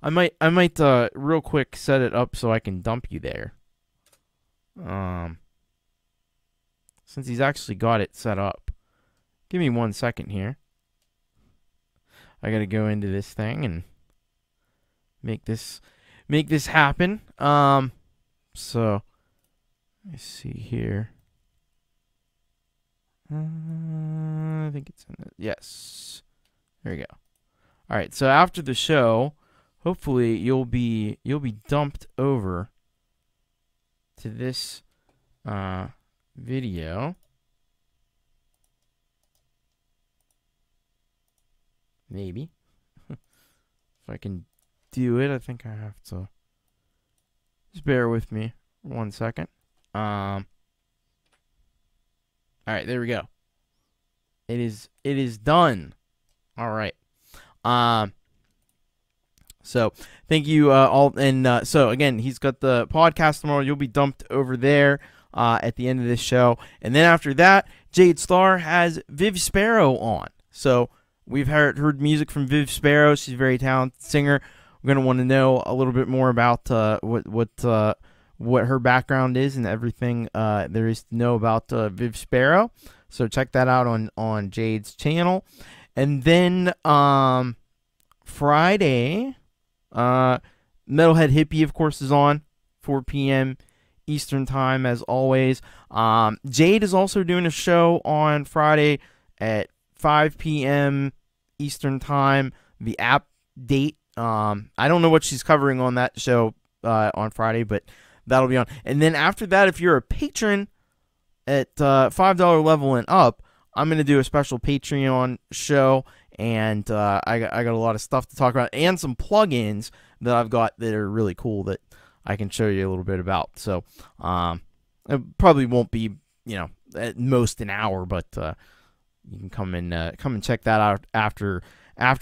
I might real quick set it up so I can dump you there. Since he's actually got it set up. Give me 1 second here. I gotta go into this thing and make this happen. So let's see here. I think it's in the, yes. There we go. All right, so after the show, hopefully you'll be dumped over to this video. Maybe. If I can do it, I think I have to. Just bear with me 1 second. All right, there we go. It is done. All right. So thank you all, and so again, he's got the podcast tomorrow. You'll be dumped over there at the end of this show, and then after that, Jade Starr has Viv Sparrow on. So we've heard music from Viv Sparrow. She's a very talented singer. We're gonna want to know a little bit more about what her background is and everything there is to know about Viv Sparrow. So check that out on Jade's channel, and then Friday. Metalhead Hippie, of course, is on 4 p.m. Eastern Time, as always. Jade is also doing a show on Friday at 5 p.m. Eastern Time. The app date, I don't know what she's covering on that show on Friday, but that'll be on. And then after that, if you're a patron at $5 level and up, I'm going to do a special Patreon show. And I got a lot of stuff to talk about, and some plugins that I've got that are really cool that I can show you a little bit about. So it probably won't be, at most an hour, but you can come and check that out after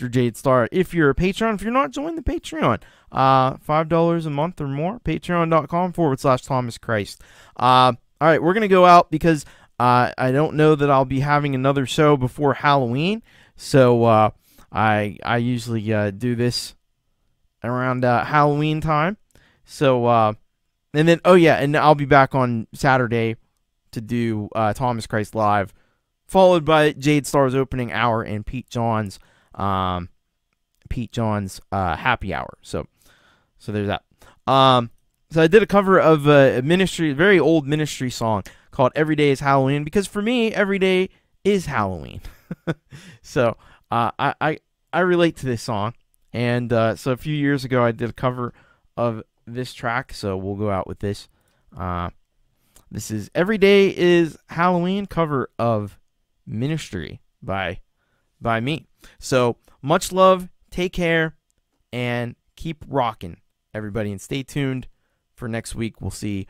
Jade Starr. If you're a Patreon, if you're not, join the Patreon. $5 a month or more. Patreon.com/Thomas Christ. All right, we're gonna go out because I don't know that I'll be having another show before Halloween. So I usually do this around Halloween time. So and then and I'll be back on Saturday to do Thomas Christ Live, followed by Jade Starr's opening hour and Pete John's happy hour. So there's that. So I did a cover of a very old Ministry song called "Every Day Is Halloween" because for me, every day is Halloween. So I relate to this song, and so a few years ago I did a cover of this track, so we'll go out with this. This is "Every Day Is Halloween" cover of Ministry by me. So much love, take care, and keep rocking, everybody, and stay tuned for next week. We'll see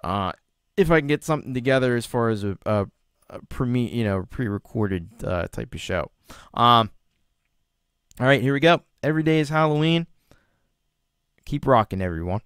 if I can get something together as far as a pre-recorded type of show. All right, here we go. Every day is Halloween. Keep rocking, everyone.